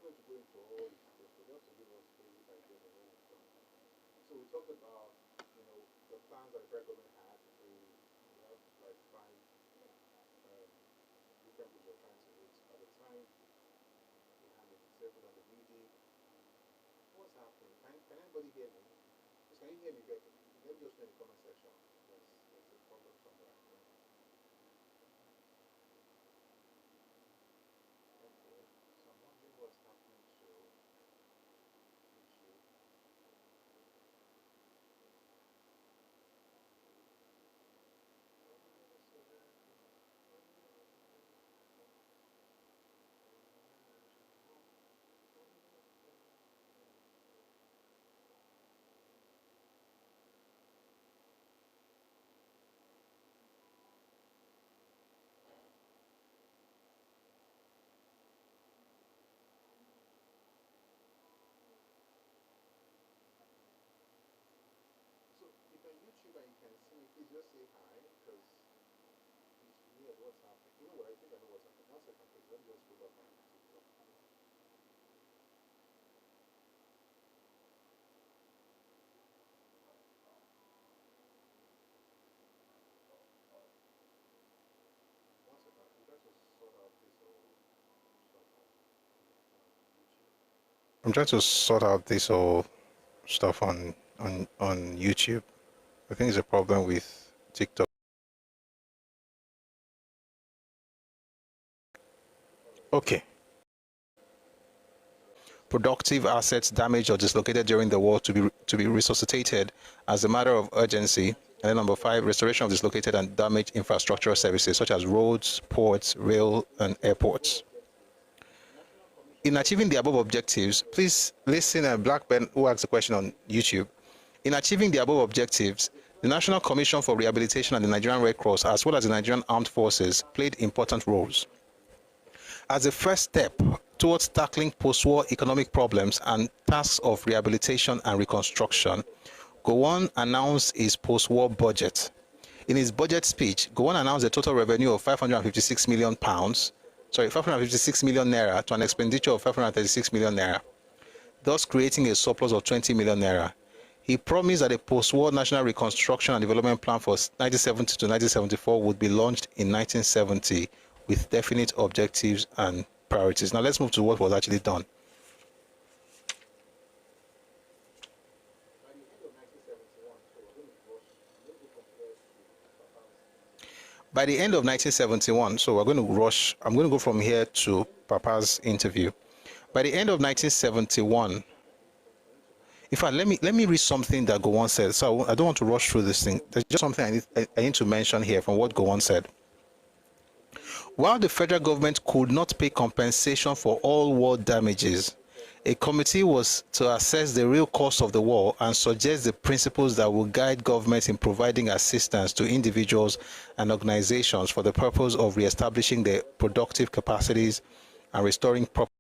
going to go into all the details, but just to give us basic ideas of what we've done. So we talked about, the plans that the federal government had. We have like five different groups we're trying to reach. At the time, we had the disabled and the needy. What's happening? Can anybody hear me? Just, can you hear me better? Let me just know in the comment section. There's a problem somewhere. Okay. So I'm wondering what's happening to YouTube. So if you're on YouTube and you can see me, please just say hi, because it's weird what's happening. You know what? I think I know what's happening. One second, please. Let me just go back on TikTok. One second. I'm trying to sort out this whole stuff on YouTube. I'm trying to sort out this whole stuff on YouTube. I think it's a problem with TikTok. Okay. Productive assets damaged or dislocated during the war to be resuscitated as a matter of urgency. And then number 5, restoration of dislocated and damaged infrastructural services such as roads, ports, rail, and airports. In achieving the above objectives, please listen, Black Ben, who asked the question on YouTube. In achieving the above objectives, the National Commission for Rehabilitation and the Nigerian Red Cross, as well as the Nigerian Armed Forces, played important roles. As a first step towards tackling post-war economic problems and tasks of rehabilitation and reconstruction, Gowon announced his post-war budget. In his budget speech, Gowon announced a total revenue of £556 million, 556 million naira to an expenditure of 536 million naira, thus creating a surplus of 20 million naira. He promised that a post-war national reconstruction and development plan for 1970 to 1974 would be launched in 1970 with definite objectives and priorities. Now let's move to what was actually done. By the end of 1971, so I'm going to go from here to Papa's interview. By the end of 1971, in fact, let me read something that Gowon said. So I don't want to rush through this thing. There's just something I need to mention here from what Gowon said. While the federal government could not pay compensation for all war damages, a committee was to assess the real cost of the war and suggest the principles that will guide government in providing assistance to individuals and organizations for the purpose of reestablishing their productive capacities and restoring property.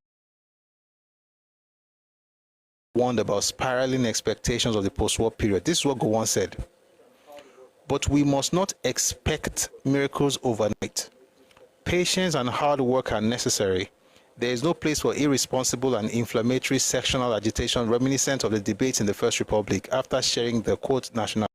Warned about spiraling expectations of the post-war period. This is what Gowon said. But we must not expect miracles overnight. Patience and hard work are necessary. There is no place for irresponsible and inflammatory sectional agitation reminiscent of the debates in the First Republic after sharing the quote national.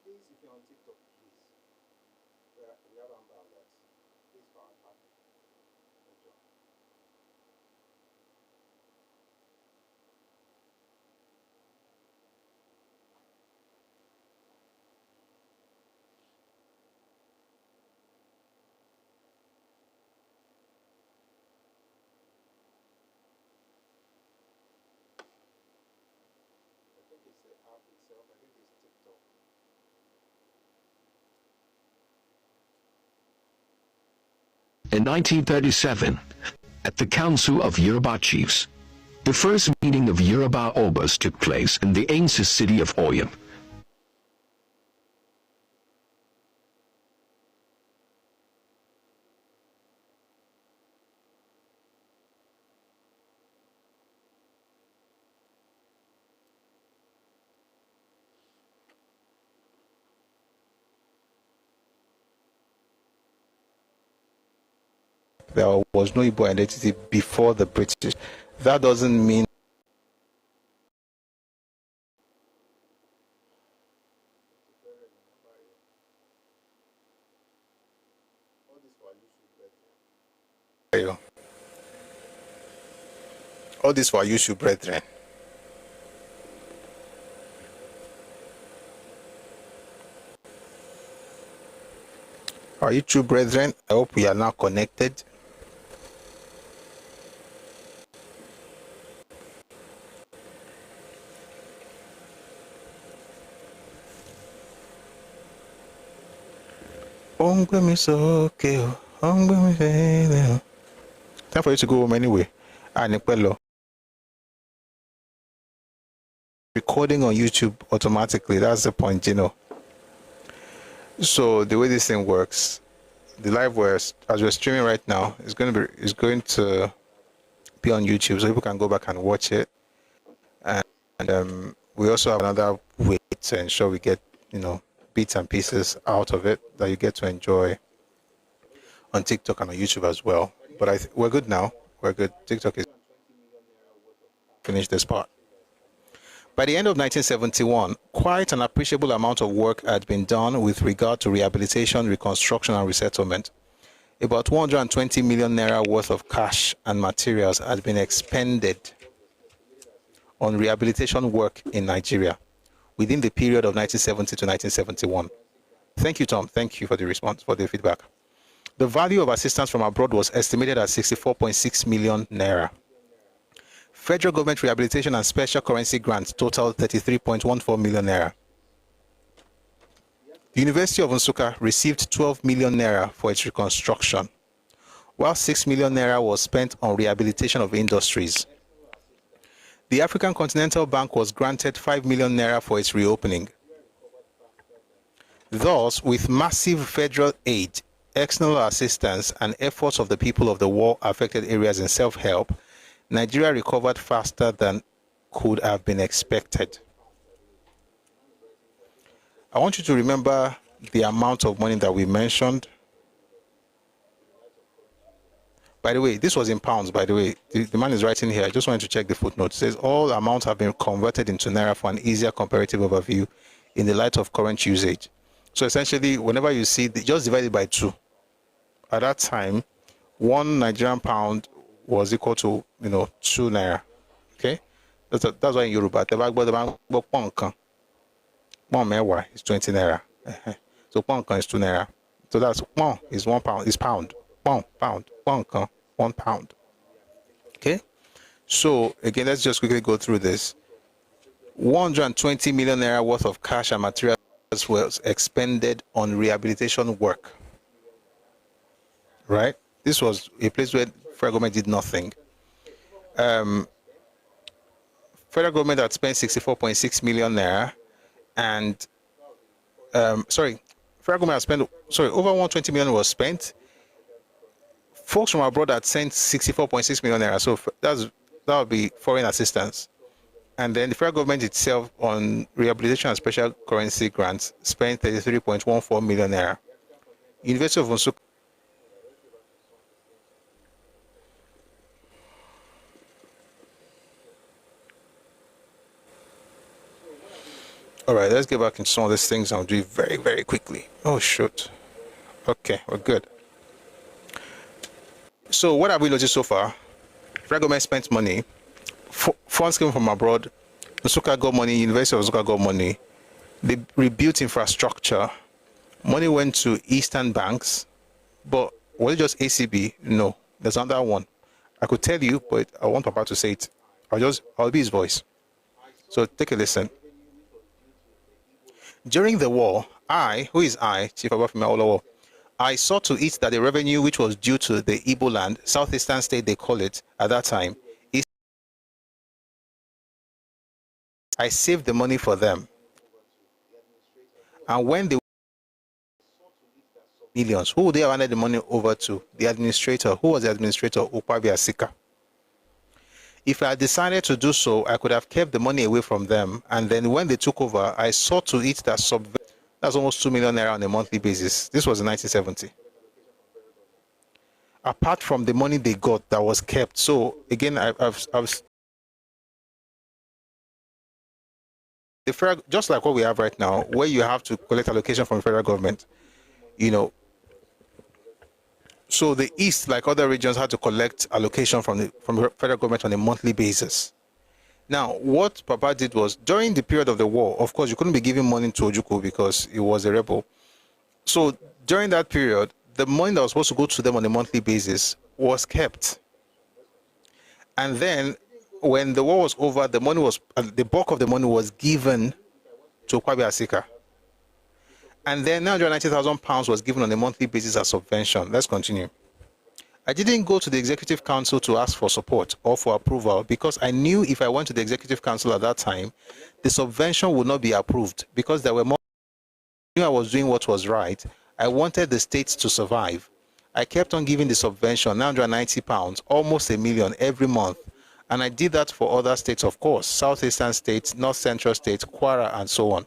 Please, if you're on TikTok, please. We have that. Please, for our partner. I think it's the app itself. I think it's TikTok. In 1937, at the Council of Yoruba Chiefs, the first meeting of Yoruba Obas took place in the ancient city of Oyo. There was no Igbo identity before the British. That doesn't mean all this for you, brethren. Are you true, brethren? I hope we are now connected. Time for you to go home anyway. Recording on YouTube automatically. That's the point, you know. So the way this thing works, the live as we're streaming right now, is going to be on YouTube, so people can go back and watch it. And we also have another way to ensure we get, you know, bits and pieces out of it that you get to enjoy on TikTok and on YouTube as well. But we're good now. We're good. TikTok is finished this part. By the end of 1971, quite an appreciable amount of work had been done with regard to rehabilitation, reconstruction, and resettlement. About 120 million naira worth of cash and materials had been expended on rehabilitation work in Nigeria within the period of 1970 to 1971. Thank you, Tom. Thank you for the response, for the feedback. The value of assistance from abroad was estimated at 64.6 million naira. Federal government rehabilitation and special currency grants totaled 33.14 million naira. The University of Nsukka received 12 million naira for its reconstruction, while 6 million naira was spent on rehabilitation of industries. The African Continental Bank was granted 5 million naira for its reopening. Thus, with massive federal aid, external assistance, and efforts of the people of the war-affected areas in self-help, Nigeria recovered faster than could have been expected. I want you to remember the amount of money that we mentioned. By the way, this was in pounds, by the way. The man is writing here. I just wanted to check the footnote. It says all amounts have been converted into naira for an easier comparative overview in the light of current usage. So essentially, whenever you see, just divide it by 2. At that time, 1 Nigerian pound was equal to, 2 naira. Okay? That's why in Yoruba, the bank is 20 naira. So pon is 2 naira. So that's pon is 1 pound, is pound. Pound, 1 pound. Okay? So again, let's just quickly go through this. 120 million naira worth of cash and materials was expended on rehabilitation work. Right? This was a place where federal government did nothing. Federal government had spent 64.6 million naira, and federal government had spent over 120 million was spent. Folks from abroad had sent 64.6 million naira, so that would be foreign assistance. And then the federal government itself on rehabilitation and special currency grants spent 33.14 million naira. University of Nsukka. All right, let's get back into some of these things. I'll do it very, very quickly. Oh, shoot. Okay, we're good. So what have we noticed so far? Federal government spent money. Funds came from abroad. Nsukka got money. University of Nsukka got money. They rebuilt infrastructure. Money went to Eastern banks. But was it just ACB? No. There's another one. I could tell you, but I want Papa to say it. I'll be his voice. So take a listen. During the war, Chief Obafemi Awolowo, I saw to it that the revenue which was due to the Iboland, southeastern state they call it at that time, is I saved the money for them. And when they millions, who would they have handed the money over to? The administrator. Who was the administrator? Ukwabi Asika. If I had decided to do so, I could have kept the money away from them. And then when they took over, I saw to it that that's almost 2 million naira on a monthly basis. This was in 1970. Apart from the money they got that was kept. So again, just like what we have right now, where you have to collect allocation from the federal government, you know. So the East, like other regions, had to collect allocation from the federal government on a monthly basis. Now, what Papa did was, during the period of the war, of course, you couldn't be giving money to Ojukwu because he was a rebel. So during that period, the money that was supposed to go to them on a monthly basis was kept. And then when the war was over, the money was, the bulk of the money was given to Ukwabi Asika. And then £990,000 was given on a monthly basis as subvention. Let's continue. I didn't go to the Executive Council to ask for support or for approval because I knew if I went to the Executive Council at that time, the subvention would not be approved because there were more. I knew I was doing what was right. I wanted the states to survive. I kept on giving the subvention, £990, almost £1 million every month. And I did that for other states, of course, Southeastern states, North Central states, Kwara, and so on.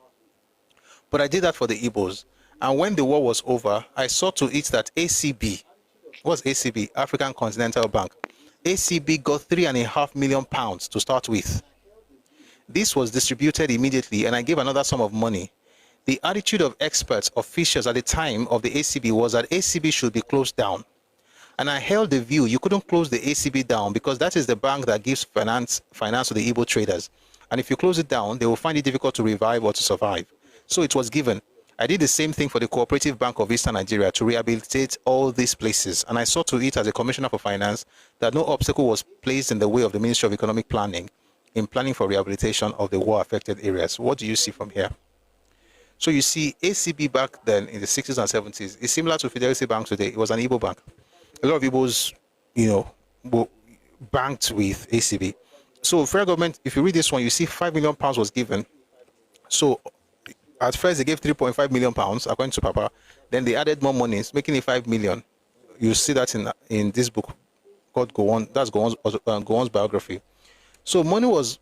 But I did that for the Igbos. And when the war was over, I saw to it that ACB, what's ACB? African Continental Bank. ACB got £3.5 million to start with. This was distributed immediately, and I gave another sum of money. The attitude of experts, officials at the time of the ACB was that ACB should be closed down. And I held the view you couldn't close the ACB down because that is the bank that gives finance to the Igbo traders. And if you close it down, they will find it difficult to revive or to survive. So it was given. I did the same thing for the Cooperative Bank of Eastern Nigeria to rehabilitate all these places. And I saw to it as a Commissioner for Finance that no obstacle was placed in the way of the Ministry of Economic Planning in planning for rehabilitation of the war-affected areas. What do you see from here? So you see, ACB back then in the 60s and 70s is similar to Fidelity Bank today. It was an Igbo bank. A lot of Igbos, banked with ACB. So federal government, if you read this one, you see £5 million was given. So at first they gave £3.5 million, according to Papa. Then they added more money, making it £5 million. You see that in this book called Go On. That's Go On's biography. So money was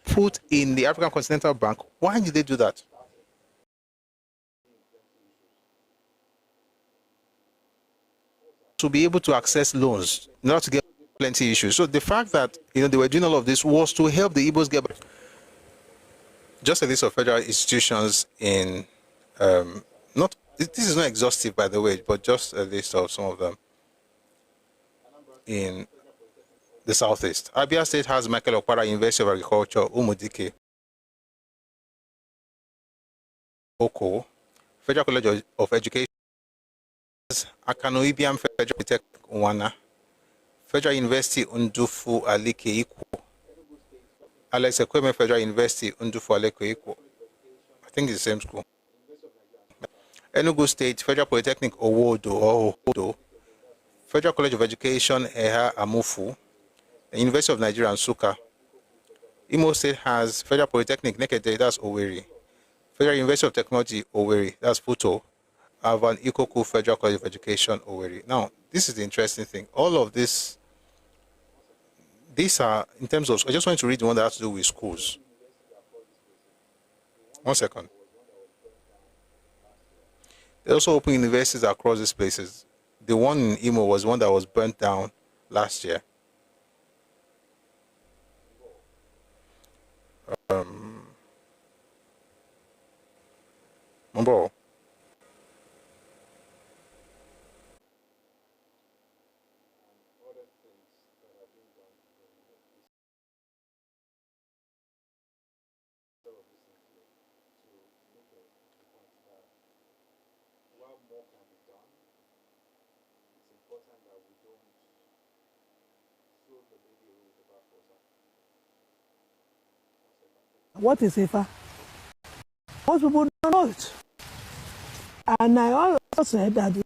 put in the African Continental Bank. Why did they do that? To be able to access loans, not to get plenty issues. So the fact that they were doing all of this was to help the Igbos get. Just a list of federal institutions in this is not exhaustive, by the way, but just a list of some of them in the Southeast. Abia State has Michael Okpara University of Agriculture, Umudike, Oko, Federal College of Education, Akanoibiam Federal Tech Wana, Federal University Undufu Alike Ikwo, Alex Ekweme Federal University Undufu Alike Ikwo. I think it's the same school. Enugu State Federal Polytechnic Owodo or Owodo, Federal College of Education Eha Amufu, the University of Nigeria Nsukka. Imo State has Federal Polytechnic Nekede, that's Owerri. Federal University of Technology Owerri, that's Futo. Avan Ikoku Federal College of Education Owerri. Now, this is the interesting thing. All of this, these are in terms of, I just want to read the one that has to do with schools. 1 second. They also open universities across these places. The one in Imo was one that was burnt down last year. Mambo. What is IFA? Most people don't know it. And I also said that the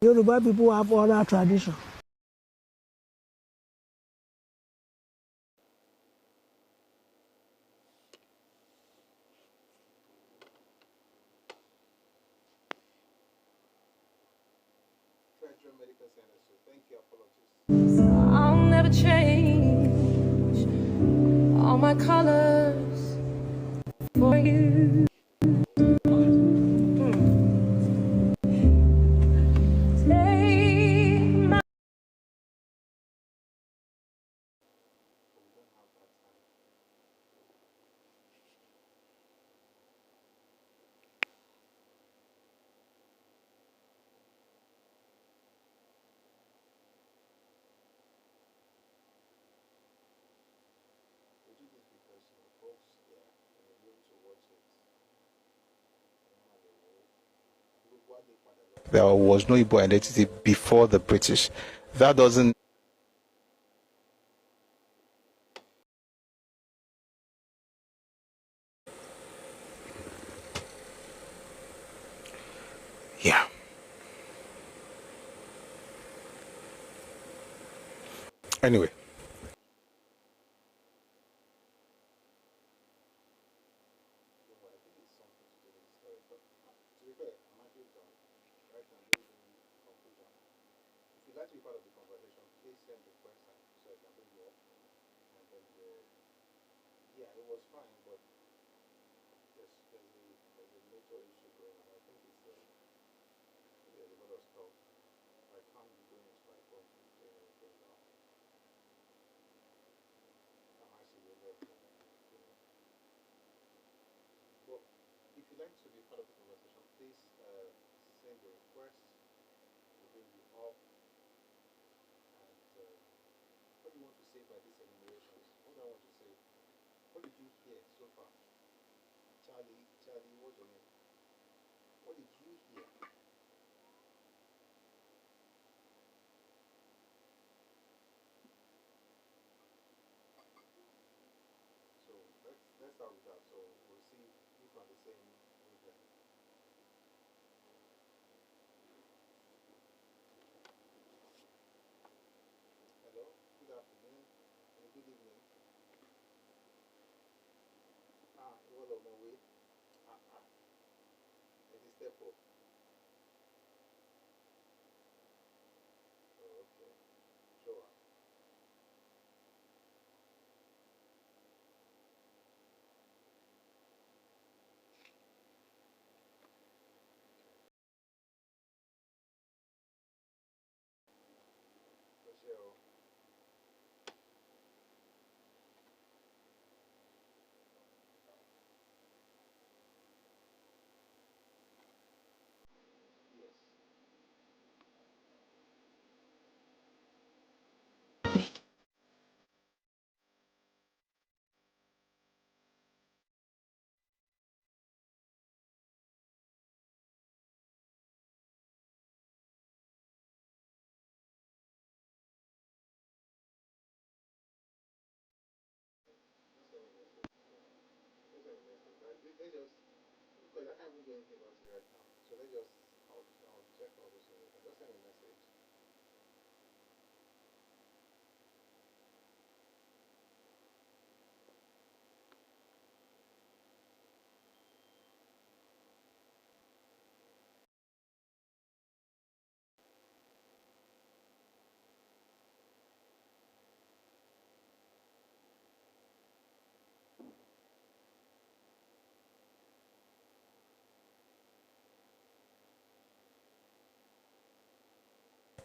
Yoruba people have oral tradition. I'll never change all my colors for you. Take my There was no Igbo identity before the British. That doesn't. Yeah. Anyway.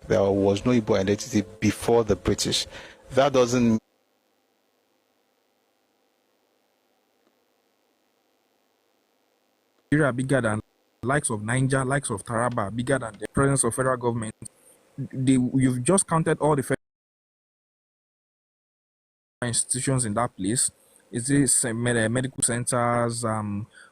There was no Igbo identity before the British. That doesn't. Bigger than likes of Niger, likes of Taraba, bigger than the presence of federal government. You've just counted all the federal institutions in that place. Is this medical centers,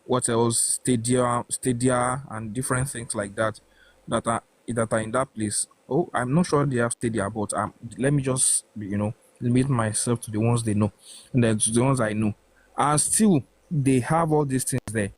what else, stadia, and different things like that that are in that place. Oh, I'm not sure they have stadia, but let me just limit myself to the ones they know, and then to the ones I know. And still, they have all these things there.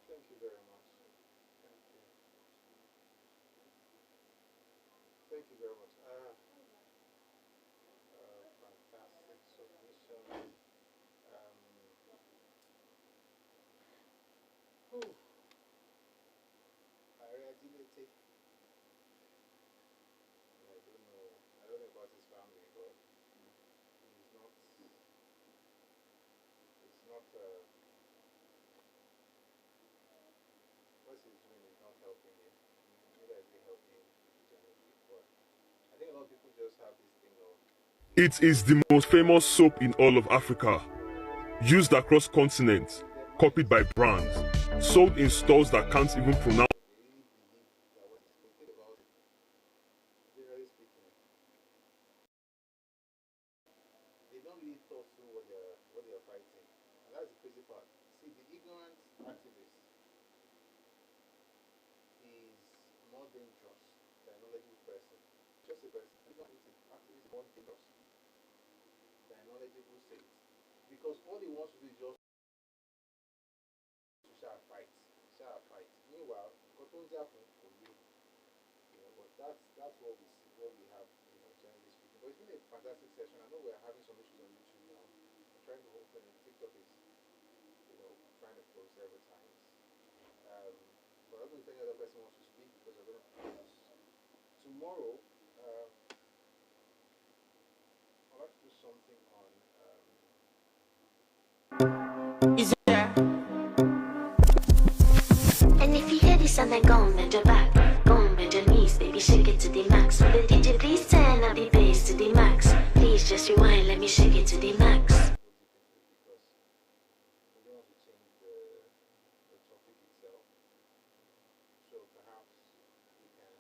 Thank you very much. Thank you. Thank you very much. Fantastic submission. Whew. I rehabilitate. I don't know. I don't know about his family, but he's not. It's not. What he's doing is not helping him. Neither is he helping the generation. But I think a lot of people just have this thing of. It is the most famous soap in all of Africa, used across continents, copied by brands, sold in stores that can't even pronounce. They don't really thought through what they're fighting, and that's the crazy part. See, the ignorant activist is more dangerous than a knowledgeable person. Just a person, ignorant activist is more dangerous than a knowledgeable saint, because all he wants to do is just to shall fight. Meanwhile, Koton's happen for you, but that's what we see, what we have, generally speaking. But it's been a fantastic session. I know we're having some issues on YouTube now. I'm trying to open it. TikTok is, trying to close several times. But I don't know if any other person wants to speak because we're going to close tomorrow. I'd like to do something on. Is there? And if you hear this and then go on, bend your back, go on, bend your knees, baby, shake it to the max. Will the DJ please turn up the bass to the max? Please just rewind, let me shake it to the max. So perhaps we can,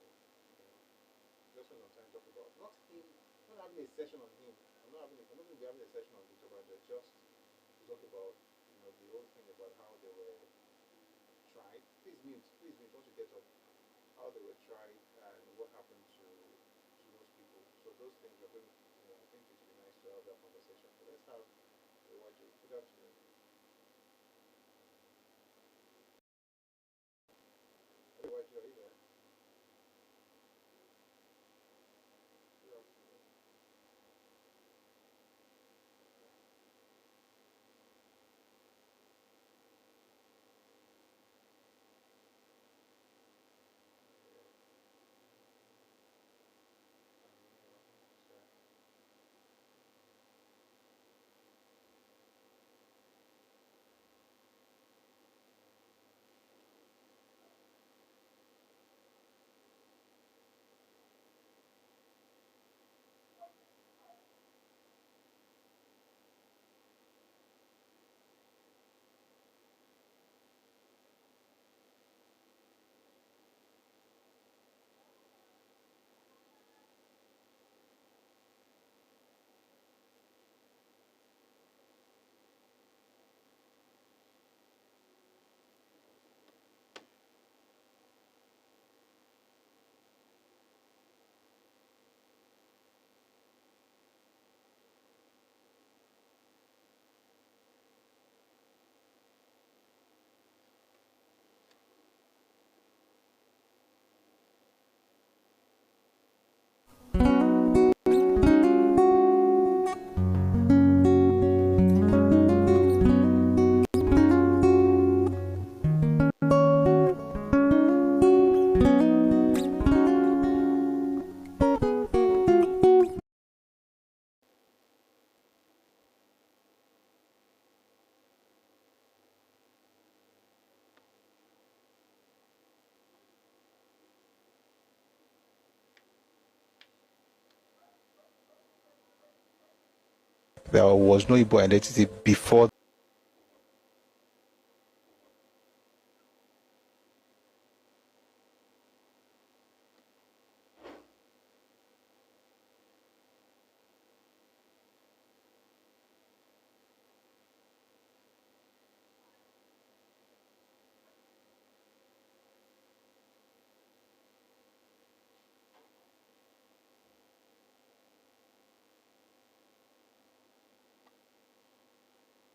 just spend some time talk about not him, not having a session on him. I'm not going to be having a session on Victor Banja, just to talk about, the whole thing about how they were tried. Please mute, once you get up. How they were tried and what happened to those people. So those things are going to, I think it would be nice to have that conversation. So let's have a watch. Good afternoon. Hey, Waju, are you there? Good afternoon. There was no Igbo identity before.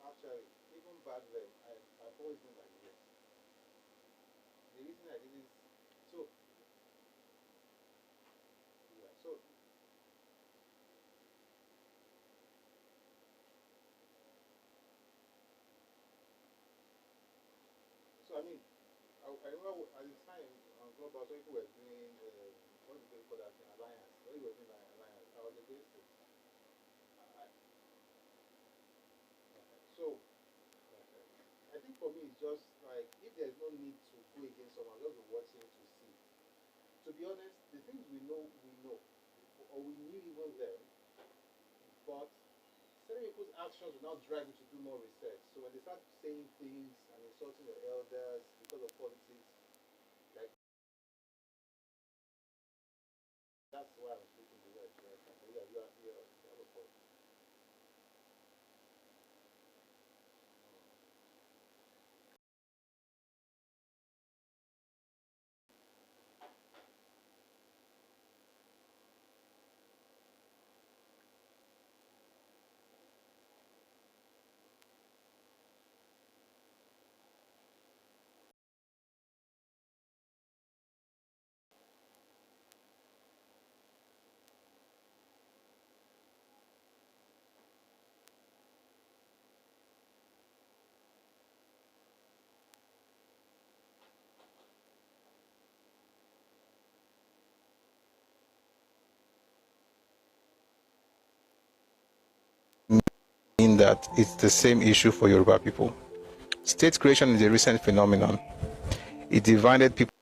Actually, even back then, I've always been like this. The reason I did it, so yeah, so I mean, I remember at the time on Global, so people were doing what do they call that thing, alliance. When we were doing like alliance, I was against it. So I think for me, it's just like if there's no need to go against someone, just be watching to see. To be honest, the things we know, or we knew even then, but certain people's actions will now drive you to do more research. So when they start saying things and insulting your elders because of politics, like that's why I'm speaking the word. Yeah, you have a point. In that it's the same issue for Yoruba people. State creation is a recent phenomenon. It divided people.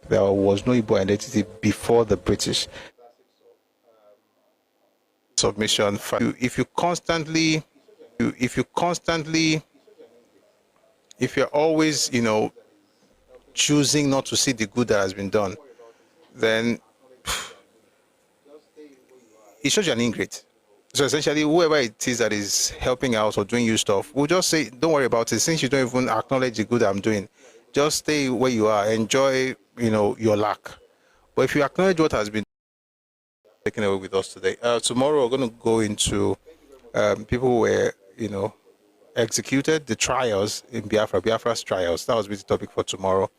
There was no Igbo identity before the British. Submission. If you're always, choosing not to see the good that has been done, then it shows you're an ingrate. So essentially, whoever it is that is helping out or doing you stuff, we'll just say, don't worry about it. Since you don't even acknowledge the good I'm doing, just stay where you are. Enjoy, your lack. But if you acknowledge what has been taken away with us today, tomorrow we're going to go into people who were, executed, the trials in Biafra's trials. That was the topic for tomorrow.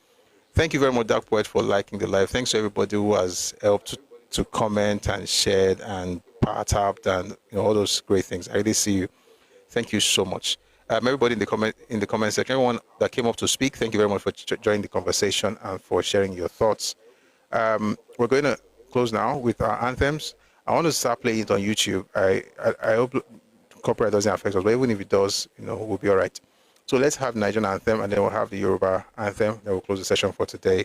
Thank you very much, Dark Poet, for liking the live. Thanks to everybody who has helped to comment and shared and tapped and all those great things. I really see you. Thank you so much. Everybody in the comment section, everyone that came up to speak, thank you very much for joining the conversation and for sharing your thoughts. We're going to close now with our anthems. I want to start playing it on YouTube. I hope copyright doesn't affect us, but even if it does, we'll be all right. So let's have Nigerian anthem, and then we'll have the Yoruba anthem. Then we'll close the session for today.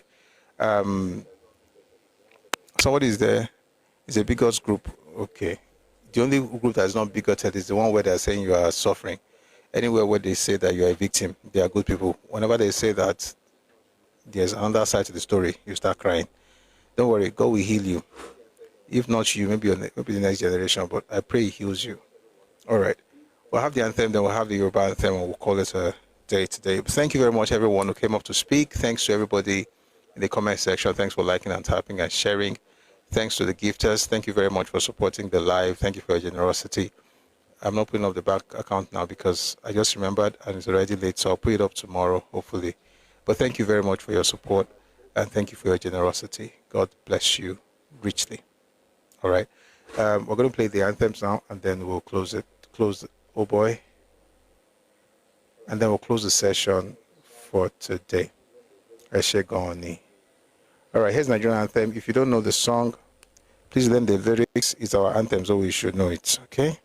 Somebody is there. It's a bigots group. Okay. The only group that is not bigoted is the one where they're saying you are suffering. Anywhere where they say that you are a victim, they are good people. Whenever they say that there's another side to the story, you start crying. Don't worry, God will heal you. If not you, maybe the next generation, but I pray He heals you. All right. We'll have the anthem, then we'll have the Yoruba anthem, and we'll call it a day today. But thank you very much, everyone who came up to speak. Thanks to everybody in the comment section. Thanks for liking and tapping and sharing. Thanks to the gifters. Thank you very much for supporting the live. Thank you for your generosity. I'm not putting up the back account now because I just remembered and it's already late, so I'll put it up tomorrow, hopefully. But thank you very much for your support and thank you for your generosity. God bless you richly. All right. We're going to play the anthems now and then we'll close it. Oh boy. And then we'll close the session for today. Eshegoni. All right, here's Nigerian anthem. If you don't know the song, Please learn the lyrics. It's our anthem, so we should know it. Okay.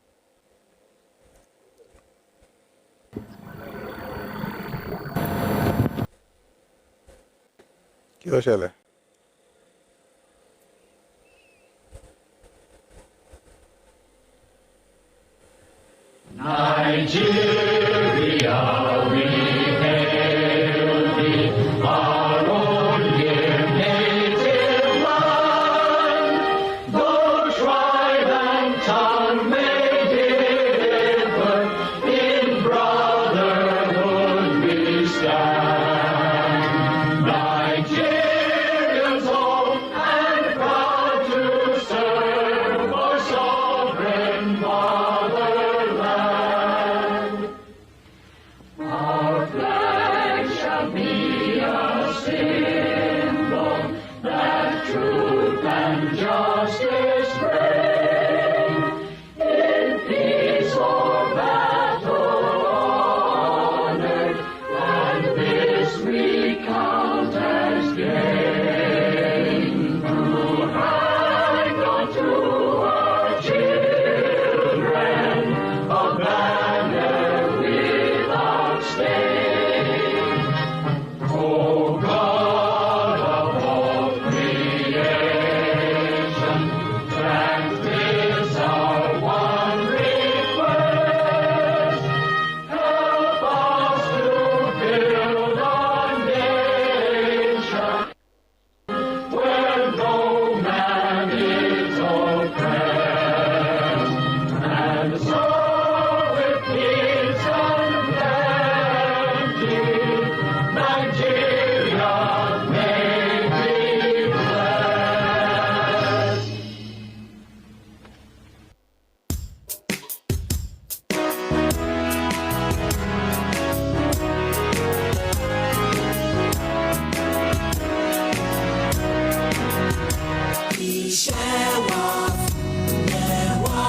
Kí ló ṣẹlẹ̀? Nigeria, we hail thee, our own dear native land. Though tribe and tongue may differ, in brotherhood we stand. Nigerians home and proud to serve our sovereign fatherland. Our flag shall be a symbol that truth and justice reign. In peace or battle honored, and this we count as gain. To hang on to our children a banner without stain. Oh God of all creation, grant this our one request. Help us to build our nation where no man is oppressed. And so with peace and plenty, Nigeria may be blessed. Iṣẹ́ wa fúnlẹ̀ wá,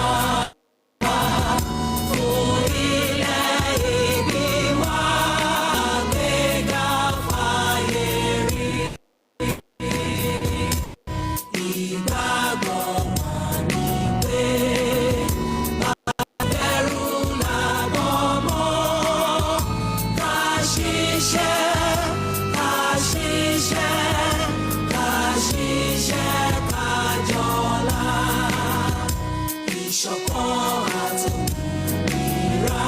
fún ilẹ̀-ìbí wa, gbéga fáyé rí. Ìgbàgbọ́ wa ni pé bàbẹ̀rù làbọ̀ mọ́. Ká ṣiṣẹ́, ká ṣiṣẹ́, ká ṣiṣẹ́, ká jọlá. Ìṣọ̀kan àtòmìnira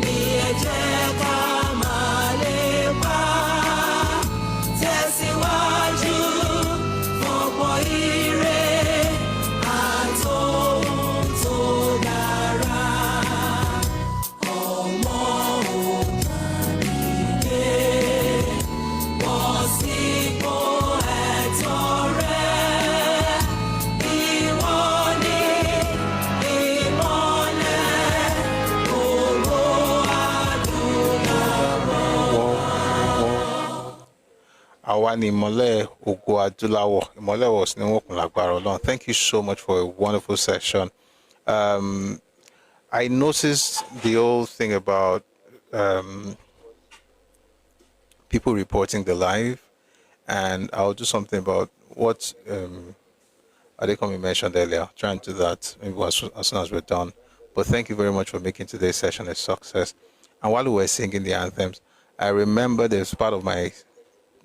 ni ẹ jẹ́ ká máa lépa. Tẹ̀síwájú fọ̀pọ̀ ire àtòhun tó dára. Ọmọ Oòduà dìde, bọ́ sípò ẹ̀tọ́ rẹ. Ìwọ ni ìmọ́lẹ̀ gbogbo adúláwọ̀. Àwa ni ìmọ́lẹ̀ ògo adúláwọ̀. Ìmọ́lẹ̀ wọ̀ sí ní wọ̀kùn lágbára Ọlọ́run. Thank you so much for a wonderful session. I noticed the whole thing about people reporting the live, and I'll do something about what Adekomi mentioned earlier. Trying to do that maybe as soon as we're done. But thank you very much for making today's session a success. And while we were singing the anthems, I remember there's part of my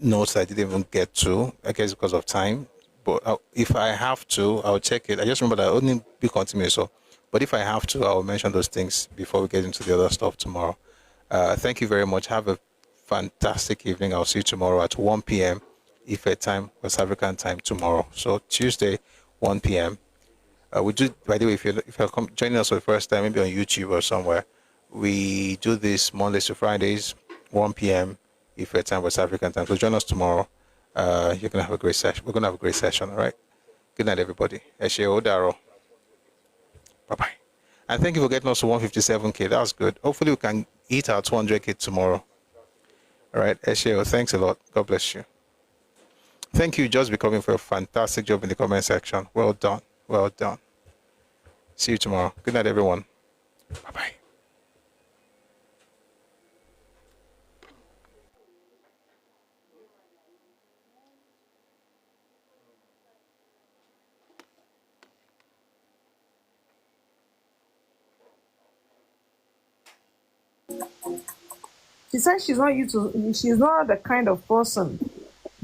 notes I didn't even get to, I guess because of time. But if I have to, I'll check it. I just remember that only be continuous. So, but if I have to, I'll mention those things before we get into the other stuff tomorrow. Thank you very much. Have a fantastic evening. I'll see you tomorrow at 1 p.m. Ife time, West African time tomorrow. So Tuesday, 1 p.m. We do, by the way, if you're joining us for the first time, maybe on YouTube or somewhere, we do this Mondays to Fridays, 1 p.m. Ife time, West African time. So join us tomorrow. You're gonna have a great session. We're gonna have a great session. All right. Good night, everybody. Eshe Odaro. Bye bye. And thank you for getting us to 157K. That's good. Hopefully, we can eat our 200K tomorrow. All right. Eshe, thanks a lot. God bless you. Thank you, Just Becoming, for a fantastic job in the comment section. Well done. Well done. See you tomorrow. Good night, everyone. Bye bye. She said she's not the kind of person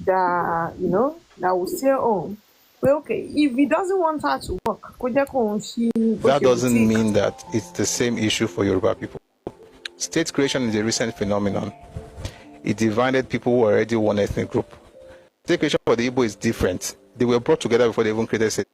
that, that will stay home. But okay, if he doesn't want her to work, that doesn't mean that it's the same issue for Yoruba people. State creation is a recent phenomenon. It divided people who already one ethnic group. State creation for the Igbo is different. They were brought together before they even created state